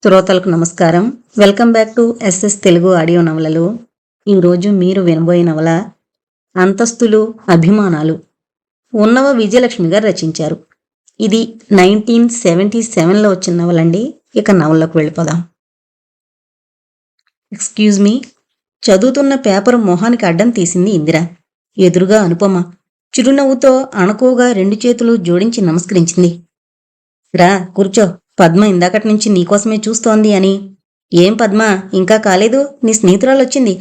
శ్రోతలకు నమస్కారం. Welcome back to SS Telugu audio నవలలు. ఈరోజు మీరు వినబోయే నవల అంతస్తులు అభిమానాలు. ఉన్నవ విజయలక్ష్మి గారు రచించారు. ఇది 1977లో వచ్చిన నవలండి. ఇక నవల్లోకి వెళ్ళిపోదాం. Excuse me. చదువుతున్న పేపర్ మొహానికి అడ్డం తీసింది ఇందిర. ఎదురుగా అనుపమ చిరునవ్వుతో అణకువగా 2 చేతులు జోడించి నమస్కరించింది. రా కూర్చో, పద్మ ఇందాకటి నుంచి నీకోసమే చూస్తోంది అని. ఏం పద్మ, ఇంకా కాలేదు, నీ స్నేహితురాలు వచ్చింది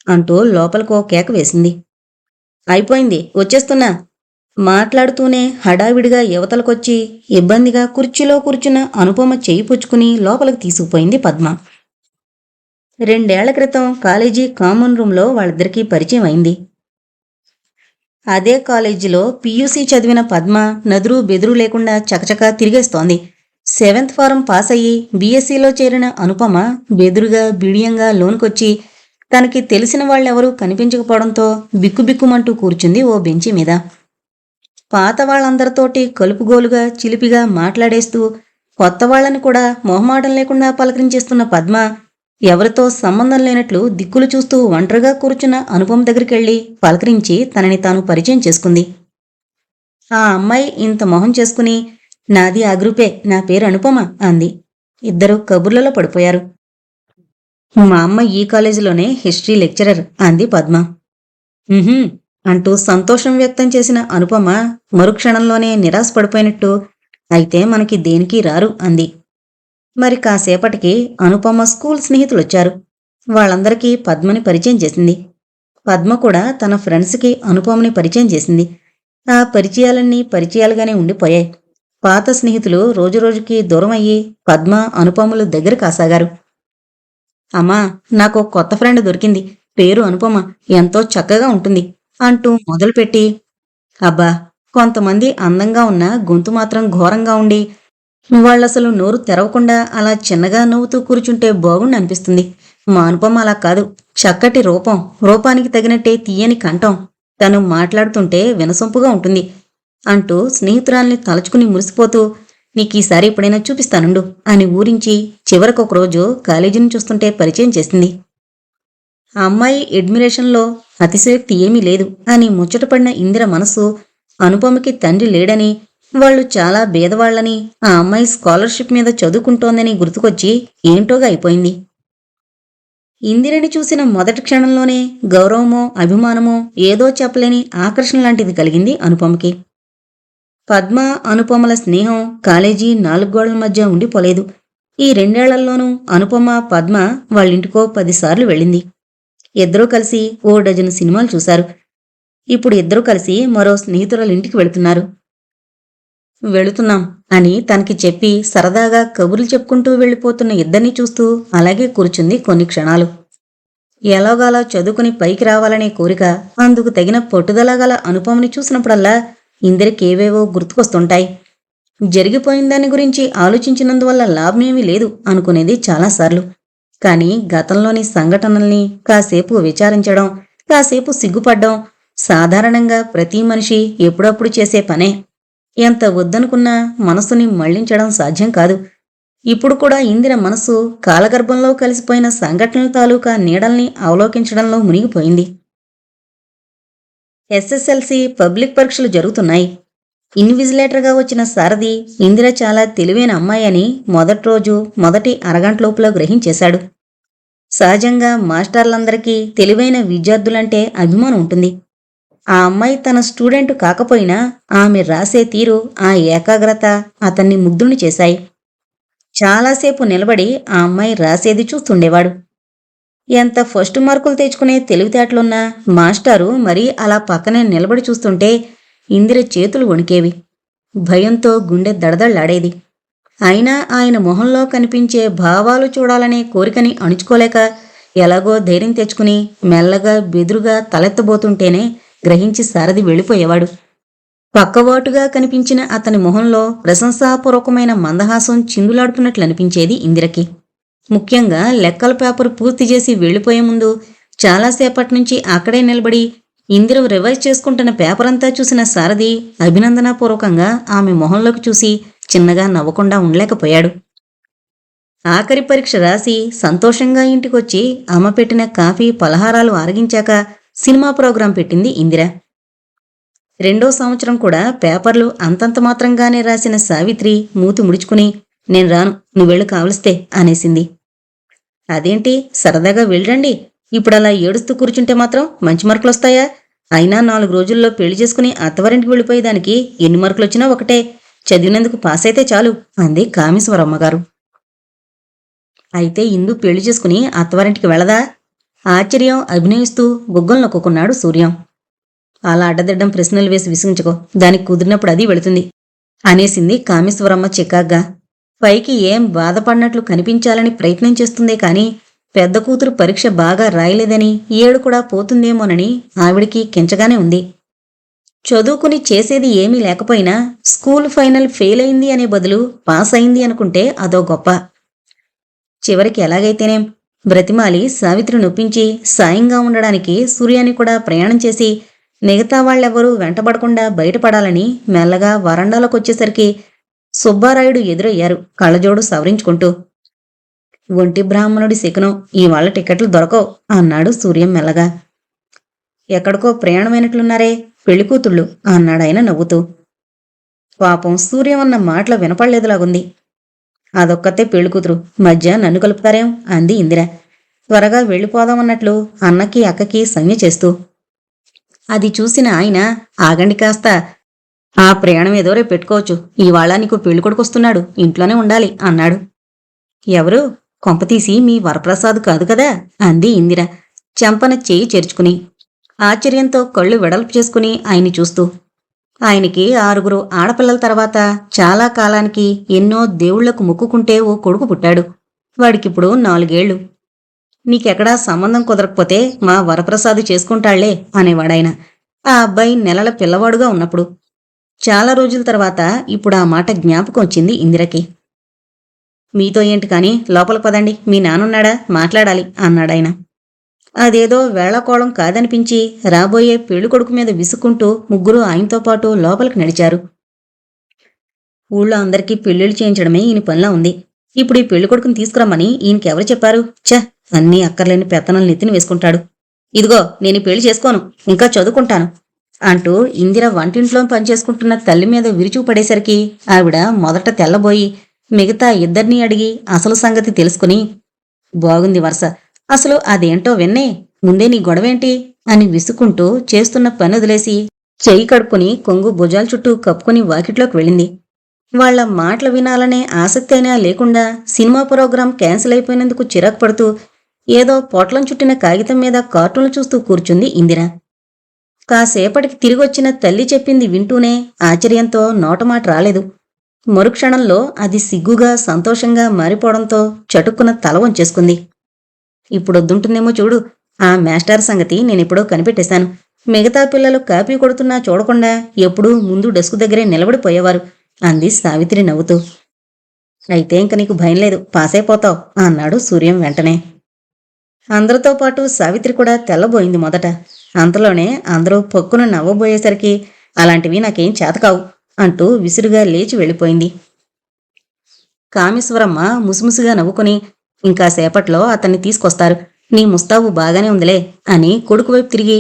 అంటూ లోపలికో కేక వేసింది. అయిపోయింది, వచ్చేస్తున్నా. మాట్లాడుతూనే హడావిడిగా యువతలకొచ్చి ఇబ్బందిగా కుర్చీలో కూర్చున్న అనుపమ చేయి పుచ్చుకుని లోపలికి తీసుకుపోయింది పద్మ. 2 ఏళ్ల క్రితం కాలేజీ కామన్ రూంలో వాళ్ళిద్దరికీ పరిచయం అయింది. అదే కాలేజీలో పీయూసీ చదివిన పద్మ నదురు బెదురు లేకుండా చకచకా తిరిగేస్తోంది. 7th ఫారం పాస్ అయ్యి బీఎస్సీలో చేరిన అనుపమ బెదురుగా బిడియంగా లోనుకొచ్చి తనకి తెలిసిన వాళ్ళెవరూ కనిపించకపోవడంతో బిక్కుబిక్కుమంటూ కూర్చుంది ఓ బెంచి మీద. పాత వాళ్ళందరితోటి కలుపుగోలుగా చిలిపిగా మాట్లాడేస్తూ కొత్త వాళ్ళని కూడా మొహమాటం లేకుండా పలకరించేస్తున్న పద్మ ఎవరితో సంబంధం లేనట్లు దిక్కులు చూస్తూ ఒంటరిగా కూర్చున్న అనుపమ దగ్గరికెళ్ళి పలకరించి తనని తాను పరిచయం చేసుకుంది. ఆ అమ్మాయి ఇంత మొహం చేసుకుని, నాది ఆ గ్రూపే, నా పేరు అనుపమ అంది. ఇద్దరు కబుర్లలో పడిపోయారు. మా అమ్మ ఈ కాలేజీలోనే హిస్టరీ లెక్చరర్ అంది పద్మ. అంటూ సంతోషం వ్యక్తం చేసిన అనుపమ మరుక్షణంలోనే నిరాశ పడిపోయినట్టు, అయితే మనకి దేనికి రారు అంది. మరి కాసేపటికి అనుపమ స్కూల్ స్నేహితులొచ్చారు. వాళ్ళందరికీ పద్మని పరిచయం చేసింది. పద్మ కూడా తన ఫ్రెండ్స్కి అనుపమని పరిచయం చేసింది. ఆ పరిచయాలన్నీ పరిచయాలుగానే ఉండిపోయాయి. పాత స్నేహితులు రోజురోజుకి దూరం అయ్యి పద్మ అనుపమలు దగ్గర కాసాగారు. అమ్మా, నాకు కొత్త ఫ్రెండ్ దొరికింది, పేరు అనుపమ, ఎంతో చక్కగా ఉంటుంది అంటూ మొదలుపెట్టి, అబ్బా, కొంతమంది అందంగా ఉన్న గొంతు మాత్రం ఘోరంగా ఉండి వాళ్ళసలు నోరు తెరవకుండా అలా చిన్నగా నవ్వుతూ కూర్చుంటే బాగుండి అనిపిస్తుంది. మా అనుపమ అలా కాదు, చక్కటి రూపం, రూపానికి తగినట్టే తీయని కంఠం, తను మాట్లాడుతుంటే వినసొంపుగా ఉంటుంది అంటూ స్నేహితురాల్ని తలుచుకుని మురిసిపోతూ, నీకీసారి ఎప్పుడైనా చూపిస్తానుండు అని ఊరించి చివరికొక రోజు కాలేజీని చూస్తుంటే పరిచయం చేసింది. ఆ అమ్మాయి అడ్మిరేషన్లో అతిశయోక్తి ఏమీ లేదు అని ముచ్చటపడిన ఇందిర మనసు అనుపమకి తండ్రి లేడని, వాళ్ళు చాలా బేదవాళ్లని, ఆ అమ్మాయి స్కాలర్షిప్ మీద చదువుకుంటోందని గుర్తుకొచ్చి ఏంటోగా అయిపోయింది. ఇందిరని చూసిన మొదటి క్షణంలోనే గౌరవమో అభిమానమో ఏదో చెప్పలేని ఆకర్షణ లాంటిది కలిగింది అనుపమకి. పద్మ అనుపమల స్నేహం కాలేజీ 4 గోడల మధ్య ఉండిపోలేదు. ఈ 2 ఏళ్లలోనూ అనుపమ పద్మ వాళ్ళింటికో 10 సార్లు వెళ్ళింది. ఇద్దరూ కలిసి ఓ డజను సినిమాలు చూశారు. ఇప్పుడు ఇద్దరూ కలిసి మరో స్నేహితురాలింటికి వెళుతున్నాం అని తనకి చెప్పి సరదాగా కబుర్లు చెప్పుకుంటూ వెళ్ళిపోతున్న ఇద్దరినీ చూస్తూ అలాగే కూర్చుంది కొన్ని క్షణాలు. ఎలాగోలా చదువుకుని పైకి రావాలనే కోరిక, అందుకు తగిన పట్టుదలగల అనుపమని చూసినప్పుడల్లా ఇందిరకేవేవో గుర్తుకొస్తుంటాయి. జరిగిపోయిన దాని గురించి ఆలోచించినందువల్ల లాభమేమీ లేదు అనుకునేది చాలాసార్లు. కాని గతంలోని సంఘటనల్ని కాసేపు విచారించడం, కాసేపు సిగ్గుపడ్డం సాధారణంగా ప్రతి మనిషి ఎప్పుడప్పుడు చేసే పనే. ఎంత వద్దనుకున్నా మనసుని మళ్లించడం సాధ్యం కాదు. ఇప్పుడు కూడా ఇందిర మనసు కాలగర్భంలో కలిసిపోయిన సంఘటనల తాలూకా నీడల్ని అవలోకించడంలో మునిగిపోయింది. ఎస్ఎస్ఎల్సి పబ్లిక్ పరీక్షలు జరుగుతున్నాయి. ఇన్విజిలేటర్గా వచ్చిన సారథి ఇందిర చాలా తెలివైన అమ్మాయి అని మొదటి రోజు మొదటి అరగంటలోపులో గ్రహించేశాడు. సహజంగా మాస్టర్లందరికీ తెలివైన విద్యార్థులంటే అభిమానం ఉంటుంది. ఆ అమ్మాయి తన స్టూడెంట్ కాకపోయినా ఆమె రాసే తీరు, ఆ ఏకాగ్రత అతన్ని ముగ్ధుని చేశాయి. చాలాసేపు నిలబడి ఆ అమ్మాయి రాసేది చూస్తుండేవాడు. ఎంత ఫస్ట్ మార్కులు తెచ్చుకునే తెలివితేటలున్నా మాస్టారు మరీ అలా పక్కనే నిలబడి చూస్తుంటే ఇందిర చేతులు వణికేవి. భయంతో గుండె దడదళ్లాడేది. అయినా ఆయన మొహంలో కనిపించే భావాలు చూడాలనే కోరికని అణుచుకోలేక ఎలాగో ధైర్యం తెచ్చుకుని మెల్లగా బెదురుగా తలెత్తబోతుంటేనే గ్రహించి సారథి వెళ్ళిపోయేవాడు. పక్కవాటుగా కనిపించిన అతని మొహంలో ప్రశంసాపూర్వకమైన మందహాసం చిందులాడుతున్నట్లనిపించేది ఇందిరకి. ముఖ్యంగా లెక్కల పేపర్ పూర్తి చేసి వెళ్లిపోయే ముందు చాలాసేపటి నుంచి అక్కడే నిలబడి ఇందిర రివైజ్ చేసుకుంటున్న పేపరంతా చూసిన సారథి అభినందనాపూర్వకంగా ఆమె మొహంలోకి చూసి చిన్నగా నవ్వకుండా ఉండలేకపోయాడు. ఆఖరి పరీక్ష రాసి సంతోషంగా ఇంటికొచ్చి అమ్మ పెట్టిన కాఫీ పలహారాలు ఆరగించాక సినిమా ప్రోగ్రాం పెట్టింది ఇందిర. రెండో సంవత్సరం కూడా పేపర్లు అంతంత మాత్రంగానే రాసిన సావిత్రి మూతి ముడుచుకుని నేను రాను, నువ్వెళ్ళు కావలిస్తే అనేసింది. అదేంటి, సరదాగా వెళ్ళండి, ఇప్పుడలా ఏడుస్తూ కూర్చుంటే మాత్రం మంచి మార్కులొస్తాయా? అయినా 4 రోజుల్లో పెళ్లి చేసుకుని అత్తవారింటికి వెళ్ళిపోయేదానికి ఎన్ని మార్కులొచ్చినా ఒకటే, చదివినందుకు పాస్ అయితే చాలు అంది కామేశ్వరమ్మగారు. అయితే ఇందు పెళ్లి చేసుకుని అత్తవారింటికి వెళ్ళదా? ఆశ్చర్యం అభినయిస్తూ బుగ్గలు నొక్కున్నాడు సూర్యం. అలా అడ్డదిడ్డం ప్రశ్నలు వేసి విసిగించుకో, దానికి కుదిరినప్పుడు అది వెళుతుంది అనేసింది కామేశ్వరమ్మ చికాగ్గా. పైకి ఏం బాధపడినట్లు కనిపించాలని ప్రయత్నం చేస్తుందే కాని పెద్ద కూతురు పరీక్ష బాగా రాయలేదని ఏడు కూడా పోతుందేమోనని ఆవిడికి కించగానే ఉంది. చదువుకుని చేసేది ఏమీ లేకపోయినా స్కూల్ ఫైనల్ ఫెయిల్ అయింది అనే బదులు పాస్ అయింది అనుకుంటే అదో గొప్ప. చివరికి ఎలాగైతేనేం బ్రతిమాలి సావిత్రి నొప్పించి సాయంగా ఉండడానికి సూర్యాన్ని కూడా ప్రయాణం చేసి మిగతా వాళ్ళెవ్వరూ వెంటబడకుండా బయటపడాలని మెల్లగా వరండాలోకొచ్చేసరికి సుబ్బారాయుడు ఎదురయ్యారు కళ్ళజోడు సవరించుకుంటూ. ఒంటి బ్రాహ్మణుడి శకునం, ఇవాళ టికెట్లు దొరకవు అన్నాడు సూర్యం మెల్లగా. ఎక్కడికో ప్రయాణమైనట్లున్నారే, పెళ్లికూతుళ్ళు అన్నాడాయన నవ్వుతూ. పాపం సూర్యం అన్న మాటలు వినపడలేదులాగుంది. అదొక్కతే పెళ్లికూతురు, మధ్య నన్ను కలుపుతారేం అంది ఇందిర త్వరగా వెళ్ళిపోదామన్నట్లు అన్నకి అక్కకి సంజ్ఞ చేస్తూ. అది చూసిన ఆయన ఆగండి కాస్త, ఆ ప్రయాణం ఏదో రేపు పెట్టుకోవచ్చు, ఇవాళ నీకు పెళ్ళికొడుకొస్తున్నాడు, ఇంట్లోనే ఉండాలి అన్నాడు. ఎవరు? కొంపతీసి మీ వరప్రసాద్ కాదు కదా అంది ఇందిర చెంపన చేయి చేర్చుకుని. ఆశ్చర్యంతో కళ్ళు వెడల్పు చేసుకుని ఆయన్ని చూస్తూ. ఆయనకి 6 ఆడపిల్లల తర్వాత చాలా కాలానికి ఎన్నో దేవుళ్లకు మొక్కుకుంటే ఓ కొడుకు పుట్టాడు. వాడికిప్పుడు 4 ఏళ్లు. నీకెక్కడా సంబంధం కుదరకపోతే మా వరప్రసాద్ చేసుకుంటాళ్లే అనేవాడాయన ఆ అబ్బాయి నెలల పిల్లవాడుగా ఉన్నప్పుడు. చాలా రోజుల తర్వాత ఇప్పుడు ఆ మాట జ్ఞాపకం వచ్చింది ఇందిరకి. మీతో ఏంటి కాని లోపల పదండి, మీ నానున్నాడా, మాట్లాడాలి అన్నాడాయన. అదేదో వేళకోళం కాదనిపించి రాబోయే పెళ్ళికొడుకు మీద విసుక్కుంటూ ముగ్గురు ఆయనతో పాటు లోపలికి నడిచారు. ఊళ్ళో అందరికీ పెళ్లిళ్ళు చేయించడమే ఈయన పనిలా ఉంది. ఇప్పుడు ఈ పెళ్లికొడుకుని తీసుకురమ్మని ఈయనకెవరు చెప్పారు? ఛ, అన్నీ అక్కర్లేని పెత్తనం నెత్తిని వేసుకుంటాడు. ఇదిగో, నేను పెళ్లి చేసుకోను, ఇంకా చదువుకుంటాను అంటూ ఇందిర వంటింట్లో పనిచేసుకుంటున్న తల్లి మీద విరుచు పడేసరికి ఆవిడ మొదట తెల్లబోయి మిగతా ఇద్దరినీ అడిగి అసలు సంగతి తెలుసుకుని, బాగుంది వరుస, అసలు అదేంటో విన్నే, ముందే నీ గొడవేంటి అని విసుక్కుంటూ చేస్తున్న పని వదిలేసి చెయ్యి కడుక్కుని కొంగు భుజాల చుట్టూ కప్పుకుని వాకిట్లోకి వెళ్ళింది. వాళ్ల మాటలు వినాలనే ఆసక్తి అయినా లేకుండా సినిమా ప్రోగ్రాం క్యాన్సిల్ అయిపోయినందుకు చిరాకు పడుతూ ఏదో పొట్లం చుట్టిన కాగితం మీద కార్టూన్లు చూస్తూ కూర్చుంది ఇందిర. కాసేపటికి తిరిగొచ్చిన తల్లి చెప్పింది వింటూనే ఆశ్చర్యంతో నోటమాట రాలేదు. మరుక్షణంలో అది సిగ్గుగా సంతోషంగా మారిపోవడంతో చటుక్కున తల వంచేసుకుంది. ఇప్పుడొద్దుంటుందేమో చూడు, ఆ మాస్టర్ సంగతి నేనెప్పుడో కనిపెట్టేశాను. మిగతా పిల్లలు కాపీ కొడుతున్నా చూడకుండా ఎప్పుడూ ముందు డెస్క్ దగ్గరే నిలబడిపోయేవారు అంది సావిత్రి నవ్వుతూ. అయితే ఇంక నీకు భయం లేదు, పాసైపోతావు అన్నాడు సూర్యం వెంటనే. అందరితో పాటు సావిత్రి కూడా తెల్లబోయింది మొదట. అంతలోనే అందరూ పొక్కున నవ్వబోయేసరికి అలాంటివి నాకేం చేతకావు అంటూ విసురుగా లేచి వెళ్ళిపోయింది. కామేశ్వరమ్మ ముసుముసుగా నవ్వుకుని, ఇంకాసేపట్లో అతన్ని తీసుకొస్తారు, నీ ముస్తాబు బాగానే ఉందిలే అని కొడుకు వైపు తిరిగి,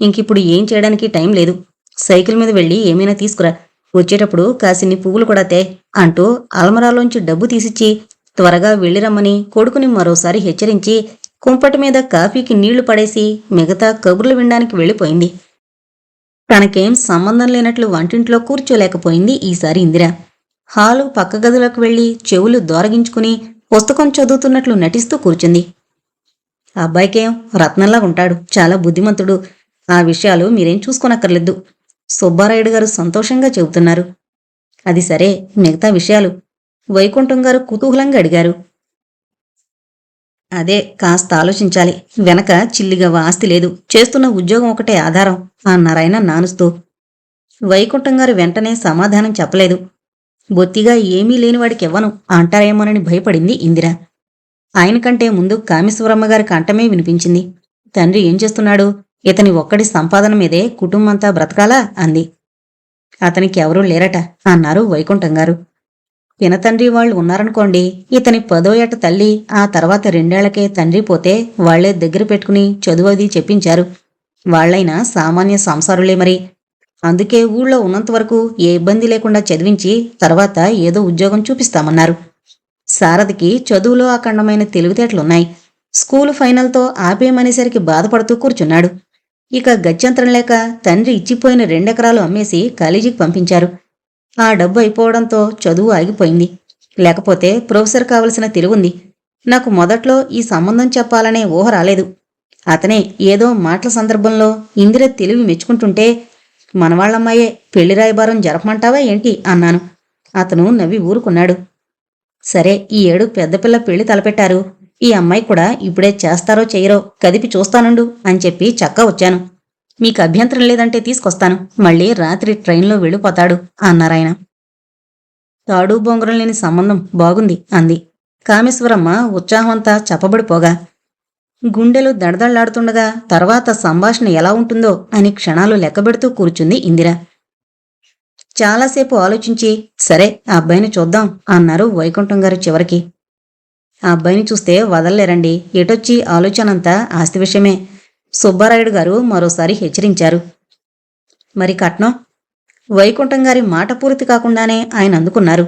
ఇంకిప్పుడు ఏం చేయడానికి టైం లేదు, సైకిల్ మీద వెళ్ళి ఏమైనా తీసుకురా, వచ్చేటప్పుడు కాసిన్ని పువ్వులు కూడా తే అంటూ అల్మరాలోంచి డబ్బు తీసిచ్చి త్వరగా వెళ్ళిరమ్మని కొడుకుని మరోసారి హెచ్చరించి కుంపటి మీద కాఫీకి నీళ్లు పడేసి మిగతా కబుర్లు వినడానికి వెళ్ళిపోయింది. తనకేం సంబంధం లేనట్లు వంటింట్లో కూర్చోలేకపోయింది ఈసారి ఇందిర. హాలు పక్క గదిలోకి వెళ్లి చెవులు దోరగించుకుని పుస్తకం చదువుతున్నట్లు నటిస్తూ కూర్చుంది. అబ్బాయికేం రత్నంలా ఉంటాడు, చాలా బుద్ధిమంతుడు, ఆ విషయాలు మీరేం చూసుకోనక్కర్లేదు, సుబ్బారాయుడు గారు సంతోషంగా చెబుతున్నారు. అది సరే, మిగతా విషయాలు? వైకుంఠం గారు కుతూహలంగా అడిగారు. అదే కాస్త ఆలోచించాలి, వెనక చిల్లిగవ్వ ఆస్తి లేదు, చేస్తున్న ఉద్యోగం ఒకటే ఆధారం అన్నారాయన నానుస్తూ. వైకుంఠం గారు వెంటనే సమాధానం చెప్పలేదు. బొత్తిగా ఏమీ లేనివాడికివ్వను అంటారేమోనని భయపడింది ఇందిర. ఆయనకంటే ముందు కామేశ్వరమ్మగారి కంఠమే వినిపించింది. తండ్రి ఏం చేస్తున్నాడు? ఇతని ఒక్కడి సంపాదన మీదే కుటుంబంతా బ్రతకాలా అంది. అతనికి ఎవరూ లేరట అన్నారు వైకుంఠం గారు. పినతండ్రి వాళ్ళు ఉన్నారనుకోండి, ఇతని 10వ ఏట తల్లి, ఆ తర్వాత 2 ఏళ్లకే తండ్రి పోతే వాళ్లే దగ్గర పెట్టుకుని చదువు అది చెప్పించారు. వాళ్లైనా సామాన్య సంసారులే మరి. అందుకే ఊళ్ళో ఉన్నంతవరకు ఏ ఇబ్బంది లేకుండా చదివించి తర్వాత ఏదో ఉద్యోగం చూపిస్తామన్నారు. శారదకి చదువులో అఖండమైన తెలివితేటలున్నాయి. స్కూలు ఫైనల్తో ఆపేయమనేసరికి బాధపడుతూ కూర్చున్నాడు. ఇక గత్యంతరం లేక తండ్రి ఇచ్చిపోయిన 2 ఎకరాలు అమ్మేసి కాలేజీకి పంపించారు. ఆ డబ్బు అయిపోవడంతో చదువు ఆగిపోయింది. లేకపోతే ప్రొఫెసర్ కావలసిన తెలివుంది. నాకు మొదట్లో ఈ సంబంధం చెప్పాలనే ఊహ రాలేదు. అతనే ఏదో మాటల సందర్భంలో ఇందిర తెలివి మెచ్చుకుంటుంటే, మనవాళ్లమ్మాయే, పెళ్లి రాయబారం జరపమంటావా ఏంటి అన్నాను. అతను నవ్వి ఊరుకున్నాడు. సరే, ఈ ఏడు పెద్దపిల్ల పెళ్లి తలపెట్టారు. ఈ అమ్మాయి కూడా ఇప్పుడే చేస్తారో చెయ్యరో కదిపి చూస్తానుండు అని చెప్పి చక్కా వచ్చాను. మీకు అభ్యంతరం లేదంటే తీసుకొస్తాను. మళ్ళీ రాత్రి ట్రైన్లో వెళ్ళిపోతాడు అన్నారాయన. తాడు బొంగరం లేని సంబంధం బాగుంది అంది. కామేశ్వరమ్మ ఉత్సాహమంతా చెప్పబడిపోగా, గుండెలు దడదళ్లాడుతుండగా తర్వాత సంభాషణ ఎలా ఉంటుందో అని క్షణాలు లెక్కబెడుతూ కూర్చుంది ఇందిర. చాలాసేపు ఆలోచించి, సరే ఆ అబ్బాయిని చూద్దాం అన్నారు వైకుంఠం గారు చివరికి. ఆ అబ్బాయిని చూస్తే వదల్లేరండి. ఎటొచ్చి ఆలోచనంతా ఆస్తి విషయమే. సుబ్బారాయుడు గారు మరోసారి హెచ్చరించారు. మరి కట్నం? వైకుంఠం గారి మాట పూర్తి కాకుండానే ఆయన అందుకున్నారు.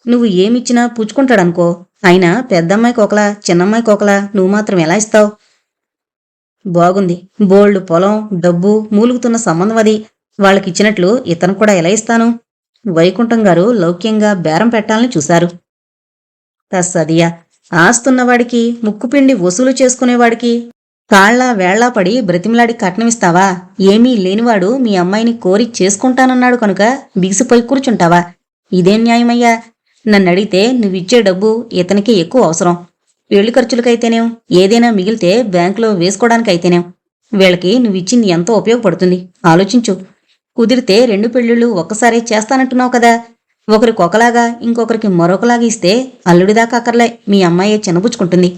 నువ్వు ఏమిచ్చినా పుచ్చుకుంటాడనుకో. అయినా పెద్దమ్మాయికి ఒకలా, చిన్నమ్మాయికి ఒకలా, నువ్వు మాత్రం ఎలా ఇస్తావు? బాగుంది. బోల్డు పొలం, డబ్బు మూలుగుతున్న సంబంధం అది. వాళ్ళకిచ్చినట్లు ఇతను కూడా ఎలా ఇస్తాను? వైకుంఠం గారు లౌక్యంగా బేరం పెట్టాలని చూశారు. తస్సదియా, ఆస్తున్నవాడికి, ముక్కుపిండి వసూలు చేసుకునేవాడికి కాళ్లా వేళ్లా పడి బ్రతిమలాడి కట్నమిస్తావా? ఏమీ లేనివాడు మీ అమ్మాయిని కోరి చేసుకుంటానన్నాడు కనుక బిగిసిపోయి కూర్చుంటావా? ఇదేం న్యాయమయ్యా? నన్నడిగితే నువ్విచ్చే డబ్బు ఇతనికి ఎక్కువ అవసరం. పెళ్లి ఖర్చులకైతేనేం, ఏదైనా మిగిలితే బ్యాంకులో వేసుకోవడానికైతేనేం. వీళ్ళకి నువ్విచ్చింది ఎంతో ఉపయోగపడుతుంది. ఆలోచించు. కుదిరితే 2 పెళ్లిళ్ళు ఒక్కసారి చేస్తానంటున్నావు కదా. ఒకరికొకలాగా ఇంకొకరికి మరొకలాగా ఇస్తే అల్లుడిదాకా అక్కర్లే, మీ అమ్మాయే చిన్నబుచ్చుకుంటుంది.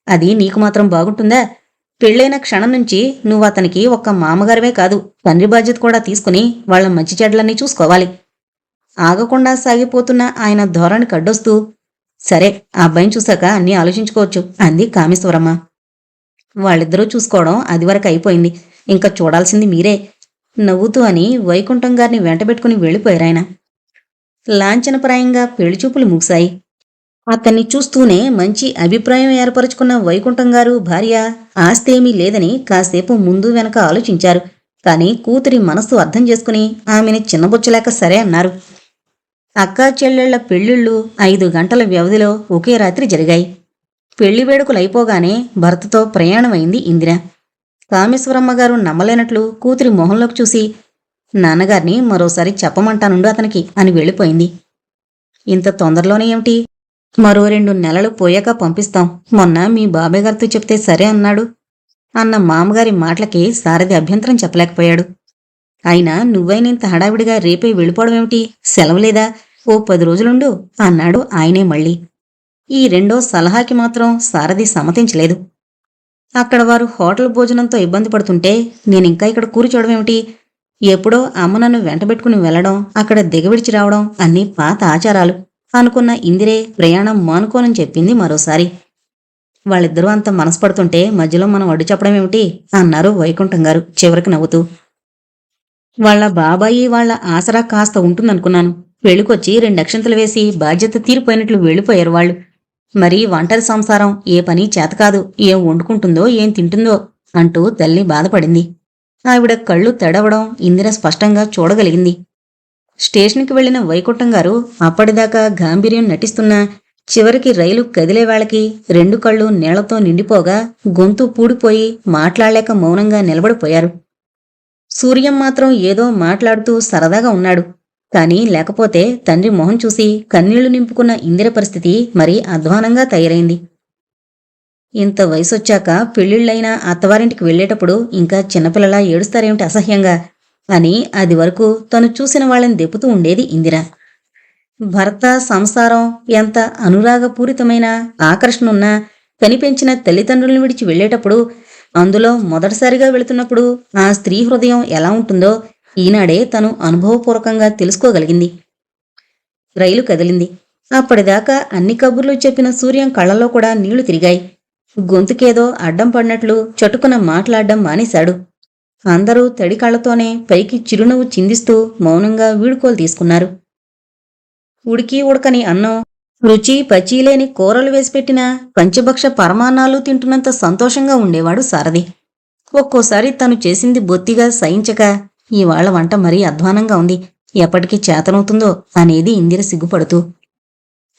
అది నీకు మాత్రం బాగుంటుందా? పెళ్ళైన క్షణం నుంచి నువ్వు అతనికి ఒక్క మామగారివే కాదు, తండ్రి బాధ్యత కూడా తీసుకుని వాళ్ల మంచి చెడ్లన్నీ చూసుకోవాలి. ఆగకుండా సాగిపోతున్న ఆయన ధోరణి కడ్డొస్తూ, సరే ఆ అబ్బాయిని చూశాక అన్నీ ఆలోచించుకోవచ్చు అంది కామేశ్వరమ్మ. వాళ్ళిద్దరూ చూసుకోవడం అదివరకు అయిపోయింది. ఇంకా చూడాల్సింది మీరే నవ్వుతూ అని వైకుంఠం గారిని వెంటబెట్టుకుని వెళ్ళిపోయారాయన. లాంఛనప్రాయంగా పెళ్లిచూపులు ముగిశాయి. అతన్ని చూస్తూనే మంచి అభిప్రాయం ఏర్పరచుకున్న వైకుంఠం గారు భార్య ఆస్తేమీ లేదని కాసేపు ముందు వెనక ఆలోచించారు. కాని కూతురి మనస్సు అర్థం చేసుకుని ఆమెని చిన్నబుచ్చలేక సరే అన్నారు. అక్కా చెల్లెళ్ల పెళ్లిళ్ళు 5 గంటల వ్యవధిలో ఒకే రాత్రి జరిగాయి. పెళ్లి వేడుకలైపోగానే భర్తతో ప్రయాణమైంది ఇందిర. కామేశ్వరమ్మగారు నమ్మలేనట్లు కూతురి మొహంలోకి చూసి, నాన్నగారిని మరోసారి చెప్పమంటానుండు అతనికి అని వెళ్ళిపోయింది. ఇంత తొందరలోనే ఏమిటి? మరో 2 నెలలు పోయాక పంపిస్తాం. మొన్న మీ బాబాయ్ గారితో చెప్తే సరే అన్నాడు అన్న మామగారి మాటలకి సారథి అభ్యంతరం చెప్పలేకపోయాడు. అయినా నువ్వైనంత హడావిడిగా రేపే వెళ్ళిపోవడమేమిటి? సెలవు లేదా? ఓ 10 రోజులుండు అన్నాడు ఆయనే మళ్ళీ. ఈ రెండో సలహాకి మాత్రం సారథి సమ్మతించలేదు. అక్కడ వారు హోటల్ భోజనంతో ఇబ్బంది పడుతుంటే నేనింకా ఇక్కడ కూర్చోవడమేమిటి? ఎప్పుడో అమ్మ నన్ను వెంటబెట్టుకుని వెళ్లడం, అక్కడ దిగవిడిచి రావడం అన్నీ పాత ఆచారాలు అనుకున్న ఇందిరే ప్రయాణం మానుకోనని చెప్పింది మరోసారి. వాళ్ళిద్దరూ అంత మనసుపడుతుంటే మధ్యలో మనం అడ్డు చెప్పడమేమిటి అన్నారు వైకుంఠం గారు చివరికి నవ్వుతూ. వాళ్ల బాబాయి వాళ్ల ఆసరా కాస్త ఉంటుందనుకున్నాను. పెళ్లికొచ్చి 2 అక్షంతలు వేసి బాధ్యత తీరిపోయినట్లు వెళ్ళిపోయారు వాళ్ళు. మరి ఒంటరి సంసారం ఏ పని చేతకాదు, ఏం వండుకుంటుందో ఏం తింటుందో అంటూ తల్లి బాధపడింది. ఆవిడ కళ్ళు తడవడం ఇందిర స్పష్టంగా చూడగలిగింది. స్టేషన్కి వెళ్లిన వైకుంఠం గారు అప్పటిదాకా గాంభీర్యం నటిస్తున్నా చివరికి రైలు కదిలే వేళకి 2 కళ్ళు నీళ్లతో నిండిపోగా గొంతు పూడిపోయి మాట్లాడలేక మౌనంగా నిలబడిపోయారు. సూర్యం మాత్రం ఏదో మాట్లాడుతూ సరదాగా ఉన్నాడు. కాని లేకపోతే తండ్రి మొహం చూసి కన్నీళ్లు నింపుకున్న ఇందిర పరిస్థితి మరీ అధ్వానంగా తయారైంది. ఇంత వయసొచ్చాక పెళ్లిళ్లైనా అత్తవారింటికి వెళ్లేటప్పుడు ఇంకా చిన్నపిల్లలా ఏడుస్తారేమిటి అసహ్యంగా అని అది వరకు తను చూసిన వాళ్ళని దెప్పుతూ ఉండేది ఇందిర. భర్త సంసారం ఎంత అనురాగపూరితమైన ఆకర్షణున్నా కనిపెంచిన తల్లిదండ్రులను విడిచి వెళ్లేటప్పుడు, అందులో మొదటిసారిగా వెళుతున్నప్పుడు ఆ స్త్రీ హృదయం ఎలా ఉంటుందో ఈనాడే తను అనుభవపూర్వకంగా తెలుసుకోగలిగింది. రైలు కదిలింది. అప్పటిదాకా అన్ని కబుర్లు చెప్పిన సూర్యం కళ్ళలో కూడా నీళ్లు తిరిగాయి. గొంతుకేదో అడ్డం పడినట్లు చటుకున మాట్లాడడం మానేశాడు. అందరూ తడి కళ్ళతోనే పైకి చిరునవ్వు చిందిస్తూ మౌనంగా వీడుకోలు తీసుకున్నారు. ఉడికి ఉడకని అన్నం, రుచి పచీలేని కూరలు వేసిపెట్టిన పంచభక్ష పరమాన్నాలు తింటున్నంత సంతోషంగా ఉండేవాడు సారథి. ఒక్కోసారి తను చేసింది బొత్తిగా సహించక, ఇవాళ వంట మరీ అధ్వానంగా ఉంది, ఎప్పటికీ చేతనవుతుందో అనేది ఇందిర సిగ్గుపడుతూ.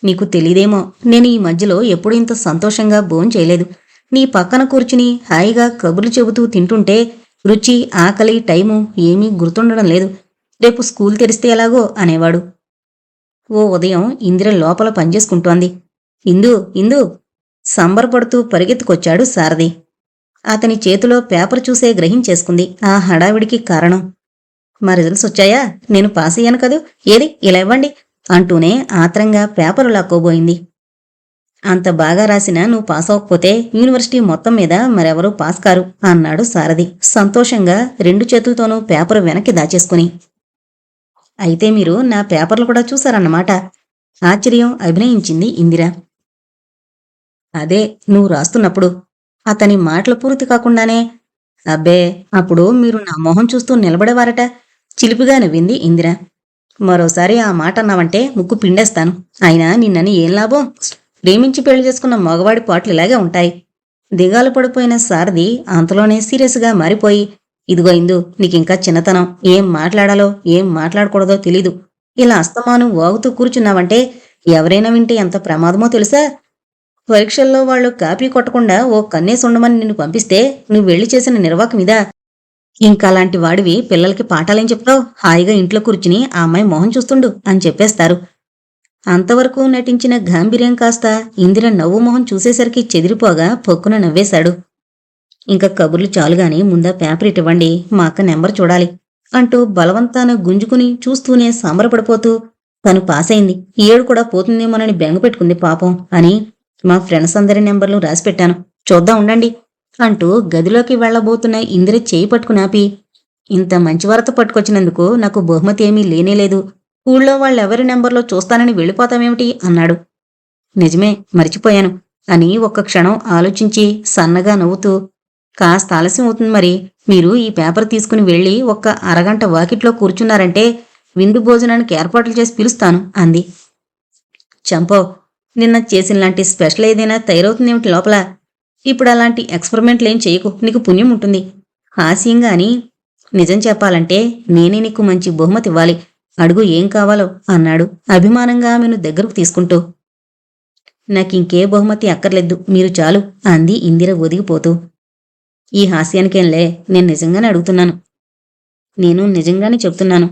నీకు తెలీదేమో, నేను ఈ మధ్యలో ఎప్పుడూ ఇంత సంతోషంగా భోంచేయలేదు. నీ పక్కన కూర్చుని హాయిగా కబుర్లు చెబుతూ తింటుంటే రుచి, ఆకలి, టైము ఏమీ గుర్తుండడం లేదు. రేపు స్కూల్ తెరిస్తే ఎలాగో అనేవాడు. ఓ ఉదయం ఇందిర లోపల పనిచేసుకుంటోంది. ఇందు ఇందు సంబరపడుతూ పరిగెత్తుకొచ్చాడు సారథి. అతని చేతిలో పేపర్ చూసే గ్రహించేసుకుంది ఆ హడావిడికి కారణం. మా రిజల్ట్స్ వచ్చాయా? నేను పాస్ అయ్యాను కదూ, ఏది ఇలా ఇవ్వండి అంటూనే ఆత్రంగా పేపరు లాక్కోబోయింది. అంత బాగా రాసినా నువ్వు పాస్ అవ్వకపోతే యూనివర్సిటీ మొత్తం మీద మరెవరూ పాస్ కారు అన్నాడు సారథి సంతోషంగా 2 చేతులతోనూ పేపరు వెనక్కి దాచేసుకుని. అయితే మీరు నా పేపర్లు కూడా చూశారన్నమాట. ఆశ్చర్యం అభినయించింది ఇందిర. అదే నువ్వు రాస్తున్నప్పుడు. అతని మాటలు పూర్తి కాకుండానే, అబ్బే అప్పుడు మీరు నా మొహం చూస్తూ నిలబడేవారట చిలిపిగా నవ్వింది ఇందిర. మరోసారి ఆ మాట అన్నావంటే ముక్కు పిండేస్తాను. అయినా నిన్నని ఏం లాభం? ప్రేమించి పెళ్లి చేసుకున్న మగవాడి పాటలు ఇలాగే ఉంటాయి. దిగాలు పడిపోయిన సారథి అంతలోనే సీరియస్గా మారిపోయి, ఇదిగో ఇందు, నీకింకా చిన్నతనం, ఏం మాట్లాడాలో ఏం మాట్లాడకూడదో తెలీదు. ఇలా అస్తమానం వాగుతూ కూర్చున్నావంటే ఎవరైనా వింటే ఎంత ప్రమాదమో తెలుసా? పరీక్షల్లో వాళ్ళు కాపీ కొట్టకుండా ఓ కన్నేసి ఉండమని నిన్ను పంపిస్తే నువ్వు వెళ్లి చేసిన నిర్వాకం ఇదా? ఇంకలాంటి వాడివి పిల్లలకి పాఠాలేం చెప్తావు? హాయిగా ఇంట్లో కూర్చుని ఆ అమ్మాయి మొహం చూస్తుండు అని చెప్పేస్తారు. అంతవరకు నటించిన గాంభీర్యం కాస్త ఇందిర నవ్వు మొహం చూసేసరికి చెదిరిపోగా పొక్కున నవ్వేశాడు. ఇంకా కబుర్లు చాలుగాని ముందా పేపర్ ఇటివ్వండి, మా అక్క నెంబర్ చూడాలి అంటూ బలవంతాన గుంజుకుని చూస్తూనే సంబరపడిపోతూ, తను పాసైంది, ఈ ఏడు కూడా పోతుందేమోనని బెంగ పెట్టుకుంది పాపం అని మా ఫ్రెండ్స్ అందరి నెంబర్లు రాసిపెట్టాను, చూద్దాం ఉండండి అంటూ గదిలోకి వెళ్లబోతున్న ఇందిర చేయి పట్టుకునాపి, ఇంత మంచి వార్త పట్టుకొచ్చినందుకు నాకు బహుమతి ఏమీ లేనేలేదు. ఊళ్ళో వాళ్ళెవరి నెంబర్లో చూస్తానని వెళ్ళిపోతామేమిటి అన్నాడు. నిజమే, మరిచిపోయాను అని ఒక్క క్షణం ఆలోచించి సన్నగా నవ్వుతూ, కాస్త ఆలస్యం అవుతుంది మరి. మీరు ఈ పేపర్ తీసుకుని వెళ్ళి ఒక్క అరగంట వాకిట్లో కూర్చున్నారంటే విందు భోజనానికి ఏర్పాట్లు చేసి పిలుస్తాను అంది. చంపో, నిన్న చేసినలాంటి స్పెషల్ ఏదైనా తయారవుతుందేమిటి లోపల? ఇప్పుడు అలాంటి ఎక్స్పెరిమెంట్లేం చేయకు, నీకు పుణ్యం ఉంటుంది. హాస్యంగా అని, నిజం చెప్పాలంటే నేనే నీకు మంచి బహుమతి ఇవ్వాలి, అడుగు ఏం కావాలో అన్నాడు అభిమానంగా ఆమెను దగ్గరకు తీసుకుంటూ. నాకింకే బహుమతి అక్కర్లేదు, మీరు చాలు అంది ఇందిర ఒదిగిపోతూ. ఈ హాస్యానికేంలే, నేను నిజంగానే అడుగుతున్నాను. నేను నిజంగానే చెప్తున్నాను.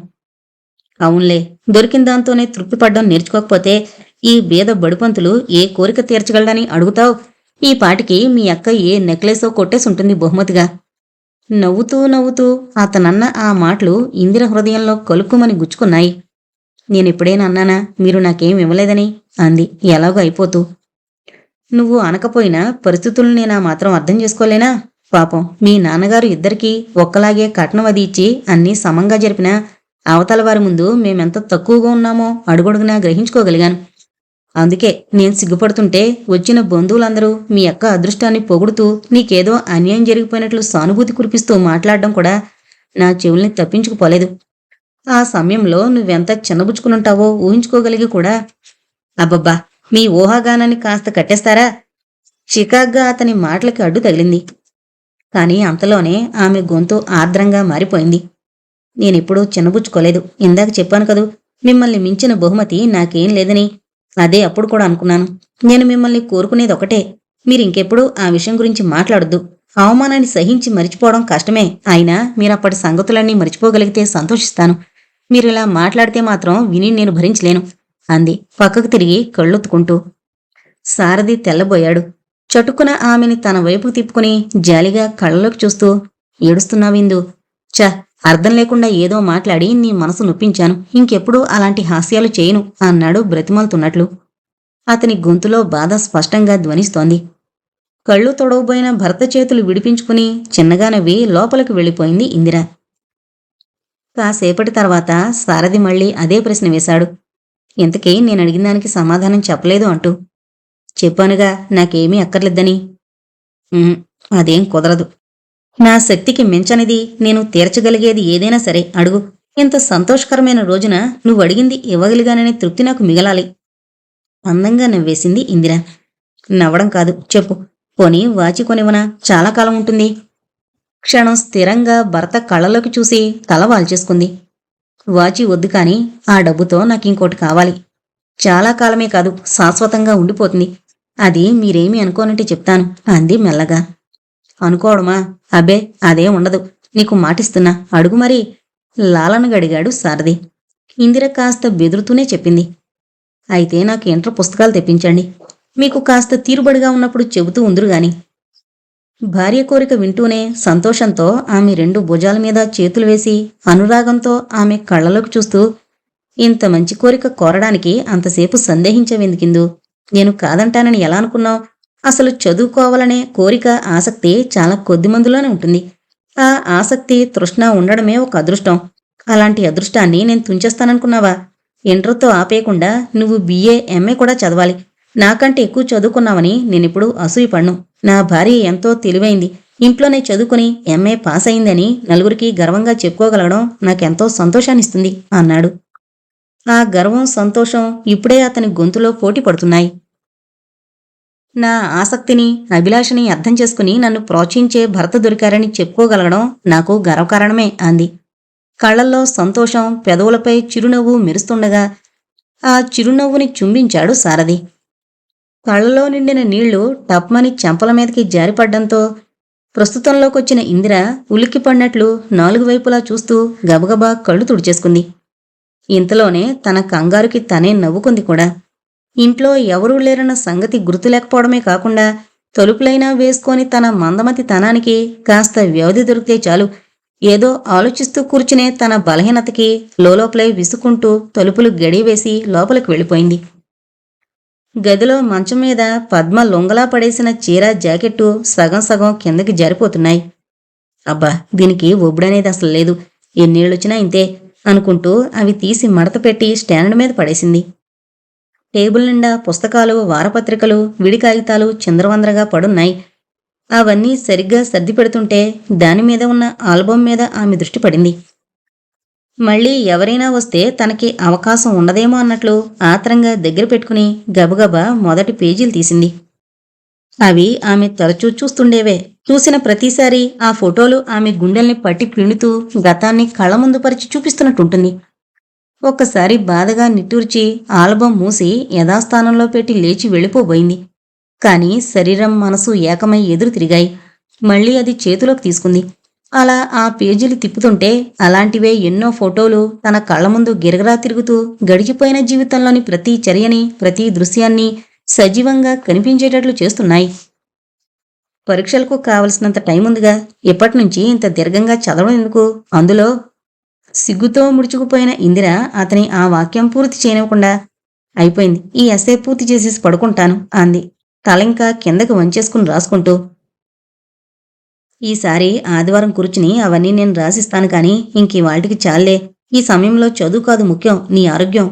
అవునులే, దొరికిన దాంతోనే తృప్తిపడ్డం నేర్చుకోకపోతే ఈ బీద బడిపంతులు ఏ కోరిక తీర్చగలడని అడుగుతావు? ఈ పాటికి మీ అక్క ఏ నెక్లెసో కొట్టేసుంటుంది బహుమతిగా. నవ్వుతూ నవ్వుతూ అతనన్న ఆ మాటలు ఇందిర హృదయంలో కలుక్కుమని గుచ్చుకున్నాయి. నేనెప్పుడైనా అన్నానా మీరు నాకేం ఇవ్వలేదని అంది ఎలాగో అయిపోతూ. నువ్వు అనకపోయినా పరిస్థితులను నేనా మాత్రం అర్థం చేసుకోలేనా? పాపం మీ నాన్నగారు ఇద్దరికీ ఒక్కలాగే కట్నం అది ఇచ్చి అన్నీ సమంగా జరిపినా అవతల వారి ముందు మేమెంత తక్కువగా ఉన్నామో అడుగడుగునా గ్రహించుకోగలిగాను. అందుకే నేను సిగ్గుపడుతుంటే వచ్చిన బంధువులందరూ మీ అక్క అదృష్టాన్ని పొగుడుతూ నీకేదో అన్యాయం జరిగిపోయినట్లు సానుభూతి కురిపిస్తూ మాట్లాడడం కూడా నా చెవుల్ని తప్పించుకుపోలేదు. ఆ సమయంలో నువ్వెంత చిన్నబుచ్చుకునుంటావో ఊహించుకోగలిగి కూడా, అబ్బబ్బా, మీ ఊహాగానాన్ని కాస్త కట్టేస్తారా? చికాగ్గా అతని మాటలకి అడ్డు తగిలింది. కాని అంతలోనే ఆమె గొంతు ఆర్ద్రంగా మారిపోయింది. నేనెప్పుడూ చిన్నబుచ్చుకోలేదు. ఇందాక చెప్పాను కదూ, మిమ్మల్ని మించిన బహుమతి నాకేం లేదని. అదే అప్పుడు కూడా అనుకున్నాను. నేను మిమ్మల్ని కోరుకునేది ఒకటే, మీరింకెప్పుడూ ఆ విషయం గురించి మాట్లాడొద్దు. అవమానాన్ని సహించి మరిచిపోవడం కష్టమే, అయినా మీరప్పటి సంగతులన్నీ మరిచిపోగలిగితే సంతోషిస్తాను. మీరిలా మాట్లాడితే మాత్రం విని నేను భరించలేను అంది పక్కకు తిరిగి కళ్ళొత్తుకుంటూ. సారథి తెల్లబోయాడు. చటుక్కున ఆమెని తన వైపుకు తిప్పుకుని జాలిగా కళ్ళలోకి చూస్తూ, ఏడుస్తున్నావిందు? చ, అర్థం లేకుండా ఏదో మాట్లాడి నీ మనసు నొప్పించాను, ఇంకెప్పుడూ అలాంటి హాస్యాలు చేయను అన్నాడు బ్రతిమాలుతున్నట్లు. అతని గొంతులో బాధ స్పష్టంగా ధ్వనిస్తోంది. కళ్ళు తొడవబోయిన భర్త చేతులు విడిపించుకుని చిన్నగా నవ్వి లోపలికి వెళ్ళిపోయింది ఇందిర. కాసేపటి తర్వాత సారథి మళ్ళీ అదే ప్రశ్న వేశాడు. ఇంతకీ నేను అడిగిన దానికి సమాధానం చెప్పలేదు అంటూ. చెప్పానుగా నాకేమీ అక్కర్లేద్దని. "ఉహుం, అదేం కుదరదు. నా శక్తికి మించనిది నేను తీర్చగలిగేది ఏదైనా సరే అడుగు. ఇంత సంతోషకరమైన రోజున నువ్వు అడిగింది ఇవ్వగలిగాననే తృప్తి నాకు మిగలాలి." అందంగా నవ్వేసింది ఇందిర. నవ్వడం కాదు, చెప్పు. పోనీ వాచి కొనివ్వనా? చాలా కాలం ఉంటుంది. క్షణం స్థిరంగా భర్త కళ్ళలోకి చూసి తల వాల్చేసుకుంది. వాచి వద్దు కాని ఆ డబ్బుతో నాకింకోటి కావాలి. చాలా కాలమే కాదు, శాశ్వతంగా ఉండిపోతుంది. అది మీరేమీ అనుకోనంటే చెప్తాను అంది మెల్లగా. అనుకోవడమా? అబ్బే, అదే ఉండదు. నీకు మాటిస్తున్నా, అడుగు మరి లాలనగడిగాడు సారథి. ఇందిర కాస్త బెదురుతూనే చెప్పింది. అయితే నాకు ఇంటర్ పుస్తకాలు తెప్పించండి. మీకు కాస్త తీరుబడిగా ఉన్నప్పుడు చెబుతూ ఉందురుగాని. భార్య కోరిక వింటూనే సంతోషంతో ఆమె 2 భుజాల మీద చేతులు వేసి అనురాగంతో ఆమె కళ్ళలోకి చూస్తూ, ఇంత మంచి కోరిక కోరడానికి అంతసేపు సందేహించవెందుకిందు? నేను కాదంటానని ఎలా అనుకున్నావు? అసలు చదువుకోవాలనే కోరిక, ఆసక్తి చాలా కొద్ది మందిలోనే ఉంటుంది. ఆ ఆసక్తి, తృష్ణ ఉండడమే ఒక అదృష్టం. అలాంటి అదృష్టాన్ని నేను తుంచేస్తాననుకున్నావా? ఇంటర్తో ఆపేయకుండా నువ్వు BA, MA కూడా చదవాలి. నాకంటే ఎక్కువ చదువుకున్నావని నేనిప్పుడు అసూయపడ్ను. నా భార్య ఎంతో తెలివైంది. ఇంట్లోనే చదువుకుని MA పాస్ అయిందని నలుగురికి గర్వంగా చెప్పుకోగలగడం నాకెంతో సంతోషాన్నిస్తుంది అన్నాడు. ఆ గర్వం, సంతోషం ఇప్పుడే అతని గొంతులో పోటీ పడుతున్నాయి. నా ఆసక్తిని, అభిలాషని అర్థం చేసుకుని నన్ను ప్రోత్సహించే భర్త దొరికారని చెప్పుకోగలగడం నాకు గర్వకారణమే అంది. కళ్ళల్లో సంతోషం, పెదవులపై చిరునవ్వు మెరుస్తుండగా ఆ చిరునవ్వుని చుంబించాడు సారథి. కళ్ళలో నిండిన నీళ్లు టప్మని చెంపల మీదకి జారిపడ్డంతో ప్రస్తుతంలోకొచ్చిన ఇందిర ఉలిక్కిపడినట్లు 4 వైపులా చూస్తూ గబగబా కళ్ళు తుడిచేసుకుంది. ఇంతలోనే తన కంగారుకి తనే నవ్వుకుంది కూడా. ఇంట్లో ఎవరూ లేరన్న సంగతి గుర్తులేకపోవడమే కాకుండా తలుపులైనా వేసుకొని తన మందమతి తనానికి కాస్త వ్యవధి దొరికితే చాలు, ఏదో ఆలోచిస్తూ కూర్చునే తన బలహీనతకి లోపలే విసుకుంటూ తలుపులు గడివేసి లోపలికి వెళ్ళిపోయింది. గదిలో మంచం మీద పద్మ లొంగలా పడేసిన చీర, జాకెట్టు సగం సగం కిందకి జారిపోతున్నాయి. అబ్బా, దీనికి ఒబ్బుడనేది అసలు లేదు, ఎన్నేళ్ళొచ్చినా ఇంతే అనుకుంటూ అవి తీసి మడత పెట్టి స్టాండ్ మీద పడేసింది. టేబుల్ నిండా పుస్తకాలు, వారపత్రికలు, విడి కాగితాలు చిందరవందరగా పడున్నాయి. అవన్నీ సరిగ్గా సర్ది పెడుతుంటే దానిమీద ఉన్న ఆల్బం మీద ఆమె దృష్టి పడింది. మళ్ళీ ఎవరైనా వస్తే తనకి అవకాశం ఉండదేమో అన్నట్లు ఆత్రంగా దగ్గర పెట్టుకుని గబగబా మొదటి పేజీలు తీసింది. అవి ఆమె తరచూ చూస్తుండేవే. చూసిన ప్రతిసారి ఆ ఫోటోలు ఆమె గుండెల్ని పట్టి పిండుతూ గతాన్ని కళ్ళ ముందు పరిచి చూపిస్తున్నట్టుంటుంది. ఒక్కసారి బాధగా నిట్టూర్చి ఆల్బం మూసి యథాస్థానంలో పెట్టి లేచి వెళ్ళిపోబోయింది. కాని శరీరం, మనసు ఏకమై ఎదురు తిరిగాయి. మళ్ళీ అది చేతిలోకి తీసుకుంది. అలా ఆ పేజీలు తిప్పుతుంటే అలాంటివే ఎన్నో ఫోటోలు తన కళ్ళ ముందు గిరగరా తిరుగుతూ గడిచిపోయిన జీవితంలోని ప్రతి చర్యని, ప్రతి దృశ్యాన్ని సజీవంగా కనిపించేటట్లు చేస్తున్నాయి. పరీక్షలకు కావలసినంత టైం ఉందిగా, ఇప్పటినుంచి ఇంత దీర్ఘంగా చదవడం ఎందుకు? అందులో సిగ్గుతో ముడుచుకుపోయిన ఇందిర అతని ఆ వాక్యం పూర్తి చేయనివ్వకుండా, అయిపోయింది, ఈ ఎస్సే పూర్తి చేసేసి పడుకుంటాను అంది, తలింకా కిందకి వంచేసుకుని రాసుకుంటూ. ఈసారి ఆదివారం కూర్చుని అవన్నీ నేను రాసిస్తాను కాని ఇంకివాళ్టికి చాలే. ఈ సమయంలో చదువు కాదు ముఖ్యం, నీ ఆరోగ్యం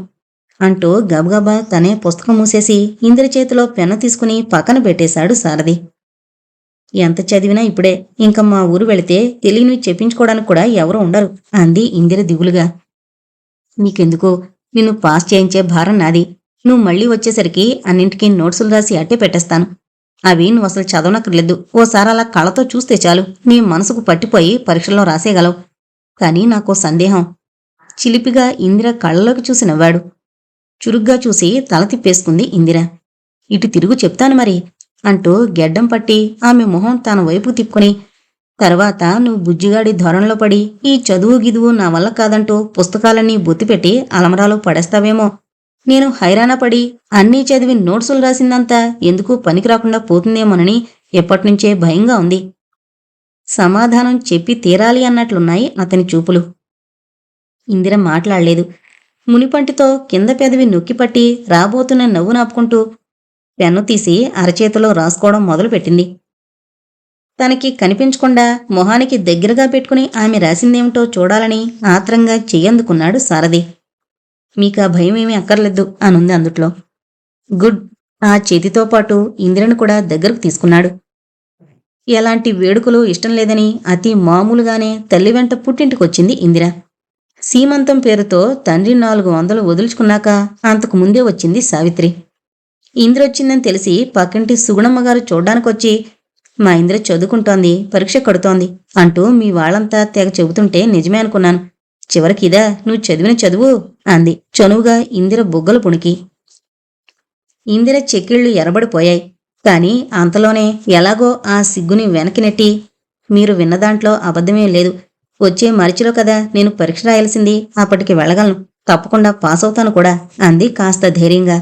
అంటూ గబగబా తనే పుస్తకం మూసేసి ఇందిర చేతిలో పెన్ను తీసుకుని పక్కన పెట్టేశాడు సారథి. ఎంత చదివినా ఇప్పుడే, ఇంక మా ఊరు వెళితే తెలియనివి చెప్పించుకోవడానికి కూడా ఎవరు ఉండరు అంది ఇందిర దిగులుగా. నీకెందుకు, నిన్ను పాస్ చేయించే భారం నాది. నువ్వు మళ్ళీ వచ్చేసరికి అన్నింటికీ నోట్సులు రాసి అట్టే పెట్టేస్తాను. అవి నువ్వు అసలు చదవనక్కర్లేదు. ఓసారి అలా కళ్ళతో చూస్తే చాలు, నీ మనసుకు పట్టిపోయి పరీక్షల్లో రాసేయగలవు. కానీ నాకో సందేహం. చిలిపిగా ఇందిర కళ్ళలోకి చూసి నవ్వాడు. చురుగ్గా చూసి తల తిప్పేసుకుంది ఇందిర. ఇటు తిరుగు చెప్తాను మరి అంటూ గెడ్డం పట్టి ఆమె మొహం తన వైపు తిప్పుకుని, తర్వాత నువ్వు బుజ్జిగాడి ధోరణిలో పడి ఈ చదువు గిదువు నా వల్ల కాదంటూ పుస్తకాలన్నీ బొత్తిపెట్టి అలమరాలో పడేస్తావేమో. నేను హైరాణ పడి అన్నీ చదివి నోట్సులు రాసిందంతా ఎందుకు పనికి రాకుండా పోతుందేమోనని ఎప్పటినుంచే భయంగా ఉంది. సమాధానం చెప్పి తీరాలి అన్నట్లున్నాయి అతని చూపులు. ఇందిర మాట్లాడలేదు. మునిపంటితో కింద పెదవి నొక్కిపట్టి రాబోతున్న నవ్వు నాపుకుంటూ పెన్ను తీసి అరచేతిలో రాసుకోవడం మొదలుపెట్టింది. తనకి కనిపించకుండా మొహానికి దగ్గరగా పెట్టుకుని ఆమె రాసిందేమిటో చూడాలని ఆత్రంగా చెయ్యందుకున్నాడు సారథి. మీకా భయమేమీ అక్కర్లేదు అనుంది అందుట్లో. గుడ్. ఆ చేతితో పాటు ఇందిరను కూడా దగ్గరకు తీసుకున్నాడు. ఎలాంటి వేడుకలు ఇష్టం లేదని అతి మామూలుగానే తల్లి వెంట పుట్టింటికొచ్చింది ఇందిర. సీమంతం పేరుతో తండ్రి 400 వదులుచుకున్నాక అంతకు ముందే వచ్చింది సావిత్రి. ఇందిరొచ్చిందని తెలిసి పక్కింటి సుగుణమ్మగారు చూడ్డానికొచ్చి, మా ఇందిర చదువుకుంటోంది, పరీక్ష కడుతోంది అంటూ మీ వాళ్ళంతా తెగ చెబుతుంటే నిజమే అనుకున్నాను. చివరికిదా నువ్వు చదివిన చదువు అంది చనువుగా ఇందిర బుగ్గలు పుణికి. ఇందిర చెక్కిళ్లు ఎర్రబడిపోయాయి. కాని అంతలోనే ఎలాగో ఆ సిగ్గుని వెనక్కి నెట్టి, మీరు విన్నదాంట్లో అబద్ధమేం లేదు. వచ్చే మార్చిలో కదా నేను పరీక్ష రాయాల్సింది, అప్పటికి వెళ్ళగలను, తప్పకుండా పాస్ అవుతాను కూడా అంది కాస్త ధైర్యంగా.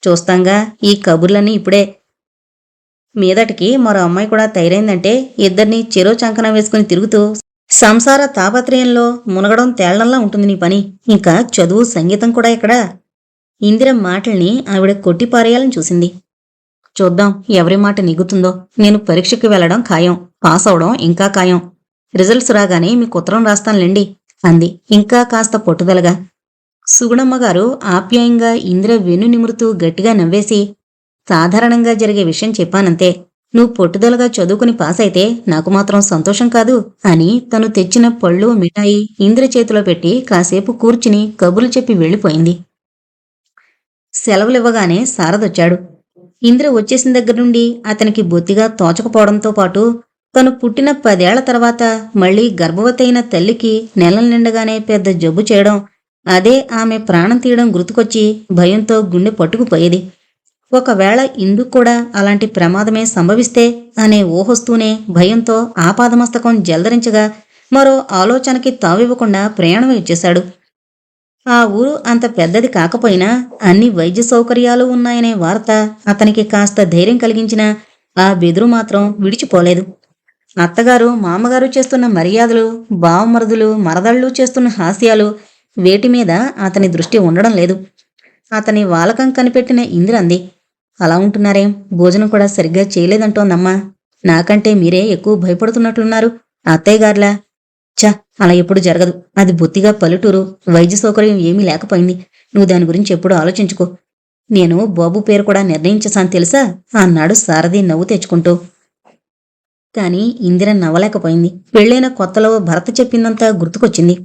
చూస్తాంగా ఈ కబుర్లన్నీ ఇప్పుడే. మీదటికి మరో అమ్మాయి కూడా తయారైందంటే ఇద్దరినీ చెరో చంకన వేసుకుని తిరుగుతూ సంసార తాపత్రయంలో మునగడం తేళ్లంలా ఉంటుంది నీ పని. ఇంకా చదువు సంగీతం కూడా ఎక్కడా? ఇందిర మాటల్ని ఆవిడ కొట్టిపారేయాలని చూసింది. చూద్దాం ఎవరి మాట నిగుతుందో. నేను పరీక్షకి వెళ్లడం ఖాయం, పాస్ అవడం ఇంకా ఖాయం. రిజల్ట్స్ రాగానే మీకు ఉత్తరం రాస్తానులేండి అంది ఇంకా కాస్త పట్టుదలగా. సుగుణమ్మగారు ఆప్యాయంగా ఇందిర వెన్ను నిమురుతూ గట్టిగా నవ్వేసి, సాధారణంగా జరిగే విషయం చెప్పానంతే. నువ్వు పట్టుదలగా చదువుకుని పాస్ అయితే నాకు మాత్రం సంతోషం కాదు అని తను తెచ్చిన పళ్ళు మిఠాయి ఇందిర చేతిలో పెట్టి కాసేపు కూర్చుని కబుర్లు చెప్పి వెళ్ళిపోయింది. సెలవులివ్వగానే శారదొచ్చాడు. ఇందిర వచ్చేసిన దగ్గర నుండి అతనికి బొత్తిగా తోచకపోవడంతో పాటు తను పుట్టిన 10 ఏళ్ల తర్వాత మళ్లీ గర్భవతి అయిన తల్లికి నెలలు నిండగానే పెద్ద జబ్బు చేయడం, అదే ఆమె ప్రాణం తీయడం గుర్తుకొచ్చి భయంతో గుండె పట్టుకుపోయేది. ఒకవేళ ఇందుకు కూడా అలాంటి ప్రమాదమే సంభవిస్తే అనే ఊహొస్తూనే భయంతో ఆపాదమస్తకం జలదరించగా మరో ఆలోచనకి తావివ్వకుండా ప్రయాణం ఇచ్చేశాడు. ఆ ఊరు అంత పెద్దది కాకపోయినా అన్ని వైద్య సౌకర్యాలు ఉన్నాయనే వార్త అతనికి కాస్త ధైర్యం కలిగించినా ఆ బెదురు మాత్రం విడిచిపోలేదు. అత్తగారు మామగారు చేస్తున్న మర్యాదలు, బావమరుదులు మరదళ్ళు చేస్తున్న హాస్యాలు, వేటి మీద అతని దృష్టి ఉండడం లేదు. అతని వాలకం కనిపెట్టిన ఇందిర అంది, అలా ఉంటున్నారేం? భోజనం కూడా సరిగ్గా చేయలేదంటోందమ్మా. నాకంటే మీరే ఎక్కువ భయపడుతున్నట్లున్నారు. అత్తయ్యగార్లా? చ, అలా ఎప్పుడు జరగదు. అది బొత్తిగా పల్లెటూరు, వైద్య సౌకర్యం ఏమీ లేకపోయింది. నువ్వు దాని గురించి ఎప్పుడు ఆలోచించుకో. నేను బాబు పేరు కూడా నిర్ణయించేశాను తెలుసా అన్నాడు సారథి నవ్వు తెచ్చుకుంటూ. కాని ఇందిర నవ్వలేకపోయింది. పెళ్ళైన కొత్తలో భర్త చెప్పిందంతా గుర్తుకొచ్చింది.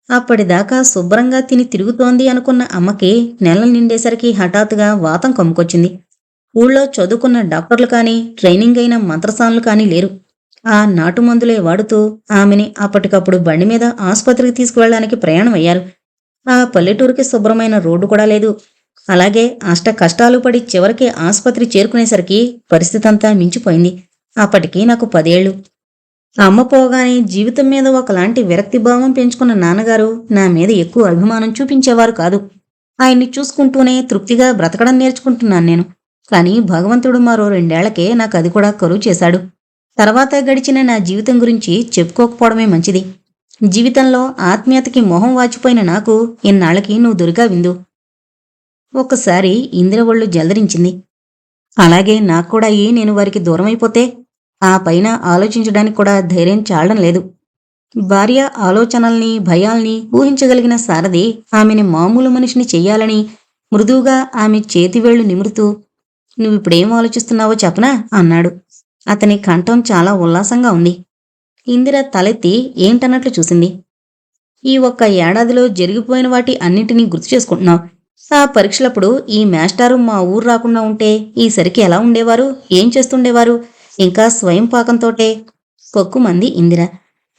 అప్పటిదాకా శుభ్రంగా తిని తిరుగుతోంది అనుకున్న అమ్మకి నెలలు నిండేసరికి హఠాత్తుగా వాతం కమ్ముకొచ్చింది. ఊళ్ళో చదువుకున్న డాక్టర్లు కాని, ట్రైనింగ్ అయిన మంత్రసానులు కాని లేరు. ఆ నాటుమందులే వాడుతూ ఆమెని అప్పటికప్పుడు బండి మీద ఆసుపత్రికి తీసుకువెళ్ళడానికి ప్రయాణం అయ్యారు. ఆ పల్లెటూరికి శుభ్రమైన రోడ్డు కూడా లేదు. అలాగే అష్ట కష్టాలు పడి చివరికి ఆసుపత్రి చేరుకునేసరికి పరిస్థితంతా మించిపోయింది. అప్పటికి నాకు 10 ఏళ్లు. అమ్మ పోగానే జీవితం మీద ఒకలాంటి విరక్తిభావం పెంచుకున్న నాన్నగారు నా మీద ఎక్కువ అభిమానం చూపించేవారు కాదు. ఆయన్ని చూసుకుంటూనే తృప్తిగా బ్రతకడం నేర్చుకుంటున్నాను నేను. కాని భగవంతుడు మరో 2 ఏళ్లకే నాకు అది కూడా కరువు చేశాడు. తర్వాత గడిచిన నా జీవితం గురించి చెప్పుకోకపోవడమే మంచిది. జీవితంలో ఆత్మీయతకి మొహం వాచిపోయిన నాకు ఇన్నాళ్లకి నువ్వు దొరికా విందు. ఒక్కసారి ఇందిర ఒళ్ళు జలదరించింది. అలాగే నాక్కూడా నేను వారికి దూరమైపోతే? ఆ పైన ఆలోచించడానికి కూడా ధైర్యం చాలడం లేదు. భార్య ఆలోచనల్ని, భయాల్ని ఊహించగలిగిన సారథి ఆమెని మామూలు మనిషిని చెయ్యాలని మృదువుగా ఆమె చేతివేళ్లు నిమురుతూ, నువ్విప్పుడేం ఆలోచిస్తున్నావో చెప్పనా అన్నాడు. అతని కంఠం చాలా ఉల్లాసంగా ఉంది. ఇందిర తలెత్తి ఏంటన్నట్లు చూసింది. ఈ ఒక్క ఏడాదిలో జరిగిపోయిన వాటి అన్నింటినీ గుర్తు చేసుకుంటున్నావు. ఆ పరీక్షలప్పుడు ఈ మేస్టారు మా ఊరు రాకుండా ఉంటే ఈసరికి ఎలా ఉండేవారు, ఏం చేస్తుండేవారు? ఇంకా స్వయం పాకంతోటే పొక్కుమంది ఇందిర.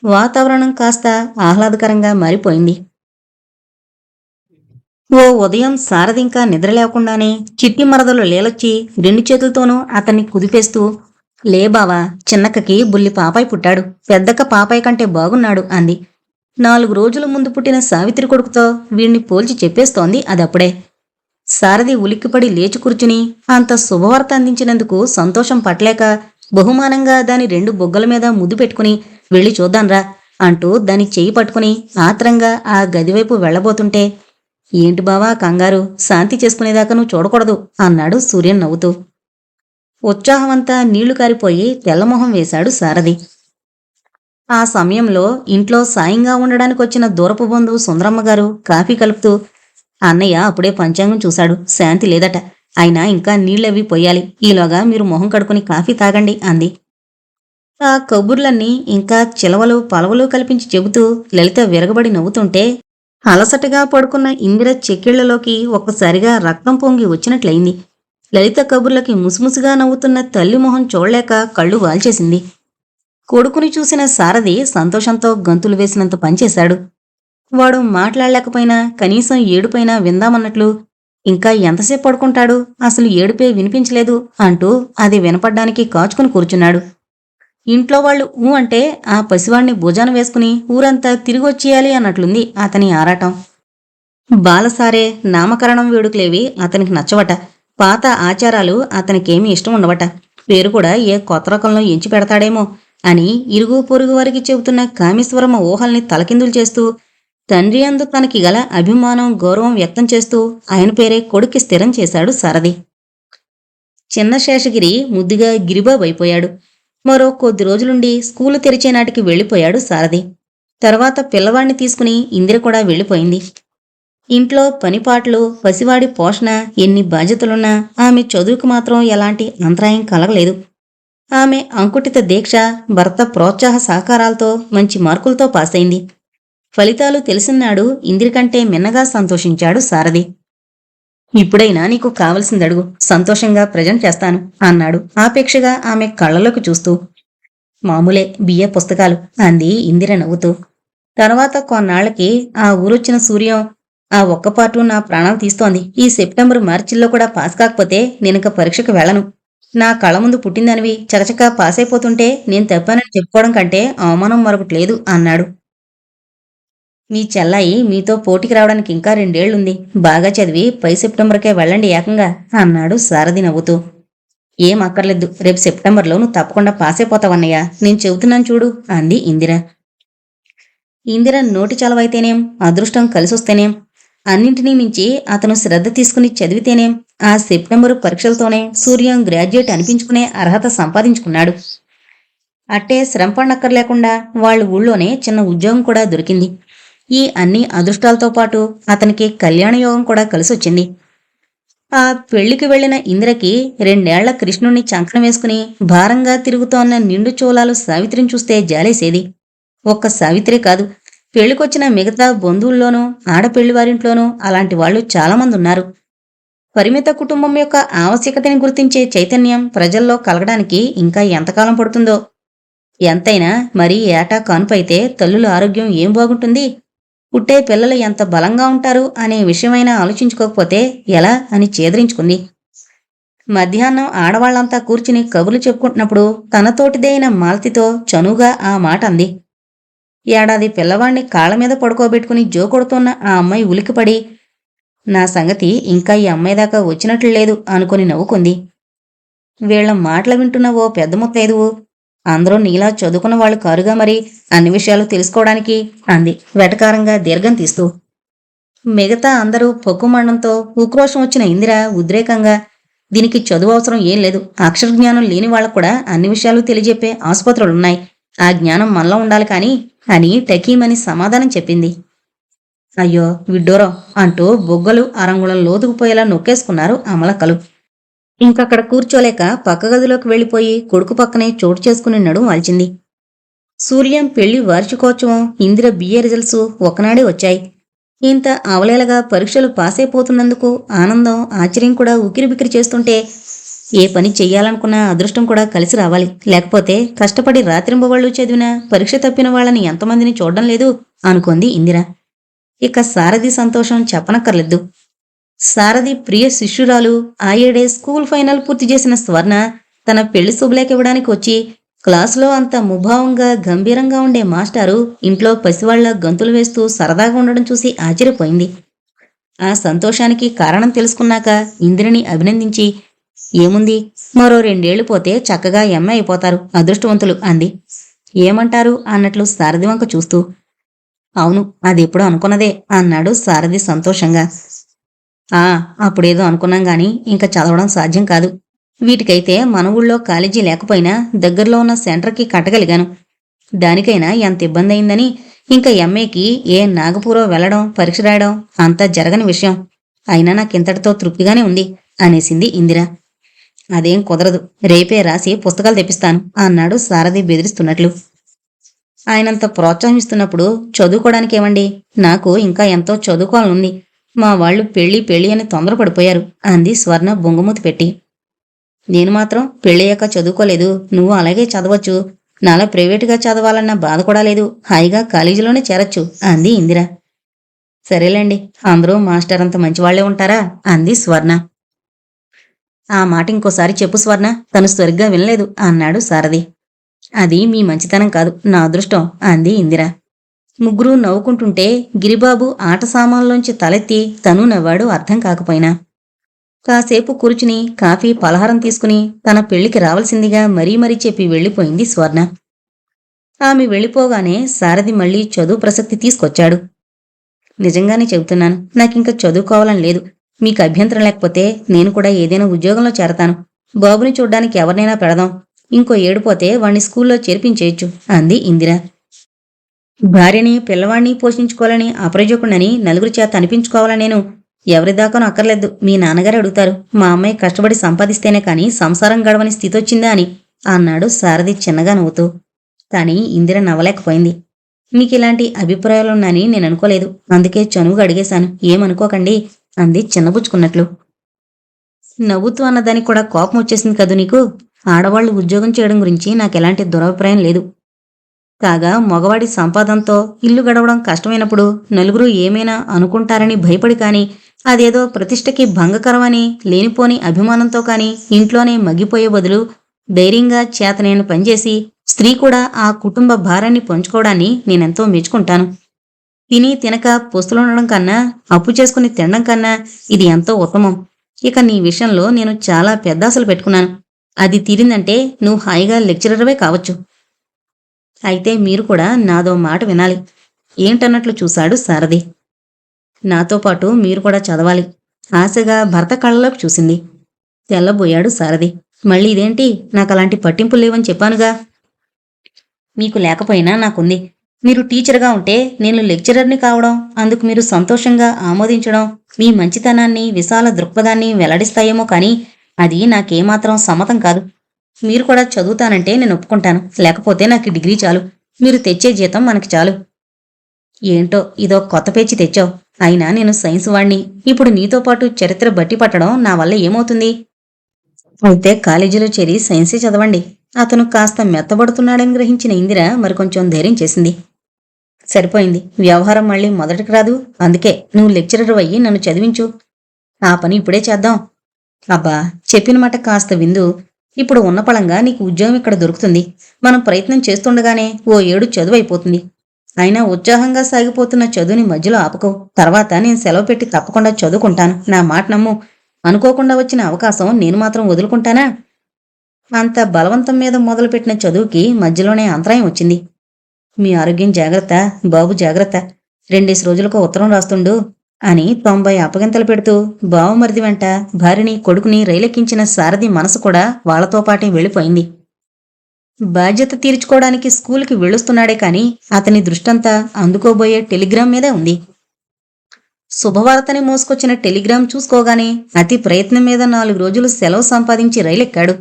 వాతావరణం కాస్త ఆహ్లాదకరంగా మారిపోయింది. ఓ ఉదయం సారథింకా నిద్రలేకుండానే చిట్టి మరదలు లీలొచ్చి 2 చేతులతోనూ అతన్ని కుదిపేస్తూ, లే బావా, చిన్నక్కకి బుల్లి పాపాయి పుట్టాడు, పెద్దక్క పాపాయి కంటే బాగున్నాడు అంది. 4 రోజుల ముందు పుట్టిన సావిత్రి కొడుకుతో వీణ్ణి పోల్చి చెప్పేస్తోంది అదప్పుడే. సారథి ఉలిక్కిపడి లేచి కూర్చుని అంత శుభవార్త అందించినందుకు సంతోషం పట్టలేక బహుమానంగా దాని 2 బొగ్గల మీద ముద్దు పెట్టుకుని వెళ్ళి చూద్దాంరా అంటూ దాని చెయ్యి పట్టుకుని ఆత్రంగా ఆ గదివైపు వెళ్లబోతుంటే, ఏంటి బావా కంగారు, శాంతి చేసుకునేదాకా నువ్వు చూడకూడదు అన్నాడు సూర్యన్ నవ్వుతూ. ఉత్సాహమంతా నీళ్లు కారిపోయి తెల్లమొహం వేశాడు సారథి. ఆ సమయంలో ఇంట్లో సాయంగా ఉండడానికి వచ్చిన దూరపు బంధువు సుందరమ్మగారు కాఫీ కలుపుతూ, అన్నయ్య అప్పుడే పంచాంగం చూశాడు, శాంతి లేదట. అయినా ఇంకా నీళ్ళవి పొయ్యాలి. ఈలోగా మీరు మొహం కడుకుని కాఫీ తాగండి అంది. ఆ కబుర్లన్నీ ఇంకా చిలవలు పలవలు కల్పించి చెబుతూ లలిత విరగబడి నవ్వుతుంటే, అలసటగా పడుకున్న ఇందిర చెక్కిళ్లలోకి ఒక్కసారిగా రక్తం పొంగి వచ్చినట్లయింది. లలిత కబుర్లకి ముసిముసిగా నవ్వుతున్న తల్లి మొహం చూడలేక కళ్ళు వాల్చేసింది. కొడుకుని చూసిన సారథి సంతోషంతో గంతులు వేసినంత పనిచేశాడు. వాడు మాట్లాడలేకపోయినా కనీసం ఏడుపైనా విందామన్నట్లు, ఇంకా ఎంతసేపు పడుకుంటాడు, అసలు ఏడుపే వినిపించలేదు అంటూ అది వినపడ్డానికి కాచుకుని కూర్చున్నాడు. ఇంట్లో వాళ్ళు ఊ అంటే ఆ పసివాణ్ణి భుజాన వేసుకుని ఊరంతా తిరిగొచ్చేయాలి అన్నట్లుంది అతని ఆరాటం. బాలసారే నామకరణం వేడుకలేవి అతనికి నచ్చవట. పాత ఆచారాలు అతనికేమీ ఇష్టం ఉండవట. పేరు కూడా ఏ కొత్త రకంలో ఎంచి పెడతాడేమో అని ఇరుగు పొరుగు వారికి చెబుతున్న కామేశ్వరమ్మ ఊహల్ని తలకిందులు చేస్తూ, తండ్రి అందు తనకి గల అభిమానం గౌరవం వ్యక్తం చేస్తూ ఆయన పేరే కొడుక్కి స్థిరం చేశాడు సారథి. చిన్న శేషగిరి ముద్దుగా గిరిబాబు అయిపోయాడు. మరో కొద్ది రోజులుండి స్కూలు తెరిచే నాటికి వెళ్లిపోయాడు సారథి. తర్వాత పిల్లవాణ్ణి తీసుకుని ఇందిర కూడా వెళ్లిపోయింది. ఇంట్లో పనిపాట్లు, పసివాడి పోషణ, ఎన్ని బాధ్యతలున్నా ఆమె చదువుకు మాత్రం ఎలాంటి అంతరాయం కలగలేదు. ఆమె అంకుటిత దీక్ష, భర్త ప్రోత్సాహ సహకారాలతో మంచి మార్కులతో పాసైంది. ఫలితాలు తెలిసినాడు ఇందిరికంటే మిన్నగా సంతోషించాడు సారథి. ఇప్పుడైనా నీకు కావలసిందడుగు, సంతోషంగా ప్రజెంట్ చేస్తాను అన్నాడు ఆపేక్షగా ఆమె కళ్ళలోకి చూస్తూ. మామూలే, బిఏ పుస్తకాలు అంది ఇందిర నవ్వుతూ. తర్వాత కొన్నాళ్లకి ఆ ఊరొచ్చిన సూర్యం, ఆ ఒక్క పాటు నా ప్రాణాలు తీస్తోంది. ఈ సెప్టెంబర్ మార్చిల్లో కూడా పాస్ కాకపోతే నేనిక పరీక్షకు వెళ్ళను. నా కళ్ళ ముందు పుట్టిందనివి చకచకా పాస్ అయిపోతుంటే నేను తప్పానని చెప్పుకోవడం కంటే అవమానం మరొకటి లేదు అన్నాడు. మీ చెల్లాయి మీతో పోటీకి రావడానికి ఇంకా 2 ఏళ్లుంది. బాగా చదివి పై సెప్టెంబర్కే వెళ్ళండి ఏకంగా అన్నాడు సారథి నవ్వుతూ. ఏం అక్కర్లేదు, రేపు సెప్టెంబర్లో నువ్వు తప్పకుండా పాస్ అయిపోతావన్నయ్య, నేను చెబుతున్నాను చూడు అంది ఇందిర. ఇందిర నోటి చలవైతేనేం, అదృష్టం కలిసొస్తేనేం, అన్నింటినీ మించి అతను శ్రద్ధ తీసుకుని చదివితేనేం ఆ సెప్టెంబరు పరీక్షలతోనే సూర్యం గ్రాడ్యుయేట్ అనిపించుకునే అర్హత సంపాదించుకున్నాడు. అట్టే శ్రమపడనక్కర్లేకుండా వాళ్ళ ఊళ్ళోనే చిన్న ఉద్యోగం కూడా దొరికింది. ఈ అన్ని అదృష్టాలతో పాటు అతనికి కళ్యాణయోగం కూడా కలిసొచ్చింది. ఆ పెళ్లికి వెళ్లిన ఇందిరకి 2 ఏళ్ల కృష్ణుణ్ణి చంకన వేసుకుని భారంగా తిరుగుతోన్న నిండు చోళాలు సావిత్రిని చూస్తే జాలేసేది. ఒక్క సావిత్రి కాదు, పెళ్లికొచ్చిన మిగతా బంధువుల్లోనూ ఆడపెళ్లివారింట్లోనూ అలాంటి వాళ్లు చాలామంది ఉన్నారు. పరిమిత కుటుంబం యొక్క ఆవశ్యకతని గుర్తించే చైతన్యం ప్రజల్లో కలగడానికి ఇంకా ఎంతకాలం పడుతుందో. ఎంతైనా మరీ ఏటా కాన్పైతే తల్లుల ఆరోగ్యం ఏం బాగుంటుంది, పుట్టే పిల్లలు ఎంత బలంగా ఉంటారు అనే విషయమైనా ఆలోచించుకోకపోతే ఎలా అని చేదరించుకుంది. మధ్యాహ్నం ఆడవాళ్లంతా కూర్చుని కబుర్లు చెప్పుకుంటున్నప్పుడు తనతోటిదే అయిన మాలతితో చనువుగా ఆ మాట అంది. ఏడాది పిల్లవాణ్ణి కాళ్లమీద పడుకోబెట్టుకుని జోకొడుతున్న ఆ అమ్మాయి ఉలికిపడి, నా సంగతి ఇంకా ఈ అమ్మాయి దాకా వచ్చినట్లు లేదు అనుకుని నవ్వుకుంది. వీళ్ల మాటలు వింటున్న ఓ పెద్ద ముత్తైదువు, అందరూ నీలా చదువుకున్న వాళ్ళు కారుగా మరి అన్ని విషయాలు తెలుసుకోవడానికి అంది వెటకారంగా దీర్ఘం తీస్తూ. మిగతా అందరూ పొక్కుమండంతో ఉక్రోషం వచ్చిన ఇందిర ఉద్రేకంగా, దీనికి చదువు అవసరం ఏం లేదు, అక్షరజ్ఞానం లేని వాళ్ళకు కూడా అన్ని విషయాలు తెలియజెప్పే ఆసుపత్రులున్నాయి, ఆ జ్ఞానం మనలో ఉండాలి కానీ అని టకీమని సమాధానం చెప్పింది. అయ్యో విడ్డూరం అంటూ బొగ్గలు అరంగుళం లోతుకుపోయేలా నొక్కేసుకున్నారు అమలక్కలు. ఇంకక్కడ కూర్చోలేక పక్క గదిలోకి వెళ్లిపోయి కొడుకు పక్కనే చోటు చేసుకుని నడుం వాల్చింది. సూర్యం పెళ్లి వార్షికోత్సవం, ఇందిర బిఏ రిజల్ట్స్ ఒకనాడే వచ్చాయి. ఇంత అవలేలగా పరీక్షలు పాసైపోతున్నందుకు ఆనందం, ఆశ్చర్యం కూడా ఉకిరిబికిరి చేస్తుంటే, ఏ పని చెయ్యాలనుకున్నా అదృష్టం కూడా కలిసి రావాలి, లేకపోతే కష్టపడి రాత్రింబవళ్ళు చదివిన పరీక్ష తప్పిన వాళ్ళని ఎంతమందిని చూడడం లేదు అనుకుంది ఇందిర. ఇక సారథి సంతోషం చెప్పనక్కర్లేదు. సారథి ప్రియ శిష్యురాలు, ఆ ఏడే స్కూల్ ఫైనల్ పూర్తి చేసిన స్వర్ణ తన పెళ్లి శుభలేఖ ఇవ్వడానికి వచ్చి క్లాసులో అంత ముభావంగా గంభీరంగా ఉండే మాస్టారు ఇంట్లో పసివాళ్ల గంతులు వేస్తూ సరదాగా ఉండడం చూసి ఆశ్చర్యపోయింది. ఆ సంతోషానికి కారణం తెలుసుకున్నాక ఇందిరని అభినందించి, ఏముంది, మరో 2 ఏళ్లు పోతే చక్కగా ఎంఏ అయిపోతారు, అదృష్టవంతులు అంది. ఏమంటారు అన్నట్లు సారథి వంక చూస్తూ. అవును, అదెప్పుడో అనుకున్నదే అన్నాడు సారథి సంతోషంగా. అప్పుడేదో అనుకున్నాం గాని ఇంకా చదవడం సాధ్యం కాదు. వీటికైతే మన ఊళ్ళో కాలేజీ లేకపోయినా దగ్గరలో ఉన్న సెంటర్కి కట్టగలిగాను. దానికైనా ఎంత ఇబ్బంది అయిందని ఇంకా ఎంఏకి ఏ నాగపూరో వెళ్లడం పరీక్ష రాయడం అంతా జరగని విషయం. అయినా నాకింతటితో తృప్తిగానే ఉంది అనేసింది ఇందిర. అదేం కుదరదు, రేపే రాసి పుస్తకాలు తెప్పిస్తాను అన్నాడు సారథి బెదిరిస్తున్నట్లు. ఆయనంత ప్రోత్సహిస్తున్నప్పుడు చదువుకోవడానికేమండి, నాకు ఇంకా ఎంతో చదువుకోవాలనుంది. మా వాళ్ళు పెళ్లి పెళ్లి అని తొందరపడిపోయారు అంది స్వర్ణ బొంగుమూతి పెట్టి. నేను మాత్రం పెళ్ళయ్యాక చదువుకోలేదు, నువ్వు అలాగే చదవచ్చు. నాలా ప్రైవేటుగా చదవాలన్న బాధ కూడా లేదు, హాయిగా కాలేజీలోనే చేరొచ్చు అంది ఇందిర. సరేలేండి, అందరూ మాస్టర్ అంత మంచివాళ్లే ఉంటారా అంది స్వర్ణ. ఆ మాట ఇంకోసారి చెప్పు స్వర్ణ, తను సరిగ్గా వినలేదు అన్నాడు సారథి. అది మీ మంచితనం కాదు, నా అదృష్టం అంది ఇందిర. ముగ్గురూ నవ్వుకుంటుంటే గిరిబాబు ఆట సామాన్లోంచి తలెత్తి తను నవ్వాడు అర్థం కాకపోయినా. కాసేపు కూర్చుని కాఫీ పలహారం తీసుకుని తన పెళ్లికి రావాల్సిందిగా మరీ మరీ చెప్పి వెళ్ళిపోయింది స్వర్ణ. ఆమె వెళ్ళిపోగానే సారథి మళ్లీ చదువు ప్రసక్తి తీసుకొచ్చాడు. నిజంగానే చెబుతున్నాను, నాకింక చదువుకోవాలని లేదు. మీకు అభ్యంతరం లేకపోతే నేను కూడా ఏదైనా ఉద్యోగంలో చేరతాను. బాబుని చూడ్డానికి ఎవరినైనా పెడదాం. ఇంకో ఏడుపోతే వాణ్ణి స్కూల్లో చేర్పించేయచ్చు అంది ఇందిర. భార్యని పిల్లవాణ్ణి పోషించుకోవాలని అప్రయోజకుడని నలుగురి చేత అనిపించుకోవాలని నేను ఎవరిదాకానూ అక్కర్లేదు. మీ నాన్నగారు అడుగుతారు, మా అమ్మాయి కష్టపడి సంపాదిస్తేనే కాని సంసారం గడవని స్థితి వచ్చిందా అని అన్నాడు సారథి చిన్నగా నవ్వుతూ. కాని ఇందిర నవ్వలేకపోయింది. మీకిలాంటి అభిప్రాయాలున్నాయని నేను అనుకోలేదు, అందుకే చనువుగా అడిగేశాను, ఏమనుకోకండి అంది చిన్నబుచ్చుకున్నట్లు. నవ్వుతూ అన్నదానికి కూడా కోపం వచ్చేసింది కదూ నీకు. ఆడవాళ్లు ఉద్యోగం చేయడం గురించి నాకెలాంటి దురభిప్రాయం లేదు. కాగా మగవాడి సంపాదనతో ఇల్లు గడవడం కష్టమైనప్పుడు నలుగురు ఏమైనా అనుకుంటారని భయపడి కాని, అదేదో ప్రతిష్టకి భంగకరమని లేనిపోని అభిమానంతో కాని ఇంట్లోనే మగ్గిపోయే బదులు ధైర్యంగా చేతనైన పనిచేసి స్త్రీ కూడా ఆ కుటుంబ భారాన్ని పంచుకోవడాన్ని నేనెంతో మెచ్చుకుంటాను. తిని తినక పొస్తులుండడం కన్నా అప్పు చేసుకుని తినడం కన్నా ఇది ఎంతో ఉత్తమం. ఇక నీ విషయంలో నేను చాలా పెద్దాశలు పెట్టుకున్నాను. అది తీరిందంటే నువ్వు హాయిగా లెక్చరర్వే కావచ్చు. అయితే మీరు కూడా నాదో మాట వినాలి. ఏంటన్నట్లు చూశాడు సారథి. నాతో పాటు మీరు కూడా చదవాలి. ఆశగా భర్త కళ్ళలోకి చూసింది. తెల్లబోయాడు సారథి. మళ్ళీ ఇదేంటి, నాకలాంటి పట్టింపులు లేవని చెప్పానుగా. మీకు లేకపోయినా నాకుంది. మీరు టీచర్గా ఉంటే నేను లెక్చరర్ని కావడం, అందుకు మీరు సంతోషంగా ఆమోదించడం మీ మంచితనాన్ని విశాల దృక్పథాన్ని వెల్లడిస్తాయేమో కానీ అది నాకేమాత్రం సమ్మతం కాదు. మీరు కూడా చదువుతానంటే నేను ఒప్పుకుంటాను, లేకపోతే నాకు డిగ్రీ చాలు. మీరు తెచ్చే జీతం మనకి చాలు. ఏంటో ఇదో కొత్త పేచి తెచ్చావు. అయినా నేను సైన్స్ వాణ్ణి. ఇప్పుడు నీతో పాటు చరిత్ర బట్టి పట్టడం నా వల్ల ఏమవుతుంది? అయితే కాలేజీలో చేరి సైన్సే చదవండి. అతను కాస్త మెత్తబడుతున్నాడని గ్రహించిన ఇందిర మరికొంచెం ధైర్యం చేసింది. సరిపోయింది, వ్యవహారం మళ్ళీ మొదటికి రాదు. అందుకే నువ్వు లెక్చరర్ అయ్యి నన్ను చదివించు. ఆ పని ఇప్పుడే చేద్దాం. అబ్బా, చెప్పిన మాట కాస్త విందు. ఇప్పుడు ఉన్న పళంగా నీకు ఉద్యోగం ఇక్కడ దొరుకుతుంది. మనం ప్రయత్నం చేస్తుండగానే ఓ ఏడు చదువు అయిపోతుంది. అయినా ఉత్సాహంగా సాగిపోతున్న చదువుని మధ్యలో ఆపుకో. తర్వాత నేను సెలవు పెట్టి తప్పకుండా చదువుకుంటాను, నా మాట నమ్ము. అనుకోకుండా వచ్చిన అవకాశం నేను మాత్రం వదులుకుంటానా? అంత బలవంతం మీద మొదలుపెట్టిన చదువుకి మధ్యలోనే అంతరాయం వచ్చింది. మీ ఆరోగ్యం జాగ్రత్త, బాబు జాగ్రత్త. 2 రోజులకు ఉత్తరం రాస్తుండు అని 90 అప్పగింతలు పెడుతూ బావమరిది వెంట భార్యని కొడుకుని రైలెక్కించిన సారథి మనసు కూడా వాళ్లతో పాటే వెళ్ళిపోయింది. బాధ్యత తీర్చుకోవడానికి స్కూలుకి వెళ్ళొస్తున్నాడే కాని అతని దృష్టంతా అందుకోబోయే టెలిగ్రామ్ మీదే ఉంది. శుభవార్తని మోసుకొచ్చిన టెలిగ్రామ్ చూసుకోగానే అతి ప్రయత్నం మీద 4 రోజులు సెలవు సంపాదించి రైలెక్కాడు.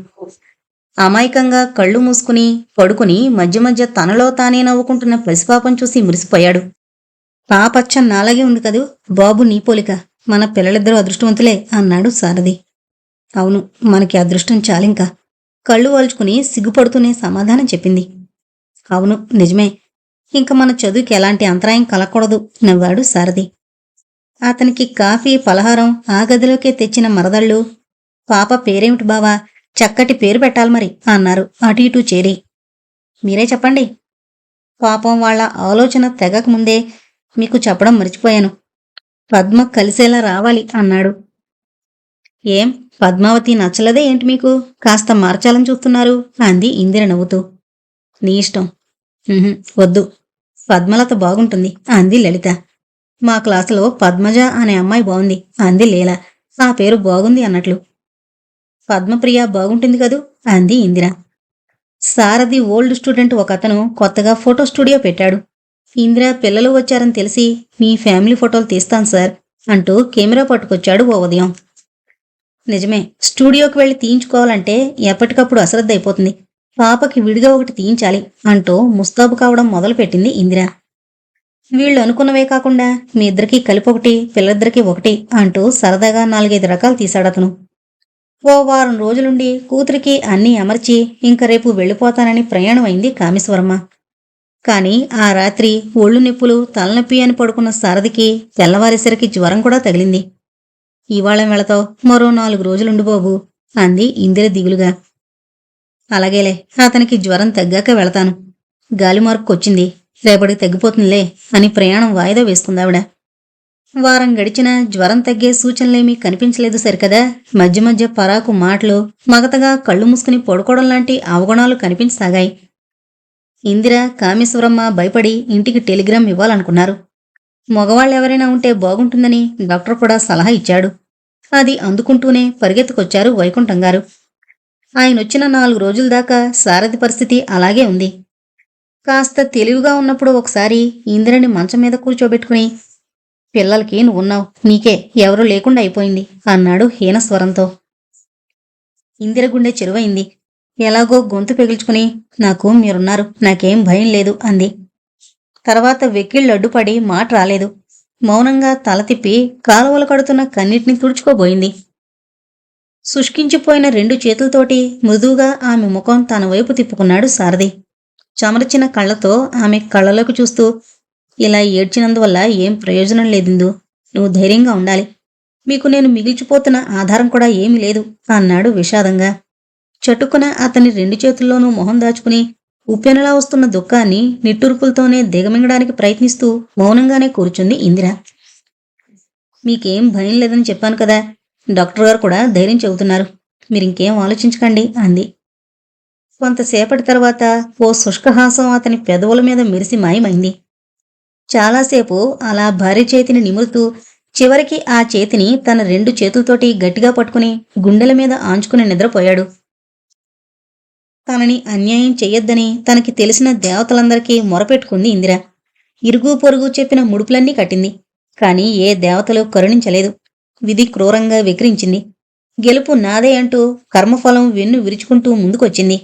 అమాయకంగా కళ్ళు మూసుకుని పడుకుని మధ్య మధ్య తనలో తానే నవ్వుకుంటున్న పసిపాపం చూసి మురిసిపోయాడు. పాపచ్చం నాలాగే ఉంది కదూ, బాబు నీ పోలిక. మన పిల్లలిద్దరూ అదృష్టవంతులే అన్నాడు సారథి. అవును, మనకి అదృష్టం చాలింకా. కళ్ళు వాల్చుకుని సిగ్గుపడుతూనే సమాధానం చెప్పింది. అవును నిజమే, ఇంక మన చదువుకి ఎలాంటి అంతరాయం కలగకూడదు నవ్వాడు సారథి. అతనికి కాఫీ పలహారం ఆ గదిలోకే తెచ్చిన మరదళ్ళు, పాప పేరేమిటి బావా, చక్కటి పేరు పెట్టాలి మరి అన్నారు అటు ఇటూ చేరి. మీరే చెప్పండి. పాపం వాళ్ల ఆలోచన తెగకముందే మీకు చెప్పడం మర్చిపోయాను. పద్మ కలిసేలా రావాలి అన్నాడు. ఏం పద్మావతి నచ్చలేదే ఏంటి మీకు? కాస్త మార్చాలని చూస్తున్నారు అంది ఇందిర నవ్వుతూ. నీ ఇష్టం. వద్దు, పద్మలత బాగుంటుంది అంది లలిత. మా క్లాసులో పద్మజ అనే అమ్మాయి బాగుంది అంది లీల ఆ పేరు బాగుంది అన్నట్లు. పద్మప్రియ బాగుంటుంది కదూ అంది ఇందిర. సారథి ఓల్డ్ స్టూడెంట్ ఒకతను కొత్తగా ఫోటో స్టూడియో పెట్టాడు. ఇందిర పిల్లలు వచ్చారని తెలిసి మీ ఫ్యామిలీ ఫోటోలు తీస్తాను సార్ అంటూ కెమెరా పట్టుకొచ్చాడు ఓ ఉదయం. నిజమే, స్టూడియోకి వెళ్లి తీయించుకోవాలంటే ఎప్పటికప్పుడు అశ్రద్ధ అయిపోతుంది. పాపకి విడిగా ఒకటి తీయించాలి అంటూ ముస్తాబు కావడం మొదలుపెట్టింది ఇందిర. వీళ్ళు అనుకున్నవే కాకుండా మీ ఇద్దరికీ కలిపి ఒకటి, పిల్లలిద్దరికీ ఒకటి అంటూ సరదాగా 4-5 రకాలు తీశాడతను. ఓ వారం రోజులుండి కూతురికి అన్నీ అమర్చి ఇంక రేపు వెళ్ళిపోతానని ప్రయాణమైంది కామేశ్వరమ్మ. కాని ఆ రాత్రి ఒళ్ళు నొప్పులు, తలనొప్పి అని పడుకున్న సారథికి తెల్లవారేసరికి జ్వరం కూడా తగిలింది. ఇవాళ వెళతావు, మరో 4 రోజులుండు బాబు అంది ఇందిర దిగులుగా. అలాగేలే, అతనికి జ్వరం తగ్గాక వెళతాను. గాలిమార్కొచ్చింది, రేపటికి తగ్గిపోతుందిలే అని ప్రయాణం వాయిదా వేసుకుందావిడ. వారం గడిచినా జ్వరం తగ్గే సూచనలేమీ కనిపించలేదు సరికదా. మధ్య మధ్య పరాకు మాటలు, మగతగా కళ్ళు మూసుకుని పడుకోవడం లాంటి అవగుణాలు కనిపించసాగాయి. ఇందిర, కామేశ్వరమ్మ భయపడి ఇంటికి టెలిగ్రామ్ ఇవ్వాలనుకున్నారు. మగవాళ్ళెవరైనా ఉంటే బాగుంటుందని డాక్టర్ కూడా సలహా ఇచ్చాడు. అది అందుకుంటూనే పరిగెత్తుకొచ్చారు వైకుంఠం గారు. ఆయనొచ్చిన 4 రోజుల దాకా సారథి పరిస్థితి అలాగే ఉంది. కాస్త తెలివిగా ఉన్నప్పుడు ఒకసారి ఇందిరని మంచం మీద కూర్చోబెట్టుకుని, పిల్లలకి నువ్వున్నావు, నీకే ఎవరూ లేకుండా అయిపోయింది అన్నాడు హీనస్వరంతో. ఇందిర గుండె చెరువైంది. ఎలాగో గొంతు పెగిల్చుకుని, నాకు మీరున్నారు, నాకేం భయం లేదు అంది. తర్వాత వెక్కిళ్ళడ్డుపడి మాట రాలేదు. మౌనంగా తల తిప్పి కాలువలు కడుతున్న కన్నీటిని తుడుచుకోబోయింది. శుష్కించిపోయిన 2 చేతులతోటి మృదువుగా ఆమె ముఖం తన వైపు తిప్పుకున్నాడు సారథి. చెమర్చిన కళ్లతో ఆమె కళ్ళలోకి చూస్తూ, ఇలా ఏడ్చినందువల్ల ఏం ప్రయోజనం లేదిందు. నువ్వు ధైర్యంగా ఉండాలి. మీకు నేను మిగిల్చిపోతున్న ఆధారం కూడా ఏమీ లేదు అన్నాడు విషాదంగా. చటుక్కున అతని 2 చేతుల్లోనూ మొహం దాచుకుని ఉప్పెనలా వస్తున్న దుఃఖాన్ని నిట్టూర్పులతోనే దిగమింగడానికి ప్రయత్నిస్తూ మౌనంగానే కూర్చుంది ఇందిర. మీకేం భయం లేదని చెప్పాను కదా, డాక్టర్ గారు కూడా ధైర్యం చెబుతున్నారు. మీరింకేం ఆలోచించకండి అంది. కొంతసేపటి తర్వాత ఓ శుష్కహాసం అతని పెదవుల మీద మెరిసి మాయమైంది. చాలాసేపు అలా భార్య చేతిని నిమురుతూ చివరికి ఆ చేతిని తన 2 చేతులతోటి గట్టిగా పట్టుకుని గుండెల మీద ఆంచుకుని నిద్రపోయాడు. తనని అన్యాయం చెయ్యొద్దని తనకి తెలిసిన దేవతలందరికీ మొరపెట్టుకుంది ఇందిర. ఇరుగు పొరుగు చెప్పిన ముడుపులన్నీ కట్టింది. కాని ఏ దేవతలు కరుణించలేదు. విధి క్రూరంగా వెకిరించింది. గెలుపు నాదే అంటూ కర్మఫలం వెన్ను విరుచుకుంటూ ముందుకొచ్చింది.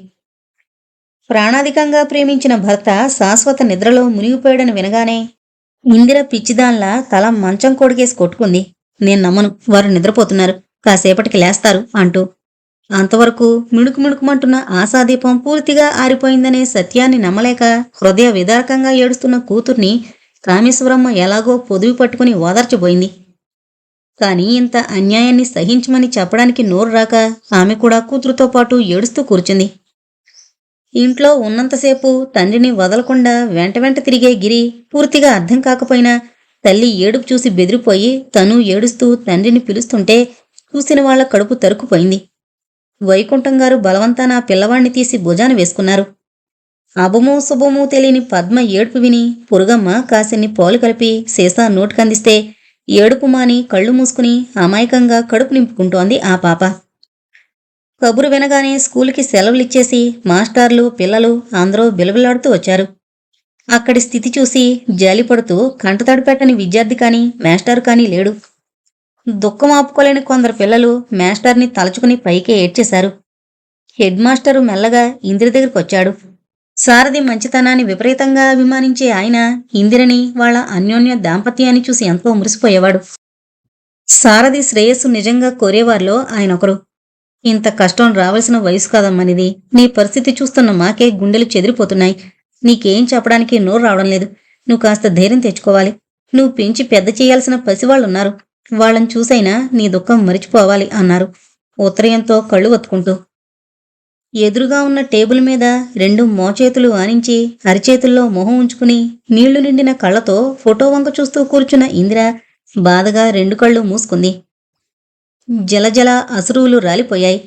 ప్రాణాధికంగా ప్రేమించిన భర్త శాశ్వత నిద్రలో మునిగిపోయాడని వినగానే ఇందిర పిచ్చిదాన్లా తల మంచం కొడిగేసి కొట్టుకుంది. నేను నమ్మను, వారు నిద్రపోతున్నారు, కాసేపటికి లేస్తారు అంటూ. అంతవరకు మిణుకు మిణుకుమంటున్న ఆశాదీపం పూర్తిగా ఆరిపోయిందనే సత్యాన్ని నమ్మలేక హృదయ విదారకంగా ఏడుస్తున్న కూతుర్ని కామేశ్వరమ్మ ఎలాగో పొదివి పట్టుకుని ఓదార్చబోయింది. కాని ఇంత అన్యాయాన్ని సహించమని చెప్పడానికి నోరు రాక ఆమె కూడా కూతురుతో పాటు ఏడుస్తూ కూర్చుంది. ఇంట్లో ఉన్నంతసేపు తండ్రిని వదలకుండా వెంట వెంట తిరిగే గిరి పూర్తిగా అర్థం కాకపోయినా తల్లి ఏడుపు చూసి బెదిరిపోయి తను ఏడుస్తూ తండ్రిని పిలుస్తుంటే చూసిన వాళ్ల కడుపు తరుక్కుపోయింది. వైకుంఠం గారు బలవంతాన పిల్లవాణ్ణి తీసి భుజాన వేసుకున్నారు. అభమూ శుభమూ తెలియని పద్మ ఏడుపు విని పురుగమ్మ కాసిన్ని పాలు కలిపి సీసా నోటికందిస్తే ఏడుపు మాని కళ్ళు మూసుకుని అమాయకంగా కడుపు నింపుకుంటోంది ఆ పాప. కబురు వినగానే స్కూలుకి సెలవులిచ్చేసి మాస్టార్లు, పిల్లలు అందరూ బిలబిలాడుతూ వచ్చారు. అక్కడి స్థితి చూసి జాలిపడుతూ కంటతడి పెట్టని విద్యార్థి కాని మాస్టారు కాని లేడు. దుఃఖం ఆపుకోలేని కొందరు పిల్లలు మాస్టర్ని తలుచుకుని పైకే ఏడ్చేశారు. హెడ్ మాస్టరు మెల్లగా ఇందిర దగ్గరకొచ్చాడు. సారథి మంచితనాన్ని విపరీతంగా అభిమానించే ఆయన ఇందిరని వాళ్ల అన్యోన్య దాంపత్యాన్ని చూసి ఎంతో మురిసిపోయేవాడు. సారథి శ్రేయస్సు నిజంగా కోరేవారిలో ఆయనొకరు. ఇంత కష్టం రావలసిన వయసు కాదమ్మనిది. నీ పరిస్థితి చూస్తున్న మాకే గుండెలు చెదిరిపోతున్నాయి. నీకేం చెప్పడానికి నోరు రావడం లేదు. నువ్వు కాస్త ధైర్యం తెచ్చుకోవాలి. నువ్వు పెంచి పెద్ద చేయాల్సిన పసివాళ్లున్నారు. వాళ్ళని చూసైనా నీ దుఃఖం మరిచిపోవాలి అన్నారు ఉత్తరయంతో కళ్ళు ఒత్తుకుంటూ. ఎదురుగా ఉన్న టేబుల్ మీద 2 మోచేతులు ఆనించి అరిచేతుల్లో మొహం ఉంచుకుని నీళ్లు నిండిన కళ్లతో ఫోటో వంక చూస్తూ కూర్చున్న ఇందిర బాధగా 2 కళ్ళు మూసుకుంది. జలజల అశ్రువులు రాలిపోయాయి.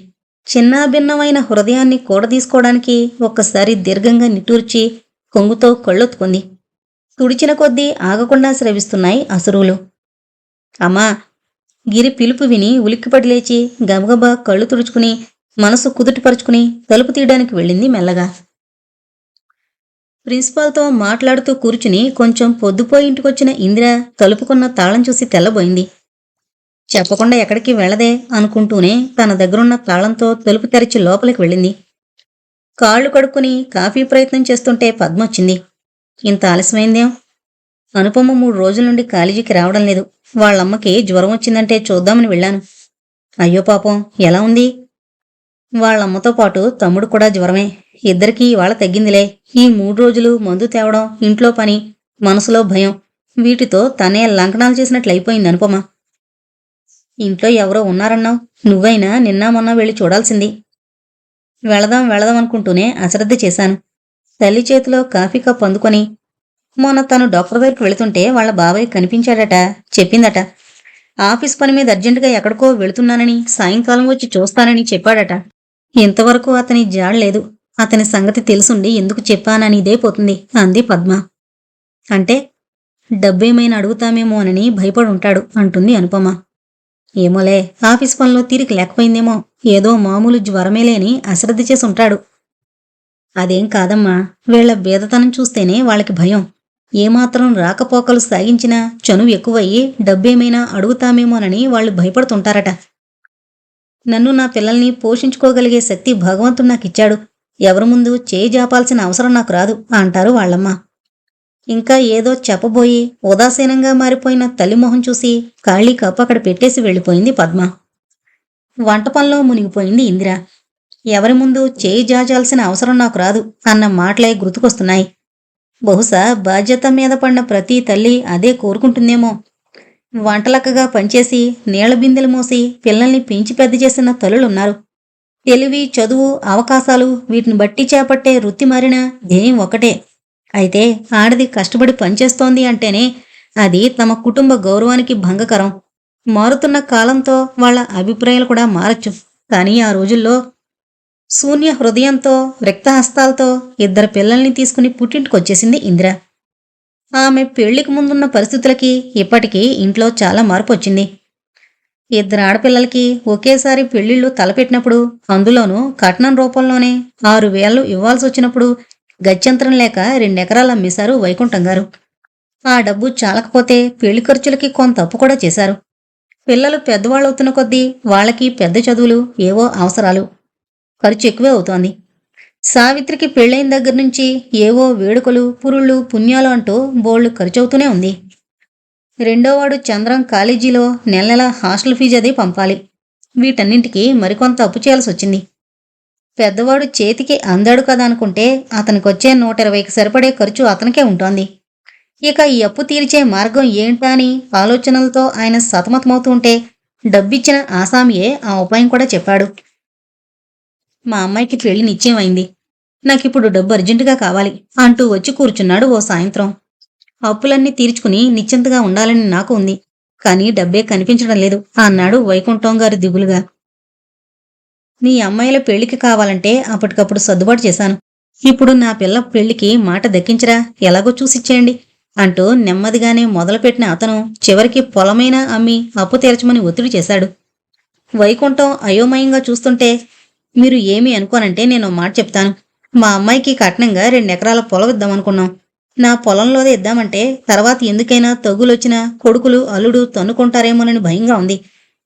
చిన్నాభిన్నమైన హృదయాన్ని కూడదీసుకోవడానికి ఒక్కసారి దీర్ఘంగా నిట్టూర్చి కొంగుతో కళ్ళొత్తుకుంది. తుడిచిన కొద్దీ ఆగకుండా స్రవిస్తున్నాయి అశ్రువులు. అమ్మా! గిరి పిలుపు విని ఉలిక్కిపడి లేచి గబగబా కళ్ళు తుడుచుకుని మనసు కుదుటపరుచుకుని తలుపు తీయడానికి వెళ్ళింది మెల్లగా. ప్రిన్సిపాల్తో మాట్లాడుతూ కూర్చుని కొంచెం పొద్దుపోయి ఇంటికొచ్చిన ఇందిర తలుపుకున్న తాళం చూసి తెల్లబోయింది. చెప్పకుండా ఎక్కడికి వెళ్ళదే అనుకుంటూనే తన దగ్గరున్న తాళంతో తలుపు తెరిచి లోపలికి వెళ్ళింది. కాళ్ళు కడుక్కుని కాఫీ ప్రయత్నం చేస్తుంటే పద్మొచ్చింది. ఇంత ఆలస్యమైందేం? అనుపమ 3 రోజుల నుండి కాలేజీకి రావడం లేదు. వాళ్ళమ్మకి జ్వరం వచ్చిందంటే చూద్దామని వెళ్ళాను. అయ్యో పాపం, ఎలా ఉంది? వాళ్ళమ్మతో పాటు తమ్ముడు కూడా జ్వరమే. ఇద్దరికీ ఇవాళ తగ్గిందిలే. ఈ 3 రోజులు మందు తేవడం, ఇంట్లో పని, మనసులో భయం, వీటితో తనే లంకనాలు చేసినట్లయిపోయింది అనుపమ. ఇంట్లో ఎవరో ఉన్నారన్నావు. నువ్వైనా నిన్న మొన్న వెళ్ళి చూడాల్సింది. వెళదాం అనుకుంటూనే అశ్రద్ధ చేశాను. తల్లి చేతిలో కాఫీ కప్ అందుకొని మొన్న తను డాక్టర్ దగ్గరికి వెళుతుంటే వాళ్ళ బాబాయ్ కనిపించాడట, చెప్పిందట. ఆఫీస్ పని మీద అర్జెంటుగా ఎక్కడికో వెళుతున్నానని, సాయంకాలం వచ్చి చూస్తానని చెప్పాడట. ఇంతవరకు అతని జాడలేదు. అతని సంగతి తెలుసుండి ఎందుకు చెప్పానని ఇదే పోతుంది అంది పద్మ. అంటే డబ్బేమైనా అడుగుతామేమోనని భయపడి ఉంటాడు అంటుంది అనుపమ. ఏమోలే, ఆఫీస్ పనిలో తీరిక లేకపోయిందేమో. ఏదో మామూలు జ్వరమేలేని అశ్రద్ధ చేసి ఉంటాడు. అదేం కాదమ్మా, వీళ్ల బేదతనం చూస్తేనే వాళ్ళకి భయం. ఏమాత్రం రాకపోకలు సాగించినా చనువు ఎక్కువయ్యి డబ్బేమైనా అడుగుతామేమోనని వాళ్ళు భయపడుతుంటారట. నన్ను నా పిల్లల్ని పోషించుకోగలిగే శక్తి భగవంతుడు నాకిచ్చాడు. ఎవరి ముందు చేయి జాపాల్సిన అవసరం నాకు రాదు అంటారు వాళ్ళమ్మ. ఇంకా ఏదో చెప్పబోయి ఉదాసీనంగా మారిపోయిన తల్లిమొహం చూసి ఖాళీ కప్పు అక్కడ పెట్టేసి వెళ్ళిపోయింది పద్మ. వంట పనిలో మునిగిపోయింది ఇందిర. ఎవరి ముందు చేయి జాచాల్సిన అవసరం నాకు రాదు అన్న మాటలే గుర్తుకొస్తున్నాయి. బహుశా బాధ్యత మీద పడిన ప్రతి తల్లి అదే కోరుకుంటుందేమో. వంటలక్కగా పనిచేసి నీళ్ల బిందెలు మోసి పిల్లల్ని పెంచి పెద్ద చేసిన తల్లులున్నారు. తెలివి, చదువు, అవకాశాలు వీటిని బట్టి చేపట్టే వృత్తి మారిన ధ్యేయం ఒకటే. అయితే ఆడది కష్టపడి పనిచేస్తోంది అంటేనే అది తమ కుటుంబ గౌరవానికి భంగకరం. మారుతున్న కాలంతో వాళ్ళ అభిప్రాయాలు కూడా మారచ్చు. కానీ ఆ రోజుల్లో శూన్య హృదయంతో, రిక్తహస్తాలతో 2 పిల్లల్ని తీసుకుని పుట్టింటికొచ్చేసింది ఇందిర. ఆమె పెళ్లికి ముందున్న పరిస్థితులకి ఇప్పటికీ ఇంట్లో చాలా మార్పు వచ్చింది. 2 ఆడపిల్లలకి ఒకేసారి పెళ్లిళ్లు తలపెట్టినప్పుడు, అందులోనూ కట్నం రూపంలోనే 6,000 ఇవ్వాల్సి వచ్చినప్పుడు గత్యంతరం లేక 2 ఎకరాలు అమ్మేశారు వైకుంఠం గారు. ఆ డబ్బు చాలకపోతే పెళ్లి ఖర్చులకి కొంత అప్పు కూడా చేశారు. పిల్లలు పెద్దవాళ్ళవుతున్న కొద్దీ వాళ్ళకి పెద్ద చదువులు, ఏవో అవసరాలు. ఖర్చు ఎక్కువే అవుతోంది. సావిత్రికి పెళ్ళైన దగ్గర నుంచి ఏవో వేడుకలు, పురుళ్ళు, పుణ్యాలు అంటూ బోళ్లు ఖర్చవుతూనే ఉంది. రెండోవాడు చంద్రం కాలేజీలో నెల హాస్టల్ ఫీజు అది పంపాలి. వీటన్నింటికి మరికొంత అప్పు చేయాల్సి వచ్చింది. పెద్దవాడు చేతికి అందాడు కదా అనుకుంటే అతనికొచ్చే 120కి సరిపడే ఖర్చు అతనికే ఉంటోంది. ఇక ఈ అప్పు తీర్చే మార్గం ఏంటా అని ఆలోచనలతో ఆయన సతమతమవుతూ ఉంటే డబ్బిచ్చిన ఆసామియే ఆ ఉపాయం కూడా చెప్పాడు. మా అమ్మాయికి పెళ్లి నిశ్చయమైంది. నాకిప్పుడు డబ్బు అర్జెంటుగా కావాలి అంటూ వచ్చి కూర్చున్నాడు ఓ సాయంత్రం. అప్పులన్నీ తీర్చుకుని నిశ్చింతగా ఉండాలని నాకు ఉంది. కానీ డబ్బే కనిపించడం లేదు అన్నాడు వైకుంఠం గారు దిగులుగా. నీ అమ్మాయిల పెళ్లికి కావాలంటే అప్పటికప్పుడు సర్దుబాటు చేశాను. ఇప్పుడు నా పిల్ల పెళ్లికి మాట దక్కించరా, ఎలాగో చూసిచ్చేయండి అంటూ నెమ్మదిగానే మొదలుపెట్టిన అతను చివరికి పొలమైనా అమ్మి అప్పు తీర్చమని ఒత్తిడి చేశాడు. వైకుంఠం అయోమయంగా చూస్తుంటే, మీరు ఏమీ అనుకోనంటే నేను మాట చెప్తాను. మా అమ్మాయికి కట్నంగా 2 ఎకరాల పొలం ఇద్దామనుకున్నాం. నా పొలంలోదే ఇద్దామంటే తర్వాత ఎందుకైనా తగులొచ్చినా కొడుకులు, అల్లుడు తన్నుకుంటారేమోనని భయంగా ఉంది.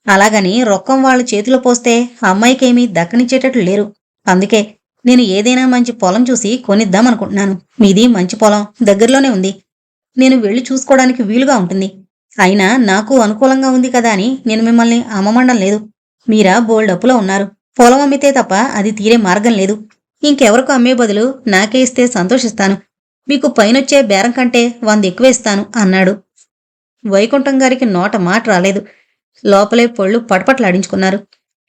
అలాగని రొక్కం వాళ్ళ చేతిలో పోస్తే అమ్మాయికేమీ దక్కనిచ్చేటట్లు లేరు. అందుకే నేను ఏదైనా మంచి పొలం చూసి కొనిద్దామనుకుంటున్నాను. మీది మంచి పొలం దగ్గరలోనే ఉంది. నేను వెళ్ళి చూసుకోవడానికి వీలుగా ఉంటుంది. అయినా నాకు అనుకూలంగా ఉంది కదా అని నేను మిమ్మల్ని అమ్మమండం లేదు. మీరా బోల్డప్పులో ఉన్నారు. పొలం అమ్మితే తప్ప అది తీరే మార్గం లేదు. ఇంకెవరకు అమ్మే బదులు నాకే ఇస్తే సంతోషిస్తాను. మీకు పైనొచ్చే బేరం కంటే 100 ఎక్కువ ఇస్తాను అన్నాడు. వైకుంఠం గారికి నోట మాట రాలేదు. లోపలే పళ్ళు పటపట్లాడించుకున్నారు.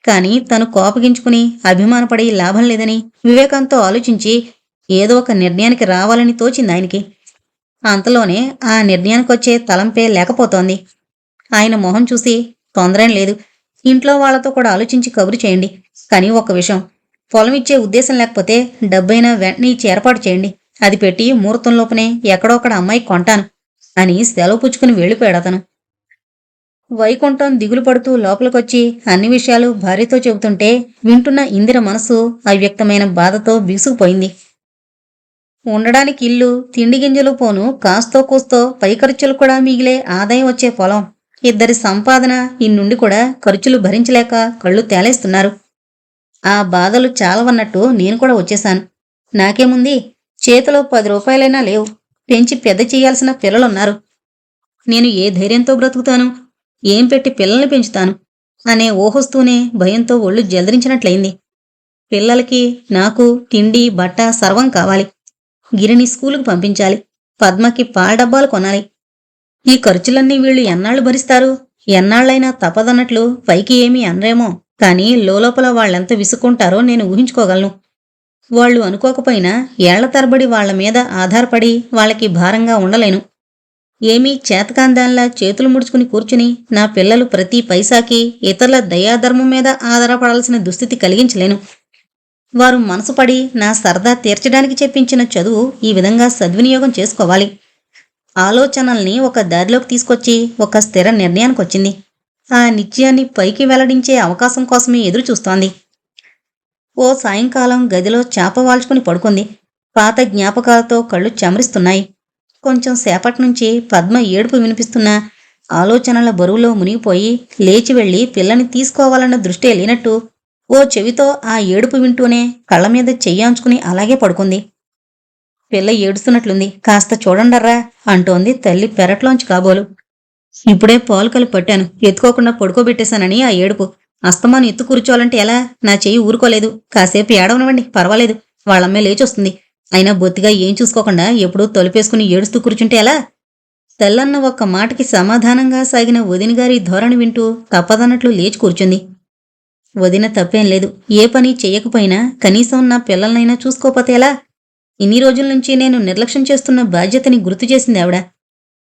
కాని తను కోపగించుకుని అభిమానపడి లాభం లేదని వివేకంతో ఆలోచించి ఏదో ఒక నిర్ణయానికి రావాలని తోచింది ఆయనకి. అంతలోనే ఆ నిర్ణయానికొచ్చే తలంపే లేకపోతోంది. ఆయన మొహం చూసి, తొందరేం లేదు, ఇంట్లో వాళ్లతో కూడా ఆలోచించి కబురు చేయండి. కానీ ఒక విషయం, పొలం ఇచ్చే ఉద్దేశం లేకపోతే డబ్బైనా వెంటనే ఇచ్చి ఏర్పాటు చేయండి. అది పెట్టి ముహూర్తం లోపునే ఎక్కడోక్కడ అమ్మాయి కొంటాను అని సెలవు పుచ్చుకుని వెళ్ళిపోయాడు అతను. వైకుంఠం దిగులు పడుతూ లోపలికొచ్చి అన్ని విషయాలు భార్యతో చెబుతుంటే వింటున్న ఇందిర మనసు అవ్యక్తమైన బాధతో బిగుసుకుపోయింది. ఉండడానికి ఇల్లు, తిండి గింజలు పోను కాస్తో కూస్తో పై ఖర్చులు కూడా మిగిలే ఆదాయం వచ్చే పొలం, ఇద్దరి సంపాదన ఇన్నుండి కూడా ఖర్చులు భరించలేక కళ్ళు తేలేస్తున్నారు. ఆ బాధలు చాలవన్నట్టు నేను కూడా వచ్చేశాను. నాకేముంది, చేతిలో 10 రూపాయలైనా లేవు. పెంచి పెద్ద చెయ్యాల్సిన పిల్లలున్నారు. నేను ఏ ధైర్యంతో బ్రతుకుతాను? ఏం పెట్టి పిల్లల్ని పెంచుతాను అనే ఊహొస్తూనే భయంతో ఒళ్ళు జలదరించినట్లయింది. పిల్లలకి, నాకు తిండి బట్ట సర్వం కావాలి. గిరిని స్కూలుకు పంపించాలి. పద్మకి పాల డబ్బాలు కొనాలి. ఈ ఖర్చులన్నీ వీళ్ళు ఎన్నాళ్లు భరిస్తారు? ఎన్నాళ్లైనా తప్పదన్నట్లు పైకి ఏమీ అనరేమో, కానీ లోలోపల వాళ్ళెంత విసుక్కుంటారో నేను ఊహించుకోగలను. వాళ్ళు అనుకోకపోయినా ఏళ్ల తరబడి వాళ్ల మీద ఆధారపడి వాళ్ళకి భారంగా ఉండలేను. ఏమీ చేతకాందాన్లా చేతులు ముడుచుకుని కూర్చుని నా పిల్లలు ప్రతి పైసాకి ఇతరుల దయాధర్మం మీద ఆధారపడాల్సిన దుస్థితి కలిగించలేను. వారు మనసుపడి నా సరదా తీర్చడానికి చెప్పించిన చదువు ఈ విధంగా సద్వినియోగం చేసుకోవాలి. ఆలోచనల్ని ఒక దారిలోకి తీసుకొచ్చి ఒక స్థిర నిర్ణయానికొచ్చింది. ఆ నిశ్చయాన్ని పైకి వెల్లడించే అవకాశం కోసమే ఎదురు చూస్తోంది. ఓ సాయంకాలం గదిలో చాప వాల్చుకుని పడుకుంది. పాత జ్ఞాపకాలతో కళ్ళు చెమరిస్తున్నాయి. కొంచెం సేపట్నుంచి పద్మ ఏడుపు వినిపిస్తున్నా ఆలోచనల బరువులో మునిగిపోయి లేచి వెళ్లి పిల్లని తీసుకోవాలన్న దృష్టే లేనట్టు ఓ చెవితో ఆ ఏడుపు వింటూనే కళ్లమీద చెయ్యాంచుకుని అలాగే పడుకుంది. పిల్ల ఏడుస్తున్నట్లుంది, కాస్త చూడండర్రా అంటోంది తల్లి పెరట్లోంచి కాబోలు. ఇప్పుడే పాలు కలిపి పట్టాను, ఎత్తుకోకుండా పడుకోబెట్టేశానని ఆ ఏడుపు. అస్తమాను ఎత్తు కూర్చోవాలంటే ఎలా? నా చెయ్యి ఊరుకోలేదు. కాసేపు ఏడవనివ్వండి, పర్వాలేదు, వాళ్ళమ్మే లేచొస్తుంది. అయినా బొత్తిగా ఏం చూసుకోకుండా ఎప్పుడూ తలుపేసుకుని ఏడుస్తూ కూర్చుంటే ఎలా? తెల్లన్న ఒక్క మాటకి సమాధానంగా సాగిన వదినగారి ధోరణి వింటూ తప్పదన్నట్లు లేచి కూర్చుంది. వదిన తప్పేం లేదు. ఏ పని చెయ్యకపోయినా కనీసం నా పిల్లలనైనా చూసుకోపోతే ఎలా? ఇన్ని రోజుల నుంచి నేను నిర్లక్ష్యం చేస్తున్న బాధ్యతని గుర్తు చేసింది ఆవిడ.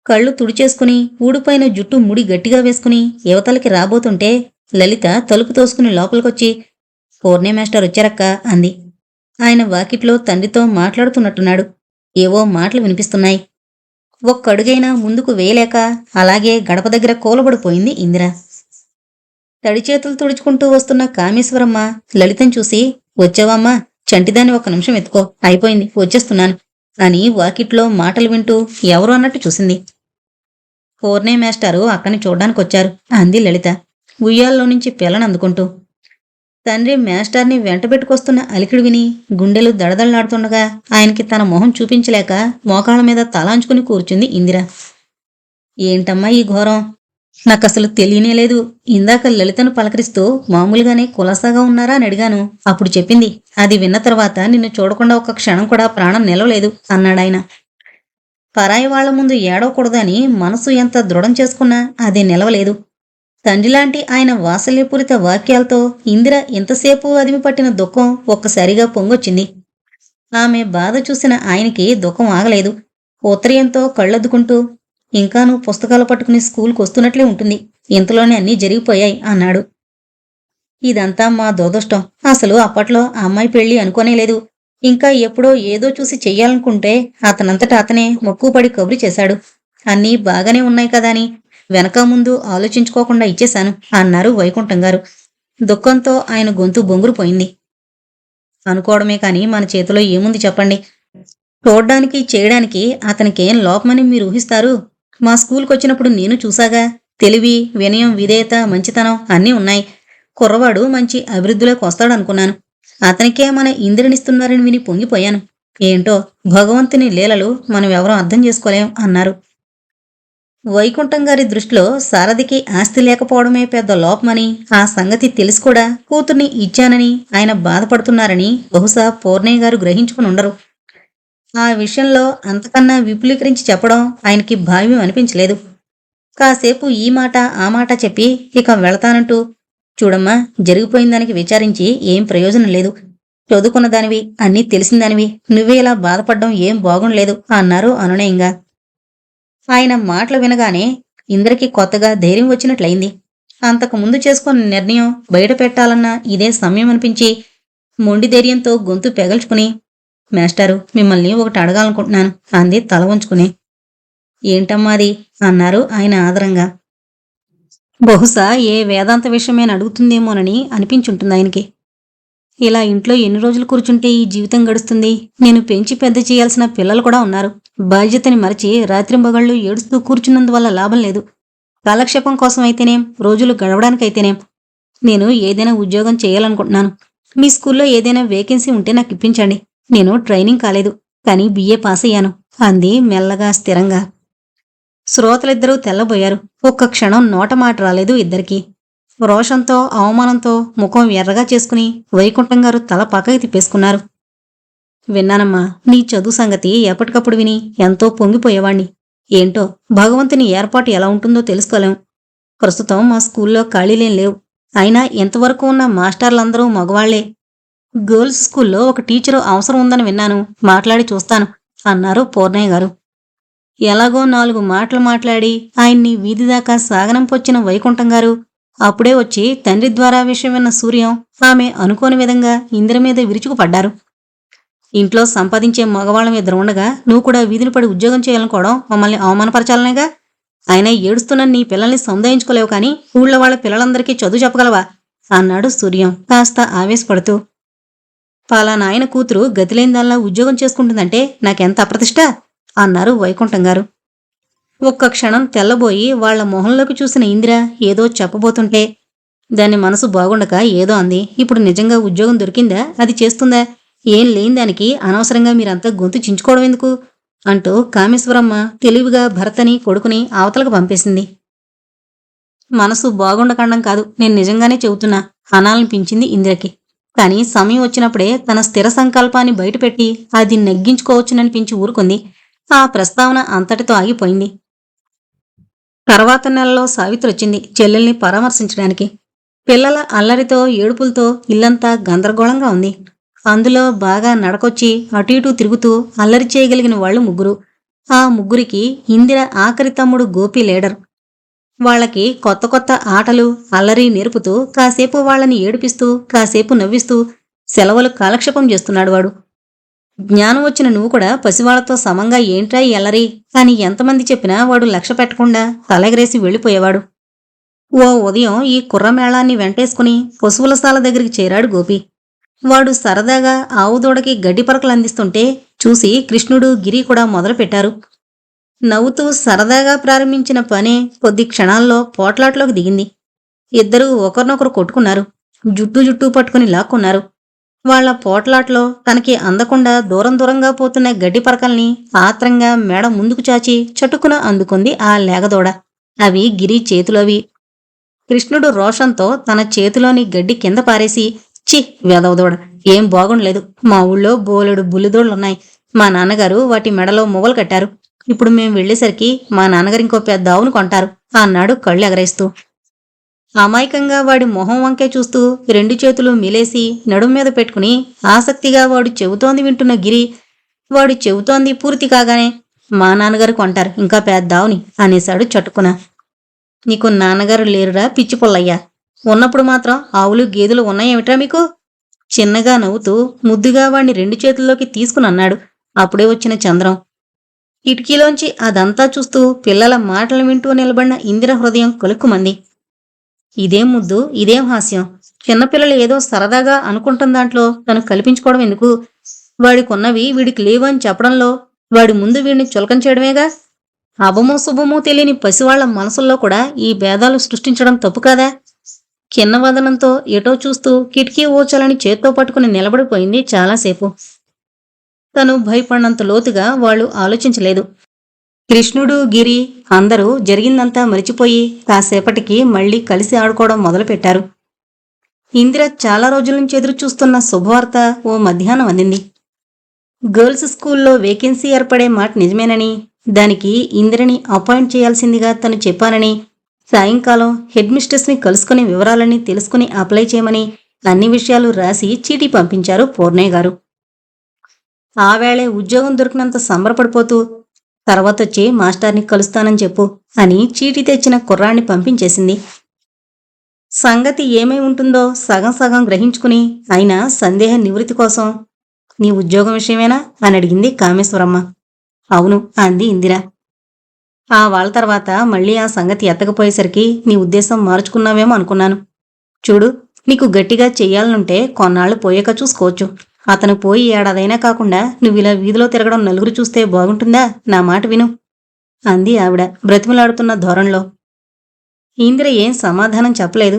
కళ్ళు తుడిచేసుకుని ఊడిపోయిన జుట్టు ముడి గట్టిగా వేసుకుని యువతలకి రాబోతుంటే లలిత తలుపు తోసుకుని లోపలికొచ్చి, పూర్ణే మాస్టర్ వచ్చారక్క అంది. ఆయన వాకిట్లో తండ్రితో మాట్లాడుతున్నట్టున్నాడు. ఏవో మాటలు వినిపిస్తున్నాయి. ఒక్కడుగైనా ముందుకు వేయలేక అలాగే గడప దగ్గర కూలబడిపోయింది ఇందిర. తడిచేతులు తుడుచుకుంటూ వస్తున్న కామేశ్వరమ్మ లలితం చూసి, వచ్చావమ్మా, చంటిదాన్ని 1 నిమిషం ఎత్తుకో, అయిపోయింది, వచ్చేస్తున్నాను అని వాకిట్లో మాటలు వింటూ ఎవరు అన్నట్టు చూసింది. పూర్ణే మాస్టారు అక్కని చూడ్డానికొచ్చారు అంది లలిత ఉయ్యాల్లో నుంచి పిల్లని అందుకుంటూ. తండ్రి మేస్టార్ని వెంటబెట్టుకొస్తున్న అలికిడి విని గుండెలు దడదళ్లాడుతుండగా ఆయనకి తన మొహం చూపించలేక మోకాళ్ళ మీద తలాంచుకుని కూర్చుంది ఇందిర. ఏంటమ్మా ఈ ఘోరం? నాకసలు తెలియనేలేదు. ఇందాక లలితను పలకరిస్తూ మామూలుగానే కులాసాగా ఉన్నారా అని అడిగాను. అప్పుడు చెప్పింది. అది విన్న తర్వాత నిన్ను చూడకుండా 1 క్షణం కూడా ప్రాణం నిలవలేదు అన్నాడాయన. పరాయి వాళ్ల ముందు ఏడవకూడదని మనసు ఎంత దృఢం చేసుకున్నా అది నిలవలేదు. తండ్రిలాంటి ఆయన వాత్సల్యపూరిత వాక్యాలతో ఇందిర ఎంతసేపు అదిమి పట్టిన దుఃఖం ఒక్కసారిగా పొంగొచ్చింది. ఆమె బాధ చూసిన ఆయనకి దుఃఖం ఆగలేదు. ఉత్తరీయంతో కళ్ళద్దుకుంటూ, ఇంకా నువ్వు పుస్తకాలు పట్టుకుని స్కూల్కి వస్తున్నట్లే ఉంటుంది, ఇంతలోనే అన్నీ జరిగిపోయాయి అన్నాడు. ఇదంతా మా దురదృష్టం. అసలు అప్పట్లో ఆ అమ్మాయి పెళ్లి అనుకోనేలేదు. ఇంకా ఎప్పుడో ఏదో చూసి చెయ్యాలనుకుంటే అతనంతట అతనే మొక్కుపడి కబురు చేశాడు. అన్నీ బాగానే ఉన్నాయి కదా అని వెనక ముందు ఆలోచించుకోకుండా ఇచ్చేశాను అన్నారు వైకుంఠం గారు. దుఃఖంతో ఆయన గొంతు బొంగురుపోయింది. అనుకోవడమే కాని మన చేతిలో ఏముంది చెప్పండి? చూడ్డానికి చేయడానికి అతనికేం లోపమని మీరు ఊహిస్తారు? మా స్కూల్కి వచ్చినప్పుడు నేను చూసాగా. తెలివి, వినయం, విధేయత, మంచితనం అన్నీ ఉన్నాయి. కుర్రవాడు మంచి అభివృద్ధిలోకి వస్తాడనుకున్నాను. అతనికే మన ఇంద్రునిస్తున్నారని విని పొంగిపోయాను. ఏంటో భగవంతుని లీలలు మనం ఎవరూ అర్థం చేసుకోలేం అన్నారు. వైకుంఠం గారి దృష్టిలో సారథికి ఆస్తి లేకపోవడమే పెద్ద లోపమని, ఆ సంగతి తెలిసి కూడా కూతుర్ని ఇచ్చానని ఆయన బాధపడుతున్నారని బహుశా పూర్ణయ్య గారు గ్రహించుకుని ఉండరు. ఆ విషయంలో అంతకన్నా విపులీకరించి చెప్పడం ఆయనకి భావ్యం అనిపించలేదు. కాసేపు ఈ మాట ఆ మాట చెప్పి ఇక వెళతానంటూ, చూడమ్మా, జరిగిపోయిన దానికి విచారించి ఏం ప్రయోజనం లేదు. చదువుకున్న దానివి, అన్నీ తెలిసిందానివి, నువ్వే ఇలా బాధపడ్డం ఏం బాగుండలేదు అన్నారు అనునయంగా. ఆయన మాటలు వినగానే ఇంద్రకి కొత్తగా ధైర్యం వచ్చినట్లయింది. అంతకుముందు చేసుకున్న నిర్ణయం బయట పెట్టాలన్న ఇదే సమయం అనిపించి మొండి ధైర్యంతో గొంతు పెగల్చుకుని, మాస్టారు, మిమ్మల్ని ఒకటి అడగాలనుకుంటున్నాను అంది తల వంచుకుని. ఏంటమ్మాది అన్నారు ఆయన ఆదరంగా. బహుశా ఏ వేదాంత విషయమేని అడుగుతుందేమోనని అనిపించుంటుంది ఆయనకి. ఇలా ఇంట్లో ఎన్ని రోజులు కూర్చుంటే ఈ జీవితం గడుస్తుంది? నేను పెంచి పెద్ద చేయాల్సిన పిల్లలు కూడా ఉన్నారు. బాధ్యతని మరచి రాత్రింబగళ్ళు ఏడుస్తూ కూర్చున్నందువల్ల లాభం లేదు. కాలక్షేపం కోసం అయితేనేం, రోజులు గడవడానికైతేనేం నేను ఏదైనా ఉద్యోగం చేయాలనుకుంటున్నాను. మీ స్కూల్లో ఏదైనా వేకెన్సీ ఉంటే నాకు ఇప్పించండి. నేను ట్రైనింగ్ కాలేదు, కానీ బిఏ పాస్ అయ్యాను అంది మెల్లగా, స్థిరంగా. శ్రోతలిద్దరూ తెల్లబోయారు. ఒక్క క్షణం నోట మాట రాలేదు ఇద్దరికీ. రోషంతో, అవమానంతో ముఖం ఎర్రగా చేసుకుని వైకుంఠం గారు తల పక్కకి తిప్పేసుకున్నారు. విన్నానమ్మా, నీ చదువు సంగతి ఎప్పటికప్పుడు విని ఎంతో పొంగిపోయేవాణ్ణి. ఏంటో భగవంతుని ఏర్పాటు ఎలా ఉంటుందో తెలుసుకోలేం. ప్రస్తుతం మా స్కూల్లో ఖాళీలేం లేవు. అయినా ఎంతవరకు ఉన్న మాస్టర్లందరూ మగవాళ్లే. గర్ల్స్ స్కూల్లో ఒక టీచరు అవసరం ఉందని విన్నాను. మాట్లాడి చూస్తాను అన్నారు పూర్ణయ్య గారు. ఎలాగో 4 మాటలు మాట్లాడి ఆయన్ని వీధిదాకా సాగనంపొచ్చిన వైకుంఠం గారు అప్పుడే వచ్చి తండ్రి ద్వారా విషయం విన్న సూర్యం ఆమె అనుకోని విధంగా ఇందిర మీద విరుచుకుపడ్డారు. ఇంట్లో సంపాదించే మగవాళ్ళం ఇద్దరు ఉండగా నువ్వు కూడా వీధిని పడి ఉద్యోగం చేయాలనుకోవడం మమ్మల్ని అవమానపరచాలనేగా. అయినా ఏడుస్తున్న నీ పిల్లల్ని సముదాయించుకోలేవు కానీ ఊళ్ళో వాళ్ళ పిల్లలందరికీ చదువు చెప్పగలవా అన్నాడు సూర్యం కాస్త ఆవేశపడుతూ. పలానాయన కూతురు గతిలేనిదాల్లా ఉద్యోగం చేసుకుంటుందంటే నాకెంత అప్రతిష్ట అన్నారు వైకుంఠం గారు. ఒక్క క్షణం తెల్లబోయి వాళ్ల మొహంలోకి చూసిన ఇందిర ఏదో చెప్పబోతుంటే దాని మనసు బాగుండక ఏదో అంది. ఇప్పుడు నిజంగా ఉద్యోగం దొరికిందా? అది చేస్తుందా? ఏం లేని దానికి అనవసరంగా మీరంతా గొంతు చించుకోవడం ఎందుకు అంటూ కామేశ్వరమ్మ తెలివిగా భర్తని కొడుకుని అవతలకు పంపేసింది. మనసు బాగుండకండం కాదు, నేను నిజంగానే చెబుతున్నా అనాలనిపించింది ఇందిరకి. కానీ సమయం వచ్చినప్పుడే తన స్థిర సంకల్పాన్ని బయటపెట్టి అది నెగ్గించుకోవచ్చుననిపించి ఊరుకుంది. ఆ ప్రస్తావన అంతటితో ఆగిపోయింది. తర్వాత నెలలో సావిత్రి వచ్చింది చెల్లెల్ని పరామర్శించడానికి. పిల్లల అల్లరితో, ఏడుపులతో ఇల్లంతా గందరగోళంగా ఉంది. అందులో బాగా నడకొచ్చి అటు ఇటూ తిరుగుతూ అల్లరి చేయగలిగిన వాళ్ళు 3. ఆ 3కి ఇందిర ఆఖరి తమ్ముడు గోపి లీడర్. వాళ్లకి కొత్త కొత్త ఆటలు, అల్లరి నేర్పుతూ కాసేపు వాళ్లని ఏడిపిస్తూ, కాసేపు నవ్విస్తూ సెలవులు కాలక్షేపం చేస్తున్నాడు వాడు. జ్ఞానం వచ్చిన నువ్వు కూడా పసివాళ్లతో సమంగా ఏంట్రా ఈ అల్లరి అని ఎంతమంది చెప్పినా వాడు లక్ష్య పెట్టకుండా తలెగరేసి వెళ్లిపోయేవాడు. ఓ ఉదయం ఈ కుర్రమేళాన్ని వెంటేసుకుని పశువుల సాల దగ్గరికి చేరాడు గోపి. వాడు సరదాగా ఆవుదూడకి గడ్డి పరకలు అందిస్తుంటే చూసి కృష్ణుడు, గిరి కూడా మొదలుపెట్టారు. నవ్వుతూ సరదాగా ప్రారంభించిన పనే కొద్ది క్షణాల్లో పోట్లాట్లోకి దిగింది. ఇద్దరూ ఒకరినొకరు కొట్టుకున్నారు. జుట్టు పట్టుకుని లాక్కున్నారు. వాళ్ల పోట్లాట్లో తనకి అందకుండా దూరం దూరంగా పోతున్న గడ్డి పరకల్ని ఆత్రంగా మెడ ముందుకు చాచి చటుకున అందుకుంది ఆ లేగదూడ. అవి గిరి చేతిలోవి. కృష్ణుడు రోషంతో తన చేతిలోని గడ్డి కింద పారేసి, చి వెదవదూడ, ఏం బాగుండలేదు. మా ఊళ్ళో బోలెడు బుల్లిదోళ్లున్నాయి. మా నాన్నగారు వాటి మెడలో మొగలు కట్టారు. ఇప్పుడు మేం వెళ్లేసరికి మా నాన్నగారు ఇంకో పెద్ద ఆవును కొంటారు అన్నాడు కళ్ళు ఎగరేస్తూ. అమాయకంగా వాడి మొహం వంకే చూస్తూ 2 చేతులు మిలేసి నడుం మీద పెట్టుకుని ఆసక్తిగా వాడు చెబుతోంది వింటున్న గిరి, వాడు చెబుతోంది పూర్తి కాగానే మా నాన్నగారు కొంటారు ఇంకా పెద్ద ఆవుని అనేశాడు చటుకున. నీకు నాన్నగారు లేరురా పిచ్చి పొల్లయ్యా. ఉన్నప్పుడు మాత్రం ఆవులు గేదెలు ఉన్నాయేమిట్రా మీకు? చిన్నగా నవ్వుతూ ముద్దుగా వాణ్ణి 2 చేతుల్లోకి తీసుకుని అన్నాడు అప్పుడే వచ్చిన చంద్రం. కిటికీలోంచి అదంతా చూస్తూ పిల్లల మాటలు వింటూ నిలబడిన ఇందిర హృదయం కొలుక్కుమంది. ఇదేం ముద్దు, ఇదేం హాస్యం. చిన్నపిల్లలు ఏదో సరదాగా అనుకుంటున్న దాంట్లో తను కల్పించుకోవడం ఎందుకు? వాడికున్నవి వీడికి లేవు అని చెప్పడంలో వాడి ముందు వీడిని చులకం చేయడమేగా. అభమో శుభమో తెలియని పసివాళ్ల మనసుల్లో కూడా ఈ భేదాలు సృష్టించడం తప్పు కాదా? కిన్నవదనంతో ఎటో చూస్తూ కిటికీ ఊచాలని చేత్తో పట్టుకుని నిలబడిపోయింది చాలాసేపు. తను భయపడినంత లోతుగా వాళ్లు ఆలోచించలేదు. కృష్ణుడు, గిరి అందరూ జరిగిందంతా మరిచిపోయి కాసేపటికి మళ్లీ కలిసి ఆడుకోవడం మొదలుపెట్టారు. ఇందిర చాలా రోజుల నుంచి ఎదురు చూస్తున్న శుభవార్త ఓ మధ్యాహ్నం అందింది. గర్ల్స్ స్కూల్లో వేకెన్సీ ఏర్పడే మాట నిజమేనని, దానికి ఇందిరని అపాయింట్ చేయాల్సిందిగా తను చెప్పానని, సాయంకాలం హెడ్ మిస్ట్రెస్ని కలుసుకుని వివరాలన్నీ తెలుసుకుని అప్లై చేయమని అన్ని విషయాలు రాసి చీటీ పంపించారు పూర్ణయ్య గారు. ఆ వేళే ఉద్యోగం దొరికినంత సంబరపడిపోతూ తర్వాతొచ్చి మాస్టర్ని కలుస్తానని చెప్పు అని చీటీ తెచ్చిన కుర్రాన్ని పంపించేసింది. సంగతి ఏమై ఉంటుందో సగం సగం గ్రహించుకుని అయినా సందేహ నివృత్తి కోసం, నీ ఉద్యోగం విషయమేనా అని అడిగింది కామేశ్వరమ్మ. అవును అంది ఇందిర. ఆ వాళ్ళ తర్వాత మళ్ళీ ఆ సంగతి ఎత్తకపోయేసరికి నీ ఉద్దేశం మార్చుకున్నావేమో అనుకున్నాను. చూడు, నీకు గట్టిగా చెయ్యాలనుంటే కొన్నాళ్లు పోయాక చూసుకోవచ్చు. అతను పోయి ఏడాదైనా కాకుండా నువ్విలా వీధిలో తిరగడం నలుగురు చూస్తే బాగుంటుందా? నా మాట విను అంది ఆవిడ బ్రతిమలాడుతున్న ధోరణిలో. ఇందిర ఏం సమాధానం చెప్పలేదు.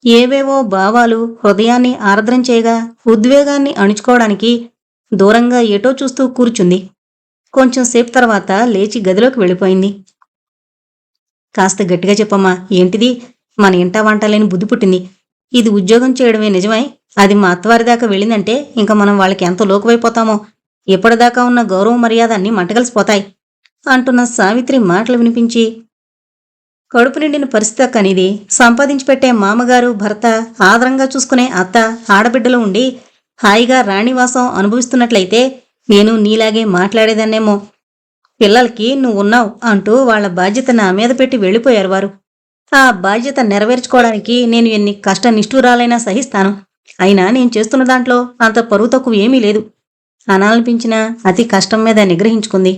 ఏవేవో భావాలు హృదయాన్ని ఆర్ద్రం చేయగా ఉద్వేగాన్ని అణుచుకోవడానికి దూరంగా ఏటో చూస్తూ కూర్చుంది. కొంచెం సేపు తర్వాత లేచి గదిలోకి వెళ్ళిపోయింది. కాస్త గట్టిగా చెప్పమ్మా, ఏంటిది? మన ఇంట వంట లేని బుద్ధి పుట్టింది. ఇది ఉద్యోగం చేయడమే నిజమై అది మా అత్తవారి దాకా వెళ్ళిందంటే ఇంకా మనం వాళ్ళకి ఎంత లోకువైపోతామో. ఇప్పటిదాకా ఉన్న గౌరవ మర్యాద అన్నీ మంటగలిసిపోతాయి అంటున్న సావిత్రి మాటలు వినిపించి కడుపు నిండిన పరిస్థితి అక్కనిది. సంపాదించి పెట్టే మామగారు భర్త, ఆదరంగా చూసుకునే అత్త, ఆడబిడ్డలు ఉండి హాయిగా రాణివాసం అనుభవిస్తున్నట్లయితే నేను నీలాగే మాట్లాడేదాన్నేమో. పిల్లలకి నువ్వున్నావు అంటూ వాళ్ల బాధ్యత నా మీద పెట్టి వెళ్ళిపోయారు వారు. ఆ బాధ్యత నెరవేర్చుకోవడానికి నేను ఎన్ని కష్ట నిష్ఠూరాలైనా సహిస్తాను. అయినా నేను చేస్తున్న దాంట్లో అంత పరువు తక్కువ ఏమీ లేదు అనాలనిపించినా అతి కష్టం మీద నిగ్రహించుకుంది.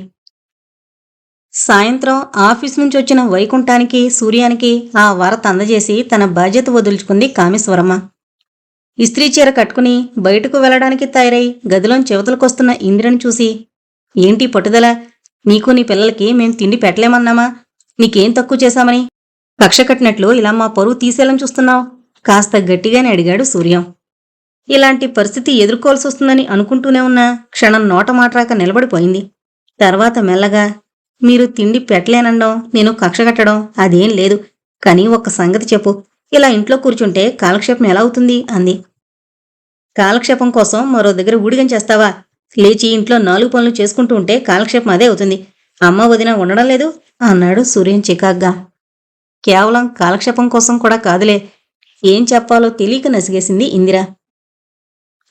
సాయంత్రం ఆఫీసు నుంచి వచ్చిన వైకుంఠానికి, సూర్యానికి ఆ వరత అందజేసి తన బాధ్యత వదులుచుకుంది కామేశ్వరమ్మ. ఇస్త్రీ చీర కట్టుకుని బయటకు వెళ్లడానికి తయారై గదిలోని చివతలకొస్తున్న ఇందిరని చూసి, ఏంటి పట్టుదల? నీకు నీ పిల్లలకి మేం తిండి పెట్టలేమన్నామా? నీకేం తక్కువ చేశామని కక్ష కట్టినట్లు ఇలా మా పరువు తీసేయాలని చూస్తున్నావు? కాస్త గట్టిగానే అడిగాడు సూర్యం. ఇలాంటి పరిస్థితి ఎదుర్కోవాల్సి వస్తుందని అనుకుంటూనే ఉన్నా క్షణం నోట మాట్రాక నిలబడిపోయింది. తర్వాత మెల్లగా, మీరు తిండి పెట్టలేనడం, నేను కక్ష కట్టడం అదేం లేదు. కానీ ఒక్క సంగతి చెప్పు, ఇలా ఇంట్లో కూర్చుంటే కాలక్షేపం ఎలా అవుతుంది అంది. కాలక్షేపం కోసం మరో దగ్గర ఊడిగం చేస్తావా? లేచి ఇంట్లో 4 పనులు చేసుకుంటూ ఉంటే కాలక్షేపం అదే అవుతుంది. అమ్మ వదిన ఉండడం లేదు అన్నాడు సూర్యం చికాగ్గా. కేవలం కాలక్షేపం కోసం కూడా కాదులే. ఏం చెప్పాలో తెలియక నసిగేసింది ఇందిర.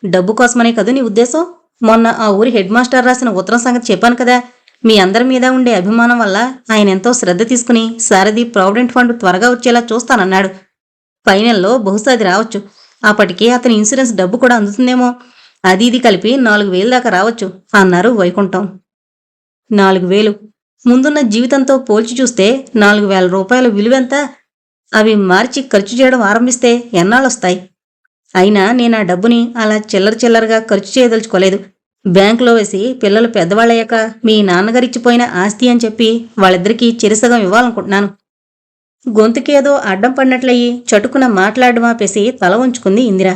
డబ్బు కోసమనే కదూ నీ ఉద్దేశం? మొన్న ఆ ఊరి హెడ్ మాస్టర్ రాసిన ఉత్తరం సంగతి చెప్పాను కదా. మీ అందరి మీద ఉండే అభిమానం వల్ల ఆయన ఎంతో శ్రద్ధ తీసుకుని సారథి ప్రావిడెంట్ ఫండ్ త్వరగా వచ్చేలా చూస్తానన్నాడు. ఫైనల్లో బహుశా అది రావచ్చు. అప్పటికే అతని ఇన్సూరెన్స్ డబ్బు కూడా అందుతుందేమో. అది ఇది కలిపి 4,000 దాకా రావచ్చు అన్నారు వైకుంఠం. 4,000 ముందున్న జీవితంతో పోల్చి చూస్తే 4,000 రూపాయల విలువెంత? అవి మార్చి ఖర్చు చేయడం ఆరంభిస్తే ఎన్నాళ్ళొస్తాయి? అయినా నేను ఆ డబ్బుని అలా చిల్లరగా ఖర్చు చేయదలుచుకోలేదు. బ్యాంకులో వేసి పిల్లలు పెద్దవాళ్ళయ్యాక మీ నాన్నగారిచ్చిపోయిన ఆస్తి అని చెప్పి వాళ్ళిద్దరికీ చిరసగం ఇవ్వాలనుకుంటున్నాను. గొంతుకేదో అడ్డం పడినట్లయి చటుకున మాట్లాడడం ఆపేసి తల ఉంచుకుంది ఇందిర.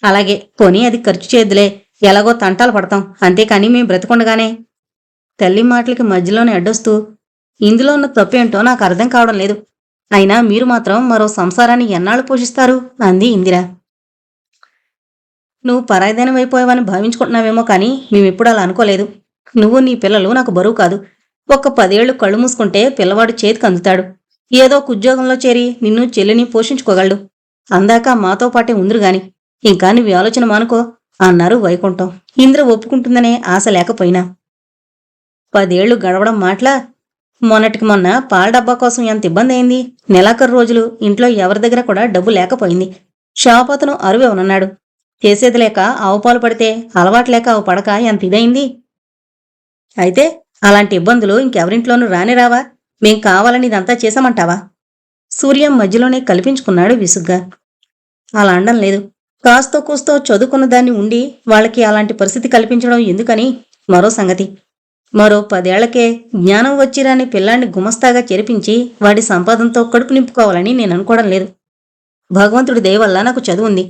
అలాగే, పోనీ అది ఖర్చు చేద్దులే. ఎలాగో తంటాలు పడతాం, అంతేకాని మేం బ్రతికుండగానే. తల్లి మాటలకి మధ్యలోనే అడ్డొస్తూ, ఇందులో ఉన్న తప్పేంటో నాకు అర్థం కావడం లేదు. అయినా మీరు మాత్రం మరో సంసారాన్ని ఎన్నాళ్ళు పోషిస్తారు అంది ఇందిర. నువ్వు పరాయిదైనమైపోయావని భావించుకుంటున్నావేమో కానీ మేమెప్పుడు అలా అనుకోలేదు. నువ్వు నీ పిల్లలు నాకు బరువు కాదు. ఒక్క 10 ఏళ్లు కళ్ళు మూసుకుంటే పిల్లవాడు చేతికి అందుతాడు. ఏదో ఒక ఉద్యోగంలో చేరి నిన్ను చెల్లిని పోషించుకోగలడు. అందాక మాతో పాటే ఉందిరుగాని. ఇంకా నువ్వు ఆలోచన మానుకో అన్నారు వైకుంఠం. ఇంద్ర ఒప్పుకుంటుందనే ఆశ లేకపోయినా. 10 ఏళ్లు గడవడం మాట్లా? మొన్నటికి మొన్న పాల డబ్బా కోసం ఎంత ఇబ్బంది అయింది. నెలాఖరు రోజులు ఇంట్లో ఎవరి దగ్గర కూడా డబ్బు లేకపోయింది. షాపతను అరువేవనన్నాడు. చేసేది లేక ఆవు పాలు పడితే అలవాటు లేక ఆవు పడక ఎంత ఇదైంది. అయితే అలాంటి ఇబ్బందులు ఇంకెవరింట్లోనూ రానే రావా? మేం కావాలని ఇదంతా చేశామంటావా? సూర్యం మధ్యలోనే కల్పించుకున్నాడు విసుగ్గా. అలా అండం లేదు. కాస్తో కూస్తో చదువుకున్న దాన్ని ఉండి వాళ్ళకి అలాంటి పరిస్థితి కల్పించడం ఎందుకని మరో సంగతి. మరో 10 ఏళ్లకే జ్ఞానం వచ్చిరాని పిల్లాన్ని గుమస్తాగా చేర్పించి వాడి సంపాదనతో కడుపు నింపుకోవాలని నేను అనుకోవడం లేదు. భగవంతుడి దయ వల్ల నాకు చదువుంది.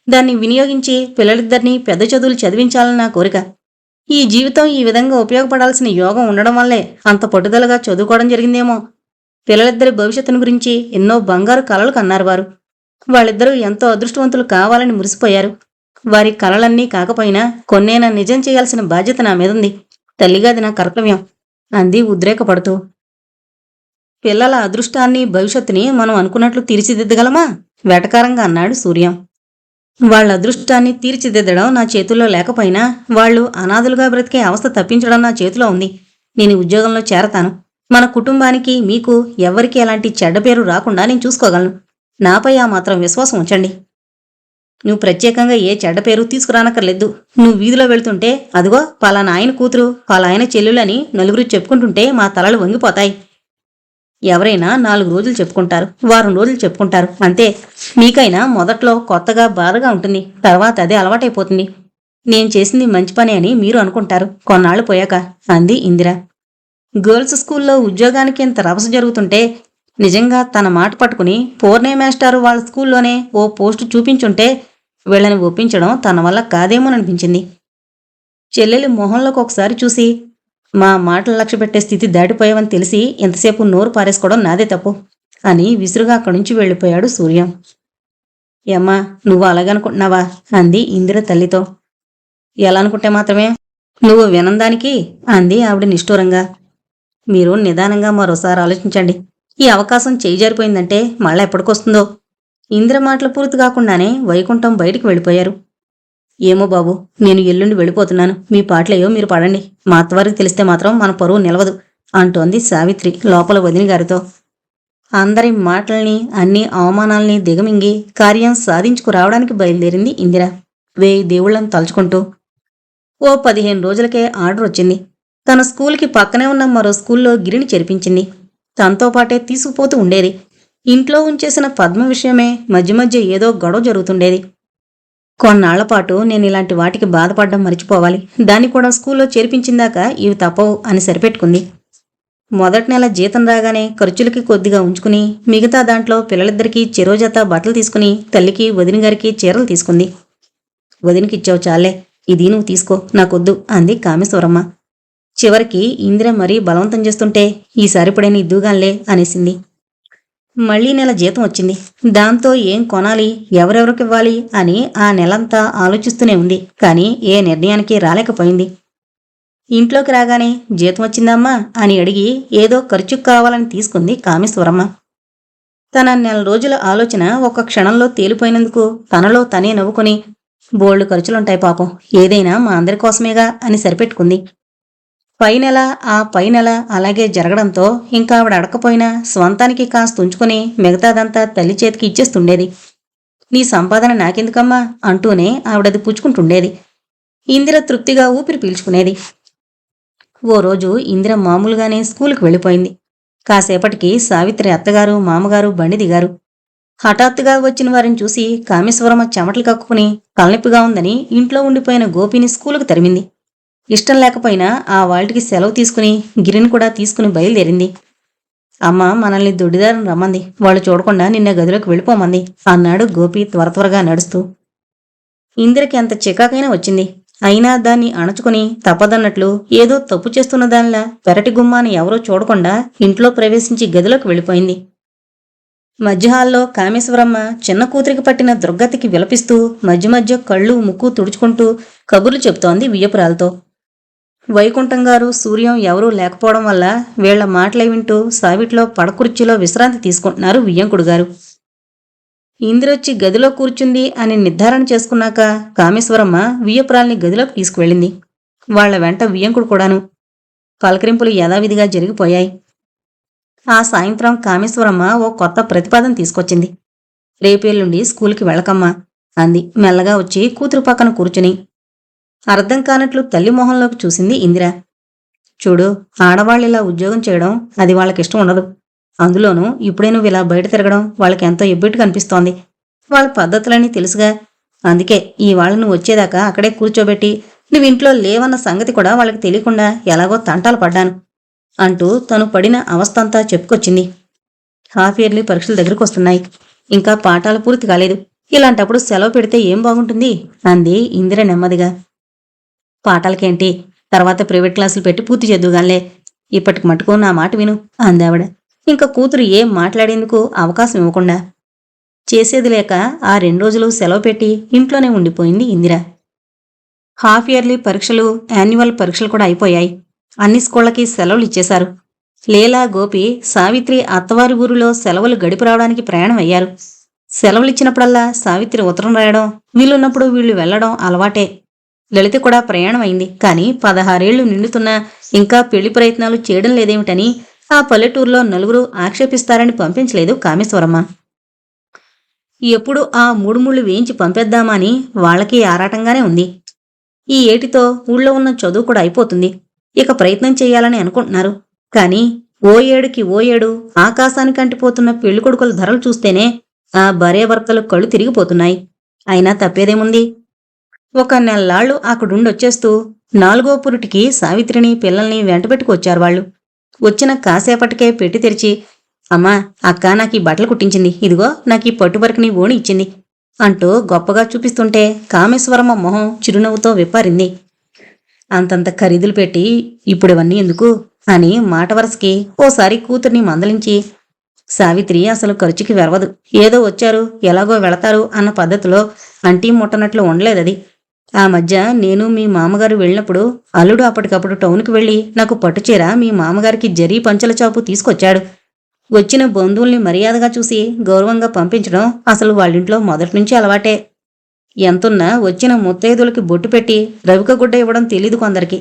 దాన్ని వినియోగించి పిల్లలిద్దరినీ పెద్ద చదువులు చదివించాలని నా కోరిక. ఈ జీవితం ఈ విధంగా ఉపయోగపడాల్సిన యోగం ఉండడం వల్లే అంత పట్టుదలగా చదువుకోవడం జరిగిందేమో. పిల్లలిద్దరి భవిష్యత్తును గురించి ఎన్నో బంగారు కలలు కన్నారు వారు. వాళ్ళిద్దరూ ఎంతో అదృష్టవంతులు కావాలని మురిసిపోయారు. వారి కలలన్నీ కాకపోయినా కొన్నైనా నిజం చేయాల్సిన బాధ్యత నా మీదుంది. తల్లిగా అది నా కర్తవ్యం అంది ఉద్రేకపడుతూ. పిల్లల అదృష్టాన్ని భవిష్యత్తుని మనం అనుకున్నట్లు తీర్చిదిద్దగలమా? వెటకారంగా అన్నాడు సూర్యం. వాళ్ళ అదృష్టాన్ని తీర్చిదిద్దడం నా చేతుల్లో లేకపోయినా వాళ్ళు అనాథులుగా బ్రతికే అవస్థ తప్పించడం నా చేతిలో ఉంది. నేను ఉద్యోగంలో చేరతాను. మన కుటుంబానికి మీకు ఎవ్వరికీ ఎలాంటి చెడ్డ పేరు రాకుండా నేను చూసుకోగలను. నాపై ఆ మాత్రం విశ్వాసం ఉంచండి. నువ్వు ప్రత్యేకంగా ఏ చెడ్డ పేరు తీసుకురానక్కర్లేదు. నువ్వు వీధిలో వెళ్తుంటే అదిగో పలానా ఆయన కూతురు, పలాయన చెల్లెలని నలుగురు చెప్పుకుంటుంటే మా తలలు వంగిపోతాయి. ఎవరైనా 4 రోజులు చెప్పుకుంటారు, వారం రోజులు చెప్పుకుంటారు అంతే. మీకైనా మొదట్లో కొత్తగా బాధగా ఉంటుంది, తర్వాత అదే అలవాటైపోతుంది. నేను చేసింది మంచి పని అని మీరు అనుకుంటారు కొన్నాళ్లు పోయాక, అంది ఇందిర. గర్ల్స్ స్కూల్లో ఉద్యోగానికి ఇంత రభస జరుగుతుంటే నిజంగా తన మాట పట్టుకుని పూర్ణే మాస్టారు వాళ్ళ స్కూల్లోనే ఓ పోస్టు చూపించుంటే వీళ్ళని ఒప్పించడం తన వల్ల కాదేమోననిపించింది. చెల్లెలి మొహంలోకి ఒకసారి చూసి, మా మాటలు లక్ష్య పెట్టే స్థితి దాటిపోయావని తెలిసి ఎంతసేపు నోరు పారేసుకోవడం నాదే తప్పు అని విసురుగా అక్కడి నుంచి వెళ్ళిపోయాడు సూర్యం. ఏమ్మా, నువ్వు అలాగనుకుంటున్నావా? అంది ఇందిర తల్లితో. ఎలా అనుకుంటే మాత్రమే, నువ్వు వినందానికి, అంది ఆవిడ నిష్ఠూరంగా. మీరు నిదానంగా మరోసారి ఆలోచించండి. ఈ అవకాశం చేయి జారిపోయిందంటే మళ్ళా ఎప్పటికొస్తుందో. ఇందిర మాటలు పూర్తి కాకుండానే వైకుంఠం బయటికి వెళ్ళిపోయారు. ఏమో బాబు, నేను ఎల్లుండి వెళ్ళిపోతున్నాను. మీ పాటలేయో మీరు పడండి. మా అత్తవారికి తెలిస్తే మాత్రం మన పరువు నిలవదు అంటోంది సావిత్రి లోపల వదిన గారితో. అందరి మాటల్ని, అన్ని అవమానాల్ని దిగమింగి కార్యం సాధించుకురావడానికి బయలుదేరింది ఇందిర 1000 దేవుళ్లను తలుచుకుంటూ. ఓ 15 రోజులకే ఆర్డర్ వచ్చింది. తన స్కూల్కి పక్కనే ఉన్న మరో స్కూల్లో గిరిని చేర్పించింది. తనతో పాటే తీసుకుపోతూ ఉండేది. ఇంట్లో ఉంచేసిన పద్మ విషయమే మధ్య మధ్య ఏదో గొడవ జరుగుతుండేది. కొన్నాళ్లపాటు నేను ఇలాంటి వాటికి బాధపడ్డం మర్చిపోవాలి, దాన్ని కూడా స్కూల్లో చేర్పించిందాక ఇవి తప్పవు అని సరిపెట్టుకుంది. మొదటి నెల జీతం రాగానే ఖర్చులకి కొద్దిగా ఉంచుకుని మిగతా దాంట్లో పిల్లలిద్దరికీ చెరో జత బట్టలు తీసుకుని తల్లికి వదిన గారికి చీరలు తీసుకుంది. వదినకిచ్చావు చాలే, ఇది నువ్వు తీసుకో, నాకొద్దు అంది కామేశ్వరమ్మ. చివరికి ఇందిర మరీ బలవంతం చేస్తుంటే ఈసారి ఇప్పుడైనా ఇద్దుగాన్లే అనేసింది. మళ్లీ నెల జీతం వచ్చింది. దాంతో ఏం కొనాలి, ఎవరెవరికివ్వాలి అని ఆ నెలంతా ఆలోచిస్తూనే ఉంది. కానీ ఏ నిర్ణయానికి రాలేకపోయింది. ఇంట్లోకి రాగానే జీతం వచ్చిందమ్మా అని అడిగి ఏదో ఖర్చుకు కావాలని తీసుకుంది కామేశ్వరమ్మ. తన నెల రోజుల ఆలోచన ఒక్క క్షణంలో తేలిపోయినందుకు తనలో తనే నవ్వుకొని, బోల్డు ఖర్చులుంటాయి పాపం, ఏదైనా మా అందరి కోసమేగా అని సరిపెట్టుకుంది. పైనెల ఆ పైనెల అలాగే జరగడంతో ఇంకా ఆవిడ అడకపోయినా స్వంతానికి కాస్త ఉంచుకుని మిగతాదంతా తల్లి చేతికి ఇచ్చేస్తుండేది. నీ సంపాదన నాకెందుకమ్మా అంటూనే ఆవిడది పుచ్చుకుంటుండేది. ఇందిర తృప్తిగా ఊపిరి పీల్చుకునేది. ఓ రోజు ఇందిర మామూలుగానే స్కూలుకు వెళ్ళిపోయింది. కాసేపటికి సావిత్రి అత్తగారు మామగారు బండి దిగారు. హఠాత్తుగా వచ్చిన వారిని చూసి కామేశ్వరమ్మ చెమటలు కక్కుకుని తలనొప్పిగా ఉందని ఇంట్లో ఉండిపోయిన గోపిని స్కూలుకు తరిమింది. ఇష్టం లేకపోయినా ఆ వాళ్ళకి సెలవు తీసుకుని గిరిని కూడా తీసుకుని బయలుదేరింది. అమ్మ మనల్ని దొడ్డిదారిని రమ్మంది, వాళ్ళు చూడకుండా నిన్న గదిలోకి వెళ్ళిపోమంది అన్నాడు గోపి త్వరగా నడుస్తూ. ఇందిరకి అంత చికాకైనా వచ్చింది. అయినా దాన్ని అణచుకుని తప్పదన్నట్లు ఏదో తప్పు చేస్తున్న దానిలా పెరటి గుమ్మాని ఎవరో చూడకుండా ఇంట్లో ప్రవేశించి గదిలోకి వెళ్ళిపోయింది. మధ్యహాల్లో కామేశ్వరమ్మ చిన్న కూతురికి పట్టిన దుర్గతికి విలపిస్తూ మధ్య మధ్య కళ్ళు ముక్కు తుడుచుకుంటూ కబుర్లు చెప్తోంది వియ్యపురాలతో. వైకుంఠం గారు సూర్యం ఎవరూ లేకపోవడం వల్ల వీళ్ల మాటలే వింటూ సావిట్లో పడకుర్చీలో విశ్రాంతి తీసుకుంటున్నారు వియ్యంకుడు గారు. ఇందిరొచ్చి గదిలో కూర్చుంది అని నిర్ధారణ చేసుకున్నాక కామేశ్వరమ్మ వియ్యపురాల్ని గదిలోకి తీసుకువెళ్ళింది. వాళ్ల వెంట వియ్యంకుడు కూడాను. పలకరింపులు యథావిధిగా జరిగిపోయాయి. ఆ సాయంత్రం కామేశ్వరమ్మ ఓ కొత్త ప్రతిపాదన తీసుకొచ్చింది. రేపేళ్లుండి స్కూల్కి వెళ్ళకమ్మా అంది మెల్లగా వచ్చి కూతురు పక్కన కూర్చుని. అర్థం కానట్లు తల్లి మొహంలోకి చూసింది ఇందిర. చూడు, ఆడవాళ్ళిలా ఉద్యోగం చేయడం అది వాళ్ళకిష్టం ఉండదు. అందులోనూ ఇప్పుడే నువ్వు ఇలా బయట తిరగడం వాళ్ళకి ఎంతో ఇబ్బెట్టుగా అనిపిస్తోంది. వాళ్ళ పద్ధతులన్నీ తెలుసుగా. అందుకే ఈ వాళ్ళు నువ్వు వచ్చేదాకా అక్కడే కూర్చోబెట్టి నువ్వు ఇంట్లో లేవన్న సంగతి కూడా వాళ్ళకి తెలియకుండా ఎలాగో తంటాలు పడ్డాను అంటూ తను పడిన అవస్థంతా చెప్పుకొచ్చింది. హాఫ్ ఇయర్లీ పరీక్షల దగ్గరకు వస్తున్నాయి. ఇంకా పాఠాలు పూర్తి కాలేదు. ఇలాంటప్పుడు సెలవు పెడితే ఏం బాగుంటుంది అంది ఇందిర నెమ్మదిగా. పాఠాలకేంటి, తర్వాత ప్రైవేట్ క్లాసులు పెట్టి పూర్తి చేద్దుగాన్లే. ఇప్పటికి మటుకు నా మాట విను అందావిడ ఇంకా కూతురు ఏం మాట్లాడేందుకు అవకాశం ఇవ్వకుండా. చేసేది లేక ఆ 2 రోజులు సెలవు పెట్టి ఇంట్లోనే ఉండిపోయింది ఇందిర. హాఫ్ ఇయర్లీ పరీక్షలు, యాన్యువల్ పరీక్షలు కూడా అయిపోయాయి. అన్ని స్కూళ్లకి సెలవులు ఇచ్చేశారు. లీలా, గోపి, సావిత్రి అత్తవారి ఊరిలో సెలవులు గడిపి రావడానికి ప్రయాణం అయ్యారు. సెలవులిచ్చినప్పుడల్లా సావిత్రి ఉత్తరం రాయడం, వీళ్ళున్నప్పుడు వీళ్లు వెళ్లడం అలవాటే. లలిత కూడా ప్రయాణం అయింది. కానీ 16 ఏళ్లు నిండుతున్నా ఇంకా పెళ్లి ప్రయత్నాలు చేయడం లేదేమిటని ఆ పల్లెటూరులో నలుగురు ఆక్షేపిస్తారని పంపించలేదు కామేశ్వరమ్మ. ఎప్పుడు ఆ మూడుముళ్ళు వేయించి పంపేద్దామా అని వాళ్ళకి ఆరాటంగానే ఉంది. ఈ ఏటితో ఊళ్ళో ఉన్న చదువు కూడా అయిపోతుంది. ఇక ప్రయత్నం చెయ్యాలని అనుకుంటున్నారు. కాని ఓ ఏడుకి ఓ ఏడు ఆకాశానికి అంటిపోతున్న పెళ్ళికొడుకుల ధరలు చూస్తేనే ఆ భార్యాభర్తలు కళ్ళు తిరిగిపోతున్నాయి. అయినా తప్పేదేముంది? ఒక నెల్లాళ్ళు అక్కడుండొచ్చేస్తూ 4గో పురిటికి సావిత్రిని పిల్లల్ని వెంటబెట్టుకొచ్చారు వాళ్ళు. వచ్చిన కాసేపటికే పెట్టి తెరిచి, అమ్మా, అక్క నాకీ బట్టలు కుట్టించింది, ఇదిగో నాకీ పట్టుబరికిని ఓణి ఇచ్చింది అంటూ గొప్పగా చూపిస్తుంటే కామేశ్వరమ్మ మొహం చిరునవ్వుతో విప్పారింది. అంతంత ఖరీదులు పెట్టి ఇప్పుడివన్నీ ఎందుకు అని మాట వరసకి ఓసారి కూతుర్ని మందలించి, సావిత్రి అసలు ఖర్చుకి వెరవదు. ఏదో వచ్చారు ఎలాగో వెళతారు అన్న పద్ధతిలో అంటీ ముట్టనట్లు ఉండలేదది. ఆ మధ్య నేను మీ మామగారు వెళ్ళినప్పుడు అల్లుడు అప్పటికప్పుడు టౌన్కి వెళ్ళి నాకు పట్టుచీర మీ మామగారికి జరీ పంచల చాపు తీసుకొచ్చాడు. వచ్చిన బంధువుల్ని మర్యాదగా చూసి గౌరవంగా పంపించడం అసలు వాళ్ళింట్లో మొదటినుంచి అలవాటే. ఎంతున్నా వచ్చిన ముత్తైదులకి బొట్టు పెట్టి రవిక గుడ్డ ఇవ్వడం తెలీదు కొందరికి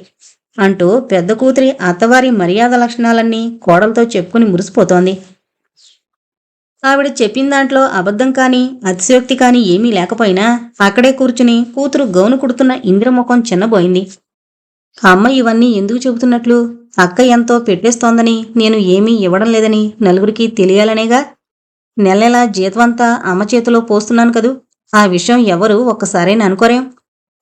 అంటూ పెద్ద కూతురి అత్తవారి మర్యాద లక్షణాలన్నీ కోడలతో చెప్పుకుని మురిసిపోతోంది. ఆవిడ చెప్పిన దాంట్లో అబద్ధం కాని అతిశయోక్తి కాని ఏమీ లేకపోయినా అక్కడే కూర్చుని కూతురు గౌను కుడుతున్న ఇంద్రముఖం చిన్నబోయింది. అమ్మ ఇవన్నీ ఎందుకు చెబుతున్నట్లు? అక్క ఎంతో పెట్టేస్తోందని, నేను ఏమీ ఇవ్వడం లేదని నలుగురికి తెలియాలనేగా. నెలనెలా జీతమంతా అమ్మ చేతిలో పోస్తున్నాను కదూ. ఆ విషయం ఎవరు ఒక్కసారైనా అనుకోరేం?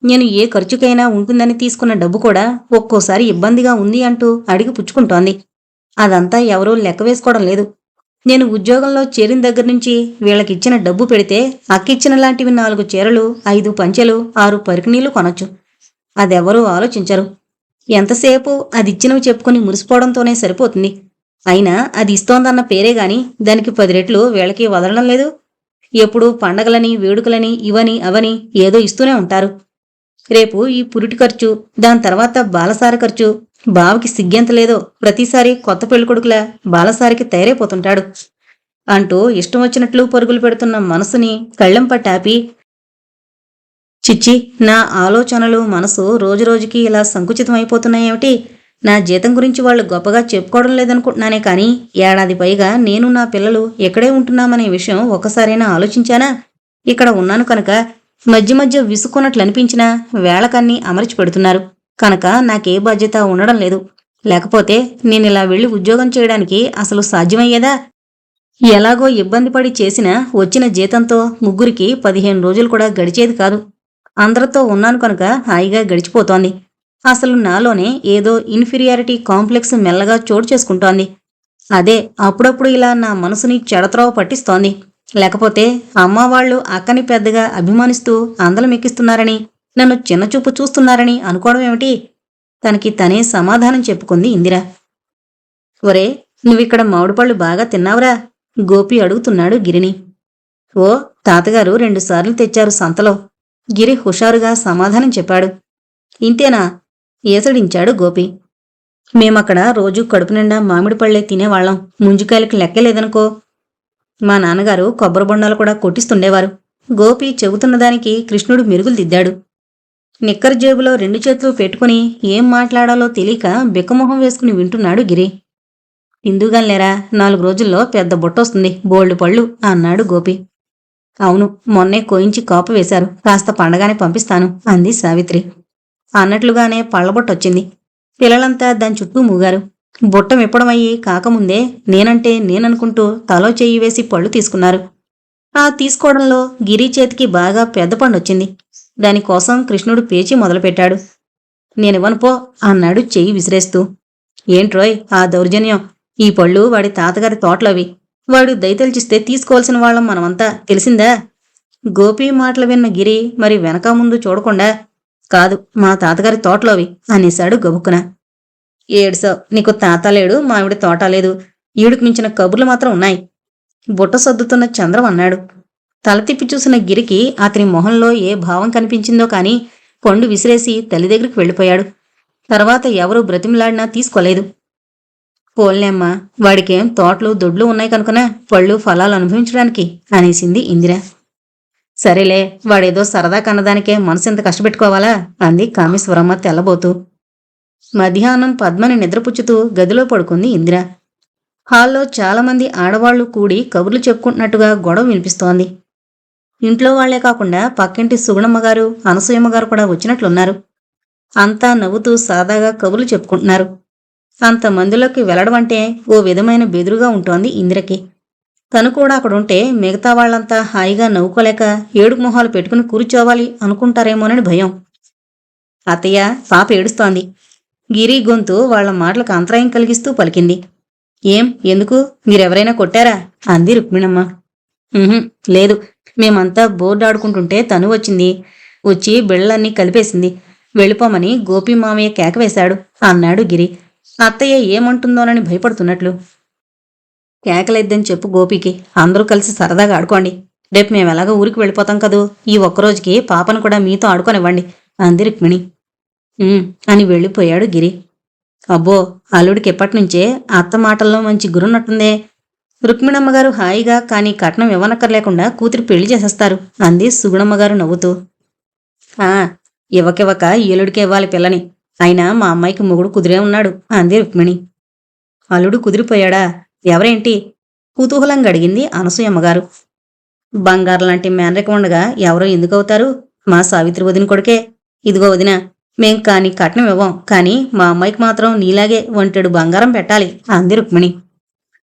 నేను ఏ ఖర్చుకైనా ఉంటుందని తీసుకున్న డబ్బు కూడా ఒక్కోసారి ఇబ్బందిగా ఉంది అంటూ అడిగి పుచ్చుకుంటోంది. అదంతా ఎవరూ లెక్క వేసుకోవడం లేదు. నేను ఉద్యోగంలో చేరిన దగ్గర నుంచి వీళ్ళకిచ్చిన డబ్బు పెడితే అక్కిచ్చిన లాంటివి 4 చీరలు, 5 పంచెలు, 6 పరికిణీలు కొనొచ్చు. అదెవరూ ఆలోచించరు. ఎంతసేపు అదిచ్చినవి చెప్పుకుని మురిసిపోవడంతోనే సరిపోతుంది. అయినా అది ఇస్తోందన్న పేరే గాని దానికి 10 రెట్లు వీళ్ళకి వదలడం లేదు. ఎప్పుడూ పండగలని, వేడుకలని, ఇవని అవని ఏదో ఇస్తూనే ఉంటారు. రేపు ఈ పురిటి ఖర్చు, దాని తర్వాత బాలసారి ఖర్చు. బావకి సిగ్గెంతలేదో ప్రతిసారి కొత్త పెళ్ళికొడుకులా బాలసారికి తయారైపోతుంటాడు అంటూ ఇష్టం వచ్చినట్లు పరుగులు పెడుతున్న మనసుని కళ్ళెంపటాపి, చిచ్చి, నా ఆలోచనలు మనసు రోజురోజుకి ఇలా సంకుచితమైపోతున్నాయేమిటి? నా జీతం గురించి వాళ్ళు గొప్పగా చెప్పుకోవడం లేదనుకుంటున్నానే కానీ ఏడాది పైగా నేను నా పిల్లలు ఎక్కడే ఉంటున్నామనే విషయం ఒక్కసారైనా ఆలోచించానా? ఇక్కడ ఉన్నాను కనుక మధ్య మధ్య విసుక్కున్నట్లు అనిపించినా వేళకన్నీ అమర్చి పెడుతున్నారు కనుక నాకే బాధ్యత ఉండడం లేదు. లేకపోతే నేనిలా వెళ్ళి ఉద్యోగం చేయడానికి అసలు సాధ్యమయ్యేదా? ఎలాగో ఇబ్బంది పడి చేసినా వచ్చిన జీతంతో ముగ్గురికి 15 రోజులు కూడా గడిచేది కాదు. అందరితో ఉన్నాను కనుక హాయిగా గడిచిపోతోంది. అసలు నాలోనే ఏదో ఇన్ఫీరియారిటీ కాంప్లెక్స్ మెల్లగా చోటు చేసుకుంటోంది. అదే అప్పుడప్పుడు ఇలా నా మనసుని చెడత్రోవ పట్టిస్తోంది. లేకపోతే అమ్మవాళ్లు అక్కని పెద్దగా అభిమానిస్తూ అందలమెక్కిస్తున్నారని, నన్ను చిన్నచూపు చూస్తున్నారని అనుకోవడం ఏమిటి? తనకి తనే సమాధానం చెప్పుకుంది ఇందిర. ఒరే, నువ్విక్కడ మామిడిపళ్ళు బాగా తిన్నావురా? గోపి అడుగుతున్నాడు గిరిని. ఓ, తాతగారు 2 సార్లు తెచ్చారు సంతలో. గిరి హుషారుగా సమాధానం చెప్పాడు. ఇంతేనా? ఏసడించాడు గోపి. మేమక్కడ రోజూ కడుపు నిండా మామిడి పళ్ళే తినేవాళ్లం. ముంజుకాయలకి లెక్కలేదనుకో. మా నాన్నగారు కొబ్బరి బొండాలు కూడా కొట్టిస్తుండేవారు. గోపి చెబుతున్నదానికి కృష్ణుడు మెరుగులు దిద్దాడు. నిక్కర్ జేబులో 2 చేతులు పెట్టుకుని ఏం మాట్లాడాలో తెలియక బిక్కమొహం వేసుకుని వింటున్నాడు గిరి. ఇందుగాన్లేరా, 4 రోజుల్లో పెద్ద బుట్టొస్తుంది, బోల్డు పళ్ళు అన్నాడు గోపి. అవును, మొన్నే కోయించి కాపు వేశారు, కాస్త పండగానే పంపిస్తాను అంది సావిత్రి. అన్నట్లుగానే పళ్ళబొట్టొచ్చింది. పిల్లలంతా దాని చుట్టూ మూగారు. బుట్ట విప్పడమయ్యి కాకముందే నేనంటే నేననుకుంటూ తలో చెయ్యి వేసి పళ్ళు తీసుకున్నారు. ఆ తీసుకోవడంలో గిరి చేతికి బాగా పెద్ద పండొచ్చింది. దానికోసం కృష్ణుడు పేచి మొదలుపెట్టాడు. నేనివ్వను పో అన్నాడు చెయ్యి విసిరేస్తూ. ఏంట్రోయ్ ఆ దౌర్జన్యం? ఈ పళ్ళు వాడి తాతగారి తోటలోవి. వాడు దయతెల్చిస్తే తీసుకోవాల్సిన వాళ్ళం మనమంతా, తెలిసిందా? గోపి మాటలు విన్న గిరి మరి వెనక ముందు చూడకుండా, కాదు, మా తాతగారి తోటలోవి అనేశాడు గబుక్కున. ఏడ్సావ్, నీకు తాత లేడు, మావిడి తోట లేదు, ఈడుకు మించిన కబుర్లు మాత్రం ఉన్నాయి బుట్ట సర్దుతున్న చంద్రం అన్నాడు. తల తిప్పి చూసిన గిరికి అతని మొహంలో ఏ భావం కనిపించిందో కాని పండు విసిరేసి తల్లి దగ్గరికి వెళ్ళిపోయాడు. తర్వాత ఎవరూ బ్రతిమిలాడినా తీసుకోలేదు. పోల్నేమ్మా, వాడికేం తోటలు దొడ్లు ఉన్నాయి కనుకనే పళ్ళు ఫలాలు అనుభవించడానికి అనేసింది ఇందిర. సరేలే, వాడేదో సరదా కన్నదానికే మనసెంత కష్టపెట్టుకోవాలా అంది కామేశ్వరమ్మ తెల్లబోతూ. మధ్యాహ్నం పద్మని నిద్రపుచ్చుతూ గదిలో పడుకుంది ఇందిర. హాల్లో చాలామంది ఆడవాళ్లు కూడి కబుర్లు చెప్పుకుంటున్నట్టుగా గొడవ వినిపిస్తోంది. ఇంట్లో వాళ్లే కాకుండా పక్కింటి సుగుణమ్మగారు, అనసూయమ్మగారు కూడా వచ్చినట్లున్నారు. అంతా నవ్వుతూ సరదాగా కబుర్లు చెప్పుకుంటున్నారు. అంతమందిలోకి వెళ్లడం అంటే ఓ విధమైన బెదురుగా ఉంటోంది ఇందిరకి. తను కూడా అక్కడుంటే మిగతా వాళ్లంతా హాయిగా నవ్వుకోలేక ఏడుపు మొహాలు పెట్టుకుని కూర్చోవాలి అనుకుంటారేమోనని భయం. అత్తయ్య, పాప ఏడుస్తోంది. గిరి గొంతు వాళ్ల మాటలకు అంతరాయం కలిగిస్తూ పలికింది. ఏం, ఎందుకు? మీరెవరైనా కొట్టారా? అంది రుక్మిణమ్మ. లేదు, మేమంతా బోర్డు ఆడుకుంటుంటే తను వచ్చింది. వచ్చి బిళ్ళలన్నీ కలిపేసింది. వెళ్ళిపోమని గోపి మామయ్య కేకవేశాడు అన్నాడు గిరి, అత్తయ్య ఏమంటుందోనని భయపడుతున్నట్లు. కేకలేద్దని చెప్పు గోపికి. అందరూ కలిసి సరదాగా ఆడుకోండి. రేపు మేమెలాగో ఊరికి వెళ్ళిపోతాం కదూ, ఈ ఒక్కరోజుకి పాపను కూడా మీతో ఆడుకోనివ్వండి అంది రుక్మిణి. అని వెళ్ళిపోయాడు గిరి. అబ్బో, అల్లుడికి ఎప్పటినుంచే అత్త మాటల్లో మంచి గురున్నట్టుందే. రుక్మిణమ్మగారు హాయిగా కాని కట్నం ఇవ్వనక్కర్లేకుండా కూతురు పెళ్లి చేసేస్తారు అంది సుగుణమ్మగారు నవ్వుతూ. ఇవ్వకివ్వక ఏలుడికే ఇవ్వాలి పిల్లని. అయినా మా అమ్మాయికి మొగుడు కుదిరే ఉన్నాడు అంది రుక్మిణి. అల్లుడు కుదిరిపోయాడా? ఎవరేంటి? కుతూహలంగా అడిగింది అనసూయమ్మగారు. బంగారం లాంటి మేనరిక ఉండగా ఎవరో ఎందుకవుతారు? మా సావిత్రి వదిన కొడుకే. ఇదిగో వదిన, మేం కాని కట్నం ఇవ్వం, కాని మా అమ్మాయికి మాత్రం నీలాగే ఒంటెడు బంగారం పెట్టాలి అంది రుక్మిణి.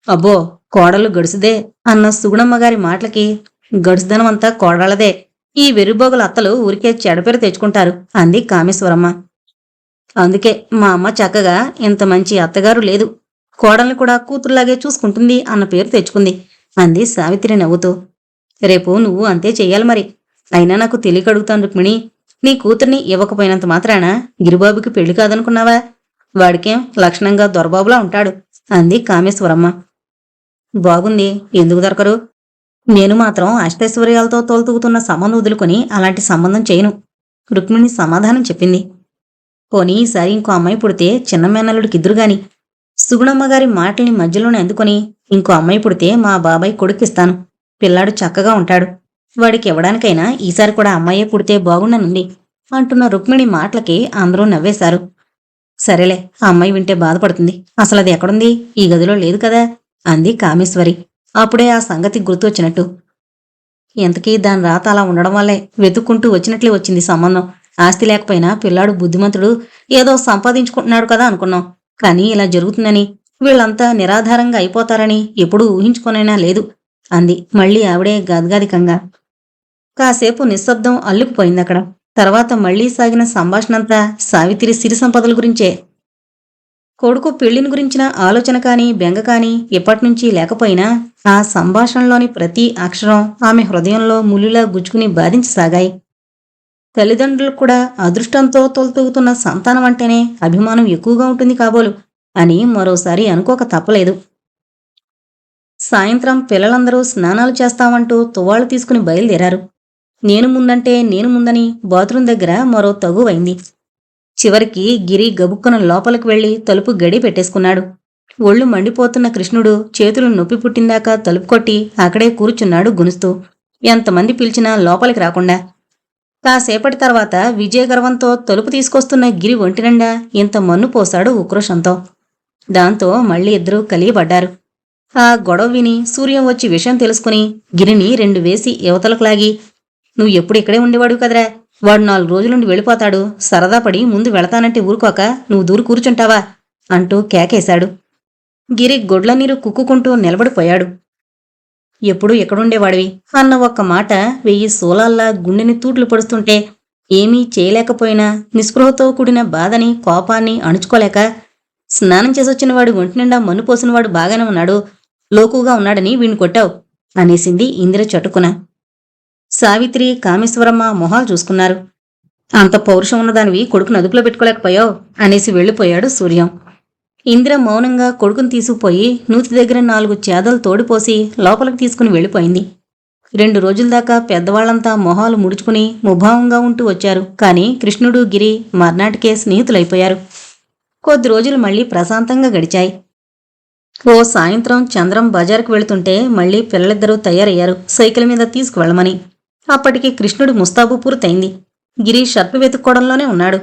అబ్బో, కోడలు గడుసుదే అన్న సుగుణమ్మగారి మాటలకి గడుసుదనం అంతా కోడలదే. ఈ వెర్రిబోగుల అత్తలు ఊరికే చెడపేరు తెచ్చుకుంటారు అంది కామేశ్వరమ్మ. అందుకే మా అమ్మ చక్కగా ఇంత మంచి అత్తగారు లేదు, కోడల్ని కూడా కూతురులాగే చూసుకుంటుంది అన్న పేరు తెచ్చుకుంది అంది సావిత్రి నవ్వుతూ. రేపు నువ్వు అంతే చెయ్యాలి మరి. అయినా నాకు తెలియక అడుగుతాను రుక్మిణి, నీ కూతుర్ని ఇవ్వకపోయినంత మాత్రాన గిరిబాబుకి పెళ్లి కాదనుకున్నావా? వాడికేం లక్షణంగా దొరబాబులా ఉంటాడు అంది కామేశ్వరమ్మ. బాగుంది, ఎందుకు దొరకరు? నేను మాత్రం అష్టైశ్వర్యాలతో తోలుతూగుతున్న సంబంధం వదులుకొని అలాంటి సంబంధం చేయను రుక్మిణి సమాధానం చెప్పింది. పోనీ ఈసారి ఇంకో అమ్మాయి పుడితే చిన్న మేనల్లుడికి ఇద్దురుగాని. సుగుణమ్మగారి మాటల్ని మధ్యలోనే అందుకొని, ఇంకో అమ్మాయి పుడితే మా బాబాయ్ కొడుకిస్తాను. పిల్లాడు చక్కగా ఉంటాడు. వాడికి ఇవ్వడానికైనా ఈసారి కూడా అమ్మాయే పుడితే బాగుండనుంది అంటున్న రుక్మిణి మాటలకి అందరూ నవ్వేశారు. సరేలే, ఆ అమ్మాయి వింటే బాధపడుతుంది. అసలు అది ఎక్కడుంది? ఈ గదిలో లేదు కదా అంది కామేశ్వరి అప్పుడే ఆ సంగతి గుర్తొచ్చినట్టు. ఎంతకీ దాని రాత అలా ఉండడం వల్లే వెతుక్కుంటూ వచ్చినట్లే వచ్చింది సంబంధం. ఆస్తి లేకపోయినా పిల్లాడు బుద్ధిమంతుడు, ఏదో సంపాదించుకుంటున్నాడు కదా అనుకున్నాం. కానీ ఇలా జరుగుతుందని, వీళ్ళంతా నిరాధారంగా అయిపోతారని ఎప్పుడూ ఊహించుకోనైనా లేదు అంది మళ్లీ ఆవిడే గద్గదికంగా. కాసేపు నిశ్శబ్దం అల్లుకుపోయిందక్కడ. తర్వాత మళ్లీ సాగిన సంభాషణంతా సావిత్రి సిరి సంపదల గురించే. కొడుకు పెళ్లిని గురించిన ఆలోచన కాని బెంగ కాని ఎప్పటినుంచి లేకపోయినా ఆ సంభాషణలోని ప్రతి అక్షరం ఆమె హృదయంలో ముల్లులా గుచ్చుకుని బాధించసాగాయి. తల్లిదండ్రులకు కూడా అదృష్టంతో తొలతూగుతున్న సంతానం అంటేనే అభిమానం ఎక్కువగా ఉంటుంది కాబోలు అని మరోసారి అనుకోక తప్పలేదు. సాయంత్రం పిల్లలందరూ స్నానాలు చేస్తామంటూ తువ్వాళ్లు తీసుకుని బయలుదేరారు. నేను ముందంటే నేను ముందని బాత్రూం దగ్గర మరో తగువైంది. చివరికి గిరి గబుక్కున లోపలికి వెళ్లి తలుపు గడి పెట్టేసుకున్నాడు. ఒళ్ళు మండిపోతున్న కృష్ణుడు చేతులు నొప్పి పుట్టిందాకా తలుపు కొట్టి అక్కడే కూర్చున్నాడు గునుస్తూ, ఎంతమంది పిలిచినా లోపలికి రాకుండా. కాసేపటి తర్వాత విజయగర్వంతో తలుపు తీసుకొస్తున్న గిరి ఒంటినిండా ఇంత మన్ను పోశాడు ఉక్రోషంతో. దాంతో మళ్లీ ఇద్దరూ కలియబడ్డారు. ఆ గొడవ విని సూర్యం వచ్చి విషయం తెలుసుకుని గిరిని 2 వేసి యువతలకు లాగి, నువ్వు ఎప్పుడు ఇక్కడే ఉండేవాడు కదరా, వాడు 4 రోజులుండి వెళ్ళిపోతాడు, సరదాపడి ముందు వెళతానంటే ఊరుకోక నువ్వు దూరు కూర్చుంటావా అంటూ కేకేశాడు. గిరి గొడ్ల నీరు కుక్కుకుంటూ నిలబడిపోయాడు. ఎప్పుడు ఎక్కడుండేవాడివి అన్న ఒక్క మాట 1000 శూలాల్లా గుండెని తూట్లు పడుస్తుంటే ఏమీ చేయలేకపోయినా నిస్పృహతో కూడిన బాధని కోపాన్ని అణుచుకోలేక, స్నానం చేసొచ్చిన వాడి ఒంటినిండా మన్ను పోసినవాడు బాగానే ఉన్నాడు, లోకుగా ఉన్నాడని వీణ్ణి కొట్టావు అనేసింది ఇందిర చటుకున. సావిత్రి కామేశ్వరమ్మ మొహాలు చూసుకున్నారు. అంత పౌరుషం ఉన్నదానివి కొడుకును అదుపులో పెట్టుకోలేకపోయావు అనేసి వెళ్ళిపోయాడు సూర్యం. ఇందిర మౌనంగా కొడుకుని తీసుకుపోయి నూతి దగ్గర 4 చేదలు తోడిపోసి లోపలికి తీసుకుని వెళ్ళిపోయింది. 2 రోజుల దాకా పెద్దవాళ్లంతా మొహాలు ముడుచుకుని ముభావంగా ఉంటూ వచ్చారు. కాని కృష్ణుడు గిరి మర్నాటికే స్నేహితులైపోయారు. కొద్ది రోజులు మళ్లీ ప్రశాంతంగా గడిచాయి. ఓ సాయంత్రం చంద్రం బజారుకు వెళుతుంటే మళ్లీ పిల్లలిద్దరూ తయారయ్యారు సైకిల్ మీద తీసుకువెళ్లమని. అప్పటికి కృష్ణుడి ముస్తాబు పూర్తయింది. గిరి షర్టు వెతుక్కోవడంలోనే ఉన్నాడు.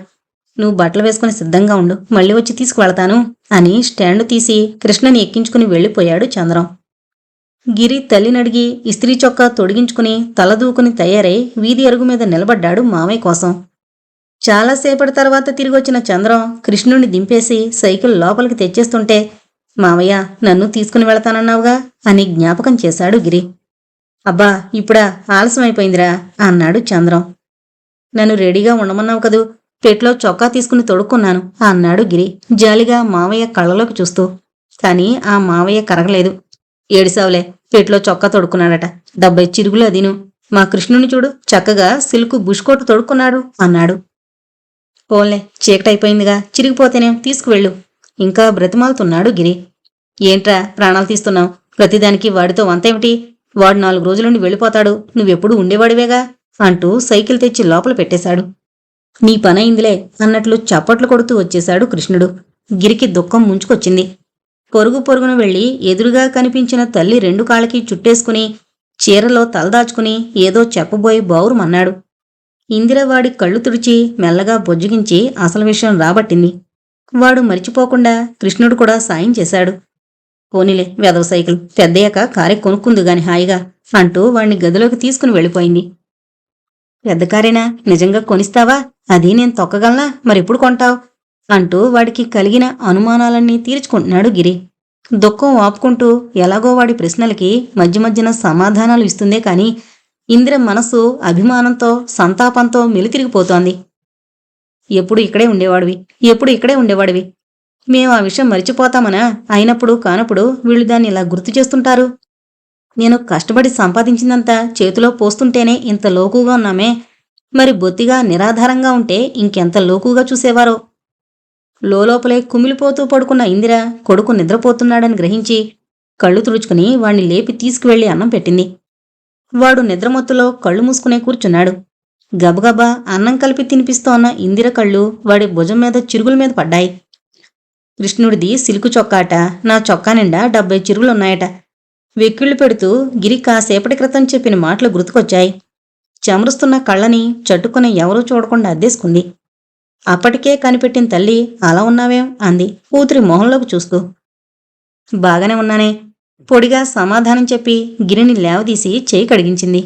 నువ్వు బట్టలు వేసుకుని సిద్ధంగా ఉండు, మళ్లీ వచ్చి తీసుకువెళతాను అని స్టాండు తీసి కృష్ణని ఎక్కించుకుని వెళ్ళిపోయాడు చంద్రం. గిరి తల్లినడిగి ఇస్త్రీ చొక్కా తొడిగించుకుని తలదూకుని తయారై వీధి అరుగు మీద నిలబడ్డాడు మామయ్య కోసం. చాలాసేపటి తర్వాత తిరిగొచ్చిన చంద్రం కృష్ణుణ్ణి దింపేసి సైకిల్ లోపలికి తెచ్చేస్తుంటే, మావయ్య నన్ను తీసుకుని వెళతానన్నావుగా అని జ్ఞాపకం చేశాడు గిరి. అబ్బా ఇప్పుడా, ఆలస్యమైపోయిందిరా అన్నాడు చంద్రం. నన్ను రెడీగా ఉండమన్నావు కదూ, పెట్లో చొక్కా తీసుకుని తొడుక్కున్నాను అన్నాడు గిరి జాలిగా మావయ్య కళ్ళలోకి చూస్తూ. కాని ఆ మావయ్య కరగలేదు. ఏడిసావులే, పెట్లో చొక్కా తొడుక్కున్నాడట, 70 చిరుగులు అదిను. మా కృష్ణుని చూడు, చక్కగా సిల్కు బుష్కోటు తొడుక్కున్నాడు అన్నాడు. పోన్లే, చీకటైపోయిందిగా, చిరిగిపోతేనేం, తీసుకువెళ్ళు ఇంకా బ్రతిమాలుతున్నాడు గిరి. ఏంట్రా ప్రాణాలు తీస్తున్నావు, ప్రతిదానికి వాడితో వంతేమిటి? వాడు 4 రోజులుండి వెళ్ళిపోతాడు, నువ్వెప్పుడు ఉండేవాడివేగా అంటూ సైకిల్ తెచ్చి లోపల పెట్టేశాడు. నీ పనయిందిలే అన్నట్లు చప్పట్లు కొడుతూ వచ్చేశాడు కృష్ణుడు. గిరికి దుఃఖం ముంచుకొచ్చింది. పొరుగు పొరుగున వెళ్లి ఎదురుగా కనిపించిన తల్లి 2 కాళ్ళకి చుట్టేసుకుని చీరలో తలదాచుకుని ఏదో చెప్పబోయి బావురుమన్నాడు. ఇందిర వాడి కళ్ళు తుడిచి మెల్లగా బొజ్జగించి అసలు విషయం రాబట్టింది. వాడు మరిచిపోకుండా కృష్ణుడు కూడా సాయం చేశాడు. పోనీలే వెదవ సైకిల్, పెద్దయ్యాక కారే కొనుక్కుందుగాని హాయిగా అంటూ వాణ్ణి గదిలోకి తీసుకుని వెళ్ళిపోయింది. పెద్ద కారేనా, నిజంగా కొనిస్తావా? అది నేను తొక్కగలనా, మరెప్పుడు కొంటావు అంటూ వాడికి కలిగిన అనుమానాలన్నీ తీర్చుకుంటున్నాడు గిరి. దుఃఖం ఆపుకుంటూ ఎలాగో వాడి ప్రశ్నలకి మధ్య మధ్యన సమాధానాలు ఇస్తుందే కాని ఇందిర మనసు అభిమానంతో సంతాపంతో మెలితిరిగిపోతోంది. ఎప్పుడు ఇక్కడే ఉండేవాడివి, మేము ఆ విషయం మరిచిపోతామనా? అయినప్పుడు కానప్పుడు వీళ్ళు దాన్ని ఇలా గుర్తు చేస్తుంటారు. నేను కష్టపడి సంపాదించిందంతా చేతిలో పోస్తుంటేనే ఇంత లోకుగా ఉన్నామే, మరి బొత్తిగా నిరాధారంగా ఉంటే ఇంకెంత లోకుగా చూసేవారో. లోపలే కుమిలిపోతూ పడుకున్న ఇందిర కొడుకు నిద్రపోతున్నాడని గ్రహించి కళ్ళు తుడుచుకుని వాణ్ణి లేపి తీసుకువెళ్లి అన్నం పెట్టింది. వాడు నిద్రమత్తులో కళ్ళు మూసుకునే కూర్చున్నాడు. గబగబా అన్నం కలిపి తినిపిస్తోన్న ఇందిర కళ్ళు వాడి భుజం మీద చిరుగుల మీద పడ్డాయి. కృష్ణుడిది సిల్కు చొక్కాట, నా చొక్కా నిండా 70 చిరుగులున్నాయట. వెక్కిళ్లు పెడుతూ గిరి కాసేపటి క్రితం చెప్పిన మాటలు గుర్తుకొచ్చాయి. చెమరుస్తున్న కళ్ళని చట్టుకుని ఎవరూ చూడకుండా అద్దేసుకుంది. అప్పటికే కనిపెట్టిన తల్లి, అలా ఉన్నావేం అంది కూతురి మొహంలోకి చూస్తూ. బాగానే ఉన్నానే పొడిగా సమాధానం చెప్పి గిరిని లేవదీసి చేయి కడిగించింది.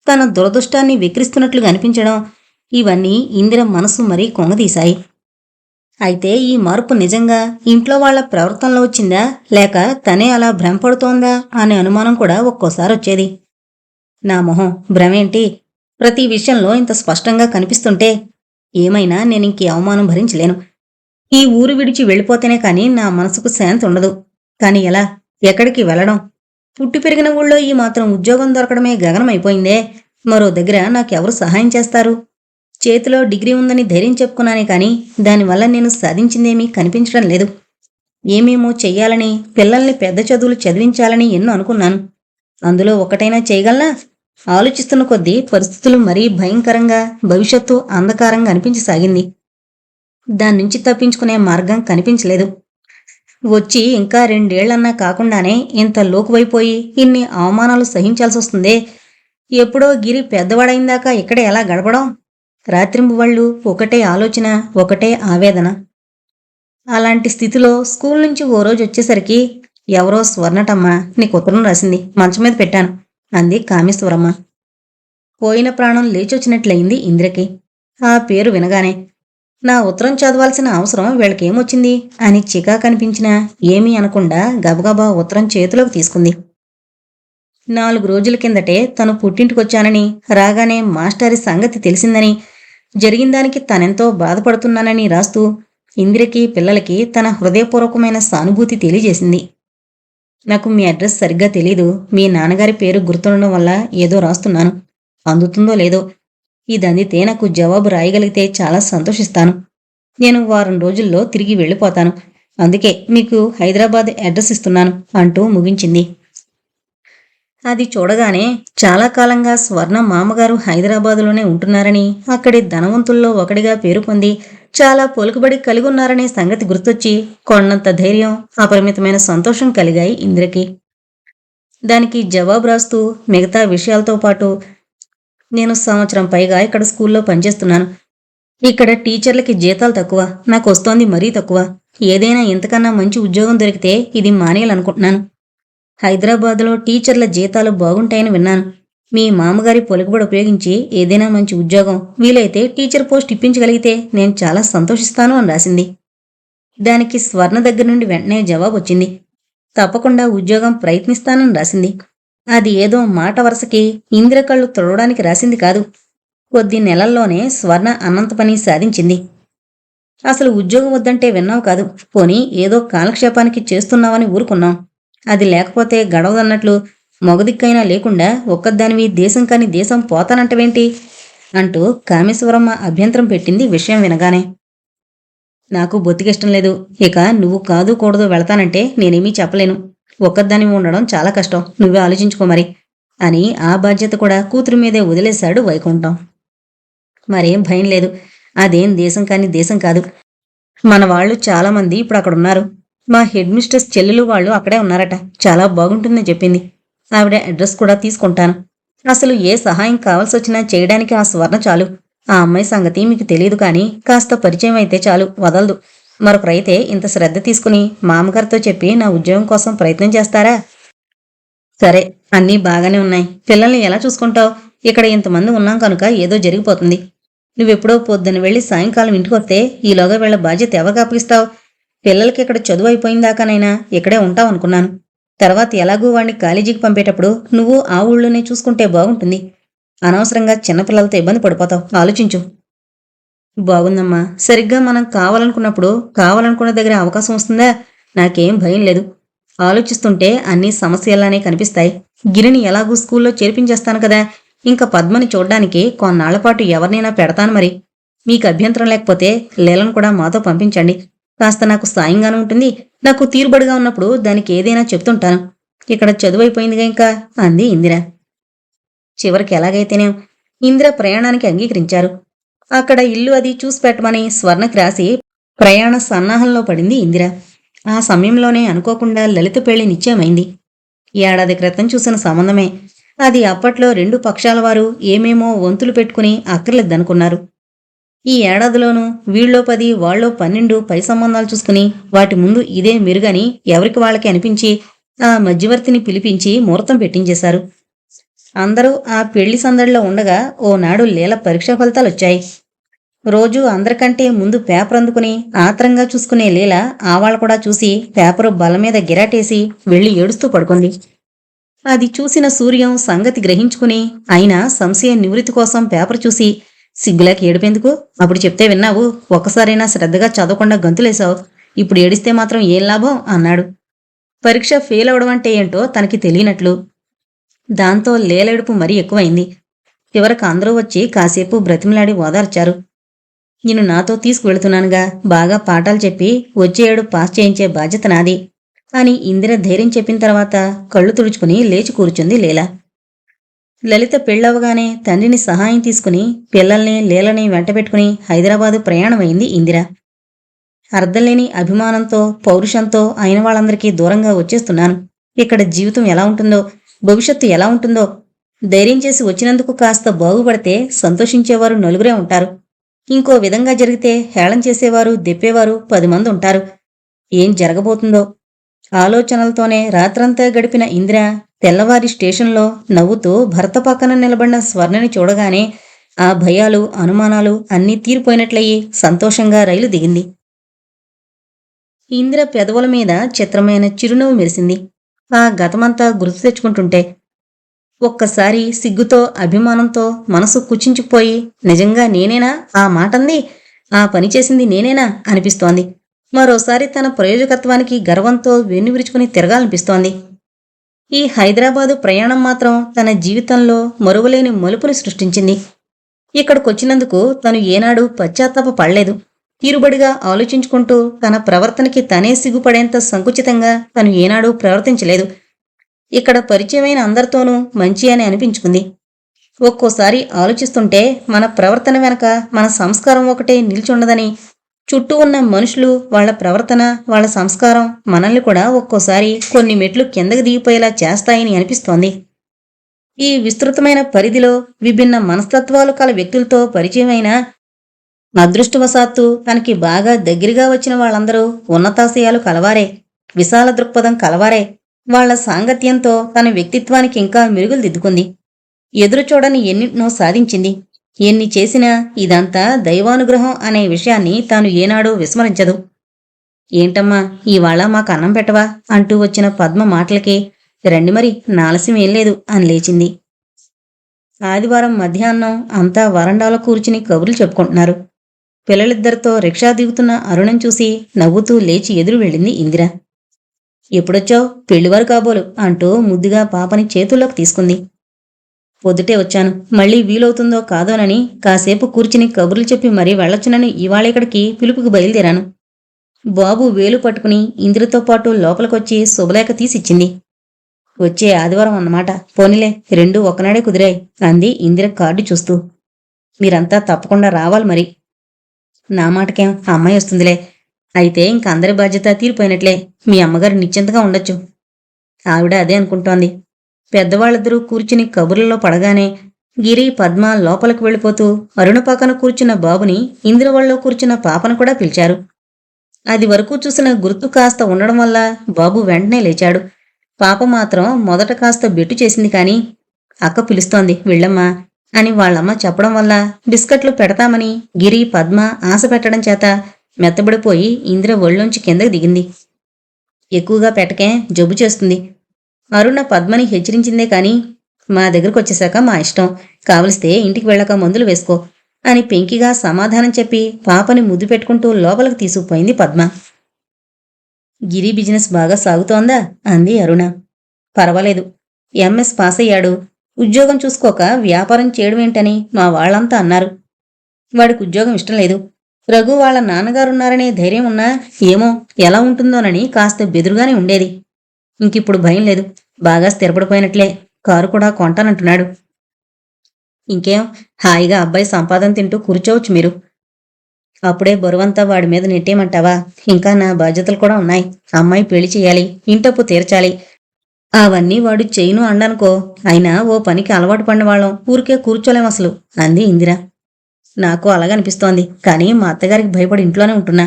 తన దురదృష్టాన్ని విక్రిస్తున్నట్లుగా అనిపించడం, ఇవన్నీ ఇందిర మనసు మరీ కొంగదీశాయి. అయితే ఈ మార్పు నిజంగా ఇంట్లో వాళ్ల ప్రవర్తనలో వచ్చిందా, లేక తనే అలా భ్రమపడుతోందా అనే అనుమానం కూడా ఒక్కోసారి వచ్చేది. నా మొహం భ్రమేంటి, ప్రతి విషయంలో ఇంత స్పష్టంగా కనిపిస్తుంటే ఏమైనా నేనింకీ అవమానం భరించలేను. ఈ ఊరు విడిచి వెళ్ళిపోతేనే కాని నా మనసుకు శాంతి ఉండదు. కాని ఎలా, ఎక్కడికి వెళ్లడం? పుట్టి పెరిగిన ఊళ్ళో ఈ మాత్రం ఉద్యోగం దొరకడమే గగనమైపోయిందే. మరో దగ్గర నాకెవరు సహాయం చేస్తారు? చేతిలో డిగ్రీ ఉందని ధైర్యం చెప్పుకున్నానే కాని దానివల్ల నేను సాధించిందేమీ కనిపించడం లేదు. ఏమేమో చెయ్యాలని, పిల్లల్ని పెద్ద చదువులు చదివించాలని ఎన్నో అనుకున్నాను. అందులో ఒకటైనా చేయగలనా? ఆలోచిస్తున్న కొద్దీ పరిస్థితులు మరీ భయంకరంగా, భవిష్యత్తు అంధకారంగా అనిపించసాగింది. దాన్నించి తప్పించుకునే మార్గం కనిపించలేదు. వచ్చి ఇంకా 2 ఏళ్లన్నా కాకుండానే ఇంత లోకువైపోయి ఇన్ని అవమానాలు సహించాల్సొస్తుందే. ఎప్పుడో గిరి పెద్దవాడైందాకా ఇక్కడే ఎలా గడపడం? రాత్రింబవళ్ళు ఒకటే ఆలోచన, ఒకటే ఆవేదన. అలాంటి స్థితిలో స్కూల్ నుంచి ఓ రోజు వచ్చేసరికి ఎవరో స్వర్ణటమ్మ నీకు ఉత్తరం రాసింది, మంచం మీద పెట్టాను అంది కామేశ్వరమ్మ. పోయిన ప్రాణం లేచొచ్చినట్లయింది ఇంద్రకి. ఆ పేరు వినగానే నా ఉత్తరం చదవాల్సిన అవసరం వీళ్ళకేమొచ్చింది అని చికా కనిపించినా ఏమీ అనకుండా గబగబా ఉత్తరం చేతిలోకి తీసుకుంది. 4 రోజుల కిందటే తను పుట్టింటికొచ్చానని, రాగానే మాస్టారి సంగతి తెలిసిందని, జరిగిందానికి తనెంతో బాధపడుతున్నానని రాస్తూ ఇందిరకి, పిల్లలకి తన హృదయపూర్వకమైన సానుభూతి తెలియజేసింది. నాకు మీ అడ్రస్ సరిగ్గా తెలీదు, మీ నాన్నగారి పేరు గుర్తుండడం వల్ల ఏదో రాస్తున్నాను. అందుతుందో లేదో, ఇది అందితే నాకు జవాబు రాయగలిగితే చాలా సంతోషిస్తాను. నేను వారం రోజుల్లో తిరిగి వెళ్ళిపోతాను. అందుకే మీకు హైదరాబాద్ అడ్రస్ ఇస్తున్నాను అంటూ ముగించింది. అది చూడగానే చాలా కాలంగా స్వర్ణ మామగారు హైదరాబాదులోనే ఉంటున్నారని, అక్కడి ధనవంతుల్లో ఒకడిగా పేరు పొంది చాలా పలుకుబడి కలిగున్నారనే సంగతి గుర్తొచ్చి కొండంత ధైర్యం, అపరిమితమైన సంతోషం కలిగాయి ఇంద్రకి. దానికి జవాబు రాస్తూ మిగతా విషయాలతో పాటు, నేను సంవత్సరం పైగా ఇక్కడ స్కూల్లో పనిచేస్తున్నాను. ఇక్కడ టీచర్లకి జీతాలు తక్కువ, నాకు వస్తోంది మరీ తక్కువ. ఏదైనా ఇంతకన్నా మంచి ఉద్యోగం దొరికితే ఇది మానేయాలనుకుంటున్నాను. హైదరాబాద్లో టీచర్ల జీతాలు బాగుంటాయని విన్నాను. మీ మామగారి పొలుకుబడి ఉపయోగించి ఏదైనా మంచి ఉద్యోగం, వీలైతే టీచర్ పోస్ట్ ఇప్పించగలిగితే నేను చాలా సంతోషిస్తాను అని రాసింది. దానికి స్వర్ణ దగ్గర నుండి వెంటనే జవాబు వచ్చింది. తప్పకుండా ఉద్యోగం ప్రయత్నిస్తానని రాసింది. అది ఏదో మాట వరుసకి ఇందిర కళ్ళు తుడవడానికి రాసింది కాదు. కొద్ది నెలల్లోనే స్వర్ణ అన్నంత పని సాధించింది. అసలు ఉద్యోగం వద్దంటే విన్నావు కాదు. పోనీ ఏదో కాలక్షేపానికి చేస్తున్నావని ఊరుకున్నాం. అది లేకపోతే గడవదన్నట్లు మగదిక్కైనా లేకుండా ఒక్కదానివి దేశం కాని దేశం పోతానంటవేంటి అంటూ కామేశ్వరమ్మ అభ్యంతరం పెట్టింది విషయం వినగానే. నాకు బొత్తికిష్టం లేదు. ఇక నువ్వు కాదు కూడదు వెళతానంటే నేనేమీ చెప్పలేను. ఒక్కదానివి ఉండడం చాలా కష్టం. నువ్వే ఆలోచించుకో మరి అని ఆ బాధ్యత కూడా కూతురు మీదే వదిలేశాడు వైకుంఠం. మరేం భయం లేదు. అదేం దేశం కాని దేశం కాదు. మన వాళ్ళు చాలామంది ఇప్పుడు అక్కడున్నారు. మా హెడ్ మిస్టర్స్ చెల్లెలు వాళ్ళు అక్కడే ఉన్నారట. చాలా బాగుంటుందని చెప్పింది. ఆవిడ అడ్రస్ కూడా తీసుకుంటాను. అసలు ఏ సహాయం కావాల్సొచ్చినా చేయడానికి ఆ స్వర్ణ చాలు. ఆ అమ్మాయి సంగతి మీకు తెలియదు కానీ కాస్త పరిచయం అయితే చాలు, వదలదు. మరొకరైతే ఇంత శ్రద్ధ తీసుకుని మామగారితో చెప్పి నా ఉద్యోగం కోసం ప్రయత్నం చేస్తారా? సరే, అన్నీ బాగానే ఉన్నాయి. పిల్లల్ని ఎలా చూసుకుంటావు? ఇక్కడ ఇంతమంది ఉన్నాం కనుక ఏదో జరిగిపోతుంది. నువ్వెప్పుడో పొద్దున వెళ్ళి సాయంకాలం ఇంటికొస్తే ఈలోగా వీళ్ళ బాధ్యత ఎవరికి అప్పగిస్తావు? పిల్లలకి ఇక్కడ చదువు అయిపోయిందాకానైనా ఇక్కడే ఉంటావు అనుకున్నాను. తర్వాత ఎలాగూ వాణ్ణి కాలేజీకి పంపేటప్పుడు నువ్వు ఆ ఊళ్ళోనే చూసుకుంటే బాగుంటుంది. అనవసరంగా చిన్నపిల్లలతో ఇబ్బంది పడిపోతావు. ఆలోచించు. బాగుందమ్మా. సరిగ్గా మనం కావాలనుకున్నప్పుడు కావాలనుకున్న దగ్గర అవకాశం వస్తుందా? నాకేం భయం లేదు. ఆలోచిస్తుంటే అన్నీ సమస్యలానే కనిపిస్తాయి. గిరిని ఎలాగూ స్కూల్లో చేర్పించేస్తాను కదా. ఇంకా పద్మని చూడ్డానికి కొన్నాళ్లపాటు ఎవరినైనా పెడతాను మరి. మీకు అభ్యంతరం లేకపోతే లీలను కూడా మాతో పంపించండి. కాస్త నాకు సాయంగానూ ఉంటుంది. నాకు తీరుబడిగా ఉన్నప్పుడు దానికి ఏదైనా చెప్తుంటాను. ఇక్కడ చదువైపోయిందిగా ఇంకా అంది ఇందిర. చివరికి ఎలాగైతేనే ఇందిర ప్రయాణానికి అంగీకరించారు. అక్కడ ఇల్లు అది చూసి పెట్టమని స్వర్ణకి రాసి ప్రయాణ సన్నాహంలో పడింది ఇందిర. ఆ సమయంలోనే అనుకోకుండా లలిత పెళ్లి నిశ్చయమైంది. ఏడాది క్రితం చూసిన సంబంధమే. అది అప్పట్లో రెండు పక్షాల వారు ఏమేమో వంతులు పెట్టుకుని అక్కర్లేదనుకున్నారు. ఈ ఏడాదిలోనూ వీళ్ళో 10 వాళ్ళో 12 పై సంబంధాలు చూసుకుని వాటి ముందు ఇదే మెరుగని ఎవరికి వాళ్ళకి అనిపించి ఆ మధ్యవర్తిని పిలిపించి ముహూర్తం పెట్టించేశారు. అందరూ ఆ పెళ్లి సందడిలో ఉండగా ఓనాడు లీల పరీక్షా ఫలితాలొచ్చాయి. రోజూ అందరికంటే ముందు పేపర్ అందుకుని ఆత్రంగా చూసుకునే లీల ఆవాళ్ళ కూడా చూసి పేపరు బలమీద గిరాటేసి వెళ్లి ఏడుస్తూ పడుకుంది. అది చూసిన సూర్యం సంగతి గ్రహించుకుని అయినా సంశయ నివృత్తి కోసం పేపర్ చూసి, సిగ్గులేక ఏడుపెందుకు? అప్పుడు చెప్తే విన్నావు. ఒక్కసారైనా శ్రద్ధగా చదవకుండా గంతులేశావు. ఇప్పుడు ఏడిస్తే మాత్రం ఏం లాభం అన్నాడు. పరీక్ష ఫెయిల్ అవడం అంటే ఏంటో తనకి తెలియనట్లు. దాంతో లేలేడుపు మరీ ఎక్కువైంది. చివరకు అందరూ వచ్చి కాసేపు బ్రతిమలాడి ఓదార్చారు. నేను నాతో తీసుకువెళుతున్నానుగా, బాగా పాఠాలు చెప్పి వచ్చే ఏడు పాస్ చేయించే బాధ్యత నాది అని ఇందిర ధైర్యం చెప్పిన తర్వాత కళ్ళు తుడుచుకుని లేచి కూర్చుంది లీల. లలిత పెళ్ళవగానే తండ్రిని సహాయం తీసుకుని పిల్లల్ని లీలని వెంటబెట్టుకుని హైదరాబాదు ప్రయాణమైంది ఇందిర. అర్థంలేని అభిమానంతో పౌరుషంతో అయిన వాళ్ళందరికీ దూరంగా వచ్చేస్తున్నాను. ఇక్కడ జీవితం ఎలా ఉంటుందో, భవిష్యత్తు ఎలా ఉంటుందో. ధైర్యం చేసి వచ్చినందుకు కాస్త బాగుపడితే సంతోషించేవారు నలుగురే ఉంటారు. ఇంకో విధంగా జరిగితే హేళన చేసేవారు దెప్పేవారు 10 మంది ఉంటారు. ఏం జరగబోతుందో ఆలోచనలతోనే రాత్రంతా గడిపిన ఇందిర తెల్లవారి స్టేషన్లో నవ్వుతూ భర్త పక్కన నిలబడిన స్వర్ణని చూడగానే ఆ భయాలు అనుమానాలు అన్నీ తీరిపోయినట్లయి సంతోషంగా రైలు దిగింది. ఇందిర పెదవుల మీద చిత్రమైన చిరునవ్వు మెరిసింది. ఆ గతమంతా గుర్తు తెచ్చుకుంటుంటే ఒక్కసారి సిగ్గుతో అభిమానంతో మనసు కుచించుకుపోయి నిజంగా నేనేనా ఆ మాటంది, ఆ పని చేసింది నేనేనా అనిపిస్తోంది. మరోసారి తన ప్రయోజకత్వానికి గర్వంతో వెన్నువిరుచుకుని తిరగాలనిపిస్తోంది. ఈ హైదరాబాదు ప్రయాణం మాత్రం తన జీవితంలో మరువలేని మలుపుని సృష్టించింది. ఇక్కడికొచ్చినందుకు తను ఏనాడు పశ్చాత్తాప పడలేదు. తీరుబడిగా ఆలోచించుకుంటూ తన ప్రవర్తనకి తనే సిగ్గుపడేంత సంకుచితంగా తను ఏనాడూ ప్రవర్తించలేదు. ఇక్కడ పరిచయమైన అందరితోనూ మంచి అని అనిపించుకుంది. ఒక్కోసారి ఆలోచిస్తుంటే మన ప్రవర్తన వెనక మన సంస్కారం ఒకటే నిల్చుండదని, చుట్టూ ఉన్న మనుషులు, వాళ్ల ప్రవర్తన, వాళ్ల సంస్కారం మనల్ని కూడా ఒక్కోసారి కొన్ని మెట్లు కిందకి దిగిపోయేలా చేస్తాయని అనిపిస్తోంది. ఈ విస్తృతమైన పరిధిలో విభిన్న మనస్తత్వాలు కల వ్యక్తులతో పరిచయమైన అదృష్టవశాత్తు తనకి బాగా దగ్గరగా వచ్చిన వాళ్ళందరూ ఉన్నతాశయాలు కలవారే, విశాల దృక్పథం కలవారే. వాళ్ల సాంగత్యంతో తన వ్యక్తిత్వానికి ఇంకా మెరుగులు దిద్దుకుంది. ఎదురు చూడని ఎన్నింటినో సాధించింది. ఎన్ని చేసినా ఇదంతా దైవానుగ్రహం అనే విషయాన్ని తాను ఏనాడూ విస్మరించదు. ఏంటమ్మా, ఇవాళ మాకు అన్నం పెట్టవా అంటూ వచ్చిన పద్మ మాటలకి రండి మరి, నాలస్యం ఏం లేదు అని లేచింది. ఆదివారం మధ్యాహ్నం అంతా వరండాలో కూర్చుని కబుర్లు చెప్పుకుంటున్నారు. పిల్లలిద్దరితో రిక్షా దిగుతున్న అరుణం చూసి నవ్వుతూ లేచి ఎదురు వెళ్ళింది ఇందిర. ఎప్పుడొచ్చావు, పెళ్లివారు కాబోలు అంటూ ముద్దుగా పాపని చేతుల్లోకి తీసుకుంది. పొద్దుటే వచ్చాను, మళ్ళీ వీలవుతుందో కాదోనని కాసేపు కూర్చుని కబుర్లు చెప్పి మరీ వెళ్ళొచ్చునని ఇవాళ ఇక్కడికి పిలుపుకి బయలుదేరాను. బాబు వేలు పట్టుకుని ఇందిరతో పాటు లోపలికొచ్చి శుభలేఖ తీసిచ్చింది. వచ్చే ఆదివారం అన్నమాట, పోనీలే రెండూ ఒకనాడే కుదిరాయి అంది ఇందిర కార్డు చూస్తూ. మీరంతా తప్పకుండా రావాలి మరి. నా మాటకేం, అమ్మాయి వస్తుందిలే. అయితే ఇంక అందరి బాధ్యత తీరిపోయినట్లే, మీ అమ్మగారు నిశ్చింతగా ఉండొచ్చు. ఆవిడ అదే అనుకుంటోంది. పెద్దవాళ్ళిద్దరూ కూర్చుని కబుర్లలో పడగానే గిరి పద్మ లోపలికి వెళ్ళిపోతూ అరుణ పక్కన కూర్చున్న బాబుని ఇందిర వాళ్ళలో కూర్చున్న పాపను కూడా పిలిచారు. అది వరకు చూసిన గుర్తు కాస్త ఉండడం వల్ల బాబు వెంటనే లేచాడు. పాప మాత్రం మొదట కాస్త బెట్టు చేసింది కాని అక్క పిలుస్తోంది వెళ్ళమ్మా అని వాళ్ళమ్మ చెప్పడం వల్ల బిస్కట్లు పెడతామని గిరి పద్మ ఆశ పెట్టడం చేత మెత్తబడిపోయి ఇందిర ఒళ్ళోంచి కిందకి దిగింది. ఎక్కువగా పెట్టకే, జబ్బు చేస్తుంది. అరుణ పద్మని హెచ్చరించిందే కాని మా దగ్గరకు వచ్చేశాక మా ఇష్టం, కావలిస్తే ఇంటికి వెళ్ళక మందులు వేసుకో అని పెంకిగా సమాధానం చెప్పి పాపని ముద్దు పెట్టుకుంటూ లోపలికి తీసుకుపోయింది పద్మ. గిరి బిజినెస్ బాగా సాగుతోందా అంది అరుణ. పర్వాలేదు, ఎంఎస్ పాస్ అయ్యాడు. ఉద్యోగం చూసుకోక వ్యాపారం చేయడమేంటని మా వాళ్ళంతా అన్నారు. వాడికి ఉద్యోగం ఇష్టం లేదు. రఘు వాళ్ళ నాన్నగారున్నారనే ధైర్యం ఉన్నా ఏమో ఎలా ఉంటుందోనని కాస్త బెదురుగానే ఉండేది. ఇంకిప్పుడు భయం లేదు, బాగా స్థిరపడిపోయినట్లే. కారు కూడా కొంటానంటున్నాడు. ఇంకేం, హాయిగా అబ్బాయి సంపాదన తింటూ కూర్చోవచ్చు మీరు. అప్పుడే బరువంతా వాడి మీద నెట్టేయమంటావా? ఇంకా నా బాధ్యతలు కూడా ఉన్నాయి. అమ్మాయి పెళ్లి చేయాలి, ఇంటప్పు తీర్చాలి. అవన్నీ వాడు చేయను అండనుకో. అయినా ఓ పనికి అలవాటు పడిన వాళ్ళం ఊరికే కూర్చోలేం అసలు అంది ఇందిర. నాకు అలాగనిపిస్తోంది, కానీ మా అత్తగారికి భయపడి ఇంట్లోనే ఉంటున్నా.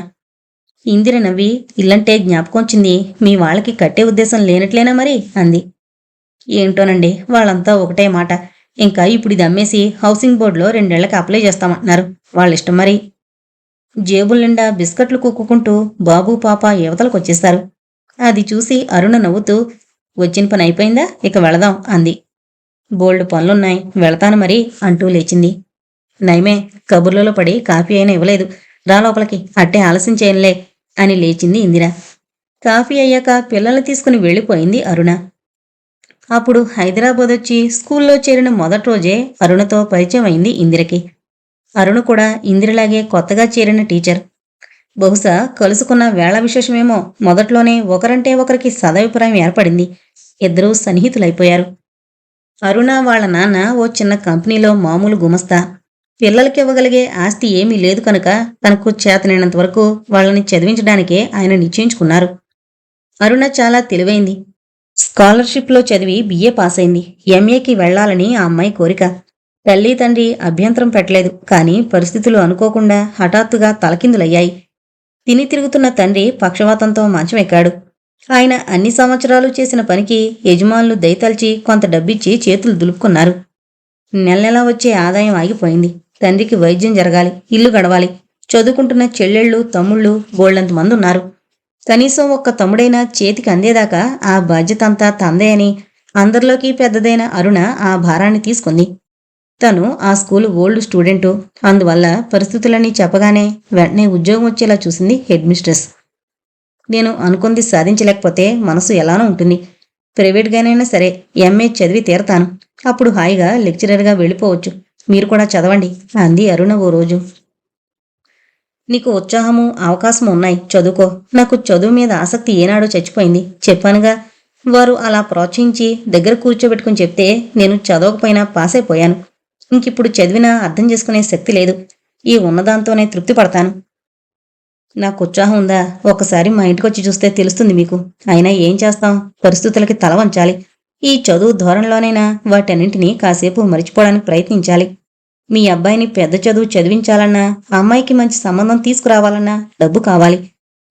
ఇందిర నవ్వి ఇల్లంటే జ్ఞాపకం వచ్చింది, మీ వాళ్ళకి కట్టే ఉద్దేశం లేనట్లేనా మరి అంది. ఏంటోనండి, వాళ్ళంతా ఒకటే మాట. ఇంకా ఇప్పుడు ఇది అమ్మేసి హౌసింగ్ బోర్డులో 2 ఏళ్లకి అప్లై చేస్తామంటున్నారు. వాళ్ళిష్టం మరి. జేబుల నిండా బిస్కట్లు కుక్కుకుంటూ బాబు పాప యువతలకొచ్చేశారు. అది చూసి అరుణ నవ్వుతూ వచ్చిన పని అయిపోయిందా, ఇక వెళదాం అంది. బోల్డు పనులున్నాయి, వెళతాను మరి అంటూ లేచింది. నయమే, కబుర్లలో పడి కాఫీ అయినా ఇవ్వలేదు. రా లోపలికి, అట్టే ఆలస్యం చేయనులే అని లేచింది ఇందిర. కాఫీ అయ్యాక పిల్లల్ని తీసుకుని వెళ్ళిపోయింది అరుణ. అప్పుడు హైదరాబాద్ వచ్చి స్కూల్లో చేరిన మొదటి రోజే అరుణతో పరిచయం అయింది ఇందిరకి. అరుణ కూడా ఇందిరలాగే కొత్తగా చేరిన టీచర్. బహుశా కలుసుకున్న వేళ విశేషమేమో మొదట్లోనే ఒకరంటే ఒకరికి సదభిప్రాయం ఏర్పడింది. ఇద్దరూ సన్నిహితులైపోయారు. అరుణ వాళ్ళ నాన్న ఓ చిన్న కంపెనీలో మామూలు గుమస్తా. పిల్లలకివ్వగలిగే ఆస్తి ఏమీ లేదు కనుక తనకు చేతనైనంత వరకు వాళ్ళని చదివించడానికే ఆయన నిశ్చయించుకున్నారు. అరుణ చాలా తెలివైంది. స్కాలర్షిప్లో చదివి బిఏ పాస్ అయింది. ఎంఏకి వెళ్లాలని ఆ అమ్మాయి కోరిక. తల్లి తండ్రి అభ్యంతరం పెట్టలేదు. కానీ పరిస్థితులు అనుకోకుండా హఠాత్తుగా తలకిందులయ్యాయి. తిని తిరుగుతున్న తండ్రి పక్షవాతంతో మంచమెక్కాడు. ఆయన అన్ని సంవత్సరాలు చేసిన పనికి యజమానులు దయతల్చి కొంత డబ్బిచ్చి చేతులు దులుపుకున్నారు. నెల నెలా వచ్చే ఆదాయం ఆగిపోయింది. తండ్రికి వైద్యం జరగాలి, ఇల్లు గడవాలి. చదువుకుంటున్న చెల్లెళ్ళు తమ్ముళ్ళు బోళ్లంత మంది ఉన్నారు. కనీసం ఒక్క తమ్ముడైనా చేతికి అందేదాకా ఆ బాధ్యత అంతా తందే అని అందరిలోకి పెద్దదైన అరుణ ఆ భారాన్ని తీసుకుంది. తను ఆ స్కూలు ఓల్డ్ స్టూడెంటు. అందువల్ల పరిస్థితులన్నీ చెప్పగానే వెంటనే ఉద్యోగం వచ్చేలా చూసింది హెడ్ మిస్ట్రెస్. నేను అనుకుంది సాధించలేకపోతే మనసు ఎలానో ఉంటుంది. ప్రైవేట్గానైనా సరే ఎంఏ చదివి తీరతాను. అప్పుడు హాయిగా లెక్చరర్గా వెళ్ళిపోవచ్చు. మీరు కూడా చదవండి అంది అరుణ ఓ రోజు. నీకు ఉత్సాహము అవకాశము ఉన్నాయి, చదువుకో. నాకు చదువు మీద ఆసక్తి ఏనాడో చచ్చిపోయింది. చెప్పానుగా. వారు అలా ప్రోత్సహించి దగ్గర కూర్చోబెట్టుకుని చెప్తే నేను చదవకపోయినా పాస్ అయిపోయాను. ఇంకిప్పుడు చదివినా అర్థం చేసుకునే శక్తి లేదు. ఈ ఉన్నదాంతోనే తృప్తి పడతాను. నాకు ఉత్సాహం ఉందా, ఒకసారి మా ఇంటికొచ్చి చూస్తే తెలుస్తుంది మీకు. అయినా ఏం చేస్తాం, పరిస్థితులకి తల వంచాలి. ఈ చదువు ధోరణిలోనైనా వాటన్నింటినీ కాసేపు మరిచిపోవడానికి ప్రయత్నించాలి. మీ అబ్బాయిని పెద్ద చదువు చదివించాలన్నా, అమ్మాయికి మంచి సంబంధం తీసుకురావాలన్నా డబ్బు కావాలి.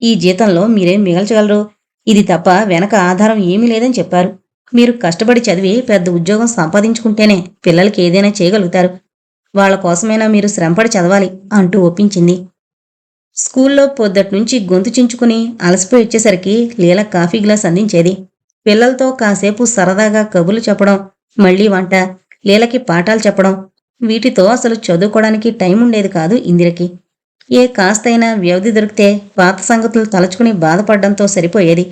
ఈ జీతంలో మీరేం మిగల్చగలరు? ఇది తప్ప వెనక ఆధారం ఏమీ లేదని చెప్పారు. మీరు కష్టపడి చదివి పెద్ద ఉద్యోగం సంపాదించుకుంటేనే పిల్లలకి ఏదైనా చేయగలుగుతారు. వాళ్ళ కోసమైనా మీరు శ్రమపడి చదవాలి అంటూ ఒప్పించింది. స్కూల్లో పొద్దట్నుంచి గొంతు చించుకుని అలసిపోయి వచ్చేసరికి లీల కాఫీ గ్లాస్ అందించేది. పిల్లలతో కాసేపు సరదాగా కబుర్లు చెప్పడం, మళ్లీ వంట, లీలకి పాఠాలు చెప్పడం, వీటితో అసలు చదువుకోవడానికి టైం ఉండేది కాదు ఇందిరకి. ఏ కాస్తైనా వ్యవధి దొరికితే పాత సంగతులు తలుచుకుని బాధపడ్డంతో సరిపోయేది.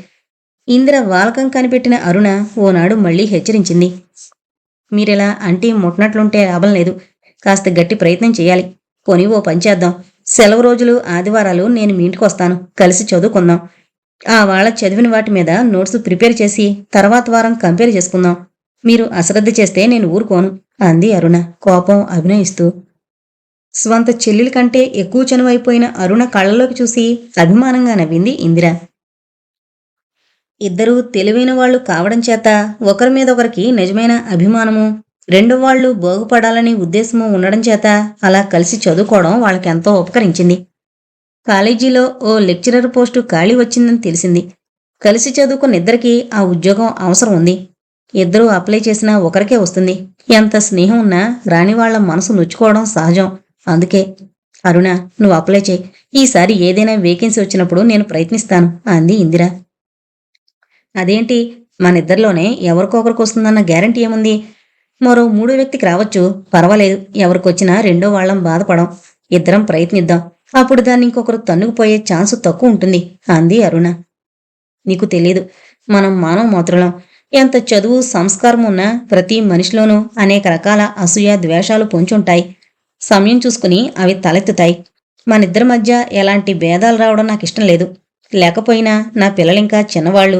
ఇందిర వాలకం కనిపెట్టిన అరుణ ఓనాడు మళ్లీ హెచ్చరించింది. మీరిలా అంటీ ముట్టినట్లుంటే లాభం లేదు. కాస్త గట్టి ప్రయత్నం చేయాలి. పోనీ ఓ పని చేద్దాం. సెలవు రోజులు ఆదివారాలు నేను మీ ఇంటికొస్తాను. కలిసి చదువుకుందాం. ఆ వాళ్ళ చదివిన వాటి మీద నోట్స్ ప్రిపేర్ చేసి తర్వాత వారం కంపేర్ చేసుకుందాం. మీరు అశ్రద్ధ చేస్తే నేను ఊరుకోను అంది అరుణ కోపం అభినయిస్తూ. స్వంత చెల్లెలి కంటే ఎక్కువ చనువైపోయిన అరుణ కళ్ళలోకి చూసి అభిమానంగా నవ్వింది ఇందిర. ఇద్దరూ తెలివైన వాళ్లు కావడం చేత ఒకరి మీద ఒకరికి నిజమైన అభిమానము, రెండో వాళ్లు బాగుపడాలని ఉద్దేశము ఉండడం చేత అలా కలిసి చదువుకోవడం వాళ్ళకెంతో ఉపకరించింది. కాలేజీలో ఓ లెక్చరర్ పోస్టు ఖాళీ వచ్చిందని తెలిసింది. కలిసి చదువుకున్న ఇద్దరికీ ఆ ఉద్యోగం అవసరం ఉంది. ఇద్దరూ అప్లై చేసినా ఒకరికే వస్తుంది. ఎంత స్నేహం ఉన్నా రానివాళ్ల మనసు నొచ్చుకోవడం సహజం. అందుకే అరుణ, నువ్వు అప్లై చేయి. ఈసారి ఏదైనా వేకెన్సీ వచ్చినప్పుడు నేను ప్రయత్నిస్తాను అంది ఇందిర. అదేంటి, మనిద్దరిలోనే ఎవరికొకరికి వస్తుందన్న గ్యారంటీ ఏముంది? మరో మూడో వ్యక్తికి రావచ్చు, పర్వాలేదు. ఎవరికొచ్చినా రెండో వాళ్ళం బాధపడం. ఇద్దరం ప్రయత్నిద్దాం. అప్పుడు దాన్ని ఇంకొకరు తన్నుకుపోయే ఛాన్సు తక్కువ ఉంటుంది అంది అరుణ. నీకు తెలీదు, మనం మానవ మాతృలం. ఎంత చదువు సంస్కారం ఉన్నా ప్రతి మనిషిలోనూ అనేక రకాల అసూయ ద్వేషాలు పొంచుంటాయి. సమయం చూసుకుని అవి తలెత్తుతాయి. మనిద్దరి మధ్య ఎలాంటి భేదాలు రావడం నాకిష్టం లేదు. లేకపోయినా నా పిల్లలింకా చిన్నవాళ్లు.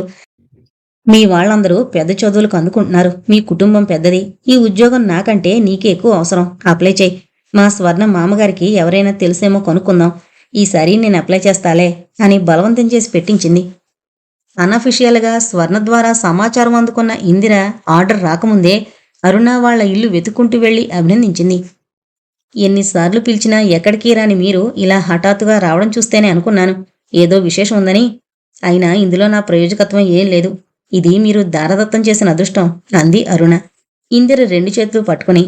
మీ వాళ్ళందరూ పెద్ద చదువులకు అందుకుంటున్నారు. మీ కుటుంబం పెద్దది. ఈ ఉద్యోగం నాకంటే నీకే ఎక్కువ అవసరం. అప్లై చేయి. మా స్వర్ణ మామగారికి ఎవరైనా తెలిసేమో కనుక్కుందాం. ఈసారి నేను అప్లై చేస్తాలే అని బలవంతం చేసి పెట్టించింది. అనఫిషియల్గా స్వర్ణ ద్వారా సమాచారం అందుకున్న ఇందిర ఆర్డర్ రాకముందే అరుణ వాళ్ల ఇల్లు వెతుక్కుంటూ వెళ్లి అభినందించింది. ఎన్నిసార్లు పిలిచినా ఎక్కడికి రాని మీరు ఇలా హఠాత్తుగా రావడం చూస్తేనే అనుకున్నాను ఏదో విశేషం ఉందని. అయినా ఇందులో నా ప్రయోజకత్వం ఏం లేదు. ఇది మీరు దారదత్తం చేసిన అదృష్టం అంది అరుణ ఇందిర 2 చేతులు పట్టుకుని.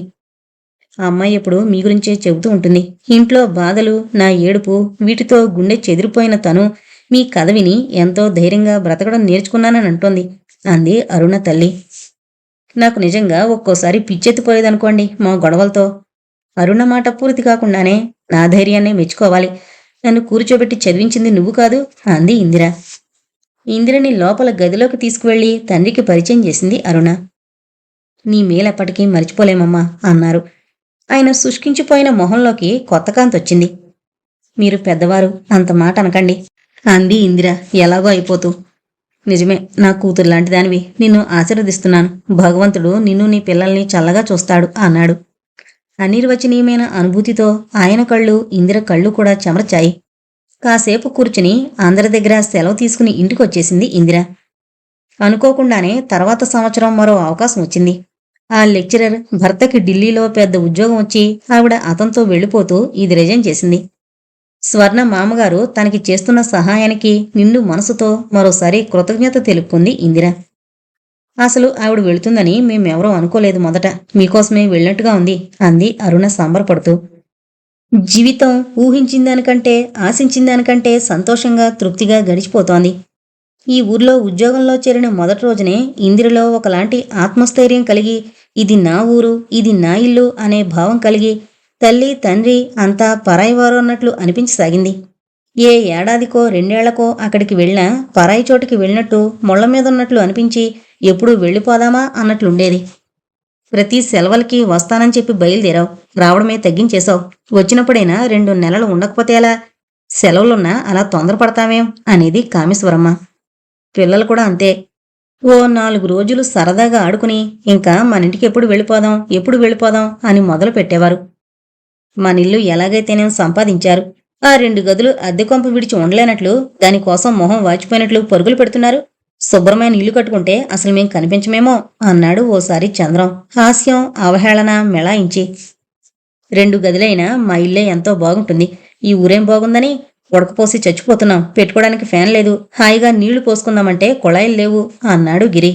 ఆ అమ్మాయి ఎప్పుడు మీ గురించే చెబుతూ ఉంటుంది. ఇంట్లో బాధలు, నా ఏడుపు, వీటితో గుండె చెదిరిపోయిన తను మీ కథ విని ఎంతో ధైర్యంగా బ్రతకడం నేర్చుకున్నానని అంటోంది అంది అరుణ తల్లి. నాకు నిజంగా ఒక్కోసారి పిచ్చెత్తిపోయేదనుకోండి మా గొడవలతో. అరుణ మాట పూర్తి కాకుండానే నా ధైర్యాన్ని మెచ్చుకోవాలి. నన్ను కూర్చోబెట్టి చదివించింది నువ్వు కాదు అంది ఇందిర. ఇందిరని లోపల గదిలోకి తీసుకువెళ్లి తండ్రికి పరిచయం చేసింది అరుణ. నీ మేలెప్పటికీ మర్చిపోలేమమ్మా అన్నారు. ఆయన శుష్కించిపోయిన మొహంలోకి కొత్త కాంతొచ్చింది. మీరు పెద్దవారు, అంత మాట అనకండి అంది ఇందిర ఎలాగో అయిపోతూ. నిజమే, నా కూతురు లాంటి దానివి. నిన్ను ఆశీర్వదిస్తున్నాను. భగవంతుడు నిన్ను నీ పిల్లల్ని చల్లగా చూస్తాడు అన్నాడు. అనిర్వచనీయమైన అనుభూతితో ఆయన కళ్ళు, ఇందిర కళ్ళు కూడా చెమర్చాయి. కాసేపు కూర్చుని అందరి దగ్గర సెలవు తీసుకుని ఇంటికొచ్చేసింది ఇందిర. అనుకోకుండానే తర్వాత సంవత్సరం మరో అవకాశం వచ్చింది. ఆ లెక్చరర్ భర్తకి ఢిల్లీలో పెద్ద ఉద్యోగం వచ్చి ఆవిడ అతనితో వెళ్ళిపోతూ ఇది రిజైన్ చేసింది. స్వర్ణ మామగారు తనకి చేస్తున్న సహాయానికి నిండు మనసుతో మరోసారి కృతజ్ఞత తెలుపుకుంది ఇందిర. అసలు ఆవిడ వెళుతుందని మేమెవరూ అనుకోలేదు మొదట. మీకోసమే వెళ్ళినట్టుగా ఉంది అంది అరుణ సంబరపడుతూ. జీవితం ఊహించిన దానికంటే, ఆశించిన దానికంటే సంతోషంగా, తృప్తిగా గడిచిపోతోంది. ఈ ఊర్లో ఉద్యోగంలో చేరిన మొదటి రోజునే ఇందిరలో ఒకలాంటి ఆత్మస్థైర్యం కలిగి, ఇది నా ఊరు, ఇది నా ఇల్లు అనే భావం కలిగి, తల్లి తండ్రి అంతా పరాయివారు అన్నట్లు అనిపించసాగింది. ఏ ఏడాదికో 2 ఏళ్లకో అక్కడికి వెళ్ళినా పరాయి చోటుకి వెళ్ళినట్టు, ముళ్ల మీదున్నట్లు అనిపించి ఎప్పుడూ వెళ్ళిపోదామా అన్నట్లుండేది. ప్రతి సెలవులకి వస్తానని చెప్పి బయలుదేరావు. రావడమే తగ్గించేశావు. వచ్చినప్పుడైనా 2 నెలలు ఉండకపోతే ఎలా? సెలవులున్నా అలా తొందరపడతావేం అనేది కామేశ్వరమ్మ. పిల్లలు కూడా అంతే. ఓ 4 రోజులు సరదాగా ఆడుకుని ఇంకా మనింటికి ఎప్పుడు వెళ్ళిపోదాం అని మొదలు పెట్టేవారు. మనిల్లు ఎలాగైతేనేం సంపాదించారు. ఆ 2 గదులు అద్దె కొంప విడిచి ఉండలేనట్లు, దానికోసం మొహం వాచిపోయినట్లు పరుగులు పెడుతున్నారు. శుభ్రమైన ఇల్లు కట్టుకుంటే అసలు మేం కనిపించమేమో అన్నాడు ఓసారి చంద్రం హాస్యం, అవహేళన మెళాయించి. 2 గదులైనా మా ఇల్లే ఎంతో బాగుంటుంది. ఈ ఊరేం బాగుందని ఉడకపోసి చచ్చిపోతున్నాం, పెట్టుకోవడానికి ఫ్యాన్ లేదు, హాయిగా నీళ్లు పోసుకుందామంటే కుళాయిలు లేవు అన్నాడు గిరి.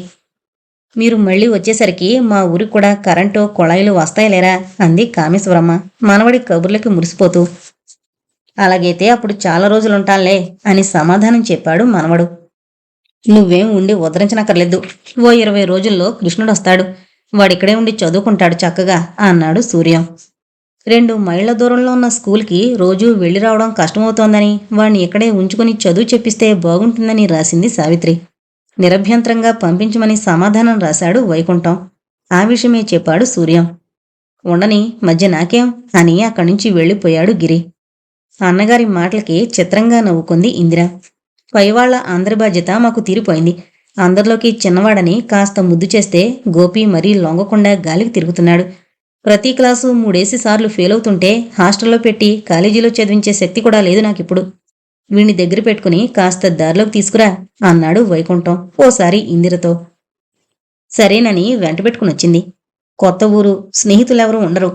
మీరు మళ్ళీ వచ్చేసరికి మా ఊరికి కూడా కరెంటు కుళాయిలు వస్తాయిలేరా అంది కామేశ్వరమ్మ మనవడి కబుర్లకి మురిసిపోతూ. అలాగైతే అప్పుడు చాలా రోజులుంటానులే అని సమాధానం చెప్పాడు మనవడు. నువ్వేం ఉండి ఉద్ధరించనక్కర్లేదు, ఓ 20 రోజుల్లో కృష్ణుడొస్తాడు, వాడిక్కడే ఉండి చదువుకుంటాడు చక్కగా అన్నాడు సూర్యం. 2 మైళ్ల దూరంలో ఉన్న స్కూల్కి రోజూ వెళ్లి రావడం కష్టమవుతోందని వాణ్ణి ఇక్కడే ఉంచుకుని చదువు చెప్పిస్తే బాగుంటుందని రాసింది సావిత్రి. నిరభ్యంతరంగా పంపించమని సమాధానం రాశాడు వైకుంఠం. ఆ విషయమే చెప్పాడు సూర్యం. ఉండని, మధ్య నాకేం అని అక్కడి నుంచి వెళ్ళిపోయాడు గిరి. అన్నగారి మాటలకి చిత్రంగా నవ్వుకుంది ఇందిర. పైవాళ్ల అందరి బాధ్యత మాకు తీరిపోయింది. అందరిలోకి చిన్నవాడని కాస్త ముద్దు చేస్తే గోపి మరీ లొంగకుండా గాలికి తిరుగుతున్నాడు. ప్రతి క్లాసు 3 సార్లు ఫెయిల్ అవుతుంటే హాస్టల్లో పెట్టి కాలేజీలో చదివించే శక్తి కూడా లేదు నాకిప్పుడు. వీణ్ణి దగ్గర పెట్టుకుని కాస్త దారిలోకి తీసుకురా అన్నాడు వైకుంఠం ఓసారి ఇందిరతో. సరేనని వెంట పెట్టుకునొచ్చింది. కొత్త ఊరు, స్నేహితులెవరూ ఉండరు.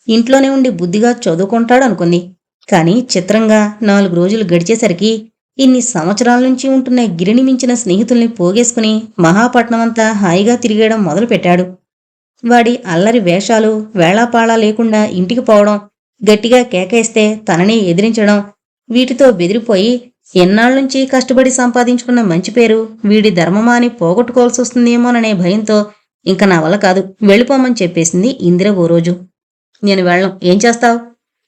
ఇంట్లోనే ఉండి బుద్ధిగా చదువుకుంటాడు అనుకుంది. కాని చిత్రంగా 4 రోజులు గడిచేసరికి ఇన్ని సంవత్సరాల నుంచి ఉంటున్న గిరిని మించిన స్నేహితుల్ని పోగేసుకుని మహాపట్నమంతా హాయిగా తిరిగేయడం మొదలుపెట్టాడు. వాడి అల్లరి వేషాలు, వేళాపాళా లేకుండా ఇంటికి పోవడం, గట్టిగా కేకేస్తే తననే ఎదిరించడం, వీటితో బెదిరిపోయి ఎన్నాళ్లుంచి కష్టపడి సంపాదించుకున్న మంచి పేరు వీడి ధర్మమాని పోగొట్టుకోవాల్సి వస్తుందేమోననే భయంతో ఇంక నా వల్ల కాదు, వెళ్ళిపోమని చెప్పేసింది ఇందిర ఓ రోజు. నేను వెళ్ళం, ఏం చేస్తావు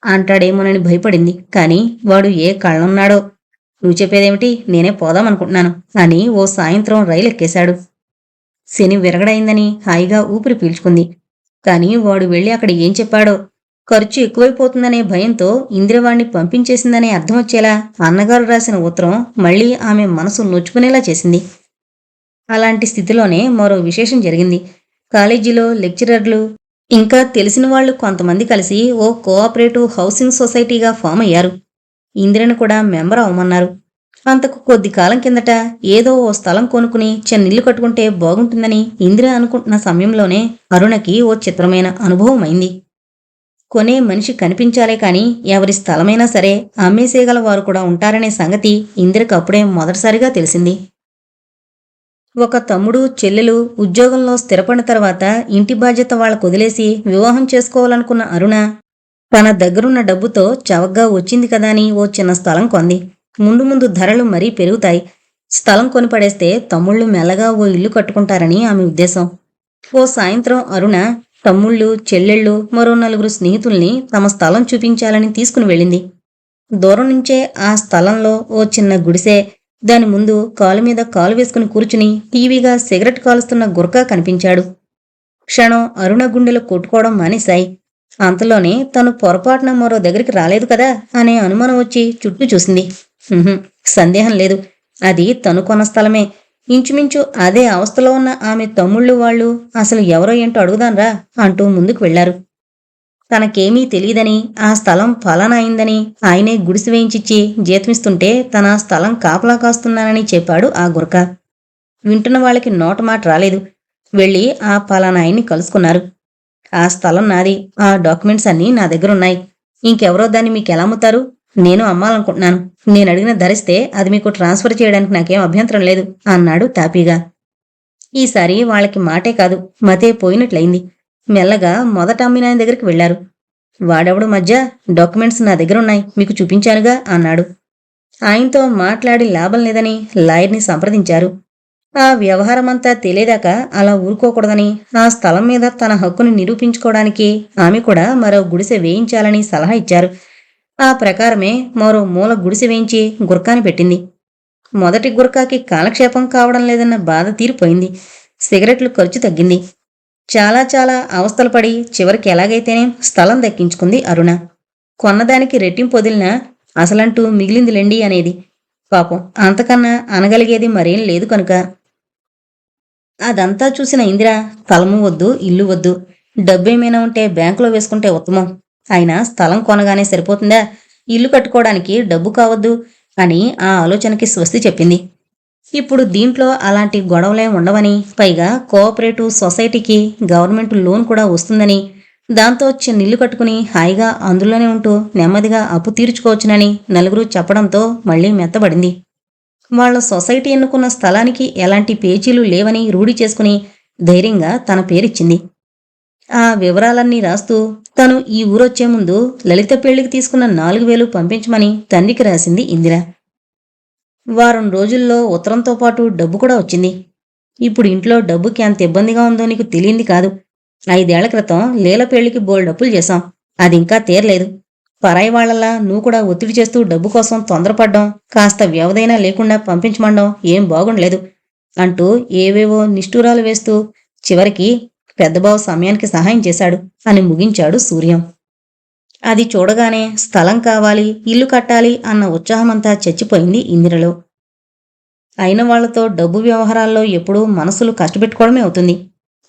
అంటాడేమోనని భయపడింది. కాని వాడు ఏ కళ్ళున్నాడో. నువ్వు చెప్పేదేమిటి, నేనే పోదామనుకుంటున్నాను అని ఓ సాయంత్రం రైలు ఎక్కేశాడు. శని విరగడైందని హాయిగా ఊపిరి పీల్చుకుంది. కాని వాడు వెళ్ళి అక్కడ ఏం చెప్పాడో. ఖర్చు ఎక్కువైపోతుందనే భయంతో ఇందిరవాణ్ణి పంపించేసిందనే అర్థమొచ్చేలా అన్నగారు రాసిన ఉత్తరం మళ్లీ ఆమె మనసు నొచ్చుకునేలా చేసింది. అలాంటి స్థితిలోనే మరో విశేషం జరిగింది. కాలేజీలో లెక్చరర్లు ఇంకా తెలిసిన వాళ్లు కొంతమంది కలిసి ఓ కోఆపరేటివ్ హౌసింగ్ సొసైటీగా ఫామ్ అయ్యారు. ఇందిరను కూడా మెంబర్ అవమన్నారు. అంతకు కొద్ది కాలం కిందట ఏదో ఓ స్థలం కొనుక్కుని చిన్నిల్లు కట్టుకుంటే బాగుంటుందని ఇందిర అనుకుంటున్న సమయంలోనే అరుణకి ఓ చిత్రమైన అనుభవం అయింది. కొనే మనిషి కనిపించాలే కాని ఎవరి స్థలమైనా సరే అమ్మేసేగల వారు కూడా ఉంటారనే సంగతి ఇందిరకు అప్పుడే మొదటిసారిగా తెలిసింది. ఒక తమ్ముడు, చెల్లెలు ఉద్యోగంలో స్థిరపడిన తర్వాత ఇంటి బాధ్యత వాళ్లకు వదిలేసి వివాహం చేసుకోవాలనుకున్న అరుణ తన దగ్గరున్న డబ్బుతో చవగ్గా వచ్చింది కదా అని ఓ చిన్న స్థలం కొంది. ముందు ముందు ధరలు మరీ పెరుగుతాయి. స్థలం కొనిపడేస్తే తమ్ముళ్ళు మెల్లగా ఓ ఇల్లు కట్టుకుంటారని ఆమె ఉద్దేశం. ఓ సాయంత్రం అరుణ తమ్ముళ్ళు, చెల్లెళ్ళు, మరో 4 స్నేహితుల్ని తమ స్థలం చూపించాలని తీసుకుని వెళ్ళింది. దూరం నుంచే ఆ స్థలంలో ఓ చిన్న గుడిసె, దాని ముందు కాలు మీద కాలు వేసుకుని కూర్చుని టీవీగా సిగరెట్ కాలుస్తున్న గుర్కా కనిపించాడు. క్షణం అరుణ గుండెలు కొట్టుకోవడం మానేశాయి. అంతలోనే తను పొరపాటున మరో దగ్గరికి రాలేదు కదా అనే అనుమానం వచ్చి చుట్టూ చూసింది. సందేహం లేదు, అది తను కొన్న స్థలమే. ఇంచుమించు అదే అవస్థలో ఉన్న ఆమె తమ్ముళ్ళు వాళ్ళు అసలు ఎవరో ఏంటో అడుగుదాన్రా అంటూ ముందుకు వెళ్లారు. తనకేమీ తెలియదని, ఆ స్థలం ఫలానా అయిందని ఆయనే గుడిసి వేయించిచ్చి జీతమిస్తుంటే తన స్థలం కాపలా కాస్తున్నానని చెప్పాడు ఆ గురక. వింటున్న వాళ్ళకి నోటమాట రాలేదు. వెళ్ళి ఆ ఫలానా ఆయన్ని కలుసుకున్నారు. ఆ స్థలం నాది, ఆ డాక్యుమెంట్స్ అన్నీ నా దగ్గరున్నాయి. ఇంకెవరో దాన్ని మీకెలాముతారు? నేను అమ్మాలనుకుంటున్నాను. నేను అడిగిన ధరిస్తే అది మీకు ట్రాన్స్ఫర్ చేయడానికి నాకేం అభ్యంతరం లేదు అన్నాడు తాపీగా. ఈసారి వాళ్ళకి మాటే కాదు, మతే పోయినట్లయింది. మెల్లగా మొదట అమ్మిన ఆయన దగ్గరికి వెళ్లారు. వాడెవడు మధ్య, డాక్యుమెంట్స్ నా దగ్గరున్నాయి, మీకు చూపించానుగా అన్నాడు. ఆయనతో మాట్లాడి లాభం లేదని లాయర్ని సంప్రదించారు. ఆ వ్యవహారమంతా తెలియదాకా అలా ఊరుకోకూడదని, ఆ స్థలం మీద తన హక్కుని నిరూపించుకోవడానికి ఆమె కూడా మరో గుడిసె వేయించాలని సలహా ఇచ్చారు. ఆ ప్రకారమే మరో మూల గుడిసె వేయించి గుర్కాని పెట్టింది. మొదటి గుర్కాకి కాలక్షేపం కావడం లేదన్న బాధ తీరిపోయింది. సిగరెట్లు ఖర్చు తగ్గింది. చాలా చాలా అవస్థలు పడి చివరికి ఎలాగైతేనే స్థలం దక్కించుకుంది అరుణ. కొన్నదానికి రెట్టింపు వదిలినా అసలంటూ మిగిలిందిలెండి అనేది. పాపం అంతకన్నా అనగలిగేది మరేం లేదు కనుక. అదంతా చూసిన ఇందిర స్థలము వద్దు, ఇల్లు వద్దు, డబ్బేమైనా ఉంటే బ్యాంకులో వేసుకుంటే ఉత్తమం. అయినా స్థలం కొనగానే సరిపోతుందా, ఇల్లు కట్టుకోవడానికి డబ్బు కావద్దు అని ఆ ఆలోచనకి స్వస్తి చెప్పింది. ఇప్పుడు దీంట్లో అలాంటి గొడవలేం ఉండవని, పైగా కోఆపరేటివ్ సొసైటీకి గవర్నమెంట్ లోన్ కూడా వస్తుందని, దాంతో చిన్నిల్లు కట్టుకుని హాయిగా అందులోనే ఉంటూ నెమ్మదిగా అప్పు తీర్చుకోవచ్చునని నలుగురు చెప్పడంతో మళ్లీ మెత్తబడింది. వాళ్ల సొసైటీ ఎన్నుకున్న స్థలానికి ఎలాంటి పేచీలు లేవని రూఢి చేసుకుని ధైర్యంగా తన పేరిచ్చింది. ఆ వివరాలన్నీ రాస్తూ తను ఈ ఊరొచ్చే ముందు లలిత పెళ్లికి తీసుకున్న 4,000 పంపించమని తండ్రికి రాసింది ఇందిర. వారం రోజుల్లో ఉత్తరంతో పాటు డబ్బు కూడా వచ్చింది. ఇప్పుడు ఇంట్లో డబ్బుకి ఎంత ఇబ్బందిగా ఉందో నీకు తెలియంది కాదు. 5 ఏళ్ల క్రితం లీల పెళ్లికి బోల్డప్పులు చేశాం. అదింకా తీరలేదు. పరాయి వాళ్లలా నువ్వు కూడా ఒత్తిడి చేస్తూ డబ్బు కోసం తొందరపడ్డం, కాస్త వ్యవధైనా లేకుండా పంపించమండం ఏం బాగుండలేదు అంటూ ఏవేవో నిష్ఠూరాలు వేస్తూ చివరికి పెద్దబావ సమయానికి సహాయం చేశాడు అని ముగించాడు సూర్యం. అది చూడగానే స్థలం కావాలి, ఇల్లు కట్టాలి అన్న ఉత్సాహమంతా చచ్చిపోయింది ఇందిరలో. అయిన వాళ్లతో డబ్బు వ్యవహారాల్లో ఎప్పుడూ మనసులు కష్టపెట్టుకోవడమే అవుతుంది.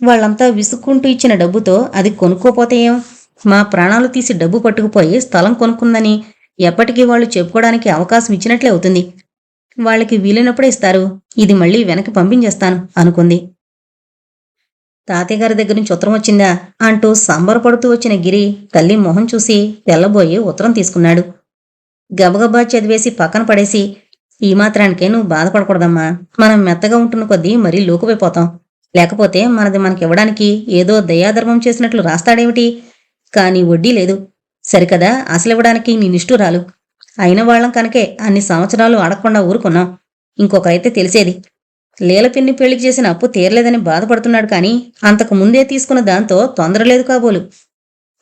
వాళ్లంతా విసుక్కుంటూ ఇచ్చిన డబ్బుతో అది కొనుక్కోపోతే ఏం? మా ప్రాణాలు తీసి డబ్బు పట్టుకుపోయి స్థలం కొనుక్కుందని ఎప్పటికీ వాళ్ళు చెప్పుకోవడానికి అవకాశం ఇచ్చినట్లే అవుతుంది. వాళ్ళకి వీలైనప్పుడే ఇస్తారు. ఇది మళ్ళీ వెనక్కి పంపించేస్తాను అనుకుంది. తాతయ్యగారి దగ్గర నుంచి ఉత్తరం వచ్చిందా అంటూ సంబరపడుతూ వచ్చిన గిరి తల్లి మొహం చూసి తెల్లబోయి ఉత్తరం తీసుకున్నాడు. గబగబా చదివేసి పక్కన పడేసి, ఈ మాత్రానికే నువ్వు బాధపడకూడదమ్మా. మనం మెత్తగా ఉంటున్న కొద్దీ మరీ లోకువైపోతాం. లేకపోతే మనది మనకివ్వడానికి ఏదో దయాధర్మం చేసినట్లు రాస్తాడేమిటి? కానీ వడ్డీ లేదు సరికదా, అసలివ్వడానికి నీ నిష్ఠురాలు. అయిన వాళ్ళం కనుకే అన్ని సంవత్సరాలు అడగకుండా ఊరుకున్నాం. ఇంకొకరైతే తెలిసేది. లీలపిన్ని పెళ్లికి చేసిన అప్పు తీరలేదని బాధపడుతున్నాడు కానీ అంతకు ముందే తీసుకున్న దాంతో తొందరలేదు కాబోలు.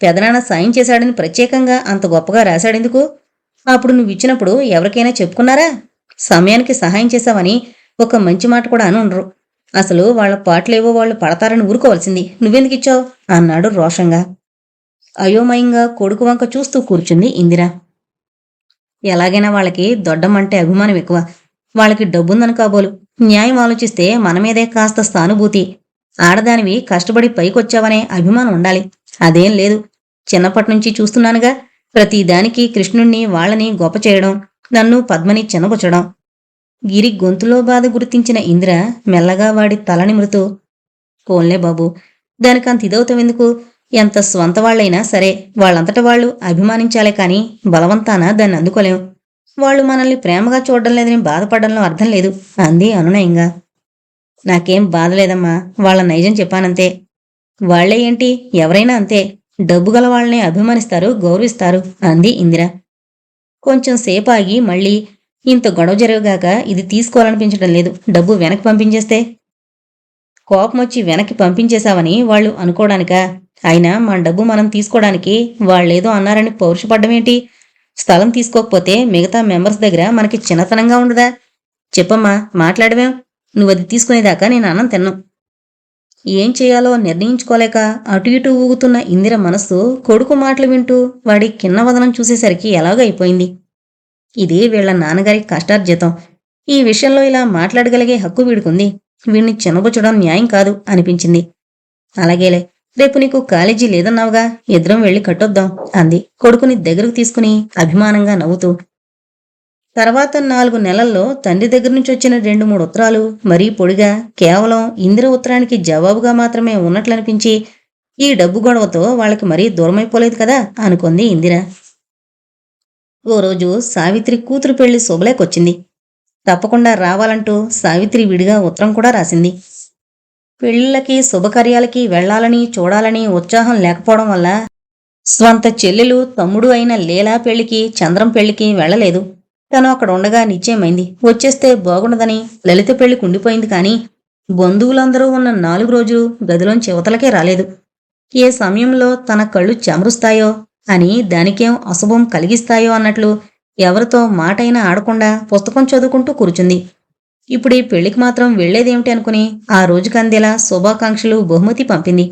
పెదనాన్న సాయం చేశాడని ప్రత్యేకంగా అంత గొప్పగా రాశాడెందుకు? అప్పుడు నువ్విచ్చినప్పుడు ఎవరికైనా చెప్పుకున్నారా? సమయానికి సహాయం చేశావని ఒక మంచి మాట కూడా అనుండ్రు. అసలు వాళ్ల పాటలేవో వాళ్ళు పడతారని ఊరుకోవాల్సింది. నువ్వెందుకిచ్చావు అన్నాడు రోషంగా. అయోమయంగా కొడుకు వంక చూస్తూ కూర్చుంది ఇందిర. ఎలాగైనా వాళ్ళకి దొడ్డమంటే అభిమానం ఎక్కువ. వాళ్ళకి డబ్బుందని కాబోలు. న్యాయం ఆలోచిస్తే మనమీదే కాస్త సానుభూతి. ఆడదానివి కష్టపడి పైకొచ్చావనే అభిమానం ఉండాలి. అదేం లేదు. చిన్నప్పటినుంచి చూస్తున్నానుగా. ప్రతిదానికి కృష్ణుణ్ణి వాళ్ళని గొప్ప చేయడం, నన్ను పద్మని చిన్నబుచ్చడం. గిరి గొంతులో బాధ గుర్తించిన ఇందిర మెల్లగా వాడి తలనిమురుతూ, పోన్లే బాబు, దానికంత ఇదవుతావెందుకు? ఎంత స్వంత వాళ్లైనా సరే వాళ్ళంతట వాళ్ళు అభిమానించాలే కాని బలవంతాన దాన్ని అందుకోలేం. వాళ్ళు మనల్ని ప్రేమగా చూడడం లేదని బాధపడడంలో అర్థం లేదు అంది అనునయంగా. నాకేం బాధలేదమ్మా, వాళ్ళ నైజం చెప్పానంతే. వాళ్లే ఏంటి, ఎవరైనా అంతే. డబ్బు గల వాళ్ళని అభిమానిస్తారు, గౌరవిస్తారు అంది ఇందిర. కొంచెం సేపాగి మళ్ళీ, ఇంత గొడవ జరగగాక ఇది తీసుకోవాలనిపించడం లేదు. డబ్బు వెనక్కి పంపించేస్తే? కోపమొచ్చి వెనక్కి పంపించేశావని వాళ్ళు అనుకోవడానికా? అయినా మన డబ్బు మనం తీసుకోవడానికి వాళ్ళేదో అన్నారని పౌరుషపడ్డమేంటి? స్థలం తీసుకోకపోతే మిగతా మెంబర్స్ దగ్గర మనకి చిన్నతనంగా ఉండదా? చెప్పమ్మా, మాట్లాడవేం? నువ్వది తీసుకునేదాకా నేను అన్నం తిన్నాం. ఏం చేయాలో నిర్ణయించుకోలేక అటు ఇటు ఊగుతున్న ఇందిర మనస్సు కొడుకు మాటలు వింటూ వాడి కిన్నవదనం చూసేసరికి ఎలాగో అయిపోయింది. ఇది వీళ్ల నాన్నగారి కష్టార్జితం. ఈ విషయంలో ఇలా మాట్లాడగలిగే హక్కు వీడుకుంది. వీణ్ణి చిన్నబుచ్చడం న్యాయం కాదు అనిపించింది. అలాగేలే, రేపు నీకు కాలేజీ లేదన్నావుగా, ఇద్దరం వెళ్లి కట్టొద్దాం అంది కొడుకుని దగ్గరకు తీసుకుని అభిమానంగా నవ్వుతూ. తర్వాత 4 నెలల్లో తండ్రి దగ్గర నుంచి వచ్చిన 2-3 ఉత్తరాలు మరీ పొడిగా, కేవలం ఇందిర ఉత్తరానికి జవాబుగా మాత్రమే ఉన్నట్లనిపించి ఈ డబ్బు గొడవతో వాళ్ళకి మరీ దూరమైపోలేదు కదా అనుకుంది ఇందిర. ఓ రోజు సావిత్రి కూతురు పెళ్లి శుభలేకొచ్చింది. తప్పకుండా రావాలంటూ సావిత్రి విడిగా ఉత్తరం కూడా రాసింది. పెళ్లిళ్ళకి శుభకార్యాలకి వెళ్లాలని చూడాలని ఉత్సాహం లేకపోవడం వల్ల స్వంత చెల్లెలు తమ్ముడు అయిన లీలా పెళ్లికి చంద్రం పెళ్లికి వెళ్లలేదు. తను అక్కడ ఉండగా నిశ్చయమైంది. వచ్చేస్తే బాగుండదని లలిత పెళ్లికి ఉండిపోయింది కానీ బంధువులందరూ ఉన్న 4 రోజులు గదిలోంచి యువతలకే రాలేదు. ఏ సమయంలో తన కళ్ళు చెమరుస్తాయో అని, దానికేం అశుభం కలిగిస్తాయో అన్నట్లు ఎవరితో మాటైనా ఆడకుండా పుస్తకం చదువుకుంటూ కూర్చుంది. ఇప్పుడు ఈ పెళ్లికి మాత్రం వెళ్లేదేమిటి అనుకుని ఆ రోజుకందేలా శుభాకాంక్షలు బహుమతి పంపింది.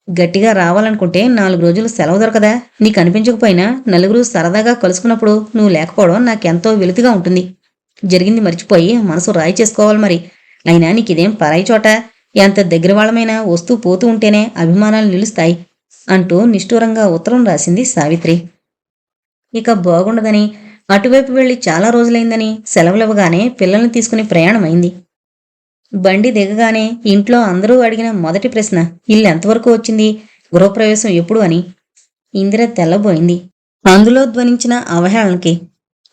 గట్టిగా రావాలనుకుంటే 4 రోజులు సెలవు దొరకదా? నీకు అనిపించకపోయినా నలుగురు సరదాగా కలుసుకున్నప్పుడు నువ్వు లేకపోవడం నాకెంతో వెలుతుగా ఉంటుంది. జరిగింది మర్చిపోయి మనసు రాయి చేసుకోవాలి మరి. అయినా నీకిదేం పరాయి చోట. ఎంత దగ్గర వాళ్ళమైనా వస్తూ పోతూ ఉంటేనే అభిమానాలు నిలుస్తాయి అంటూ నిష్ఠూరంగా ఉత్తరం రాసింది సావిత్రి. ఇక బాగుండదని, అటువైపు వెళ్లి చాలా రోజులైందని సెలవులివ్వగానే పిల్లల్ని తీసుకుని ప్రయాణమైంది. బండి దిగగానే ఇంట్లో అందరూ అడిగిన మొదటి ప్రశ్న, ఇల్లు ఎంతవరకు వచ్చింది? గృహప్రవేశం ఎప్పుడు అని. ఇందిర తెల్లబోయింది. అందులో ధ్వనించిన అవహేళనకి.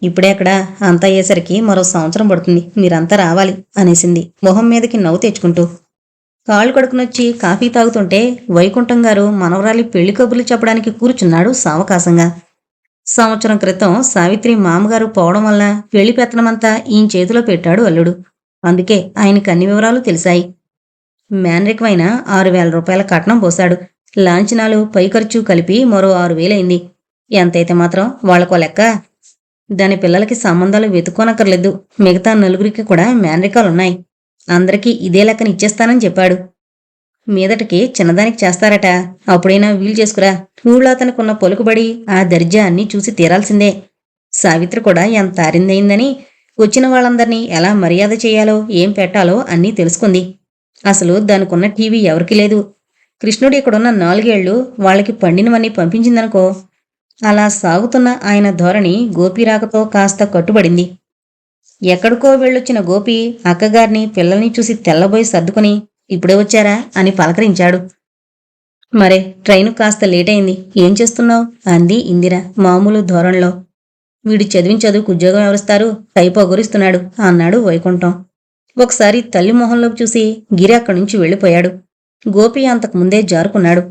ఇప్పుడే అక్కడ అంతా అయ్యేసరికి మరో సంవత్సరం పడుతుంది, మీరంతా రావాలి అనేసింది మొహం మీదకి నవ్వు తెచ్చుకుంటూ. కాళ్ళు కడుకునొచ్చి కాఫీ తాగుతుంటే వైకుంఠం గారు మనవరాలి పెళ్లి కబుర్లు చెప్పడానికి కూర్చున్నాడు సావకాశంగా. సంవత్సరం క్రితం సావిత్రి మామగారు పోవడం వల్ల పెళ్లి పెత్తనమంతా ఈయన చేతిలో పెట్టాడు అల్లుడు. అందుకే ఆయనకి అన్ని వివరాలు తెలిసాయి. మేనరికమైన 6,000 రూపాయల కట్నం పోశాడు. లాంఛనాలు పై ఖర్చు కలిపి మరో 6,000 అయింది. ఎంతైతే మాత్రం వాళ్ళకో లెక్క. దాని పిల్లలకి సంబంధాలు వెతుక్కోనక్కర్లేదు. మిగతా నలుగురికి కూడా మేనరికాలున్నాయి. అందరికీ ఇదే లెక్కని ఇచ్చేస్తానని చెప్పాడు. మీదటికి చిన్నదానికి చేస్తారట. అప్పుడైనా వీలు చేసుకురా. ఊళ్ళో అతనికున్న పలుకుబడి ఆ దర్జా అన్నీ చూసి తీరాల్సిందే. సావిత్రి కూడా ఎంత అరిందయిందని వచ్చిన వాళ్ళందర్నీ ఎలా మర్యాద చేయాలో ఏం పెట్టాలో అన్నీ తెలుసుకుంది. అసలు దానికున్న టీవీ ఎవరికీ లేదు. కృష్ణుడు ఇక్కడున్న 4 ఏళ్లు వాళ్ళకి పండినవన్నీ పంపించిందనుకో. అలా సాగుతున్న ఆయన ధోరణి గోపీరాకతో కాస్త కట్టుబడింది. ఎక్కడికో వెళ్ళొచ్చిన గోపి అక్కగారిని పిల్లల్ని చూసి తెల్లబోయి సర్దుకుని ఇప్పుడే వచ్చారా అని పలకరించాడు. మరే ట్రైను కాస్త లేటయింది, ఏం చేస్తున్నావు అంది ఇందిర మామూలు ధోరణిలో. వీడు చదివిన చదువుకు ఉద్యోగం ఎవరిస్తారు, కైపోగురిస్తున్నాడు అన్నాడు వైకుంఠం. ఒకసారి తల్లి మొహంలోకి చూసి గిరి అక్కడి నుంచి వెళ్ళిపోయాడు. గోపి అంతకు ముందే జారుకున్నాడు.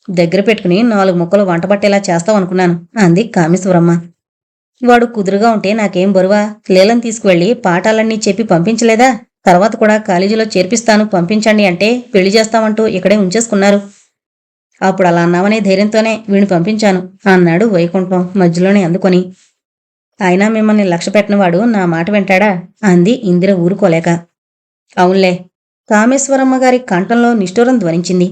దగ్గర పెట్టుకుని 4 ముక్కలు వంట పట్టేలా చేస్తావనుకున్నాను అంది కామేశ్వరమ్మ. వాడు కుదురుగా ఉంటే నాకేం బరువా, లీలను తీసుకువెళ్ళి పాఠాలన్నీ చెప్పి పంపించలేదా? తర్వాత కూడా కాలేజీలో చేర్పిస్తాను పంపించండి అంటే పెళ్లి చేస్తామంటూ ఇక్కడే ఉంచేసుకున్నారు. అప్పుడు అలా అన్నామనే ధైర్యంతోనే వీణ్ణి పంపించాను అన్నాడు వైకుంఠం మధ్యలోనే అందుకొని. అయినా మిమ్మల్ని లక్ష్య పెట్టినవాడు నా మాట వింటాడా అంది ఇందిర ఊరుకోలేక. అవునులే. కామేశ్వరమ్మ గారి కంఠంలో నిష్ఠూరం ధ్వనించింది.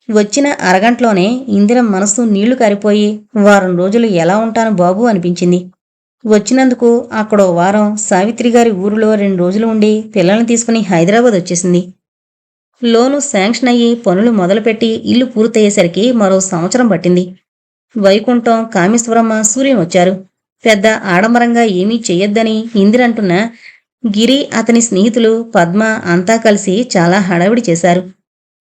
వచ్చిన అరగంటలోనే ఇందిర మనసు నీళ్లు కారిపోయి వారం రోజులు ఎలా ఉంటాను బాబు అనిపించింది. వచ్చినందుకు అక్కడో వారం సావిత్రి గారి ఊరిలో 2 రోజులు ఉండి పిల్లల్ని తీసుకుని హైదరాబాద్ వచ్చేసింది. లోను శాంక్షన్ అయ్యి పనులు మొదలుపెట్టి ఇల్లు పూర్తయ్యేసరికి మరో సంవత్సరం పట్టింది. వైకుంఠం, కామేశ్వరమ్మ, సూర్యం వచ్చారు. పెద్ద ఆడంబరంగా ఏమీ చెయ్యొద్దని ఇందిరంటున్నా గిరి, అతని స్నేహితులు, పద్మ అంతా కలిసి చాలా హడావిడి చేశారు.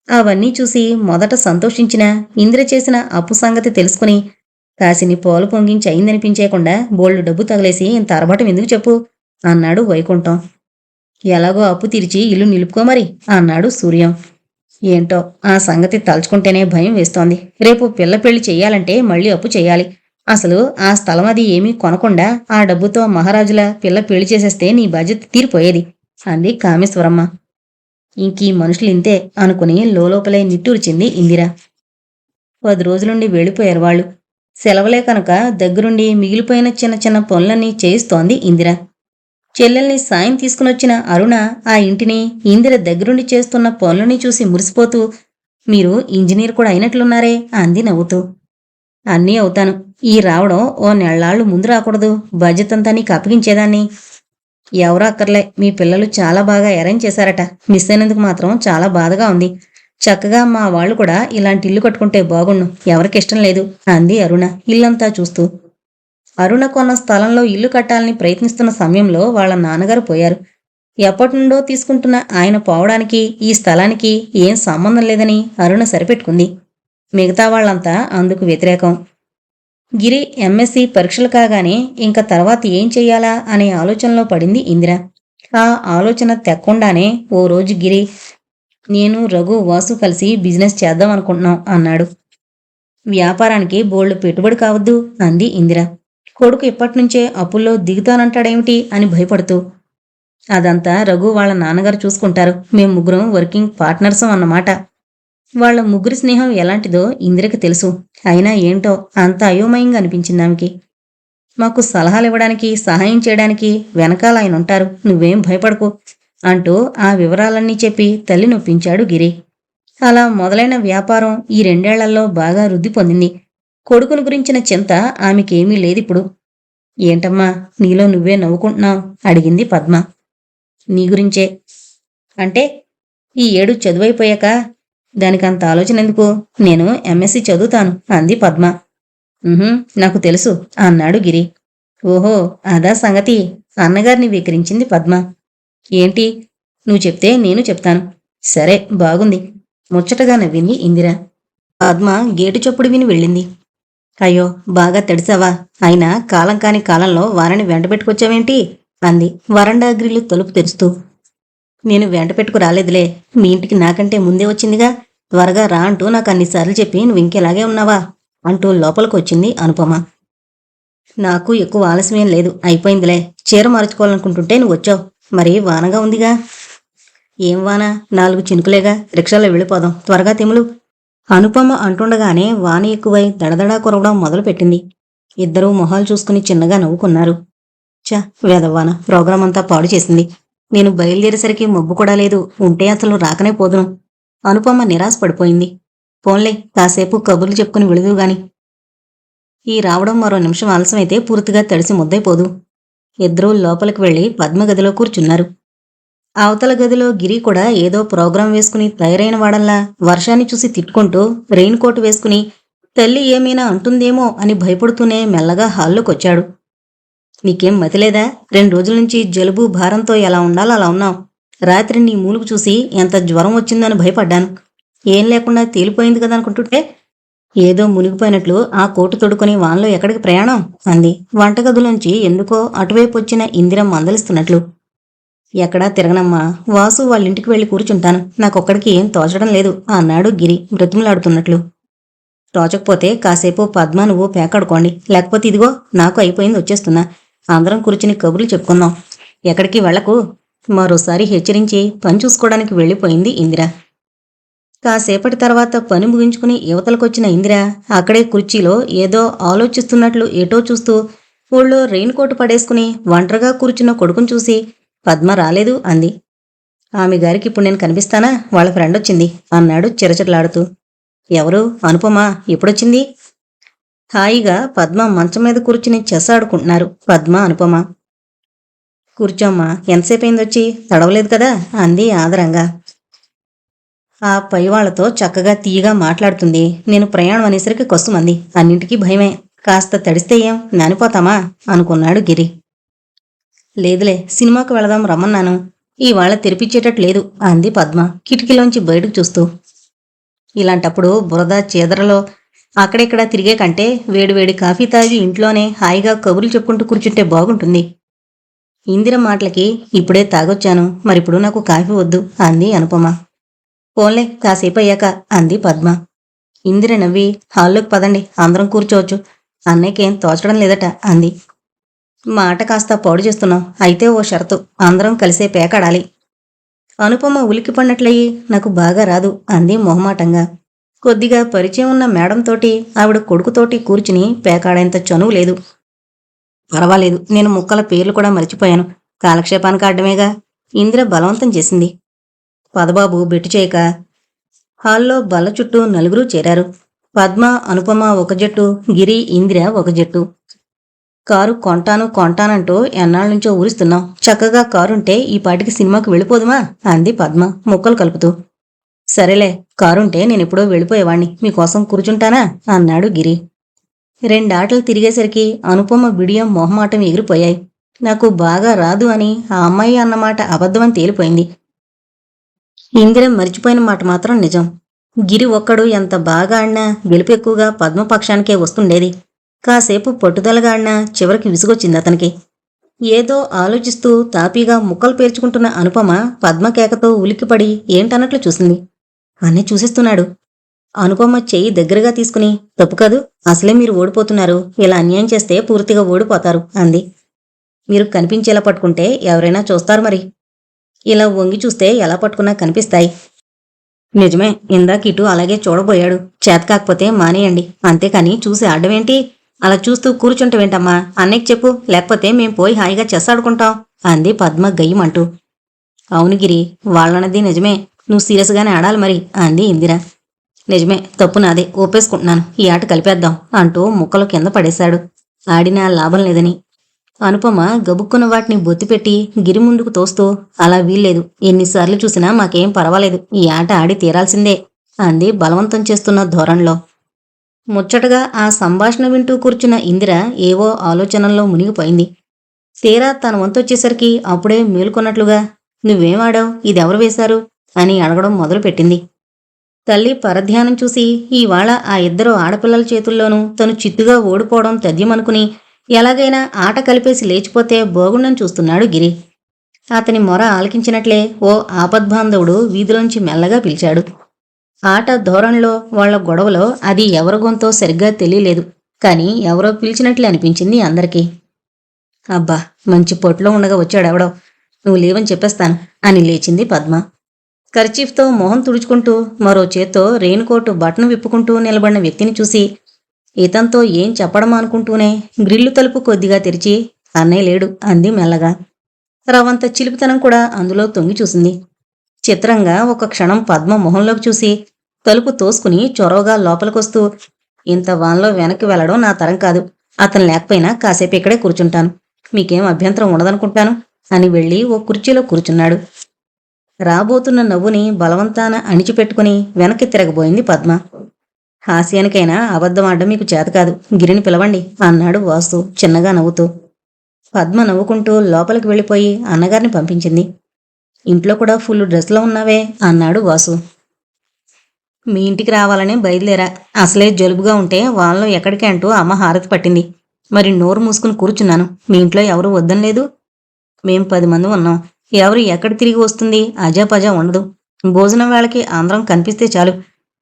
అవన్నీ చూసి మొదట సంతోషించిన ఇందిర చేసిన అప్పు సంగతి తెలుసుకుని కాసిని పోలు పొంగించి అయిందనిపించేయకుండా బోల్డు డబ్బు తగిలేసి ఇంత అరబటం ఎందుకు చెప్పు అన్నాడు వైకుంఠం. ఎలాగో అప్పు తీర్చి ఇల్లు నిలుపుకోమరి అన్నాడు సూర్యం. ఏంటో ఆ సంగతి తలుచుకుంటేనే భయం వేస్తోంది. రేపు పిల్ల పెళ్లి చెయ్యాలంటే మళ్ళీ అప్పు చెయ్యాలి. అసలు ఆ స్థలం అది ఏమీ కొనకుండా ఆ డబ్బుతో మహారాజుల పిల్ల పెళ్లి చేసేస్తే నీ బాధ్యత తీరిపోయేది అంది కామేశ్వరమ్మ. ఇంకీ మనుషులింతే అనుకుని లోపలే నిట్టూర్చింది ఇందిర. 10 రోజులుండి వెళ్ళిపోయారు వాళ్ళు. సెలవులే కనుక దగ్గరుండి మిగిలిపోయిన చిన్న చిన్న పనులన్నీ చేయిస్తోంది ఇందిర. చెల్లెల్ని సాయం తీసుకునొచ్చిన అరుణ ఆ ఇంటిని, ఇందిర దగ్గరుండి చేస్తున్న పనులని చూసి మురిసిపోతూ మీరు ఇంజనీర్ కూడా అయినట్లున్నారే అంది నవ్వుతూ. అన్నీ అవుతాను. ఈ రావడం ఓ నెళ్లాళ్ళు ముందు రాకూడదు, బాధ్యతంతా నీకు అప్పగించేదాన్ని. ఎవరో అక్కర్లే, మీ పిల్లలు చాలా బాగా అరేంజ్ చేశారట. మిస్ అయినందుకు మాత్రం చాలా బాధగా ఉంది. చక్కగా మా వాళ్ళు కూడా ఇలాంటి ఇల్లు కట్టుకుంటే బాగుండు, ఎవరికిష్టం లేదు అంది అరుణ ఇల్లంతా చూస్తూ. అరుణ కొన్న స్థలంలో ఇల్లు కట్టాలని ప్రయత్నిస్తున్న సమయంలో వాళ్ళ నాన్నగారు పోయారు. ఎప్పటినుండో తీసుకుంటున్న ఆయన పోవడానికి ఈ స్థలానికి ఏం సంబంధం లేదని అరుణ సరిపెట్టుకుంది. మిగతా వాళ్లంతా అందుకు వ్యతిరేకం. గిరి ఎంఎస్సి పరీక్షలు కాగానే ఇంక తర్వాత ఏం చెయ్యాలా అనే ఆలోచనలో పడింది ఇందిర. ఆ ఆలోచన తెక్కుండానే ఓ రోజు గిరి, నేను, రఘు, వాసు కలిసి బిజినెస్ చేద్దాం అనుకుంటున్నాం అన్నాడు. వ్యాపారానికి బోల్డ్ పెట్టుబడి కావద్దు అంది ఇందిర. కొడుకు ఇప్పటినుంచే అప్పుల్లో దిగుతానంటాడేమిటి అని భయపడుతూ. అదంతా రఘు వాళ్ళ నాన్నగారు చూసుకుంటారు. మేం ముగ్గురం వర్కింగ్ పార్ట్నర్సం అన్నమాట. వాళ్ల ముగ్గురి స్నేహం ఎలాంటిదో ఇందిరకి తెలుసు. అయినా ఏంటో అంత అయోమయంగా అనిపించింది ఆమెకి. మాకు సలహాలు ఇవ్వడానికి, సహాయం చేయడానికి వెనకాల ఆయన ఉంటారు, నువ్వేం భయపడకు అంటూ ఆ వివరాలన్నీ చెప్పి తల్లి నొప్పించాడు గిరి. అలా మొదలైన వ్యాపారం ఈ 2 ఏళ్లలో బాగా వృద్ధి పొందింది. కొడుకును గురించిన చింత ఆమెకేమీ లేదిప్పుడు. ఏంటమ్మా నీలో నువ్వే నవ్వుకుంటున్నావు అడిగింది పద్మ. నీ గురించే. అంటే ఈ 7 చదువైపోయాక? దానికంత ఆలోచన ఎందుకు, నేను ఎంఎస్సి చదువుతాను అంది పద్మ. నాకు తెలుసు అన్నాడు గిరి. ఓహో అదా సంగతి అన్నగారిని వికరించింది పద్మ. ఏంటి, నువ్వు చెప్తే నేను చెప్తాను. సరే బాగుంది ముచ్చటగా నవ్వింది ఇందిర. పద్మ గేటు చప్పుడు విని వెళ్ళింది. అయ్యో, బాగా తడిసావా? అయినా కాలం కాని కాలంలో వారిని వెంట పెట్టుకొచ్చావేంటి? అంది వరండా గ్రిల్లు తలుపు తెరుస్తూ. నేను వెంట పెట్టుకు రాలేదులే, మీ ఇంటికి నాకంటే ముందే వచ్చిందిగా. త్వరగా రా అంటూ నాకు అన్నిసార్లు చెప్పి నువ్వు ఇంకెలాగే ఉన్నావా అంటూ లోపలికి వచ్చింది అనుపమ. నాకు ఎక్కువ ఆలస్యం లేదు, అయిపోయిందిలే. చీర మార్చుకోవాలనుకుంటుంటే నువ్వు వచ్చావు. మరి వానగా ఉందిగా. ఏం వాన? 4 చినుకులేగా. రిక్షాలో వెళ్ళిపోదాం, త్వరగా తెములు. అనుపమ అంటుండగానే వాన ఎక్కువై దడదడా కురవడం మొదలుపెట్టింది. ఇద్దరూ మొహాలు చూసుకుని చిన్నగా నవ్వుకున్నారు. చ, వేదవాన ప్రోగ్రాం అంతా పాడు చేసింది. నేను బయలుదేరేసరికి మబ్బు కూడా లేదు, ఉంటే అసలు రాకనే పోదును. అనుపమ నిరాశ పడిపోయింది. పోన్లే, కాసేపు కబుర్లు చెప్పుకుని వెళుదువు గాని. ఈ రావడం మరో నిమిషం ఆలస్యమైతే పూర్తిగా తడిసి ముద్దైపోదు. ఇద్దరూ లోపలికి వెళ్లి పద్మ గదిలో కూర్చున్నారు. అవతల గదిలో గిరి కూడా ఏదో ప్రోగ్రాం వేసుకుని తయారైన వాడల్లా వర్షాన్ని చూసి తిట్టుకుంటూ రెయిన్ కోట్ వేసుకుని తల్లి ఏమైనా అంటుందేమో అని భయపడుతూనే మెల్లగా హాల్లోకొచ్చాడు. నీకేం మతిలేదా? 2 రోజుల నుంచి జలుబు భారంతో ఎలా ఉండాలో అలా ఉన్నావు. రాత్రి నీ మూలుగు చూసి ఎంత జ్వరం వచ్చిందని భయపడ్డాను. ఏం లేకుండా తేలిపోయింది కదా అనుకుంటుంటే ఏదో మునిగిపోయినట్లు ఆ కోటు తొడుకొని వాన్లో ఎక్కడికి ప్రయాణం అంది వంటగదిలోంచి ఎందుకో అటువైపు వచ్చిన ఇందిర మందలిస్తున్నట్లు. ఎక్కడా తిరగనమ్మా, వాసు వాళ్ళింటికి వెళ్ళి కూర్చుంటాను. నాకొక్కడికి ఏం తోచడం లేదు అన్నాడు గిరి బ్రతిమలాడుతున్నట్లు. తోచకపోతే కాసేపు పద్మ నువ్వు పేకాడుకోండి, లేకపోతే ఇదిగో నాకు అయిపోయింది, వచ్చేస్తున్నా. అందరం కూర్చుని కబుర్లు చెప్పుకుందాం. ఎక్కడికి వెళ్లకు మరోసారి హెచ్చరించి పని చూసుకోవడానికి వెళ్ళిపోయింది ఇందిర. కాసేపటి తర్వాత పని ముగించుకుని యువతలకొచ్చిన ఇందిర అక్కడే కుర్చీలో ఏదో ఆలోచిస్తున్నట్లు ఏటో చూస్తూ ఊళ్ళో రెయిన్ కోట్ పడేసుకుని ఒంటరిగా కూర్చున్న కొడుకుని చూసి పద్మ రాలేదు అంది. ఆమె గారికి ఇప్పుడు నేను కనిపిస్తానా? వాళ్ళ ఫ్రెండ్ వచ్చింది అన్నాడు చిరచిరలాడుతూ. ఎవరు? అనుపమ. ఎప్పుడొచ్చింది? హాయిగా పద్మ మంచం మీద కూర్చుని చెస్ ఆడుకుంటున్నారు పద్మ అనుపమ. కూర్చోమ్మా, ఎంతసేపయిందొచ్చి? తడవలేదు కదా అంది ఆదరంగా. ఆ పై వాళ్లతో చక్కగా తీయగా మాట్లాడుతుంది. నేను ప్రయాణం అనేసరికి కొస్తుమంది. అన్నింటికీ భయమే. కాస్త తడిస్తే ఏం నానిపోతామా అనుకున్నాడు గిరి. లేదులే, సినిమాకు వెళదాం రమ్మన్నాను. ఇవాళ తెరిపించేటట్టు లేదు అంది పద్మ కిటికీలోంచి బయటకు చూస్తూ. ఇలాంటప్పుడు బురద చీదరలో అక్కడెక్కడా తిరిగే కంటే వేడివేడి కాఫీ తాగి ఇంట్లోనే హాయిగా కబుర్లు చెప్పుకుంటూ కూర్చుంటే బాగుంటుంది. ఇందిర మాటలకి ఇప్పుడే తాగొచ్చాను, మరిప్పుడు నాకు కాఫీ వద్దు అంది అనుపమ. పోన్లే, కాసేపు అయ్యాక అంది పద్మ. ఇందిర నవ్వి హాల్లోకి పదండి, అందరం కూర్చోవచ్చు. అన్నయ్యకేం తోచడం లేదట అంది. మాట కాస్త పాడు చేస్తున్నాం. అయితే ఓ షరతు, అందరం కలిసే పేకాడాలి. అనుపమ ఉలిక్కిపడినట్లయి నాకు బాగా రాదు అంది మొహమాటంగా. కొద్దిగా పరిచయం ఉన్న మేడంతోటి ఆవిడ కొడుకుతోటి కూర్చుని పేకాడేంత చనువు లేదు. పర్వాలేదు, నేను ముక్కల పేర్లు కూడా మర్చిపోయాను. కాలక్షేపానికి ఆడ్డమేగా ఇందిర బలవంతం చేసింది. పదబాబు బెట్టు చేయక. హాల్లో బల్ల చుట్టూ నలుగురు చేరారు. పద్మ అనుపమ ఒక జట్టు, గిరి ఇందిర ఒక జట్టు. కారు కొంటానంటూ ఎన్నాళ్ళనుంచో ఊరిస్తున్నాం. చక్కగా కారుంటే ఈ పాటికి సినిమాకి వెళ్ళిపోదుమా అంది పద్మ ముక్కలు కలుపుతూ. సరేలే, కారుంటే నేనెప్పుడో వెళ్ళిపోయేవాణ్ణి, మీకోసం కూర్చుంటానా అన్నాడు గిరి. 2 ఆటలు తిరిగేసరికి అనుపమ బిడియం మొహమాటం ఎగిరిపోయాయి. నాకు బాగా రాదు అని ఆ అమ్మాయి అన్నమాట అబద్ధమని తేలిపోయింది. ఇందిర మరిచిపోయిన మాట మాత్రం నిజం. గిరి ఒక్కడు ఎంత బాగా ఆడినా గెలుపు ఎక్కువగా పద్మపక్షానికే వస్తుండేది. కాసేపు పట్టుదలగా ఆడినా చివరికి విసుగొచ్చింది అతనికి. ఏదో ఆలోచిస్తూ తాపీగా ముక్కలు పేర్చుకుంటున్న అనుపమ పద్మ కేకతో ఉలిక్కిపడి ఏంటన్నట్లు చూసింది. అన్నీ చూసిస్తున్నాడు. అనుపమ చెయ్యి దగ్గరగా తీసుకుని, తప్పు కాదు, అసలే మీరు ఓడిపోతున్నారు. ఇలా అన్యాయం చేస్తే పూర్తిగా ఓడిపోతారు అంది. మీరు కనిపించేలా పట్టుకుంటే ఎవరైనా చూస్తారు మరి. ఇలా వంగి చూస్తే ఎలా పట్టుకున్నా కనిపిస్తాయి. నిజమే, ఇందాక ఇటు అలాగే చూడబోయాడు. చేతకాకపోతే మానేయండి, అంతేకాని చూసి ఆడవేంటి? అలా చూస్తూ కూర్చుంటవేంటమ్మా? అన్నయ్యకి చెప్పు, లేకపోతే మేం పోయి హాయిగా చెస్ ఆడుకుంటాం అంది పద్మ గయ్యమంటూ. అవును గిరి, వాళ్ళన్నది నిజమే. నువ్వు సీరియస్గానే ఆడాలి మరి అంది ఇందిర. నిజమే, తప్పు నాదే, ఒప్పేసుకుంటున్నాను. ఈ ఆట కలిపేద్దాం అంటూ ముక్కలు కింద పడేశాడు. ఆడినా లాభం లేదని. అనుపమ గబుక్కున్న వాటిని బొత్తిపెట్టి గిరి ముందుకు తోస్తూ, అలా వీల్లేదు, ఎన్నిసార్లు చూసినా మాకేం పర్వాలేదు, ఈ ఆట ఆడి తీరాల్సిందే అంది బలవంతం చేస్తున్న ధోరణిలో. ముచ్చటగా ఆ సంభాషణ వింటూ కూర్చున్న ఇందిర ఏవో ఆలోచనల్లో మునిగిపోయింది. తీరా తన వంతొచ్చేసరికి అప్పుడే మేలుకొన్నట్లుగా, నువ్వేమాడావు, ఇదెవరు వేశారు అని అడగడం మొదలుపెట్టింది. తల్లి పరధ్యానం చూసి ఇవాళ ఆ ఇద్దరు ఆడపిల్లల చేతుల్లోనూ తను చిత్తుగా ఓడిపోవడం తథ్యమనుకుని ఎలాగైనా ఆట కలిపేసి లేచిపోతే బాగుండని చూస్తున్నాడు గిరి. అతని మొర ఆలకించినట్లే ఓ ఆపద్బాంధవుడు వీధిలోంచి మెల్లగా పిలిచాడు. ఆట ధోరణిలో వాళ్ల గొడవలో అది ఎవరి గొంతో సరిగ్గా తెలియలేదు, కాని ఎవరో పిలిచినట్లే అనిపించింది అందరికీ. అబ్బా, మంచి పొట్లో ఉండగా వచ్చాడెవడో, నువ్వు లేవని చెప్పేస్తాను అని లేచింది పద్మ. కర్చీఫ్తో మొహం తుడుచుకుంటూ మరో చేత్తో రెయిన్కోటు బటన్ విప్పుకుంటూ నిలబడిన వ్యక్తిని చూసి ఇతంతో ఏం చెప్పడమా అనుకుంటూనే గ్రిల్లు తలుపు కొద్దిగా తెరిచి అన్నయ్య లేడు అంది మెల్లగా. రవంత చిలిపితనం కూడా అందులో తొంగి చూసింది. చిత్రంగా ఒక క్షణం పద్మ మొహంలోకి చూసి తలుపు తోసుకుని చొరవగా లోపలికొస్తూ, ఇంత వాన్లో వెనక్కి వెళ్లడం నా తరం కాదు, అతను లేకపోయినా కాసేపు ఇక్కడే కూర్చుంటాను, మీకేం అభ్యంతరం ఉండదనుకుంటాను అని వెళ్ళి ఓ కుర్చీలో కూర్చున్నాడు. రాబోతున్న నవ్వుని బలవంతాన అణిచిపెట్టుకుని వెనక్కి తిరగబోయింది పద్మ. హాస్యానికైనా అబద్ధమాడడం మీకు చేతకాదు, గిరిని పిలవండి అన్నాడు వాసు చిన్నగా నవ్వుతూ. పద్మ నవ్వుకుంటూ లోపలికి వెళ్ళిపోయి అన్నగారిని పంపించింది. ఇంట్లో కూడా ఫుల్ డ్రెస్లో ఉన్నావే అన్నాడు వాసు. మీ ఇంటికి రావాలనే బయలుదేరా, అసలే జలుబుగా ఉంటే వాళ్ళలో ఎక్కడికి అంటూ అమ్మ హారతి పట్టింది, మరి నోరు మూసుకుని కూర్చున్నాను. మీ ఇంట్లో ఎవరు వద్దనలేదు? మేం 10 మంది ఉన్నాం, ఎవరు ఎక్కడ తిరిగి వస్తుంది, అజాపజా ఉండదు. భోజనం వేళకి అందరం కనిపిస్తే చాలు.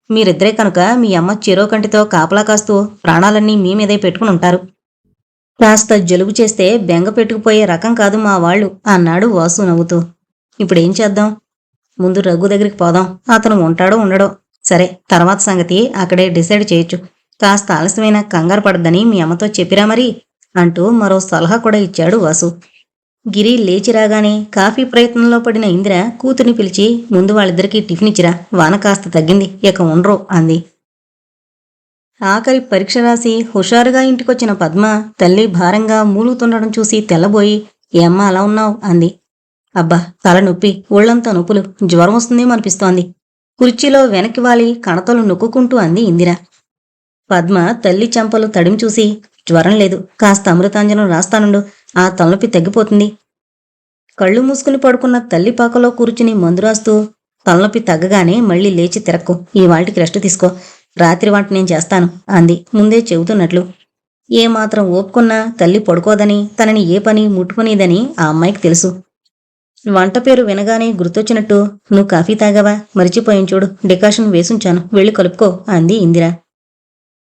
మీరిద్దరే కనుక మీ అమ్మ చెరో కంటితో కాపలా కాస్తూ ప్రాణాలన్నీ మీ మీదే పెట్టుకుని ఉంటారు. కాస్త జలుబు చేస్తే బెంగ పెట్టుకుపోయే రకం కాదు మా వాళ్ళు అన్నాడు వాసు నవ్వుతూ. ఇప్పుడేం చేద్దాం? ముందు రఘు దగ్గరికి పోదాం, అతను ఉంటాడో ఉండడో, సరే తర్వాత సంగతి అక్కడే డిసైడ్ చేయొచ్చు. కాస్త ఆలస్యమైన కంగారు పడద్దని మీ అమ్మతో చెప్పిరా మరి అంటూ మరో సలహా కూడా ఇచ్చాడు వాసు. గిరి లేచి రాగానే కాఫీ ప్రయత్నంలో పడిన ఇందిర కూతుర్ని పిలిచి ముందు వాళ్ళిద్దరికీ టిఫిన్ ఇచ్చిరా, వాన కాస్త తగ్గింది, ఇక ఉండరు అంది. ఆఖరి పరీక్ష రాసి హుషారుగా ఇంటికొచ్చిన పద్మ తల్లి భారంగా మూలుగుతుండడం చూసి తెల్లబోయి, ఏ అమ్మ అలా ఉన్నావు అంది. అబ్బా, తల నొప్పి, ఒళ్లంతా నొప్పులు, జ్వరం వస్తుందేమో అనిపిస్తోంది. కుర్చీలో వెనక్కి వాలి కణతలు నొక్కుంటూ అంది ఇందిర. పద్మ తల్లి చెంపలు తడిమి చూసి, జ్వరం లేదు, కాస్త అమృతాంజనం రాస్తానుండు, ఆ తలనొప్పి తగ్గిపోతుంది. కళ్ళు మూసుకుని పడుకున్న తల్లి పాకలో కూర్చుని మందు రాస్తూ, తలనొప్పి తగ్గగానే మళ్ళీ లేచి తిరక్కు, ఈ వాటికి రెస్ట్ తీసుకో, రాత్రి వంట నేను చేస్తాను అంది ముందే చెబుతున్నట్లు. ఏమాత్రం ఓపుకున్నా తల్లి పడుకోదని, తనని ఏ పని ముట్టుకునేదని ఆ అమ్మాయికి తెలుసు. వంట పేరు వినగానే గుర్తొచ్చినట్టు, నువ్వు కాఫీ తాగావా, మరిచిపోయాను చూడు, డికాషన్ వేసుంచాను, వెళ్ళి కలుపుకో అంది ఇందిర.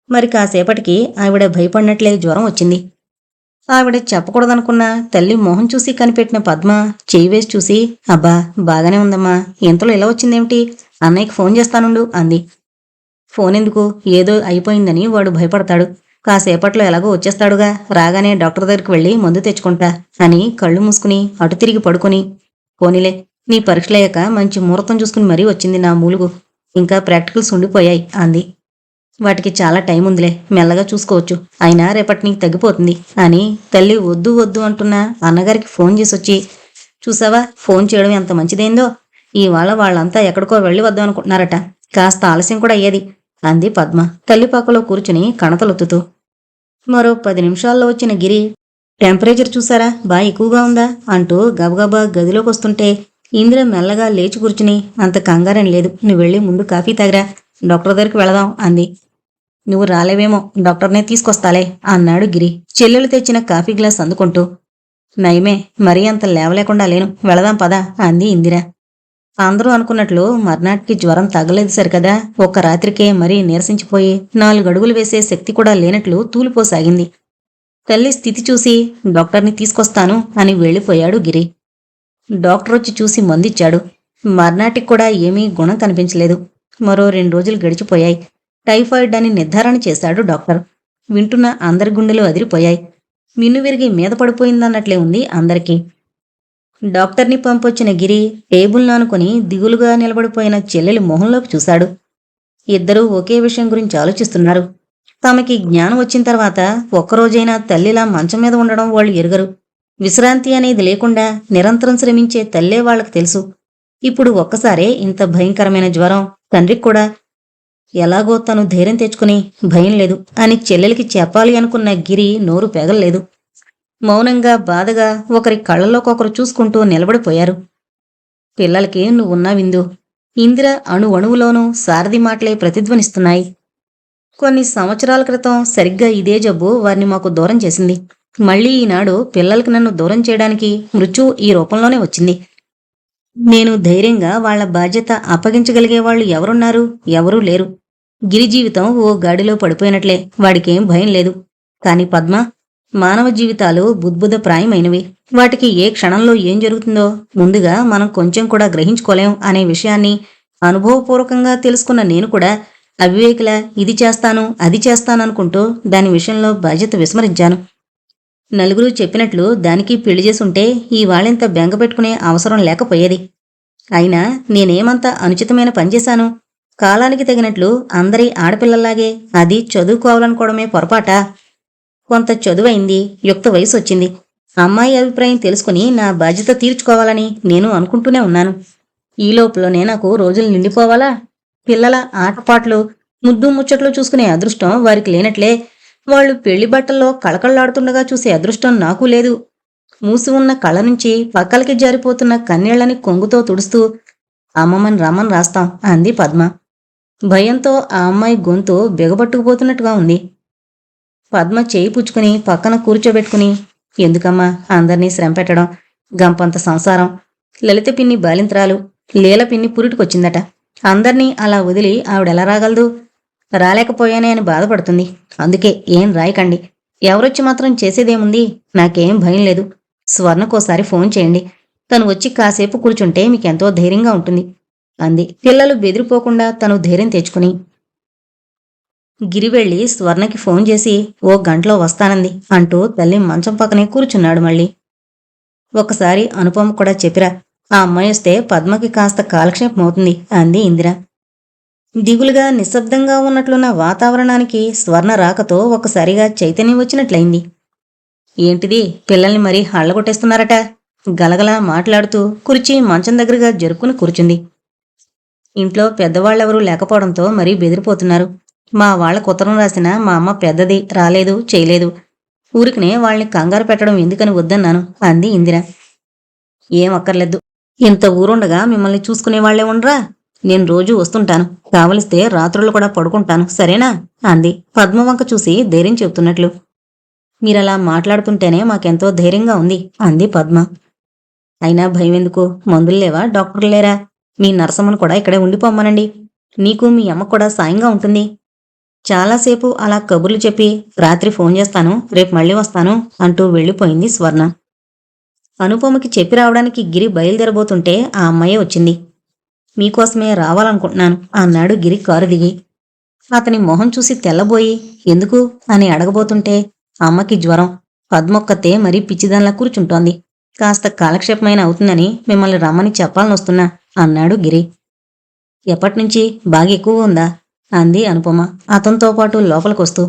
మరి కాసేపటికి ఆవిడ భయపడినట్లే జ్వరం వచ్చింది. ఆవిడ చెప్పకూడదనుకున్న తల్లి మొహం చూసి కనిపెట్టిన పద్మ చేయి వేసి చూసి, అబ్బా బాగానే ఉందమ్మా, ఇంతలో ఇలా వచ్చిందేమిటి, అన్నయ్యకి ఫోన్ చేస్తానుండు అంది. ఫోన్ ఎందుకు, ఏదో అయిపోయిందని వాడు భయపడతాడు, కాసేపట్లో ఎలాగో వచ్చేస్తాడుగా, రాగానే డాక్టర్ దగ్గరికి వెళ్ళి మందు తెచ్చుకుంటా అని కళ్ళు మూసుకుని అటు తిరిగి పడుకుని, పోనీలే, నీ పరీక్షలయ్యాక మంచి ముహూర్తం చూసుకుని మరీ వచ్చింది నా మూలుగు, ఇంకా ప్రాక్టికల్స్ ఉండిపోయాయి అంది. వాటికి చాలా టైం ఉందిలే, మెల్లగా చూసుకోవచ్చు, అయినా రేపటి నీకు తగ్గిపోతుంది అని తల్లి వద్దు వద్దు అంటున్నా అన్నగారికి ఫోన్ చేసొచ్చి, చూసావా ఫోన్ చేయడం ఎంత మంచిదైందో, ఇవాళ వాళ్ళంతా ఎక్కడికో వెళ్ళి వద్దాం అనుకుంటున్నారట, కాస్త ఆలస్యం కూడా అయ్యేది అంది పద్మ తల్లిపాకలో కూర్చుని కణతలొత్తుతూ. మరో 10 నిమిషాల్లో వచ్చిన గిరి, టెంపరేచర్ చూసారా బాగా ఎక్కువగా ఉందా అంటూ గబగబా గదిలోకి వస్తుంటే ఇందిర మెల్లగా లేచి కూర్చుని, అంత కంగారని లేదు, నువ్వు వెళ్ళి ముందు కాఫీ తాగిరా, డాక్టర్ దగ్గరికి వెళదాం అంది. నువ్వు రాలేవేమో, డాక్టర్నే తీసుకొస్తాలే అన్నాడు గిరి చెల్లెలు తెచ్చిన కాఫీ గ్లాస్ అందుకుంటూ. నయమే, మరీ అంత లేవలేకుండా లేను, వెళదాం పదా అంది ఇందిర. అందరూ అనుకున్నట్లు మర్నాటికి జ్వరం తగ్గలేదు సరికదా, ఒక్క రాత్రికే మరీ నీరసించిపోయి 4 అడుగులు వేసే శక్తి కూడా లేనట్లు తూలిపోసాగింది. తల్లి స్థితి చూసి డాక్టర్ని తీసుకొస్తాను అని వెళ్ళిపోయాడు గిరి. డాక్టర్ వచ్చి చూసి మందిచ్చాడు. మర్నాటికి కూడా ఏమీ గుణం కనిపించలేదు. మరో 2 రోజులు గడిచిపోయాయి. టైఫాయిడ్ అని నిర్ధారణ చేశాడు డాక్టర్. వింటున్న అందరి గుండెలు అదిరిపోయాయి. మిన్ను విరిగి మీద పడిపోయిందన్నట్లే ఉంది అందరికీ. డాక్టర్ని పంపొచ్చిన గిరి టేబుల్ నానుకొని దిగులుగా నిలబడిపోయిన చెల్లెలి మొహంలోకి చూశాడు. ఇద్దరూ ఒకే విషయం గురించి ఆలోచిస్తున్నారు. తమకి జ్ఞానం వచ్చిన తర్వాత ఒక్కరోజైనా తల్లిలా మంచం మీద ఉండడం వాళ్ళు ఎరుగరు. విశ్రాంతి అనేది లేకుండా నిరంతరం శ్రమించే తల్లే వాళ్లకు తెలుసు. ఇప్పుడు ఒక్కసారే ఇంత భయంకరమైన జ్వరం తండ్రికి కూడా. ఎలాగో తను ధైర్యం తెచ్చుకుని భయం లేదు అని చెల్లెలికి చెప్పాలి అనుకున్న గిరి నోరు పెగల్లేదు. మౌనంగా బాధగా ఒకరి కళ్ళలోకొకరు చూసుకుంటూ నిలబడిపోయారు. పిల్లలకి నువ్వున్నా విందు, ఇందిర అణువణువులోనూ సారథి మాటలే ప్రతిధ్వనిస్తున్నాయి. కొన్ని సంవత్సరాల క్రితం సరిగ్గా ఇదే జబ్బు వారిని మాకు దూరం చేసింది. మళ్ళీ ఈనాడు పిల్లలకి నన్ను దూరం చేయడానికి మృత్యువు ఈ రూపంలోనే వచ్చింది. నేను ధైర్యంగా వాళ్ల బాధ్యత అప్పగించగలిగే వాళ్ళు ఎవరున్నారు? ఎవరూ లేరు. గిరి జీవితం ఓ గాడిలో పడిపోయినట్లే, వాడికేం భయం లేదు. కాని పద్మ, మానవ జీవితాలు బుద్బుద ప్రాయమైనవి. వాటికి ఏ క్షణంలో ఏం జరుగుతుందో ముందుగా మనం కొంచెం కూడా గ్రహించుకోలేం అనే విషయాన్ని అనుభవపూర్వకంగా తెలుసుకున్న నేను కూడా అవివేకిలా ఇది చేస్తాను అది చేస్తాననుకుంటూ దాని విషయంలో బాధ్యత విస్మరించాను. నలుగురు చెప్పినట్లు దానికి పెళ్లి చేసుంటే ఇవాళింత బెంగ పెట్టుకునే అవసరం లేకపోయేది. అయినా నేనేమంత అనుచితమైన పనిచేశాను? కాలానికి తగినట్లు అందరి ఆడపిల్లల్లాగే అది చదువుకోవాలనుకోవడమే పొరపాటా? కొంత చదువైంది, యుక్త వయసు వచ్చింది. అమ్మాయి అభిప్రాయం తెలుసుకుని నా బాధ్యత తీర్చుకోవాలని నేను అనుకుంటూనే ఉన్నాను. ఈ లోపలనే నాకు రోజులు నిండిపోవాలా? పిల్లల ఆటపాట్లు, ముద్దు ముచ్చట్లు చూసుకునే అదృష్టం వారికి లేనట్లే, వాళ్ళు పెళ్లి బట్టల్లో కళకళ్లాడుతుండగా చూసే అదృష్టం నాకు లేదు. మూసి ఉన్న కళ్ళ నుంచి పక్కలకి జారిపోతున్న కన్నీళ్లని కొంగుతో తుడుస్తూ అమ్మమ్మని రమ్మని రాస్తాం అంది పద్మ. భయంతో ఆ అమ్మాయి గొంతు బిగబట్టుకుపోతున్నట్టుగా ఉంది. పద్మ చేయి పుచ్చుకుని పక్కన కూర్చోబెట్టుకుని, ఎందుకమ్మా అందర్నీ శ్రమపెట్టడం? గంపంత సంసారం. లలిత పిన్ని బాలింత్రాలు, లీల పిన్ని పురిటికొచ్చిందట. అందర్నీ అలా వదిలి ఆవిడెలా రాగలదు? రాలేకపోయానే అని బాధపడుతుంది. అందుకే ఏం రాయకండి. ఎవరొచ్చి మాత్రం చేసేదేముంది? నాకేం భయం లేదు. స్వర్ణకోసారి ఫోన్ చేయండి. తను వచ్చి కాసేపు కూర్చుంటే మీకెంతో ధైర్యంగా ఉంటుంది అంది. పిల్లలు బెదిరిపోకుండా తను ధైర్యం తెచ్చుకుని. గిరి వెళ్ళి స్వర్ణకి ఫోన్ చేసి ఓ గంటలో వస్తానంది అంటూ తల్లి మంచం పక్కనే కూర్చున్నాడు. మళ్ళీ ఒకసారి అనుపమ కూడా చెప్పిరా, ఆ అమ్మాయి వస్తే పద్మకి కాస్త కాలక్షేపం అవుతుంది అంది ఇందిర. దిగులుగా నిశ్శబ్దంగా ఉన్నట్లున్న వాతావరణానికి స్వర్ణ రాకతో ఒకసారిగా చైతన్యం వచ్చినట్లయింది. ఏంటిది, పిల్లల్ని మరీ హళ్లగొట్టేస్తున్నారట? గలగలా మాట్లాడుతూ కుర్చీ మంచం దగ్గరగా జరుపుకుని కూర్చుంది. ఇంట్లో పెద్దవాళ్ళెవరూ లేకపోవడంతో మరీ బెదిరిపోతున్నారు. మా వాళ్లకు ఉత్తరం రాసినా మా అమ్మ పెద్దది, రాలేదు చేయలేదు. ఊరికనే వాళ్ళని కంగారు పెట్టడం ఎందుకని వద్దన్నాను అంది ఇందిర. ఏం అక్కర్లేదు. ఇంత ఊరుండగా మిమ్మల్ని చూసుకునేవాళ్లే ఉండరా? నేను రోజూ వస్తుంటాను. కావలిస్తే రాత్రులు కూడా పడుకుంటాను, సరేనా అంది పద్మవంక చూసి ధైర్యం చెబుతున్నట్లు. మీరలా మాట్లాడుతుంటేనే మాకెంతో ధైర్యంగా ఉంది అంది పద్మ. అయినా భయం ఎందుకు? మందులు లేవా? డాక్టర్లు లేరా? మీ నరసమ్మను కూడా ఇక్కడే ఉండిపోమ్మనండి. నీకు మీ అమ్మ కూడా సాయంగా ఉంటుంది. చాలాసేపు అలా కబుర్లు చెప్పి రాత్రి ఫోన్ చేస్తాను, రేపు మళ్ళీ వస్తాను అంటూ వెళ్ళిపోయింది స్వర్ణ. అనుపమకి చెప్పి రావడానికి గిరి బయలుదేరబోతుంటే ఆ అమ్మాయే వచ్చింది. మీకోసమే రావాలనుకుంటున్నాను అన్నాడు గిరి కారు దిగి. అతని మొహం చూసి తెల్లబోయి ఎందుకు అని అడగబోతుంటే అమ్మకి జ్వరం, పద్మొక్కతే మరీ పిచ్చిదాన్లా కూర్చుంటోంది. కాస్త కాలక్షేపమైన అవుతుందని మిమ్మల్ని రమ్మని చెప్పాలని వస్తున్నా అన్నాడు గిరి. ఎప్పటినుంచి? బాగా ఎక్కువగా ఉందా అంది అనుపమ అతనితో పాటు లోపలికొస్తూ.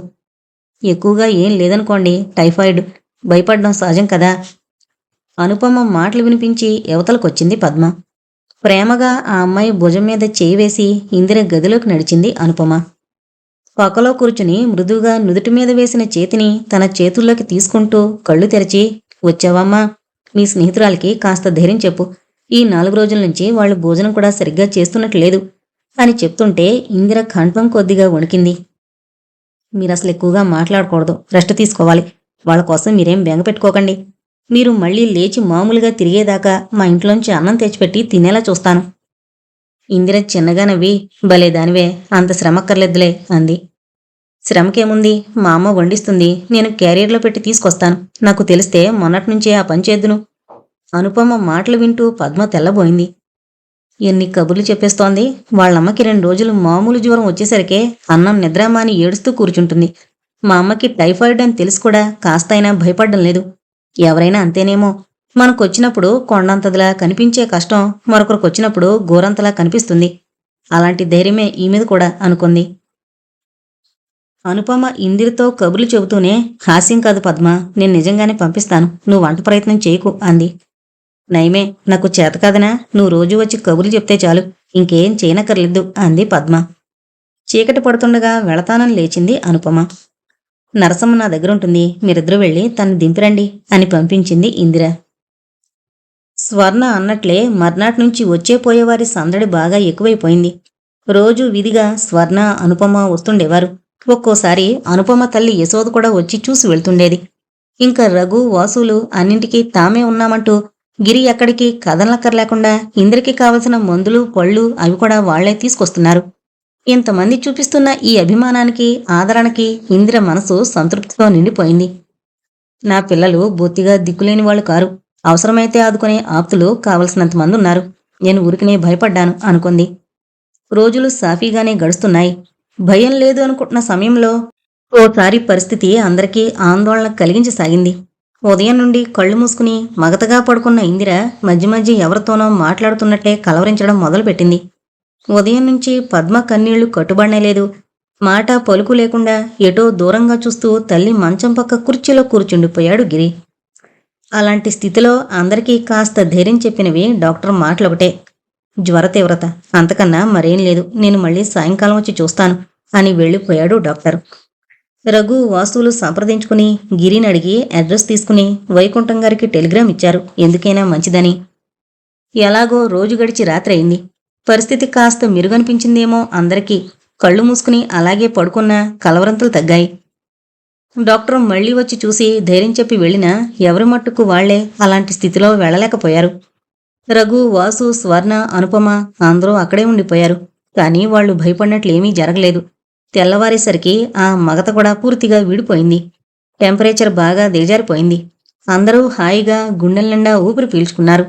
ఎక్కువగా ఏం లేదనుకోండి, టైఫాయిడ్. భయపడ్డం సహజం కదా. అనుపమ మాటలు వినిపించి యువతలకొచ్చింది పద్మ. ప్రేమగా ఆ అమ్మాయి భుజం మీద చేయి వేసి ఇందిర గదిలోకి నడిచింది అనుపమ. పక్కలో కూర్చుని మృదువుగా నుదుటి మీద వేసిన చేతిని తన చేతుల్లోకి తీసుకుంటూ కళ్ళు తెరిచి, వచ్చావమ్మా, మీ స్నేహితురాలికి కాస్త ధైర్యం చెప్పు. ఈ 4 రోజుల నుంచి వాళ్ళు భోజనం కూడా సరిగ్గా చేస్తున్నట్లేదు అని చెప్తుంటే ఇందిర కంఠం కొద్దిగా వణికింది. మీరసలు ఎక్కువగా మాట్లాడకూడదు, రెస్ట్ తీసుకోవాలి. వాళ్ళ కోసం మీరేం బెంగ పెట్టుకోకండి. మీరు మళ్ళీ లేచి మామూలుగా తిరిగేదాకా మా ఇంట్లోంచి అన్నం తెచ్చిపెట్టి తినేలా చూస్తాను. ఇందిర చిన్నగా నవ్వి, భలే దానివే, అంత శ్రమక్కర్లేదులే అంది. శ్రమకేముంది, మా అమ్మ వండిస్తుంది, నేను క్యారియర్లో పెట్టి తీసుకొస్తాను. నాకు తెలిస్తే మొన్నట్నుంచే ఆ పని చేద్దును. అనుపమ మాటలు వింటూ పద్మ తెల్లబోయింది. ఎన్ని కబుర్లు చెప్పేస్తోంది. వాళ్ళమ్మకి 2 రోజులు మామూలు జ్వరం వచ్చేసరికే అన్నం నిద్రామాని ఏడుస్తూ కూర్చుంటుంది. మా అమ్మకి టైఫాయిడ్ అని తెలిసి కూడా కాస్తైనా భయపడ్డం లేదు. ఎవరైనా అంతేనేమో. మనకొచ్చినప్పుడు కొండంతదిలా కనిపించే కష్టం మరొకరికొచ్చినప్పుడు గోరంతలా కనిపిస్తుంది. అలాంటి ధైర్యమే ఈ మీద కూడా అనుకుంది. అనుపమ ఇందిరతో కబుర్లు చెబుతూనే, హాస్యం కాదు పద్మ, నేను నిజంగానే పంపిస్తాను, నువ్వు వంట ప్రయత్నం చేయకు అంది. నయమే, నాకు చేత కాదనా? నువ్వు రోజూ వచ్చి కబుర్లు చెప్తే చాలు, ఇంకేం చేయనక్కర్లేదు అంది పద్మ. చీకటి పడుతుండగా వెళతానని లేచింది అనుపమ. నరసమ్మ నా దగ్గరుంటుంది, మీరిద్దరూ వెళ్ళి తను దింపిరండి అని పంపించింది ఇందిర. స్వర్ణ అన్నట్లే మర్నాటి నుంచి వచ్చే పోయేవారి సందడి బాగా ఎక్కువైపోయింది. రోజూ విధిగా స్వర్ణ, అనుపమ వస్తుండేవారు. ఒక్కోసారి అనుపమ తల్లి యశోద కూడా వచ్చి చూసి వెళ్తుండేది. ఇంకా రఘు, వాసులు అన్నింటికీ తామే ఉన్నామంటూ గిరి ఎక్కడికి కదలనక్కర్లేకుండా ఇంద్రకి కావలసిన మందులు, పళ్ళు అవి కూడా వాళ్లే తీసుకొస్తున్నారు. ఇంతమంది చూపిస్తున్న ఈ అభిమానానికి, ఆదరణకి ఇందిర మనసు సంతృప్తితో నిండిపోయింది. నా పిల్లలు బొత్తిగా దిక్కులేని వాళ్ళు కారు. అవసరమైతే ఆదుకునే ఆప్తులు కావలసినంత మంది ఉన్నారు. నేను ఊరికినే భయపడ్డాను అనుకుంది. రోజులు సాఫీగానే గడుస్తున్నాయి. భయం లేదు అనుకుంటున్న సమయంలో ఓసారి పరిస్థితి అందరికీ ఆందోళన కలిగించసాగింది. ఉదయం నుండి కళ్ళు మూసుకుని మగతగా పడుకున్న ఇందిర మధ్య మధ్య ఎవరితోనో మాట్లాడుతున్నట్లే కలవరించడం మొదలుపెట్టింది. ఉదయం నుంచి పద్మ కన్నీళ్లు కట్టుబడనేలేదు. మాట పలుకు లేకుండా ఎటో దూరంగా చూస్తూ తల్లి మంచం పక్క కుర్చీలో కూర్చుండిపోయాడు గిరి. అలాంటి స్థితిలో అందరికీ కాస్త ధైర్యం చెప్పినవి డాక్టర్ మాటలొకటే. జ్వర తీవ్రత, అంతకన్నా మరేం లేదు, నేను మళ్ళీ సాయంకాలం వచ్చి చూస్తాను అని వెళ్ళిపోయాడు డాక్టర్. రఘు, వాసులు సంప్రదించుకుని గిరిని అడిగి అడ్రస్ తీసుకుని వైకుంఠం గారికి టెలిగ్రామ్ ఇచ్చారు, ఎందుకైనా మంచిదని. ఎలాగో రోజు గడిచి రాత్రి అయింది. పరిస్థితి కాస్త మెరుగనిపించిందేమో అందరికీ. కళ్ళు మూసుకుని అలాగే పడుకున్న కలవరంతులు తగ్గాయి. డాక్టర్ మళ్లీ వచ్చి చూసి ధైర్యం చెప్పి వెళ్ళినా ఎవరి మట్టుకు వాళ్లే అలాంటి స్థితిలో వెళ్లలేకపోయారు. రఘు, వాసు, స్వర్ణ, అనుపమ అందరూ అక్కడే ఉండిపోయారు. కానీ వాళ్లు భయపడినట్లేమీ జరగలేదు. తెల్లవారేసరికి ఆ మగత కూడా పూర్తిగా వీడిపోయింది. టెంపరేచర్ బాగా దిగజారిపోయింది. అందరూ హాయిగా గుండెల నిండా ఊపిరి పీల్చుకున్నారు.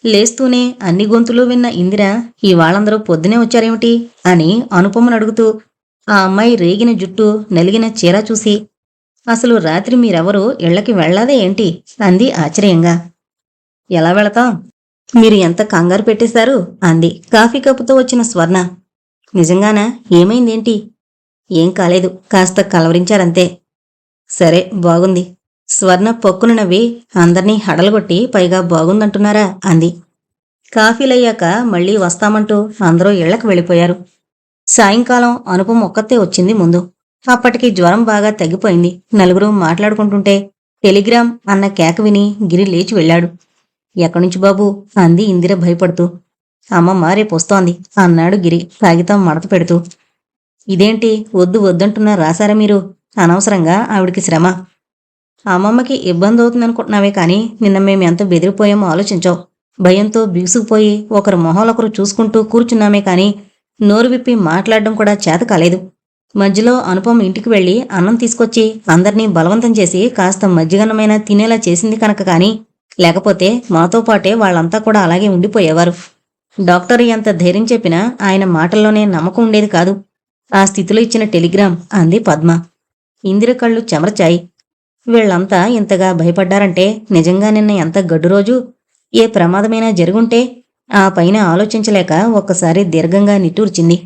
లేస్తూనే అన్ని గొంతులు విన్న ఇందిర ఇవాళందరూ పొద్దునే వచ్చారేమిటి అని అనుపమను అడుగుతూ ఆ అమ్మాయి రేగిన జుట్టు, నలిగిన చీర చూసి, అసలు రాత్రి మీరెవరూ ఇళ్లకి వెళ్లాదే ఏంటి అంది ఆశ్చర్యంగా. ఎలా వెళతాం, మీరు ఎంత కంగారు పెట్టేశారు అంది కాఫీ కప్పుతో వచ్చిన స్వర్ణ. నిజంగానా, ఏమైందేంటి? ఏం కాలేదు, కాస్త కలవరించారంతే. సరే, బాగుంది. స్వర్ణ పొక్కున నవ్వి అందర్నీ హడలగొట్టి పైగా బాగుందంటున్నారా అంది. కాఫీలయ్యాక మళ్లీ వస్తామంటూ అందరూ ఇళ్లకు వెళ్ళిపోయారు. సాయంకాలం అనుపమ ఒక్కతే వచ్చింది ముందు. అప్పటికి జ్వరం బాగా తగ్గిపోయింది. నలుగురు మాట్లాడుకుంటుంటే టెలిగ్రామ్ అన్న కేక విని గిరి లేచి వెళ్ళాడు. ఎక్కడ్నుంచి బాబూ అంది ఇందిర భయపడుతూ. అమ్మమ్మ రేపొస్తోంది అన్నాడు గిరి కాగితం మడత పెడుతూ. ఇదేంటి వద్దు వద్దంటున్నా రాశారా మీరు? అనవసరంగా ఆవిడికి శ్రమ. అమ్మమ్మకి ఇబ్బంది అవుతుందనుకుంటున్నావే కానీ నిన్న మేమెంత బెదిరిపోయామో ఆలోచించావు. భయంతో బిగుసుకుపోయి ఒకరు మొహాలొకరు చూసుకుంటూ కూర్చున్నామే కానీ నోరు విప్పి మాట్లాడడం కూడా చేత కాలేదు. మధ్యలో అనుపమ ఇంటికి వెళ్లి అన్నం తీసుకొచ్చి అందర్నీ బలవంతం చేసి కాస్త మజ్జిగన్నమైనా తినేలా చేసింది కనుక కానీ లేకపోతే మాతో పాటే వాళ్ళంతా కూడా అలాగే ఉండిపోయేవారు. డాక్టర్ ఎంత ధైర్యం చెప్పినా ఆయన మాటల్లోనే నమ్మకం ఉండేది కాదు. ఆ స్థితిలో ఇచ్చిన టెలిగ్రామ్ అంది పద్మ. ఇందిర కళ్ళు చెమరచాయి. వీళ్లంతా ఇంతగా భయపడ్డారంటే నిజంగా నిన్న ఎంత గడ్డు రోజు. ఏ ప్రమాదమైనా జరుగుంటే ఆ పైన ఆలోచించలేక ఒక్కసారి దీర్ఘంగా నిట్టూర్చింది.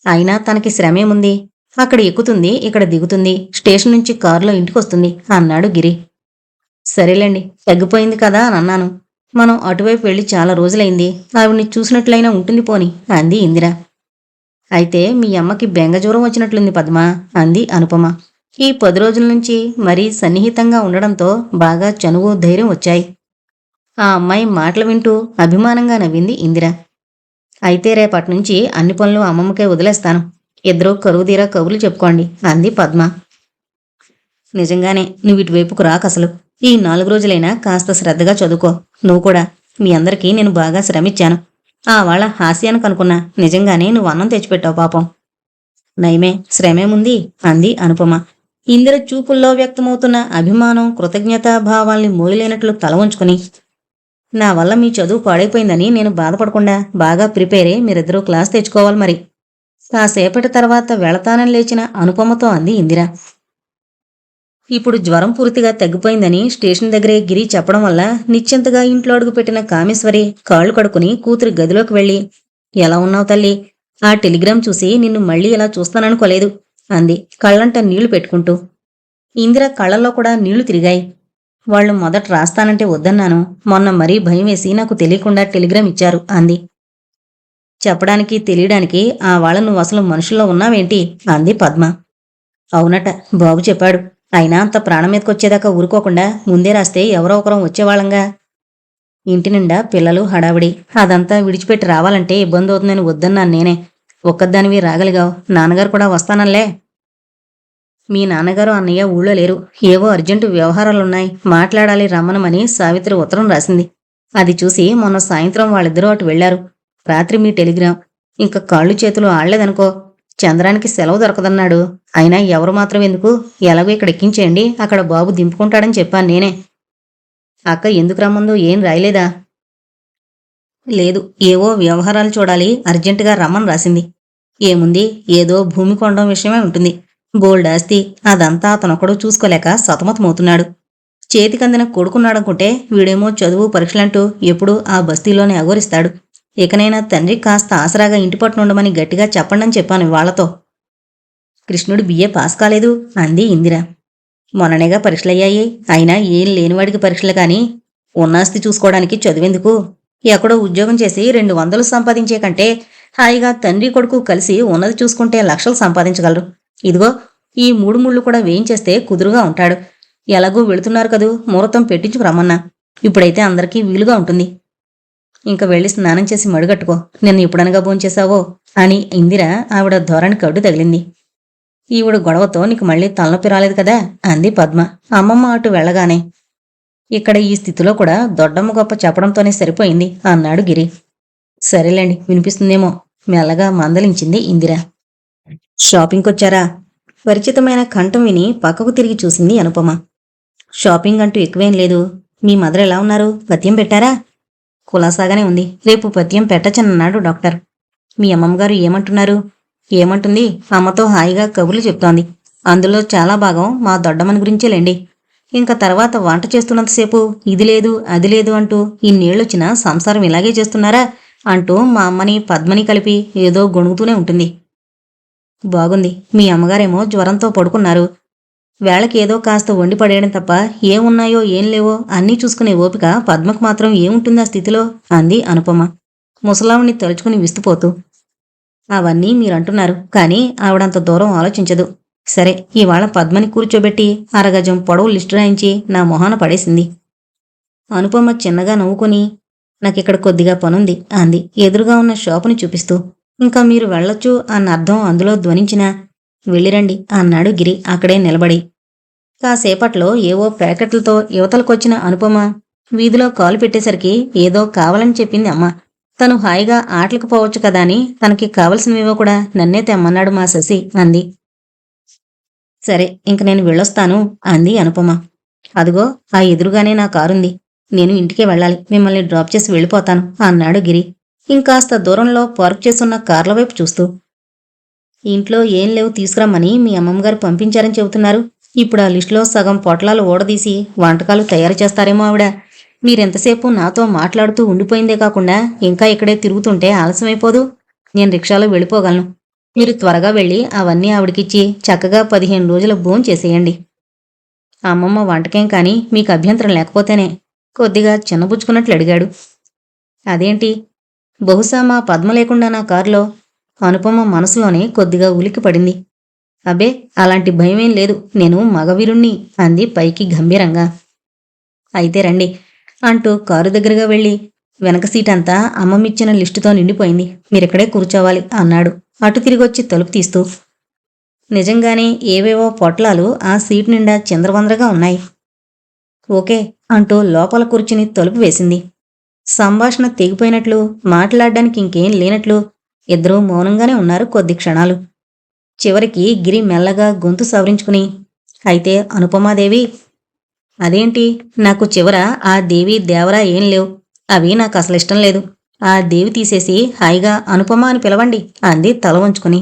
అయినా తనకి శ్రమేముంది, అక్కడ ఎక్కుతుంది, ఇక్కడ దిగుతుంది, స్టేషన్ నుంచి కారులో ఇంటికొస్తుంది అన్నాడు గిరి. సరేలేండి, తగ్గిపోయింది కదా అని అన్నాను. మనం అటువైపు వెళ్ళి చాలా రోజులైంది, ఆవిడ్ని చూసినట్లయినా ఉంటుంది పోని అంది ఇందిర. అయితే మీ అమ్మకి బెంగజ్వరం వచ్చినట్లుంది పద్మ అంది అనుపమ. ఈ 10 రోజుల నుంచి మరీ సన్నిహితంగా ఉండడంతో బాగా చనువు, ధైర్యం వచ్చాయి. ఆ అమ్మాయి మాటలు వింటూ అభిమానంగా నవ్వింది ఇందిర. అయితే రేపట్నుంచి అన్ని పనులు అమ్మమ్మకే వదిలేస్తాను. ఇద్దరూ కరువుదీరా కబుర్లు చెప్పుకోండి అంది పద్మ. నిజంగానే నువ్వు ఇటువైపుకు రాకసలు. ఈ 4 రోజులైనా కాస్త శ్రద్ధగా చదువుకో. నువ్వు కూడా. మీ అందరికీ నేను బాగా శ్రమిచ్చాను. ఆ వాళ్ళ హాస్యానికి అనుకున్నా, నిజంగానే నువ్వు అన్నం తెచ్చిపెట్టావు పాపం. నయమే, శ్రమేముంది అంది అనుపమ. ఇందిర చూపుల్లో వ్యక్తమవుతున్న అభిమానం, కృతజ్ఞతాభావాల్ని మోయలేనట్లు తల ఉంచుకుని. నా వల్ల మీ చదువు పాడైపోయిందని నేను బాధపడకుండా బాగా ప్రిపేర్ అయి మీరిద్దరూ క్లాస్ తెచ్చుకోవాలి మరి. కాసేపటి తర్వాత వెళతానని లేచిన అనుపమతో అంది ఇందిర. ఇప్పుడు జ్వరం పూర్తిగా తగ్గిపోయిందని స్టేషన్ దగ్గరే గిరి చెప్పడం వల్ల నిశ్చింతగా ఇంట్లో అడుగుపెట్టిన కామేశ్వరి కాళ్లు కడుక్కుని కూతురి గదిలోకి వెళ్ళి, ఎలా ఉన్నావు తల్లి? ఆ టెలిగ్రామ్ చూసి నిన్ను మళ్ళీ ఇలా చూస్తాననుకోలేదు అంది కళ్ళంట నీళ్లు పెట్టుకుంటూ. ఇందిర కళ్ళల్లో కూడా నీళ్లు తిరిగాయి. వాళ్లు మొదట రాస్తానంటే వద్దన్నాను. మొన్న మరీ భయం వేసి నాకు తెలియకుండా టెలిగ్రామ్ ఇచ్చారు అంది. చెప్పడానికి తెలియడానికి ఆ వాళ్ళ నువ్వు అసలు మనుషుల్లో ఉన్నావేంటి అంది పద్మ. అవునట, బాబు చెప్పాడు. అయినా అంత ప్రాణం మీదకొచ్చేదాకా ఊరుకోకుండా ముందే రాస్తే ఎవరో ఒకరం వచ్చేవాళ్ళంగా. ఇంటి నిండా పిల్లలు హడావిడి. అదంతా విడిచిపెట్టి రావాలంటే ఇబ్బంది అవుతుందని వద్దన్నాను నేనే. ఒక్కదానివి రాగలిగావు. నాన్నగారు కూడా వస్తానల్లే. మీ నాన్నగారు అన్నయ్య ఊళ్ళో లేరు. ఏవో అర్జెంటు వ్యవహారాలున్నాయి, మాట్లాడాలి రమ్మనమని సావిత్రి ఉత్తరం రాసింది. అది చూసి మొన్న సాయంత్రం వాళ్ళిద్దరూ అటు వెళ్లారు. రాత్రి మీ టెలిగ్రామ్. ఇంక కాళ్ళు చేతులు ఆడలేదనుకో. చంద్రానికి సెలవు దొరకదన్నాడు. అయినా ఎవరు మాత్రం ఎందుకు, ఎలాగో ఇక్కడ ఎక్కించేయండి, అక్కడ బాబు దింపుకుంటాడని చెప్పాను నేనే. అక్క ఎందుకు రమ్మందో ఏం రాయలేదా? లేదు, ఏవో వ్యవహారాలు చూడాలి, అర్జెంటుగా రమ్మని రాసింది. ఏముంది, ఏదో భూమి కొనడం విషయమే ఉంటుంది. బోల్డ్ ఆస్తి. అదంతా అతనొక్కడు చూసుకోలేక సతమతమవుతున్నాడు. చేతికందిన కొడుకున్నాడనుకుంటే వీడేమో చదువు పరీక్షలంటూ ఎప్పుడూ ఆ బస్తీలోనే అఘోరిస్తాడు. ఇకనైనా తండ్రి కాస్త ఆసరాగా ఇంటి పట్టునుండమని గట్టిగా చెప్పండని చెప్పాను వాళ్లతో. కృష్ణుడు బిఏ పాస్ కాలేదు అంది ఇందిర. మొన్ననేగా పరీక్షలయ్యాయి. అయినా ఏం లేనివాడికి పరీక్షలు కాని ఉన్నాస్తి చూసుకోవడానికి చదువెందుకు? ఎక్కడో ఉద్యోగం చేసి 200 సంపాదించే కంటే హాయిగా తండ్రి కొడుకు కలిసి ఉన్నది చూసుకుంటే లక్షలు సంపాదించగలరు. ఇదిగో ఈ 3 ముళ్ళు కూడా వేయించేస్తే కుదురుగా ఉంటాడు. ఎలాగూ వెళుతున్నారు కదూ, ముహూర్తం పెట్టించుకు రమ్మన్నా. ఇప్పుడైతే అందరికీ వీలుగా ఉంటుంది. ఇంక వెళ్ళి స్నానం చేసి మడుగట్టుకో. నిన్న ఎప్పుడనగా భోంచేశావో అని ఇందిర ఆవిడ ధోరణి కడ్డు తగిలింది. ఈవిడ గొడవతో నీకు మళ్ళీ తలనొప్పి రాలేదు కదా అంది పద్మ అమ్మమ్మ అటు వెళ్ళగానే. ఇక్కడ ఈ స్థితిలో కూడా దొడ్డమ్మ గొప్ప చెప్పడంతోనే సరిపోయింది అన్నాడు గిరి. సరేలేండి, వినిపిస్తుందేమో మెల్లగా మందలించింది ఇందిర. షాపింగ్కొచ్చారా? పరిచితమైన కంఠం విని పక్కకు తిరిగి చూసింది అనుపమ. షాపింగ్ అంటూ ఎక్కువేం లేదు. మీ మదర్ ఎలా ఉన్నారు? పథ్యం పెట్టారా? కులాసాగానే ఉంది. రేపు పథ్యం పెట్టచ్చనన్నాడు డాక్టర్. మీ అమ్మమ్మగారు ఏమంటున్నారు? ఏమంటుంది, అమ్మతో హాయిగా కబుర్లు చెప్తోంది. అందులో చాలా భాగం మా దొడ్డమ్మని గురించేలేండి. ఇంకా తర్వాత వంట చేస్తున్నంతసేపు ఇది లేదు అది లేదు అంటూ ఇన్నేళ్ళొచ్చినా సంసారం ఇలాగే చేస్తున్నారా అంటూ మా అమ్మని పద్మని కలిపి ఏదో గొణుగుతూనే ఉంటుంది. బాగుంది. మీ అమ్మగారేమో జ్వరంతో పడుకున్నారు. వేళకి ఏదో కాస్త వండి పడేయడం తప్ప ఏమున్నాయో ఏం లేవో అన్నీ చూసుకునే ఓపిక పద్మకు మాత్రం ఏముంటుంది ఆ స్థితిలో అంది అనుపమ ముసలావుని తలుచుకుని విస్తుపోతూ. అవన్నీ మీరంటున్నారు, కానీ ఆవిడంత దూరం ఆలోచించదు. సరే, ఇవాళ పద్మని కూర్చోబెట్టి అరగజం పొడవు లిస్టు రాయించి నా మొహాన పడేసింది. అనుపమ చిన్నగా నవ్వుకుని, నాకిక్కడ కొద్దిగా పనుంది అంది ఎదురుగా ఉన్న షాపుని చూపిస్తూ. ఇంకా మీరు వెళ్ళొచ్చు అన్న అర్థం అందులో ధ్వనించినా. వెళ్ళిరండి అన్నాడు గిరి అక్కడే నిలబడి. కాసేపట్లో ఏవో ప్యాకెట్లతో యువతలకొచ్చిన అనుపమ వీధిలో కాలు పెట్టేసరికి ఏదో కావాలని చెప్పింది అమ్మ. తను హాయిగా ఆటలకు పోవచ్చు కదా అని తనకి కావలసినవేవో కూడా నన్నే తెమ్మన్నాడు మా శశి అంది. సరే, ఇంక నేను వెళ్ళొస్తాను అంది అనుపమ. అదిగో ఆ ఎదురుగానే నా కారుంది. నేను ఇంటికే వెళ్ళాలి, మిమ్మల్ని డ్రాప్ చేసి వెళ్ళిపోతాను అన్నాడు గిరి ఇంకాస్త దూరంలో పార్క్ చేసున్న కార్ల వైపు చూస్తూ. ఇంట్లో ఏం లేవు తీసుకురమ్మని మీ అమ్మమ్మగారు పంపించారని చెబుతున్నారు. ఇప్పుడు ఆ లిస్టులో సగం పొట్లాలు ఓడదీసి వంటకాలు తయారు చేస్తారేమో ఆవిడ. మీరెంతసేపు నాతో మాట్లాడుతూ ఉండిపోయిందే కాకుండా ఇంకా ఇక్కడే తిరుగుతుంటే ఆలస్యమైపోదు. నేను రిక్షాలో వెళ్ళిపోగలను. మీరు త్వరగా వెళ్ళి అవన్నీ ఆవిడకిచ్చి చక్కగా 15 రోజుల భోంచేసేయండి. అమ్మమ్మ వంటకేం కాని మీకు అభ్యంతరం లేకపోతేనే కొద్దిగా చిన్నబుచ్చుకున్నట్లు అడిగాడు. అదేంటి? బహుశా మా పద్మ లేకుండా నా కారులో అనుపమ మనసులోనే కొద్దిగా ఉలిక్కి పడింది. అబ్బే, అలాంటి భయమేం లేదు, నేను మగవీరుణ్ణి అంది పైకి గంభీరంగా. అయితే రండి అంటూ కారు దగ్గరగా వెళ్ళి వెనక సీటంతా అమ్మమ్మిచ్చిన లిస్టుతో నిండిపోయింది, మీరిక్కడే కూర్చోవాలి అన్నాడు అటు తిరిగొచ్చి తలుపు తీస్తూ. నిజంగానే ఏవేవో పొట్లాలు ఆ సీట్ నిండా చిందరవందరగా ఉన్నాయి. ఓకే అంటూ లోపల కూర్చుని తలుపు వేసింది. సంభాషణ తెగిపోయినట్లు, మాట్లాడడానికి ఇంకేం లేనట్లు ఇద్దరూ మౌనంగానే ఉన్నారు కొద్ది క్షణాలు. చివరికి గిరి మెల్లగా గొంతు సవరించుకుని, అయితే అనుపమాదేవి. అదేంటి? నాకు చివర ఆ దేవి దేవరా ఏం లేవు. అవి నాకు అసలు ఇష్టం లేదు. ఆ దేవి తీసేసి హాయిగా అనుపమ అని పిలవండి అంది తల వంచుకుని.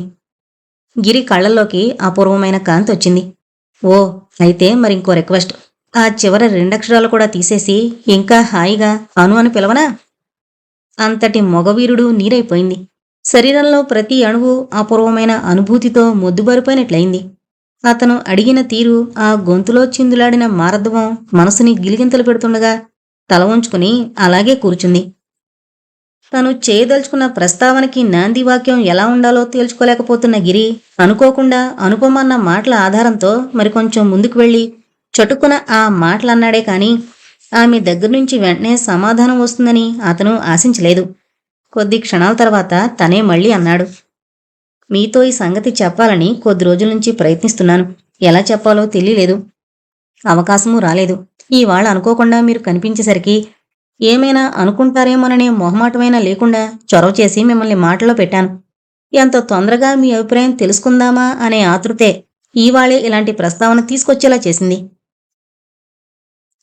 గిరి కళ్ళల్లోకి అపూర్వమైన కాంతి వచ్చింది. ఓ, అయితే మరింకో రిక్వెస్ట్. ఆ చివర 2 అక్షరాలు కూడా తీసేసి ఇంకా హాయిగా అను అని పిలవనా? అంతటి మొగవీరుడు నీరైపోయింది. శరీరంలో ప్రతి అణువు అపూర్వమైన అనుభూతితో మొద్దుబారిపోయినట్లయింది. అతను అడిగిన తీరు, ఆ గొంతులో చిందులాడిన మారద్వం మనసుని గిలిగింతలు పెడుతుండగా తల వంచుకుని అలాగే కూర్చుంది. తను చేయదలుచుకున్న ప్రస్తావనకి నాంది వాక్యం ఎలా ఉండాలో తేల్చుకోలేకపోతున్న గిరి అనుకోకుండా అనుపమన్న మాటల ఆధారంతో మరికొంచెం ముందుకు వెళ్ళి చటుక్కున ఆ మాటలన్నాడే కాని ఆమె దగ్గర్నుంచి వెంటనే సమాధానం వస్తుందని అతను ఆశించలేదు. కొద్ది క్షణాల తర్వాత తనే మళ్ళీ అన్నాడు. మీతో ఈ సంగతి చెప్పాలని కొద్ది రోజుల నుంచి ప్రయత్నిస్తున్నాను. ఎలా చెప్పాలో తెలియలేదు. అవకాశమూ రాలేదు. ఇవాళ అనుకోకుండా మీరు కనిపించేసరికి ఏమైనా అనుకుంటారేమోననే మొహమాటమైనా లేకుండా చొరవ చేసి మిమ్మల్ని మాటలో పెట్టాను. ఎంత తొందరగా మీ అభిప్రాయం తెలుసుకుందామా అనే ఆతృతే ఈవాళే ఇలాంటి ప్రస్తావన తీసుకొచ్చేలా చేసింది.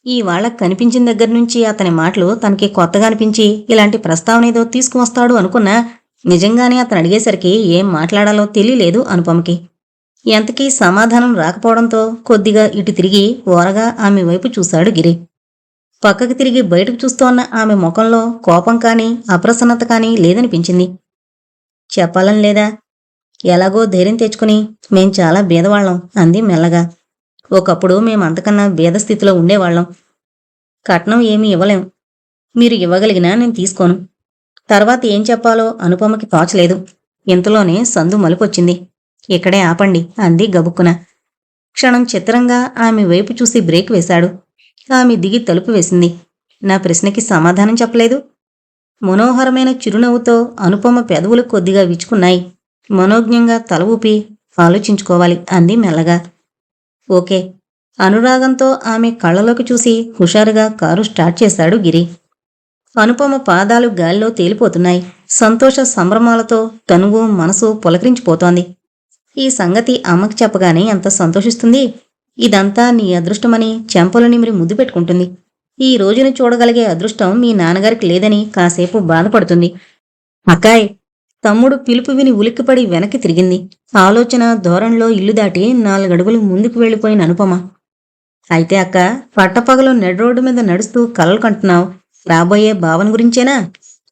ఈవాళ కనిపించిన దగ్గర్నుంచి అతని మాటలు తనకి కొత్తగా అనిపించి ఇలాంటి ప్రస్తావన ఏదో తీసుకువస్తాడు అనుకున్నా నిజంగానే అతను అడిగేసరికి ఏం మాట్లాడాలో తెలియలేదు అనుపమకి. ఎంతకీ సమాధానం రాకపోవడంతో కొద్దిగా ఇటు తిరిగి ఓరగా ఆమె వైపు చూశాడు గిరి. పక్కకి తిరిగి బయటకు చూస్తోన్న ఆమె ముఖంలో కోపం కానీ అప్రసన్నత కానీ లేదనిపించింది. చెప్పాలని లేదా? ఎలాగో ధైర్యం తెచ్చుకుని మేం చాలా బీదవాళ్లం అంది మెల్లగా. ఒకప్పుడు మేమంతకన్నా బీద స్థితిలో ఉండేవాళ్లం. కట్నం ఏమీ ఇవ్వలేం. మీరు ఇవ్వగలిగినా నేను తీసుకోను. తర్వాత ఏం చెప్పాలో అనుపమకి తోచలేదు. ఇంతలోనే సందు మలుపొచ్చింది. ఇక్కడే ఆపండి అంది గబుక్కున. క్షణం చిత్రంగా ఆమె వైపు చూసి బ్రేక్ వేశాడు. ఆమె దిగి తలుపు వేసింది. నా ప్రశ్నకి సమాధానం చెప్పలేదు. మనోహరమైన చిరునవ్వుతో అనుపమ పెదవులు కొద్దిగా విచ్చుకున్నాయి. మనోజ్ఞంగా తల ఊపి ఆలోచించుకోవాలి అంది మెల్లగా. ఓకే. అనురాగంతో ఆమె కళ్ళలోకి చూసి హుషారుగా కారు స్టార్ట్ చేశాడు గిరి. అనుపమ పాదాలు గాలిలో తేలిపోతున్నాయి. సంతోష సంభ్రమాలతో తనువు మనసు పులకరించిపోతోంది. ఈ సంగతి అమ్మకి చెప్పగానే ఎంత సంతోషిస్తుంది. ఇదంతా నీ అదృష్టమని చెంపలు నిమిరి ముద్దు పెట్టుకుంటుంది. ఈ రోజును చూడగలిగే అదృష్టం మీ నాన్నగారికి లేదని కాసేపు బాధపడుతుంది. అక్కాయ్! తమ్ముడు పిలుపు విని ఉలిక్కిపడి వెనక్కి తిరిగింది. ఆలోచన ధోరణిలో ఇల్లు దాటి 4 అడుగులు ముందుకు వెళ్ళిపోయిన అనుపమ. అయితే అక్క, పట్టపగలు నెడ్రోడ్డు మీద నడుస్తూ కలలు కంటున్నావు. రాబోయే భావన గురించేనా?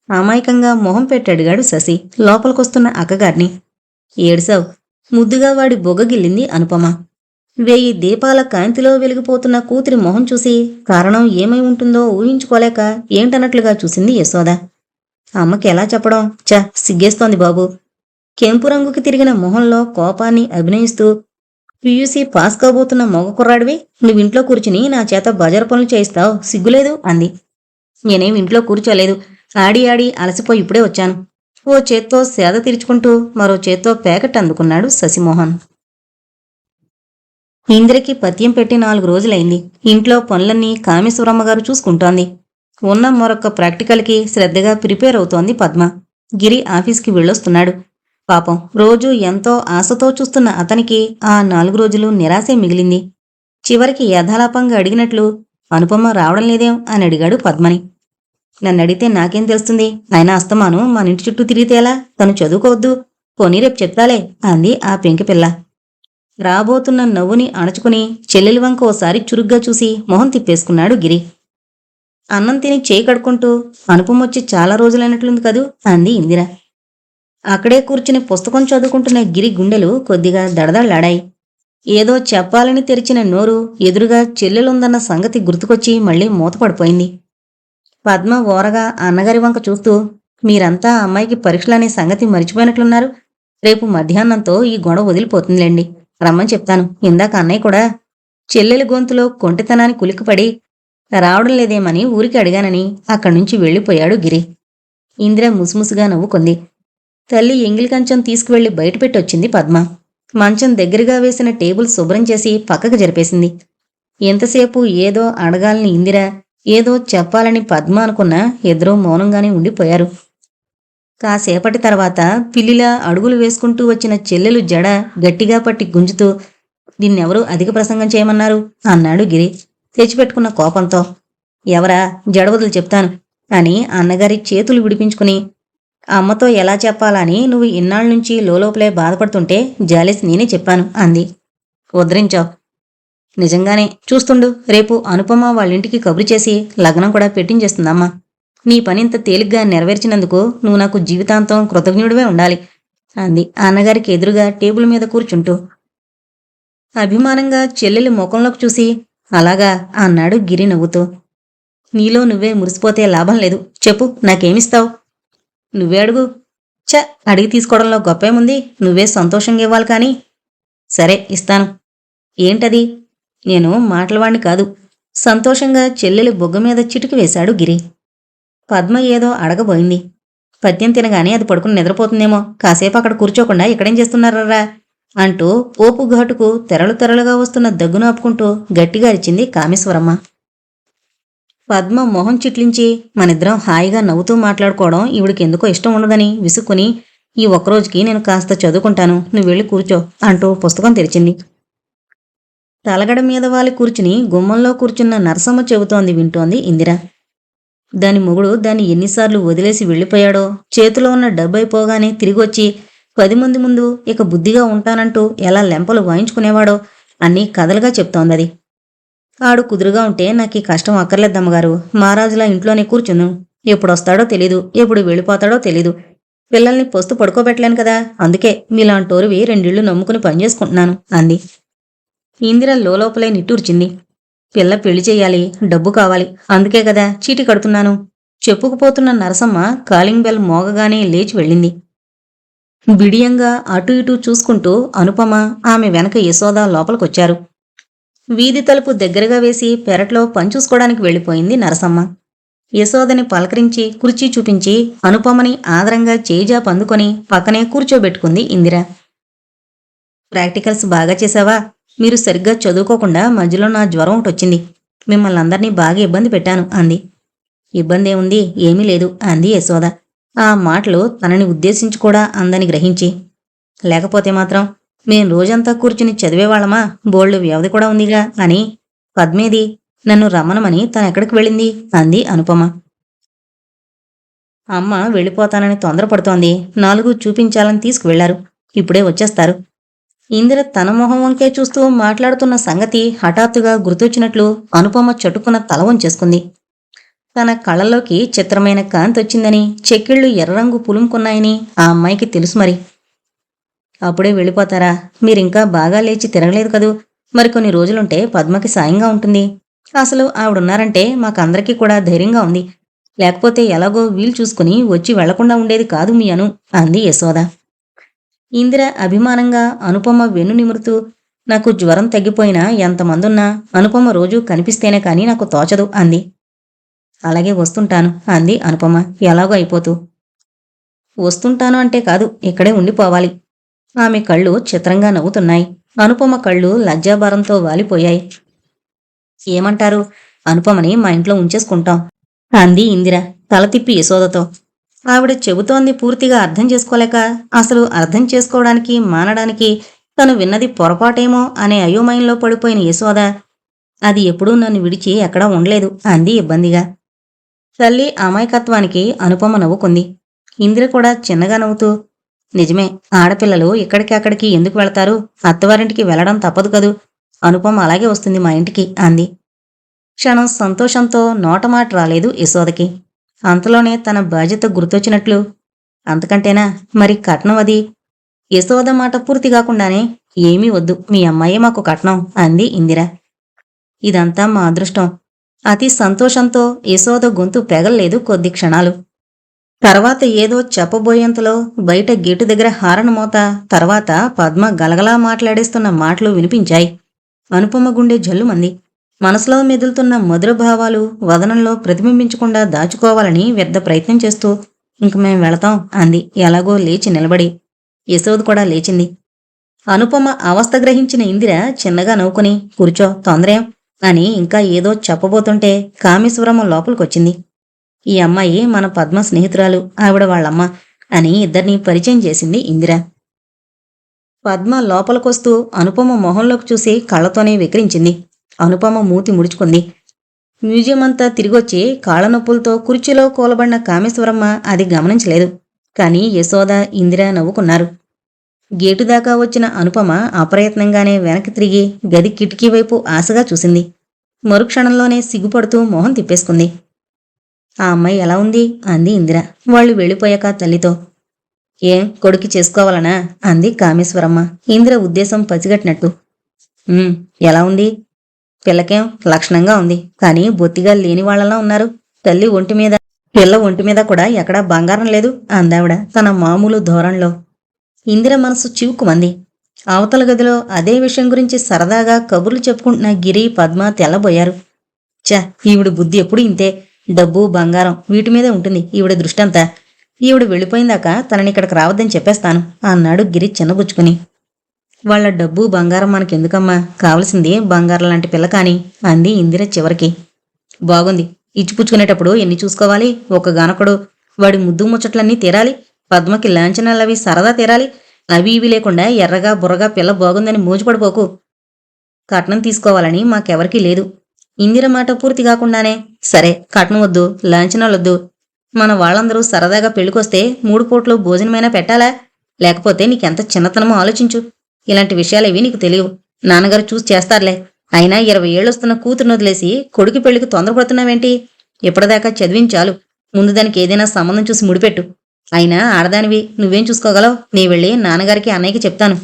అమాయకంగా మొహం పెట్టడిగాడు శశి లోపలికొస్తున్న అక్కగారిని. ఏడ్సావు. ముద్దుగా వాడి బొగ్గగిల్లింది అనుపమ. 1000 దీపాల కాంతిలో వెలిగిపోతున్న కూతురి మొహం చూసి కారణం ఏమై ఉంటుందో ఊహించుకోలేక ఏంటన్నట్లుగా చూసింది యశోద. అమ్మకి ఎలా చెప్పడం? సిగ్గేస్తోంది బాబు. కెంపు రంగుకి తిరిగిన మొహంలో కోపాన్ని అభినయిస్తూ, పియూసీ పాస్ కాబోతున్న మగ కుర్రాడివి, నువ్వింట్లో కూర్చుని నా చేత బజారు పనులు చేయిస్తావు, సిగ్గులేదు అంది. నేనేం ఇంట్లో కూర్చోలేదు. ఆడి ఆడి అలసిపోయి ఇప్పుడే వచ్చాను. ఓ చేత్తో సేద తీర్చుకుంటూ మరో చేత్తో ప్యాకెట్ అందుకున్నాడు శశిమోహన్. ఇందిరకి పత్యం పెట్టి 4 రోజులైంది. ఇంట్లో పనులన్నీ కామేశ్వరమ్మగారు చూసుకుంటోంది. ఉన్న మరొక్క ప్రాక్టికల్కి శ్రద్ధగా ప్రిపేర్ అవుతోంది పద్మ. గిరి ఆఫీస్కి వెళ్ళొస్తున్నాడు. పాపం రోజూ ఎంతో ఆశతో చూస్తున్న అతనికి ఆ 4 రోజులు నిరాశే మిగిలింది. చివరికి యథాలాపంగా అడిగినట్లు, అనుపమ రావడం లేదేం అని అడిగాడు పద్మని. నన్నడిగితే నాకేం తెలుస్తుంది? ఆయన అస్తమాను మన ఇంటి చుట్టూ తిరిగితేలా? తను చదువుకోవద్దు. పోనీ రేపు చెప్తాలే అంది ఆ పెంకిపిల్ల. రాబోతున్న నవ్వుని అణచుకుని చెల్లెలి వంక ఓసారి చురుగ్గా చూసి మొహం తిప్పేసుకున్నాడు గిరి. అన్నం తిని చేయి కడుక్కుంటూ, అనుపమొచ్చి చాలా రోజులైనట్లుంది కదూ అంది ఇందిర. అక్కడే కూర్చుని పుస్తకం చదువుకుంటున్న గిరి గుండెలు కొద్దిగా దడదళ్లాడాయి. ఏదో చెప్పాలని తెరిచిన నోరు ఎదురుగా చెల్లెలుందన్న సంగతి గుర్తుకొచ్చి మళ్లీ మూతపడిపోయింది. పద్మ ఓరగా అన్నగారి వంక చూస్తూ, మీరంతా అమ్మాయికి పరీక్షలనే సంగతి మరిచిపోయినట్లున్నారు. రేపు మధ్యాహ్నంతో ఈ గొడవ వదిలిపోతుందిలేండి. రమ్మని చెప్తాను. ఇందాక అన్నయ్య కూడా చెల్లెలి గొంతులో కొంటితనాన్ని కులికిపడి రావడం లేదేమని ఊరికి అడిగానని అక్కడ్నుంచి వెళ్ళిపోయాడు గిరి. ఇందిర ముసుముసుగా నవ్వుకుంది. తల్లి ఎంగిలి కంచం తీసుకువెళ్లి బయటపెట్టొచ్చింది పద్మ. మంచం దగ్గరగా వేసిన టేబుల్ శుభ్రం చేసి పక్కకు జరిపేసింది. ఎంతసేపు ఏదో అడగాలని ఇందిర, ఏదో చెప్పాలని పద్మ అనుకున్నా ఇద్దరూ మౌనంగానే ఉండిపోయారు. కాసేపటి తర్వాత పిల్లిలా అడుగులు వేసుకుంటూ వచ్చిన చెల్లెలు జడ గట్టిగా పట్టి గుంజుతూ, దీన్నెవరూ అధిక ప్రసంగం చేయమన్నారు అన్నాడు గిరి తెచ్చిపెట్టుకున్న కోపంతో. ఎవరా? జడవదులు చెప్తాను అని అన్నగారి చేతులు విడిపించుకుని, అమ్మతో ఎలా చెప్పాలని నువ్వు ఇన్నాళ్ళనుంచి లోపలే బాధపడుతుంటే జాలేసి నేనే చెప్పాను అంది. ఉద్ధరించావు. నిజంగానే. చూస్తుండు, రేపు అనుపమ వాళ్ళింటికి కబురు చేసి లగ్నం కూడా పెట్టించేస్తుందమ్మా. నీ పనింత తేలిగ్గా నెరవేర్చినందుకు నువ్వు నాకు జీవితాంతం కృతజ్ఞుడివే ఉండాలి అంది అన్నగారికి ఎదురుగా టేబుల్ మీద కూర్చుంటూ. అభిమానంగా చెల్లెలి ముఖంలోకి చూసి, అలాగా అన్నాడు గిరి నవ్వుతూ. నీలో నువ్వే మురిసిపోతే లాభం లేదు. చెప్పు, నాకేమిస్తావు? నువ్వే అడుగు. అడిగి తీసుకోవడంలో గొప్పేముంది? నువ్వే సంతోషంగా ఇవ్వాలి కానీ. సరే, ఇస్తాను. ఏంటది? నేను మాటలవాణ్ణి కాదు, సంతోషంగా చెల్లెలి బొగ్గ మీద చిటికి వేశాడు గిరి. పద్మ ఏదో అడగబోయింది. పద్యం తినగానే అది పడుకుని నిద్రపోతుందేమో, కాసేపు అక్కడ కూర్చోకుండా ఇక్కడేం చేస్తున్నారా అంటూ పోపు ఘాటుకు తెరలు తెరలుగా వస్తున్న దగ్గును ఆపుకుంటూ గట్టిగా అరిచింది కామేశ్వరమ్మ. పద్మ మొహం చిట్లించి మనిద్దరం హాయిగా నవ్వుతూ మాట్లాడుకోవడం ఈవిడికెందుకో ఇష్టం ఉండదని విసుక్కుని, ఈ ఒక్కరోజుకి నేను కాస్త చదువుకుంటాను, నువ్వు వెళ్ళి కూర్చో అంటూ పుస్తకం తెరిచింది. తలగడ మీద వాలి కూర్చుని గుమ్మంలో కూర్చున్న నరసమ్మ చెబుతోంది వింటోంది ఇందిర. దాని మొగుడు దాన్ని ఎన్నిసార్లు వదిలేసి వెళ్ళిపోయాడో, చేతిలో ఉన్న డబ్బైపోగానే తిరిగొచ్చి 10 మంది ముందు ఇక బుద్ధిగా ఉంటానంటూ ఎలా లెంపలు వాయించుకునేవాడో అన్నీ కథలుగా చెప్తోందది. ఆడు కుదురుగా ఉంటే నాకు ఈ కష్టం అక్కర్లేదమ్మగారు, మహారాజులా ఇంట్లోనే కూర్చును. ఎప్పుడొస్తాడో తెలీదు, ఎప్పుడు వెళ్ళిపోతాడో తెలీదు. పిల్లల్ని పొస్తు పడుకోబెట్టలేను కదా, అందుకే మీలాంటోరివి 2 ఇళ్ళు నమ్ముకుని పనిచేసుకుంటున్నాను అంది. ఇందిర లోపలే నిట్టూర్చింది. పిల్ల పెళ్లి చెయ్యాలి, డబ్బు కావాలి, అందుకే కదా చీటీ కడుతున్నాను. చెప్పుకుపోతున్న నరసమ్మ కాలింగ్ బెల్ మోగగానే లేచి వెళ్ళింది. బిడియంగా అటూ ఇటూ చూసుకుంటూ అనుపమ, ఆమె వెనక యశోద లోపలికొచ్చారు. వీధి తలుపు దగ్గరగా వేసి పెరట్లో పనిచూసుకోవడానికి వెళ్ళిపోయింది నరసమ్మ. యశోదని పలకరించి కుర్చీ చూపించి అనుపమని ఆదరంగా చేయిజాపు అందుకొని పక్కనే కూర్చోబెట్టుకుంది ఇందిర. ప్రాక్టికల్స్ బాగా చేశావా? మీరు సరిగ్గా చదువుకోకుండా మధ్యలో నా జ్వరం ఒకటొచ్చింది. మిమ్మల్ని అందరినీ బాగా ఇబ్బంది పెట్టాను అంది. ఇబ్బందేముంది, ఏమీ లేదు అంది యశోద. ఆ మాటలు తనని ఉద్దేశించి కూడా అందని గ్రహించి. లేకపోతే మాత్రం మేం రోజంతా కూర్చుని చదివేవాళ్ళమా, బోల్డు వ్యవధి కూడా ఉందిగా అని. పద్మేది, నన్ను రమ్మనమని తనెక్కడికి వెళ్ళింది అంది అనుపమ. అమ్మ వెళ్ళిపోతానని తొందరపడుతోంది, 4 చూపించాలని తీసుకువెళ్లారు, ఇప్పుడే వచ్చేస్తారు. ఇందిర తన మొహం వంకే చూస్తూ మాట్లాడుతున్న సంగతి హఠాత్తుగా గుర్తొచ్చినట్లు అనుపమ చటుకున తల వంచేసుకుంది. తన కళ్ళల్లోకి చిత్రమైన కాంతొచ్చిందని, చెక్కిళ్ళు ఎర్రరంగు పులుముకున్నాయని ఆ అమ్మాయికి తెలుసు మరి. అప్పుడే వెళ్ళిపోతారా? మీరింకా బాగా లేచి తిరగలేదు కదూ, మరికొన్ని రోజులుంటే పద్మకి సాయంగా ఉంటుంది. అసలు ఆవిడున్నారంటే మాకందరికీ కూడా ధైర్యంగా ఉంది. లేకపోతే ఎలాగో వీలు చూసుకుని వచ్చి వెళ్లకుండా ఉండేది కాదు మీ అను అంది యశోద. ఇందిర అభిమానంగా అనుపమ వెన్ను నిమురుతూ, నాకు జ్వరం తగ్గిపోయినా ఎంతమందున్నా అనుపమ రోజూ కనిపిస్తేనే కాని నాకు తోచదు అంది. అలాగే వస్తుంటాను అంది అనుపమ ఎలాగో అయిపోతూ. వస్తుంటాను అంటే కాదు, ఇక్కడే ఉండిపోవాలి. ఆమె కళ్ళు చిత్రంగా నవ్వుతున్నాయి. అనుపమ కళ్ళు లజ్జాభారంతో వాలిపోయాయి. ఏమంటారు, అనుపమని మా ఇంట్లో ఉంచేసుకుంటాం అంది ఇందిర తల తిప్పి యశోదతో. ఆవిడ చెబుతోంది పూర్తిగా అర్థం చేసుకోలేక, అసలు అర్థం చేసుకోవడానికి మానడానికి తను విన్నది పొరపాటేమో అనే అయోమయంలో పడిపోయిన యశోద, అది ఎప్పుడూ నన్ను విడిచి ఎక్కడా ఉండలేదు అంది ఇబ్బందిగా. తల్లి అమాయకత్వానికి అనుపమ నవ్వుకుంది. ఇందిర కూడా చిన్నగా నవ్వుతూ, నిజమే, ఆడపిల్లలు ఇక్కడికి అక్కడికి ఎందుకు వెళతారు, అత్తవారింటికి వెళ్లడం తప్పదు కదూ, అనుపమ అలాగే వస్తుంది మా ఇంటికి అంది. క్షణం సంతోషంతో నోటమాట రాలేదు యశోదకి. అంతలోనే తన బాధ్యత గుర్తొచ్చినట్లు, అంతకంటేనా, మరి కట్నం అది? యశోద మాట పూర్తి కాకుండానే, ఏమీ వద్దు, మీ అమ్మాయే మాకు కట్నం అంది ఇందిర. ఇదంతా మా అదృష్టం. అతి సంతోషంతో యశోద గొంతు పెగల్లేదు కొద్ది క్షణాలు. తర్వాత ఏదో చెప్పబోయేంతలో బయట గేటు దగ్గర హారన్ మోత, తర్వాత పద్మ గలగలా మాట్లాడేస్తున్న మాటలు వినిపించాయి. అనుపమ గుండె జల్లుమంది. మనసులో మెదులుతున్న మధుర భావాలు వదనంలో ప్రతిబింబించకుండా దాచుకోవాలని వ్యర్థ ప్రయత్నం చేస్తూ, ఇంక మేం వెళతాం అంది ఎలాగో లేచి నిలబడి. యశోద కూడా లేచింది. అనుపమ అవస్థ గ్రహించిన ఇందిర చిన్నగా నవ్వుకుని, కూర్చో, తొందరేం అని ఇంకా ఏదో చెప్పబోతుంటే కామేశ్వరమ్మ లోపలికొచ్చింది. ఈ అమ్మాయి మన పద్మ స్నేహితురాలు, ఆవిడ వాళ్ళమ్మ అని ఇద్దరినీ పరిచయం చేసింది ఇందిర. పద్మ లోపలికొస్తూ అనుపమ మొహంలోకి చూసి కళ్లతోనే వెకిరించింది. అనుపమ మూతి ముడుచుకుంది. మ్యూజియం అంతా తిరిగొచ్చి కాళ్ళనొప్పులతో కుర్చీలో కూలబడిన కామేశ్వరమ్మ అది గమనించలేదు. కాని యశోద, ఇందిర నవ్వుకున్నారు. గేటుదాకా వచ్చిన అనుపమ అప్రయత్నంగానే వెనక్కి తిరిగి గది కిటికీ వైపు ఆశగా చూసింది. మరుక్షణంలోనే సిగ్గుపడుతూ మొహం తిప్పేసుకుంది. ఆ అమ్మాయి ఎలా ఉంది అంది ఇందిర వాళ్ళు వెళ్ళిపోయాక తల్లితో. ఏం, కొడుకి చేసుకోవాలనా అంది కామేశ్వరమ్మ ఇందిర ఉద్దేశం పసిగట్టినట్టు. ఎలా ఉంది? పిల్లకేం లక్షణంగా ఉంది, కానీ బొత్తిగా లేని వాళ్ళలా ఉన్నారు. తల్లి ఒంటిమీద, పిల్ల ఒంటిమీద కూడా ఎక్కడా బంగారం లేదు అందావిడ తన మామూలు ధోరణిలో. ఇందిర మనసు చివుక్కుమంది. అవతల గదిలో అదే విషయం గురించి సరదాగా కబుర్లు చెప్పుకుంటున్న గిరి, పద్మ తెల్లబోయారు. చ, ఈవిడ బుద్ధి ఎప్పుడు ఇంతే. డబ్బు బంగారం వీటి మీదే ఉంటుంది ఈవిడ దృష్టంతా. ఈవిడ వెళ్ళిపోయిందాకా తనని ఇక్కడికి రావద్దని చెప్పేస్తాను అన్నాడు గిరి చిన్నబుచ్చుకుని. వాళ్ళ డబ్బు బంగారం మనకెందుకమ్మా, కావలసింది బంగారం లాంటి పిల్ల కాని అంది ఇందిర చివరికి. బాగుంది, ఇచ్చిపుచ్చుకునేటప్పుడు ఎన్ని చూసుకోవాలి? ఒక గనకుడు, వాడి ముద్దు ముచ్చట్లన్నీ తీరాలి. పద్మకి లాంఛనాలవి సరదా తీరాలి. అవి ఇవి లేకుండా ఎర్రగా బుర్రగా పిల్ల బాగుందని మోజుపడిపోకు. కట్నం తీసుకోవాలని మాకెవరికీ లేదు. ఇందిర మాట పూర్తి కాకుండానే, సరే కట్నం వద్దు, లాంఛనాలొద్దు. మన వాళ్ళందరూ సరదాగా పెళ్లికొస్తే 3 పూట్లు భోజనమైనా పెట్టాలా? లేకపోతే నీకెంత చిన్నతనమో ఆలోచించు. ఇలాంటి విషయాలేవి నీకు తెలియవు. నాన్నగారు చూసి చేస్తారులే. అయినా 20 ఏళ్ళొస్తున్న కూతురుని వదిలేసి కొడుకు పెళ్లికి తొందరపడుతున్నావేంటి? ఇప్పటిదాకా చదివించాలు. ముందు దానికి ఏదైనా సంబంధం చూసి ముడిపెట్టు. అయినా ఆడదానివి, నువ్వేం చూసుకోగలవు? నీ వెళ్ళి నాన్నగారికి అన్నయ్యకి చెప్తాను.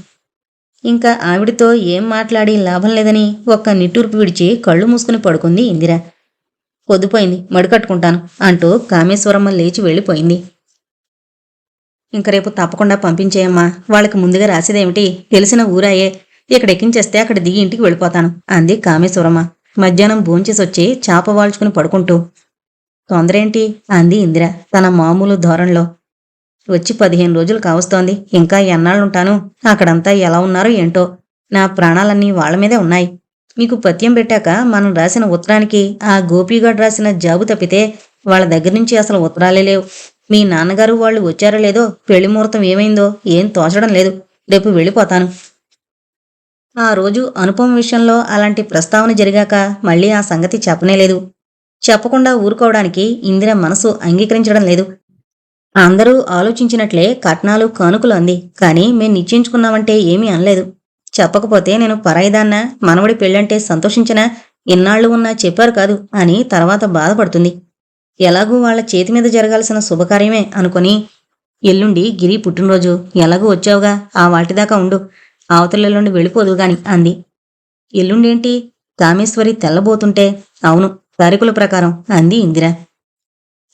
ఇంకా ఆవిడితో ఏం మాట్లాడి లాభం లేదని ఒక్క నిట్టూర్పు విడిచి కళ్ళు మూసుకుని పడుకుంది ఇందిర. పొద్దుపోయింది, మడికట్టుకుంటాను అంటూ కామేశ్వరమ్మ లేచి వెళ్ళిపోయింది. ఇంక రేపు తప్పకుండా పంపించేయమ్మా. వాళ్ళకి ముందుగా రాసేదేమిటి? తెలిసిన ఊరాయే. ఇక్కడ ఎక్కించేస్తే అక్కడ దిగి ఇంటికి వెళ్ళిపోతాను అంది కామేశ్వరమ్మ మధ్యాహ్నం భోంచేసొచ్చి చాప వాల్చుకుని పడుకుంటూ. తొందరేంటి అంది ఇందిర తన మామూలు ధోరణిలో. వచ్చి 15 రోజులు కావస్తోంది. ఇంకా ఎన్నాళ్ళుంటాను? అక్కడంతా ఎలా ఉన్నారో ఏంటో. నా ప్రాణాలన్నీ వాళ్ల మీదే ఉన్నాయి. మీకు పత్యం పెట్టాక మనం రాసిన ఉత్తరానికి ఆ గోపీగాడు రాసిన జాబు తప్పితే వాళ్ళ దగ్గర నుంచి అసలు ఉత్తరాలే లేవు. మీ నాన్నగారు వాళ్ళు వచ్చారో లేదో, పెళ్లి ముహూర్తం ఏమైందో ఏం తోచడం లేదు. రేపు వెళ్ళిపోతాను. ఆ రోజు అనుపమ విషయంలో అలాంటి ప్రస్తావన జరిగాక మళ్ళీ ఆ సంగతి చెప్పనేలేదు. చెప్పకుండా ఊరుకోవడానికి ఇందిర మనసు అంగీకరించడం లేదు. అందరూ ఆలోచించినట్లే కట్నాలు కానుకలు అంది. కానీ మేం నిశ్చయించుకున్నామంటే ఏమీ అనలేదు. చెప్పకపోతే నేను పరాయిదాన్నా, మనవడి పెళ్ళంటే సంతోషించనా, ఇన్నాళ్లు ఉన్నా చెప్పారు కాదు అని తర్వాత బాధపడుతుంది. ఎలాగూ వాళ్ల చేతి మీద జరగాల్సిన శుభకార్యమే అనుకుని, ఎల్లుండి గిరి పుట్టినరోజు, ఎలాగూ వచ్చావుగా, ఆ వాటిదాకా ఉండు, అవతలెల్లుండి వెళ్ళిపోదు గాని అంది. ఎల్లుండేంటి? కామేశ్వరి తెల్లబోతుంటే, అవును తారీఖుల ప్రకారం అంది ఇందిర.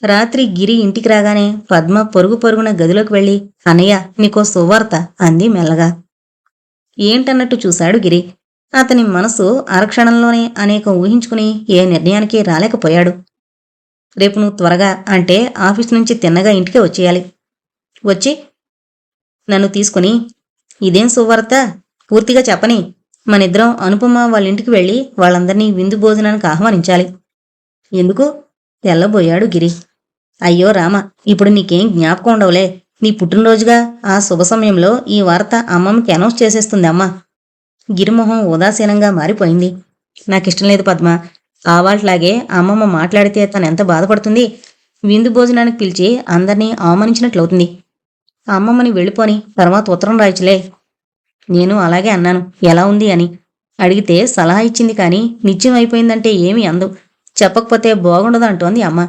రాత్రి గిరి ఇంటికి రాగానే పద్మ పరుగు పరుగున గదిలోకి వెళ్ళి, అన్నయ్య నీకో శుభవార్త అంది మెల్లగా. ఏంటన్నట్టు చూశాడు గిరి. అతని మనసు అరక్షణంలోనే అనేకం ఊహించుకుని ఏ నిర్ణయానికి రాలేకపోయాడు. రేపు నువ్వు త్వరగా, అంటే ఆఫీస్ నుంచి తిన్నగా ఇంటికే వచ్చేయాలి. వచ్చి నన్ను తీసుకుని, ఇదేం శుభవార్త? పూర్తిగా చెప్పని. మనిద్దరం అనుపమ వాళ్ళింటికి వెళ్ళి వాళ్ళందరినీ విందు భోజనానికి ఆహ్వానించాలి. ఎందుకు? తెల్లబోయాడు గిరి. అయ్యో రామ, ఇప్పుడు నీకేం జ్ఞాపకం ఉండవులే. నీ పుట్టినరోజుగా, ఆ శుభ సమయంలో ఈ వార్త అమ్మమ్మకి అనౌన్స్ చేసేస్తుంది అమ్మ. గిరిమొహం ఉదాసీనంగా మారిపోయింది. నాకిష్టం లేదు పద్మ. ఆవాళ్లాగే అమ్మమ్మ మాట్లాడితే తనెంత బాధపడుతుంది. విందు భోజనానికి పిలిచి అందర్నీ అవమానించినట్లవుతుంది. అమ్మమ్మని వెళ్ళిపోని, తర్వాత ఉత్తరం రాయచులే. నేను అలాగే అన్నాను, ఎలా ఉంది అని. అడిగితే సలహా ఇచ్చింది కానీ నిత్యం అయిపోయిందంటే ఏమీ అందు. చెప్పకపోతే బాగుండదు అంటోంది అమ్మ.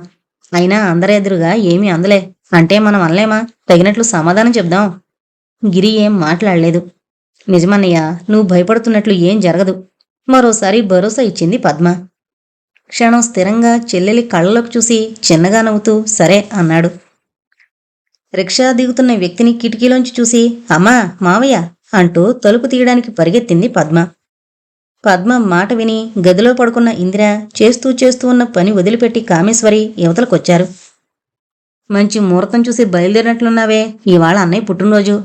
అయినా అందరెదురుగా ఏమీ అందలే అంటే మనం అనలేమా? తగినట్లు సమాధానం చెప్దాం. గిరి ఏం మాట్లాడలేదు. నిజమన్నయ్య, నువ్వు భయపడుతున్నట్లు ఏం జరగదు. మరోసారి భరోసా ఇచ్చింది పద్మ. క్షణం స్థిరంగా చెల్లెలి కళ్ళలోకి చూసి చిన్నగా నవ్వుతూ సరే అన్నాడు. రిక్షా దిగుతున్న వ్యక్తిని కిటికీలోంచి చూసి, అమ్మా మావయ్య అంటూ తలుపు తీయడానికి పరిగెత్తింది పద్మ. పద్మ మాట విని గదిలో పడుకున్న ఇందిర చేస్తూ ఉన్న పని వదిలిపెట్టి కామేశ్వరి యువతలకొచ్చారు. మంచి ముహూర్తం చూసి బయలుదేరినట్లున్నావే, ఇవాళ అన్నయ్య పుట్టినరోజు.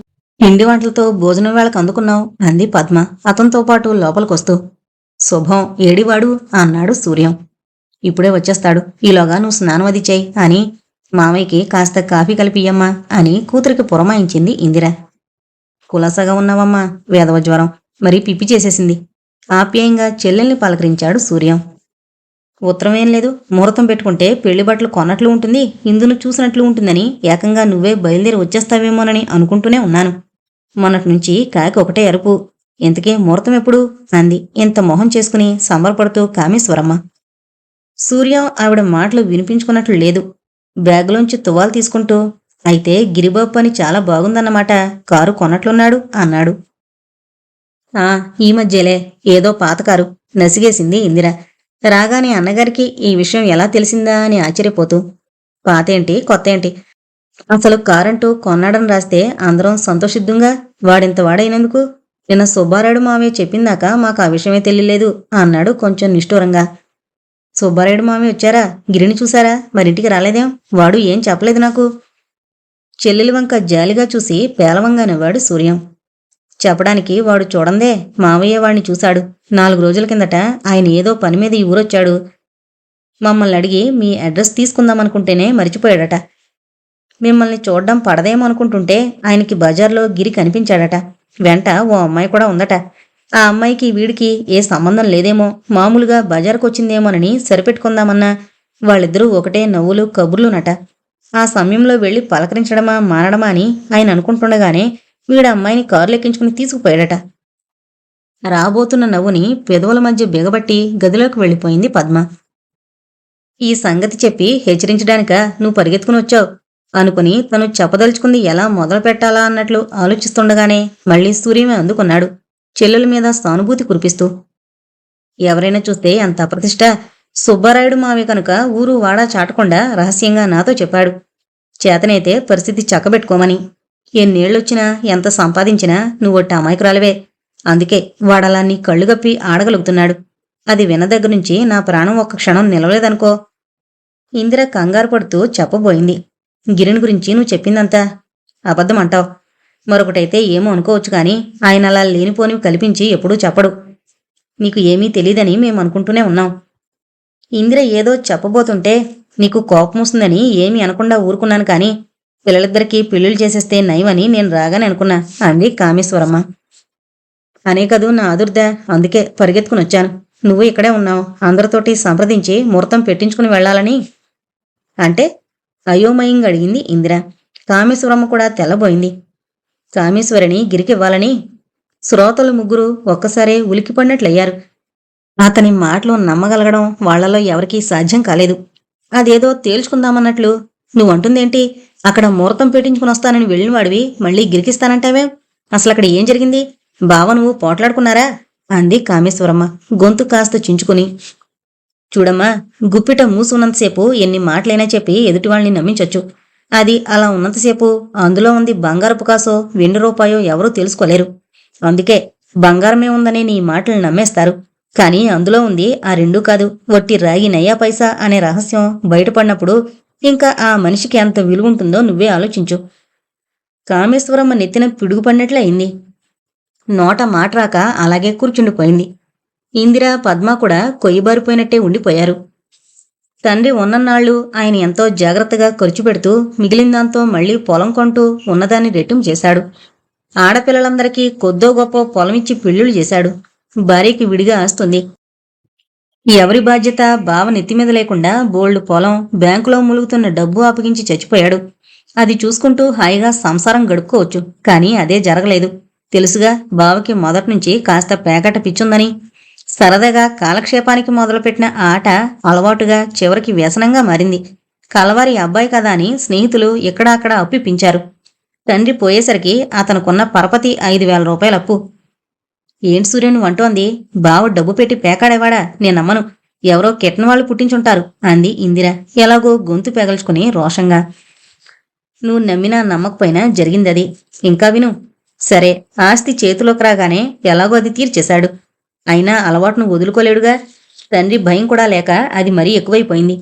పిండి వంటలతో భోజనం వేళకు అందుకున్నావు అంది పద్మ అతనితో పాటు లోపలికొస్తూ. శుభం, ఏడివాడు అన్నాడు సూర్యం. ఇప్పుడే వచ్చేస్తాడు, ఈలోగా నువ్వు స్నానం అది చేయి అని మామయ్యకి కాస్త కాఫీ కలిపియ్యమ్మా అని కూతురికి పురమాయించింది ఇందిర. కులాసగా ఉన్నావమ్మా, వేదవ జ్వరం మరీ పిప్పి చేసేసింది. ఆప్యాయంగా చెల్లెల్ని పలకరించాడు సూర్యం. ఉత్తరమేం లేదు, ముహూర్తం పెట్టుకుంటే పెళ్లి బట్టలు కొన్నట్లు ఉంటుంది, ఇందును చూసినట్లు ఉంటుందని ఏకంగా నువ్వే బయలుదేరి వచ్చేస్తావేమోనని అనుకుంటూనే ఉన్నాను. మొన్నటి నుంచి కాకి ఒకటే అరుపు. ఇంతకీ ముహూర్తం ఎప్పుడు అంది ఇంత మొహం చేసుకుని సంబరపడుతూ కామేశ్వరమ్మ. సూర్యం ఆవిడ మాటలు వినిపించుకున్నట్లు లేదు. బ్యాగులోంచి తువాలు తీసుకుంటూ, అయితే గిరిబాబు పని చాలా బాగుందన్నమాట, కారు కొన్నట్లున్నాడు అన్నాడు. ఈ మధ్యలే, ఏదో పాతకారు నసిగేసింది ఇందిర. రాగానే అన్నగారికి ఈ విషయం ఎలా తెలిసిందా అని ఆశ్చర్యపోతూ. పాతేంటి కొత్తేంటి, అసలు కారంటూ కొన్నాడని రాస్తే అందరం సంతోషిద్దుంగా, వాడింత వాడైనందుకు. నిన్న సుబ్బారాయుడు మావయ్య చెప్పిందాక మాకు ఆ విషయమే తెలియలేదు అన్నాడు కొంచెం నిష్ఠూరంగా. సుబ్బారాయుడు మామి వచ్చారా? గిరిని చూశారా? మరింటికి రాలేదేం? వాడు ఏం చెప్పలేదు నాకు. చెల్లెలి వంక జాలిగా చూసి పేలవంగా నవ్వాడు సూర్యం. చెప్పడానికి వాడు చూడందే, మావయ్య వాడిని చూశాడు. 4 రోజుల కిందట ఆయన ఏదో పని మీద ఈ ఊరొచ్చాడు. మమ్మల్ని అడిగి మీ అడ్రస్ తీసుకుందామనుకుంటేనే మరిచిపోయాడట. మిమ్మల్ని చూడ్డం పడదేమో అనుకుంటుంటే ఆయనకి బజార్లో గిరి కనిపించాడట. వెంట ఓ అమ్మాయి కూడా ఉందట. ఆ అమ్మాయికి వీడికి ఏ సంబంధం లేదేమో, మామూలుగా బజారుకొచ్చిందేమోనని సరిపెట్టుకుందామన్నా వాళ్ళిద్దరూ ఒకటే నవ్వులు కబుర్లునట. ఆ సమయంలో వెళ్లి పలకరించడమా మానడమా అని ఆయన అనుకుంటుండగానే వీడు అమ్మాయిని కారులెక్కించుకుని తీసుకుపోయాడట. రాబోతున్న నవ్వుని పెదవుల మధ్య బిగబట్టి గదిలోకి వెళ్ళిపోయింది పద్మ. ఈ సంగతి చెప్పి హెచ్చరించడానిక నువ్వు పరిగెత్తుకుని వచ్చావు అనుకుని తను చెప్పదలుచుకుంది ఎలా మొదలు పెట్టాలా అన్నట్లు ఆలోచిస్తుండగానే మళ్లీ సూర్యమే అందుకున్నాడు, చెల్లెల మీద సానుభూతి కురిపిస్తూ. ఎవరైనా చూస్తే అంత అప్రతిష్ట. సుబ్బారాయుడు మావి కనుక ఊరు వాడా చాటకుండా రహస్యంగా నాతో చెప్పాడు. చేతనైతే పరిస్థితి చక్కబెట్టుకోమని. ఎన్నేళ్లొచ్చినా ఎంత సంపాదించినా నువ్వొట్టి అమాయకురాలివే. అందుకే వాడలా నీ కళ్ళుగప్పి ఆడగలుగుతున్నాడు. అది విన్న దగ్గరుంచి నా ప్రాణం ఒక్క క్షణం నిలవలేదనుకో. ఇందిర కంగారు పడుతూ చెప్పబోయింది. గిరిని గురించి నువ్వు చెప్పిందంతా అబద్ధమంటావు. మరొకటైతే ఏమో అనుకోవచ్చు కాని ఆయన అలా లేనిపోనివి కల్పించి ఎప్పుడూ చెప్పడు. నీకు ఏమీ తెలీదని మేమనుకుంటూనే ఉన్నాం. ఇందిర ఏదో చెప్పబోతుంటే నీకు కోపం వస్తుందని ఏమీ అనకుండా ఊరుకున్నాను కాని పిల్లలిద్దరికీ పెళ్లిళ్ళు చేసేస్తే నయమని నేను రాగానే అనుకున్నా అంది కామేశ్వరమ్మ. అనే కదూ నా ఆదుర్దా, అందుకే పరిగెత్తుకుని వచ్చాను. నువ్వు ఇక్కడే ఉన్నావు, అందరితోటి సంప్రదించి ముహూర్తం పెట్టించుకుని వెళ్లాలని. అంటే అయోమయంగా అడిగింది ఇందిర. కామేశ్వరమ్మ కూడా తెల్లబోయింది. కామేశ్వరిని గిరికివ్వాలని. శ్రోతలు ముగ్గురు ఒక్కసారే ఉలికిపడినట్లయ్యారు. అతని మాటలు నమ్మగలగడం వాళ్లలో ఎవరికీ సాధ్యం కాలేదు. అదేదో తేల్చుకుందామన్నట్లు నువ్వంటుందేంటి? అక్కడ ముహూర్తం పెట్టించుకుని వస్తానని వెళ్ళిన వాడివి మళ్ళీ గిరికిస్తానంటావే? అసలక్కడ ఏం జరిగింది? బావ నువ్వు పోట్లాడుకున్నారా? అంది కామేశ్వరమ్మ గొంతు కాస్త చించుకుని. చూడమ్మా, గుప్పిట మూసున్నంతసేపు ఎన్ని మాటలైనా చెప్పి ఎదుటివాళ్ళని నమ్మించొచ్చు. అది అలా ఉన్నంతసేపు అందులో ఉంది బంగారపు కాసో వెండి రూపాయో ఎవరూ తెలుసుకోలేరు. అందుకే బంగారమే ఉందని నీ మాటలు నమ్మేస్తారు. కాని అందులో ఉంది ఆ రెండూ కాదు, వట్టి రాగి నయ్యా పైసా అనే రహస్యం బయటపడినప్పుడు ఇంకా ఆ మనిషికి ఎంత విలువుంటుందో నువ్వే ఆలోచించు. కామేశ్వరమ్మ నెత్తిన పిడుగుపడినట్లే అయింది. నోట మాట రాక అలాగే కూర్చుండిపోయింది. ఇందిర పద్మ కూడా కొయ్యబారిపోయినట్టే ఉండిపోయారు. తండ్రి ఉన్నన్నాళ్లు ఆయన ఎంతో జాగ్రత్తగా ఖర్చు పెడుతూ మిగిలిందాంతో మళ్లీ పొలం కొంటూ ఉన్నదాన్ని రెట్టింపు చేశాడు. ఆడపిల్లలందరికీ కొద్దో గొప్ప పొలమిచ్చి పెళ్లిళ్లు చేశాడు. భార్యకి విడిగా ఆస్తుంది. ఎవరి బాధ్యత బావ నెత్తిమీద లేకుండా బోల్డు పొలం, బ్యాంకులో ములుగుతున్న డబ్బు అప్పగించి చచ్చిపోయాడు. అది చూసుకుంటూ హాయిగా సంసారం గడుపుకోవచ్చు. కానీ అదే జరగలేదు. తెలుసుగా బావకి మొదట్నుంచి కాస్త పేకట పిచ్చుందని. సరదాగా కాలక్షేపానికి మొదలుపెట్టిన ఆట అలవాటుగా చివరికి వ్యసనంగా మారింది. కలవారి అబ్బాయి కదా అని స్నేహితులు ఇక్కడా అక్కడ అప్పిపించారు. తండ్రి పోయేసరికి అతనుకున్న పరపతి 5,000 రూపాయల అప్పు. ఏంటి సూర్యుని వంటోంది? బావ డబ్బు పెట్టి పేకాడేవాడా? నేనమ్మను. ఎవరో కెట్టినవాళ్లు పుట్టించుంటారు అంది ఇందిర ఎలాగో గొంతు పెగల్చుకుని రోషంగా. నువ్వు నమ్మినా నమ్మకపోయినా జరిగిందది. ఇంకా విను. సరే, ఆస్తి చేతిలోకి రాగానే ఎలాగో అది తీర్చేశాడు. అయినా అలవాటును వదులుకోలేడుగా. తండ్రి భయం కూడా లేక అది మరీ ఎక్కువైపోయింది.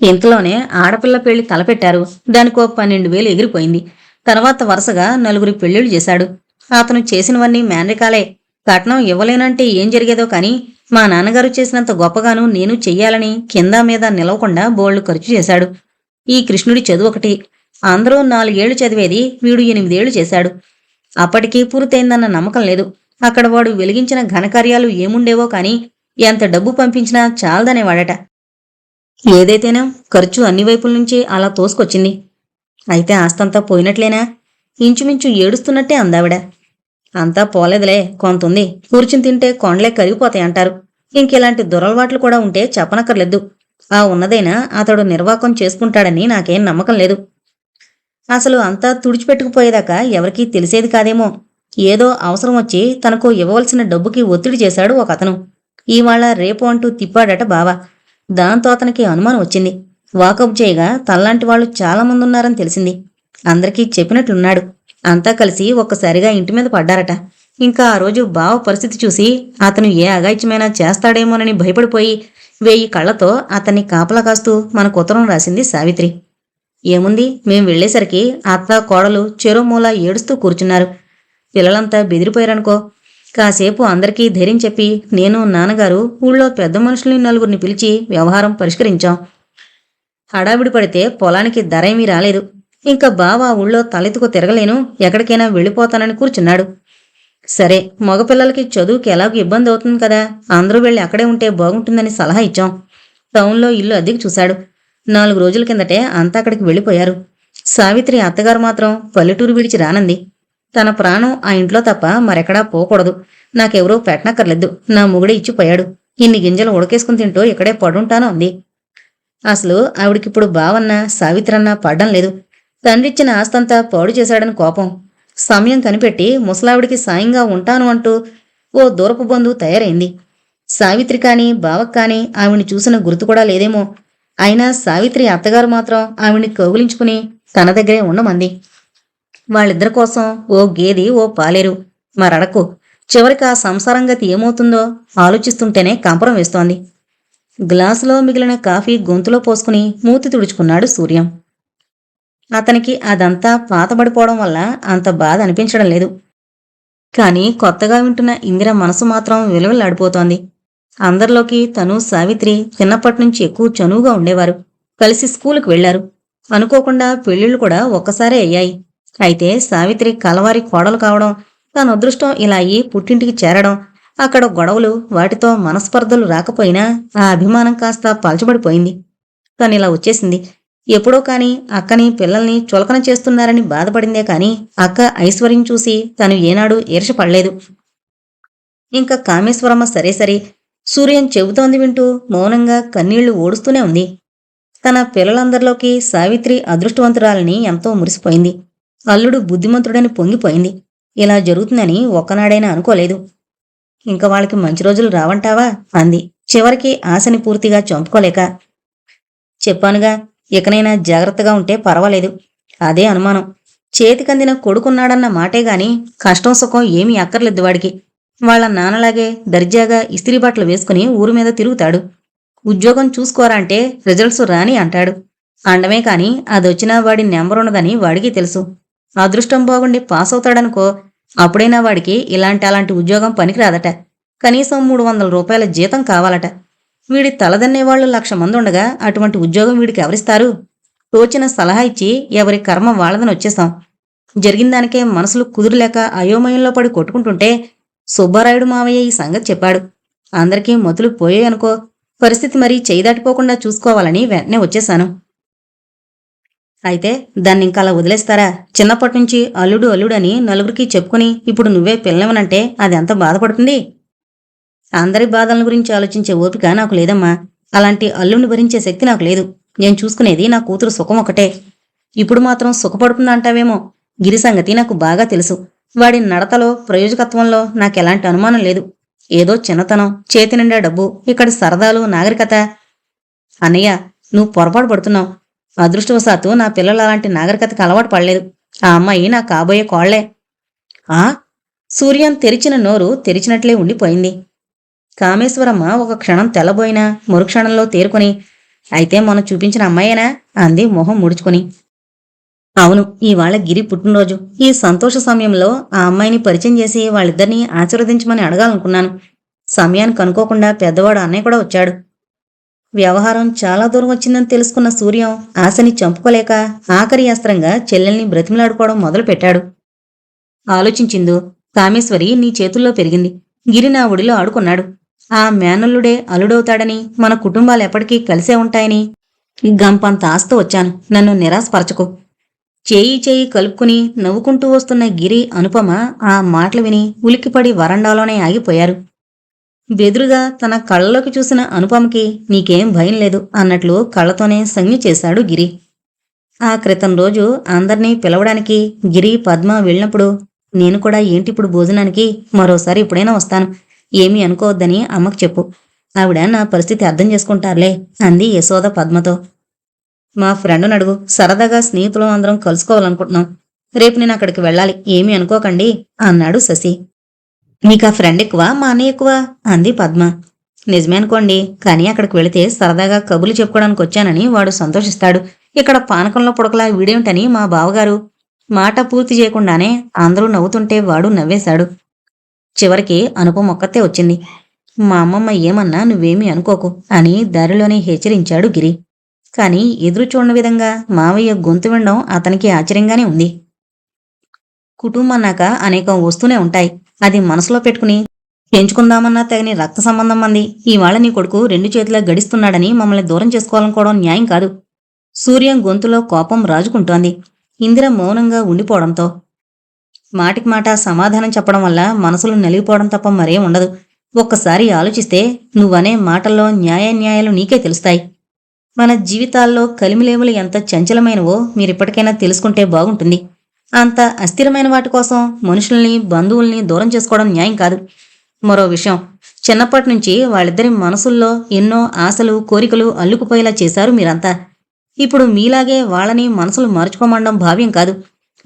ఇంతలోనే ఆడపిల్ల పెళ్లి తలపెట్టారు. దానికో 12,000 ఎగిరిపోయింది. తర్వాత వరుసగా 4 పెళ్లిళ్లు చేశాడు. అతను చేసినవన్నీ మేనరికాలే. కట్నం ఇవ్వలేనంటే ఏం జరిగేదో కాని మా నాన్నగారు చేసినంత గొప్పగాను నేను చెయ్యాలని కింద మీద నిలవకుండా బోళ్లు ఖర్చు చేశాడు. ఈ కృష్ణుడి చదువు ఒకటి. అందరూ 4 ఏళ్లు చదివేది వీడు 8 ఏళ్లు చేశాడు. అప్పటికీ పూర్తయిందన్న నమ్మకం లేదు. అక్కడ వాడు వెలిగించిన ఘనకార్యాలు ఏముండేవో కాని ఎంత డబ్బు పంపించినా చాలదనేవాడట. ఏదైతేనా ఖర్చు అన్ని వైపుల నుంచి అలా తోసుకొచ్చింది. అయితే ఆస్తంతా పోయినట్లేనా? ఇంచుమించు ఏడుస్తున్నట్టే అందావిడ. అంతా పోలేదులే, కొంతుంది. కూర్చుని తింటే కొండలే కరిగిపోతాయంటారు. ఇంకిలాంటి దురలవాట్లు కూడా ఉంటే చెప్పనక్కర్లేదు. ఆ ఉన్నదైనా అతడు నిర్వాకం చేసుకుంటాడని నాకేం నమ్మకం లేదు. అసలు అంతా తుడిచిపెట్టుకుపోయేదాకా ఎవరికీ తెలిసేది కాదేమో. ఏదో అవసరం వచ్చి తనకు ఇవ్వవలసిన డబ్బుకి ఒత్తిడి చేశాడు ఒక అతను. ఇవాళ రేపు అంటూ తిప్పాడట బావ. దాంతో అతనికి అనుమానం వచ్చింది. వాకప్ చేయగా తనలాంటి వాళ్ళు చాలామంది ఉన్నారని తెలిసింది. అందరికీ చెప్పినట్లున్నాడు. అంతా కలిసి ఒక్కసారిగా ఇంటి మీద పడ్డారట. ఇంకా ఆ రోజు బావ పరిస్థితి చూసి అతను ఏ అగాయిత్యమైనా చేస్తాడేమోనని భయపడిపోయి 1000 కళ్లతో అతన్ని కాపలా కాస్తూ మనకు ఉత్తరం రాసింది సావిత్రి. ఏముంది, మేం వెళ్లేసరికి అత్త కోడలు చెరో మూల ఏడుస్తూ కూర్చున్నారు. పిల్లలంతా బెదిరిపోయారనుకో. కాసేపు అందరికీ ధైర్యం చెప్పి నేను నాన్నగారు ఊళ్ళో పెద్ద మనుషుల్ని నలుగురిని పిలిచి వ్యవహారం పరిష్కరించాం. హడావిడి పడితే పొలానికి ధర ఏమీ రాలేదు. ఇంకా బావ ఊళ్ళో తలెత్తుకు తిరగలేను, ఎక్కడికైనా వెళ్ళిపోతానని కూర్చున్నాడు. సరే, మగపిల్లలకి చదువుకి ఎలాగో ఇబ్బంది అవుతుంది కదా, అందరూ వెళ్ళి అక్కడే ఉంటే బాగుంటుందని సలహా ఇచ్చాం. టౌన్లో ఇల్లు అద్దెకి చూశాడు. 4 రోజుల కిందటే అంతా అక్కడికి వెళ్ళిపోయారు. సావిత్రి అత్తగారు మాత్రం పల్లెటూరు విడిచి రానంది. తన ప్రాణం ఆ ఇంట్లో తప్ప మరెక్కడా పోకూడదు. నాకెవరూ పెట్టనక్కర్లేదు, నా మొగుడే ఇచ్చిపోయాడు. ఇన్ని గింజలు ఉడకేసుకుని తింటూ ఇక్కడే పడుంటాను అంది. అసలు ఆవిడికిప్పుడు బావన్నా సావిత్రన్నా పడ్డం లేదు. తండ్రిచ్చిన ఆస్తంతా పాడు చేశాడని కోపం. సమయం కనిపెట్టి ముసలావిడికి సాయంగా ఉంటాను అంటూ ఓ దూరపు బంధువు తయారైంది. సావిత్రి కాని బావకు కాని ఆవిడ్ని చూసిన గుర్తు కూడా లేదేమో. అయినా సావిత్రి అత్తగారు మాత్రం ఆవిడ్ని కౌగిలించుకుని తన దగ్గరే ఉండమంది. వాళ్ళిద్దరి కోసం ఓ గేది ఓ పాలేరు. మరడకు. చివరికి ఆ సంసారంగతి ఏమవుతుందో ఆలోచిస్తుంటేనే కంపరం వేస్తోంది. గ్లాసులో మిగిలిన కాఫీ గొంతులో పోసుకుని మూతి తుడుచుకున్నాడు సూర్యం. అతనికి అదంతా పాతబడిపోవడం వల్ల అంత బాధ అనిపించడం లేదు. కాని కొత్తగా వింటున్న ఇందిర మనసు మాత్రం విలువలాడిపోతోంది. అందరిలోకి తను సావిత్రి చిన్నప్పటినుంచి ఎక్కువ చనువుగా ఉండేవారు. కలిసి స్కూలుకు వెళ్లారు. అనుకోకుండా పెళ్లిళ్లు కూడా ఒక్కసారే అయ్యాయి. అయితే సావిత్రి కలవారి కోడలు కావడం, తన అదృష్టం ఇలా అయ్యి పుట్టింటికి చేరడం, అక్కడ గొడవలు, వాటితో మనస్పర్ధలు రాకపోయినా ఆ అభిమానం కాస్త పలచబడిపోయింది. తనిలా వచ్చేసింది. ఎప్పుడో కాని అక్కని పిల్లల్ని చులకన చేస్తున్నారని బాధపడిందే కాని అక్క ఐశ్వర్యం చూసి తను ఏనాడు ఈర్షపడలేదు. ఇంకా కామేశ్వరమ్మ సరే సూర్యం చెబుతోంది వింటూ మౌనంగా కన్నీళ్లు ఓడుస్తూనే ఉంది. తన పిల్లలందరిలోకి సావిత్రి అదృష్టవంతురాలని ఎంతో మురిసిపోయింది. అల్లుడు బుద్ధిమంతుడని పొంగిపోయింది. ఇలా జరుగుతుందని ఒక్కనాడైనా అనుకోలేదు. ఇంక వాళ్ళకి మంచి రోజులు రావంటావా అంది చివరికి ఆశని పూర్తిగా చంపుకోలేక. చెప్పానుగా, ఇకనైనా జాగ్రత్తగా ఉంటే పర్వాలేదు. అదే అనుమానం. చేతికందిన కొడుకున్నాడన్న మాటేగాని కష్టం సుఖం ఏమీ అక్కర్లేదు వాడికి. వాళ్ళ నాన్నలాగే దర్జాగా ఇస్త్రీ బట్టలు వేసుకుని ఊరు మీద తిరుగుతాడు. ఉద్యోగం చూసుకోరా అంటే రిజల్ట్స్ రాని అంటాడు. అండమే కాని అదొచ్చినా వాడి నెంబరున్నదని వాడికి తెలుసు. అదృష్టం బాగుండి పాస్ అవుతాడనుకో, అప్పుడైనా వాడికి అలాంటి ఉద్యోగం పనికిరాదట. కనీసం 300 రూపాయల జీతం కావాలట. వీడి తలదన్నేవాళ్లు 1,00,000 మంది ఉండగా అటువంటి ఉద్యోగం వీడికి ఎవరిస్తారు? తోచిన సలహా ఇచ్చి ఎవరి కర్మ వాళ్ళదని వచ్చేసాం. జరిగిందానికే మనసులు కుదురులేక అయోమయంలో పడి కొట్టుకుంటుంటే సుబ్బారాయుడు మావయ్య ఈ సంగతి చెప్పాడు. అందరికీ మతులు పోయాయనుకో, పరిస్థితి మరీ చేయిదాటిపోకుండా చూసుకోవాలని వెంటనే వచ్చేశాను. అయితే దాన్నింకలా వదిలేస్తారా? చిన్నప్పటినుంచి అల్లుడు అని నలుగురికి చెప్పుకుని ఇప్పుడు నువ్వే పిల్లవనంటే అది ఎంత బాధపడుతుంది? అందరి బాధల గురించి ఆలోచించే ఓపిక నాకు లేదమ్మా. అలాంటి అల్లుడిని భరించే శక్తి నాకు లేదు. నేను చూసుకునేది నా కూతురు సుఖం ఒకటే. ఇప్పుడు మాత్రం సుఖపడుతుందంటావేమో. గిరి సంగతి నాకు బాగా తెలుసు. వాడి నడతలో, ప్రయోజకత్వంలో నాకెలాంటి అనుమానం లేదు. ఏదో చిన్నతనం, చేతి నిండా డబ్బు, ఇక్కడి సరదాలు, నాగరికత. అన్నయ్య, నువ్వు పొరపాటు పడుతున్నావు. అదృష్టవశాత్తు నా పిల్లలు అలాంటి నాగరికతకు అలవాటు పడలేదు. ఆ అమ్మాయి నా కాబోయే కోళ్లే. ఆ? సూర్యం తెరిచిన నోరు తెరిచినట్లే ఉండిపోయింది. కామేశ్వరమ్మ ఒక క్షణం తెల్లబోయినా మరుక్షణంలో తేరుకొని, అయితే మొన్న చూపించిన అమ్మాయేనా అంది మొహం ముడుచుకుని. అవును, ఇవాళ గిరి పుట్టినరోజు. ఈ సంతోష సమయంలో ఆ అమ్మాయిని పరిచయం చేసి వాళ్ళిద్దరినీ ఆశీర్వదించమని అడగాలనుకున్నాను. సమయానికి అనుకోకుండా పెద్దవాడు అన్నయ్య కూడా వచ్చాడు. వ్యవహారం చాలా దూరం వచ్చిందని తెలుసుకున్న సూర్యం ఆశని చంపుకోలేక ఆఖరి అస్త్రంగా చెల్లెల్ని బ్రతిమలాడుకోవడం మొదలుపెట్టాడు. ఆలోచించిందో, కామేశ్వరి నీ చేతుల్లో పెరిగింది. గిరి నా ఒడిలో ఆడుకున్నాడు. ఆ మేనల్లుడే అల్లుడవుతాడని, మన కుటుంబాలు ఎప్పటికీ కలిసే ఉంటాయని గంపంత ఆస్తి వచ్చాను. నన్ను నిరాశపరచకు. చేయి కలుపుకుని నవ్వుకుంటూ వస్తున్న గిరి, అనుపమ ఆ మాటలు విని ఉలిక్కిపడి వరండాలోనే ఆగిపోయారు. బెదురుగా తన కళ్ళలోకి చూసిన అనుపమకి నీకేం భయం లేదు అన్నట్లు కళ్ళతోనే సంజ్ఞ చేశాడు గిరి. ఆ క్రితం రోజు అందర్నీ పిలవడానికి గిరి, పద్మ వెళ్ళినప్పుడు నేను కూడా ఏంటిప్పుడు భోజనానికి, మరోసారి ఎప్పుడైనా వస్తాను, ఏమీ అనుకోవద్దని అమ్మకు చెప్పు. ఆవిడ నా పరిస్థితి అర్థం చేసుకుంటారులే అంది యశోద పద్మతో. మా ఫ్రెండ్ని అడుగు, సరదాగా స్నేహితులు అందరం కలుసుకోవాలనుకుంటున్నాం. రేపు నేను అక్కడికి వెళ్ళాలి, ఏమీ అనుకోకండి అన్నాడు శశి. నీకా ఫ్రెండ్ ఎక్కువ, మా అన్నయ్య ఎక్కువ అంది పద్మ. నిజమే అనుకోండి, కానీ అక్కడికి వెళితే సరదాగా కబుర్లు చెప్పుకోవడానికి వచ్చానని వాడు సంతోషిస్తాడు. ఇక్కడ పానకంలో పుడకలా వీడేమిటని మా బావగారు. మాట పూర్తి చేయకుండానే అందరూ నవ్వుతుంటే వాడు నవ్వేశాడు. చివరికి అనుపమ ఒక్కతే వచ్చింది. మా అమ్మమ్మ ఏమన్నా నువ్వేమీ అనుకోకు అని దారిలోనే హెచ్చరించాడు గిరి. కాని ఎదురు చూడని విధంగా మావయ్య గొంతు వినడం అతనికి ఆశ్చర్యంగానే ఉంది. కుటుంబన్నాక అనేకం వస్తూనే ఉంటాయి. అది మనసులో పెట్టుకుని పెంచుకుందామన్నా తగని రక్త సంబంధం మంది ఇవాళ నీ కొడుకు 2 చేతులా గడిస్తున్నాడని మమ్మల్ని దూరం చేసుకోవాలనుకోవడం న్యాయం కాదు. సూర్యం గొంతులో కోపం రాజుకుంటోంది. ఇందిర మౌనంగా ఉండిపోవడంతో. మాటికి మాట సమాధానం చెప్పడం వల్ల మనసులు నలిగిపోవడం తప్ప మరేం ఉండదు. ఒక్కసారి ఆలోచిస్తే నువ్వనే మాటల్లో న్యాయాన్యాయాలు నీకే తెలుస్తాయి. మన జీవితాల్లో కలిమిలేములు ఎంత చంచలమైనవో మీరిప్పటికైనా తెలుసుకుంటే బాగుంటుంది. అంత అస్థిరమైన వాటి కోసం మనుషుల్ని బంధువుల్ని దూరం చేసుకోవడం న్యాయం కాదు. మరో విషయం, చిన్నప్పటి నుంచి వాళ్ళిద్దరి మనసుల్లో ఎన్నో ఆశలు కోరికలు అల్లుకుపోయేలా చేశారు మీరంతా. ఇప్పుడు మీలాగే వాళ్ళని మనసులు మార్చుకోమండం భావ్యం కాదు.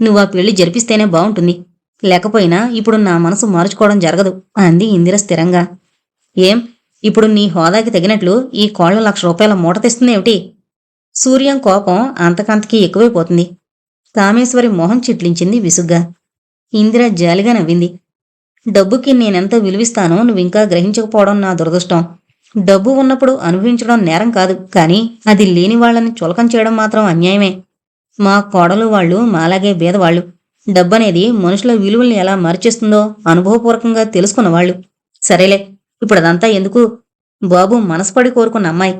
నువ్వా పెళ్లి జరిపిస్తేనే బాగుంటుంది. లేకపోయినా ఇప్పుడు నా మనసు మార్చుకోవడం జరగదు అంది ఇందిర స్థిరంగా. ఏం, ఇప్పుడు నీ హోదాకి తగినట్లు ఈ కోళ్ల ₹1,00,000 మూట తెస్తుందేమిటి? సూర్యం కోపం అంతకంతకీ ఎక్కువైపోతుంది. కామేశ్వరి మొహం చిట్లించింది విసుగ్గా. ఇందిర జాలిగా నవ్వింది. డబ్బుకి నేనెంత విలువిస్తానో నువ్వింకా గ్రహించకపోవడం నా దురదృష్టం. డబ్బు ఉన్నప్పుడు అనుభవించడం నేరం కాదు, కానీ అది లేని వాళ్లని చులకం చేయడం మాత్రం అన్యాయమే. మా కోడలు వాళ్ళు మాలాగే బీదవాళ్లు. డబ్బనేది మనుషుల విలువల్ని ఎలా మార్చేస్తుందో అనుభవపూర్వకంగా తెలుసుకున్నవాళ్లు. సరేలే, ఇప్పుడదంతా ఎందుకు? బాబు మనసుపడి కోరుకున్న అమ్మాయి.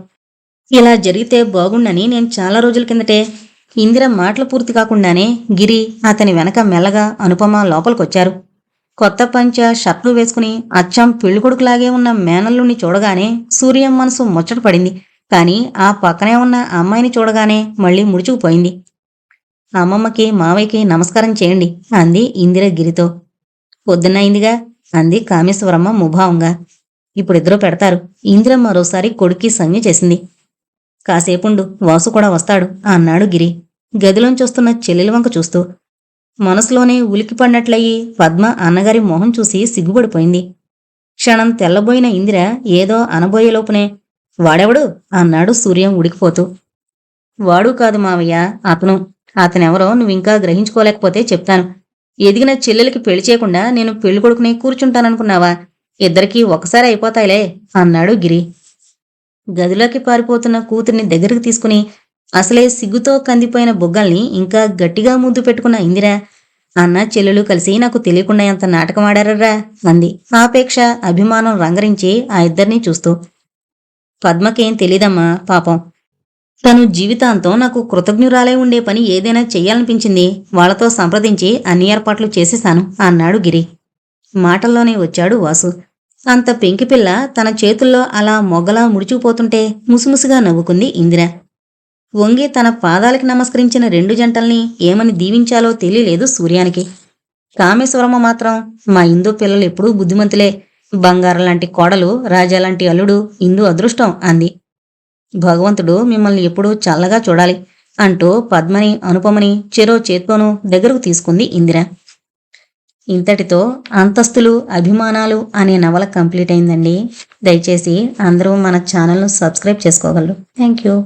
ఇలా జరిగితే బాగుండని నేను చాలా రోజుల కిందటే. ఇందిర మాటలు పూర్తి కాకుండానే గిరి అతని వెనక మెల్లగా అనుపమ లోపలికొచ్చారు. కొత్త పంచ షర్ట్లు వేసుకుని అచ్చం పెళ్ళికొడుకులాగే ఉన్న మేనల్లుని చూడగానే సూర్యం మనసు ముచ్చట పడింది. కాని ఆ పక్కనే ఉన్న అమ్మాయిని చూడగానే మళ్లీ ముడుచుకుపోయింది. అమ్మమ్మకి మావయ్యకి నమస్కారం చేయండి అంది ఇందిర గిరితో. పొద్దున్నయిందిగా అంది కామేశ్వరమ్మ ముభావంగా. ఇప్పుడిద్దరూ పెడతారు. ఇందిర మరోసారి కొడుక్కి సంజ్ఞ చేసింది. కాసేపుండు, వాసు కూడా వస్తాడు అన్నాడు గిరి గదిలోంచొస్తున్న చెల్లెలి వంక చూస్తూ. మనసులోనే ఉలికిపడినట్లయి పద్మ అన్నగారి మొహం చూసి సిగ్గుపడిపోయింది. క్షణం తెల్లబోయిన ఇందిర ఏదో అనబోయేలోపునే వాడెవడు అన్నాడు సూర్యం ఉడికిపోతూ. వాడు కాదు మావయ్య, అతనెవరో నువ్వింకా గ్రహించుకోలేకపోతే చెప్తాను. ఎదిగిన చెల్లెలికి పెళ్లి చేయకుండా నేను పెళ్లి కొడుకుని కూర్చుంటాననుకున్నావా? ఇద్దరికీ ఒకసారి అయిపోతాయిలే అన్నాడు గిరి. గదిలోకి పారిపోతున్న కూతుర్ని దగ్గరికి తీసుకుని అసలే సిగ్గుతో కందిపోయిన బుగ్గల్ని ఇంకా గట్టిగా ముద్దు పెట్టుకున్న ఇందిర, అన్న చెల్లెలు కలిసి నాకు తెలియకుండా ఎంత నాటకమాడారర్రా అంది ఆపేక్ష అభిమానం రంగరించి ఆ ఇద్దరినీ చూస్తూ. పద్మకేం తెలీదమ్మా పాపం. తను జీవితాంతం నాకు కృతజ్ఞురాలై ఉండే పని ఏదైనా చెయ్యాలనిపించింది. వాళ్లతో సంప్రదించి అన్ని ఏర్పాట్లు చేసేశాను అన్నాడు గిరి. మాటల్లోనే వచ్చాడు వాసు. అంత పెంకిపిల్ల తన చేతుల్లో అలా మొగ్గలా ముడుచుకుపోతుంటే ముసుముసుగా నవ్వుకుంది ఇందిర. వంగి తన పాదాలకి నమస్కరించిన 2 జంటల్ని ఏమని దీవించాలో తెలియలేదు సూర్యానికి. కామేశ్వరమ్మ మాత్రం, మా ఇందు పిల్లలు ఎప్పుడూ బుద్ధిమంతులే. బంగారంలాంటి కోడలు, రాజాలాంటి అల్లుడు ఇందు అదృష్టం అంది. భగవంతుడు మిమ్మల్ని ఎప్పుడూ చల్లగా చూడాలి అంటూ పద్మని అనుపమని చెరో చేత్తోనూ దగ్గరకు తీసుకుంది ఇందిర. ఇంతటితో అంతస్తులు అభిమానాలు అనే నవల కంప్లీట్ అయిందండి. దయచేసి అందరూ మన ఛానల్ను సబ్స్క్రైబ్ చేసుకోగలరు. Thank you.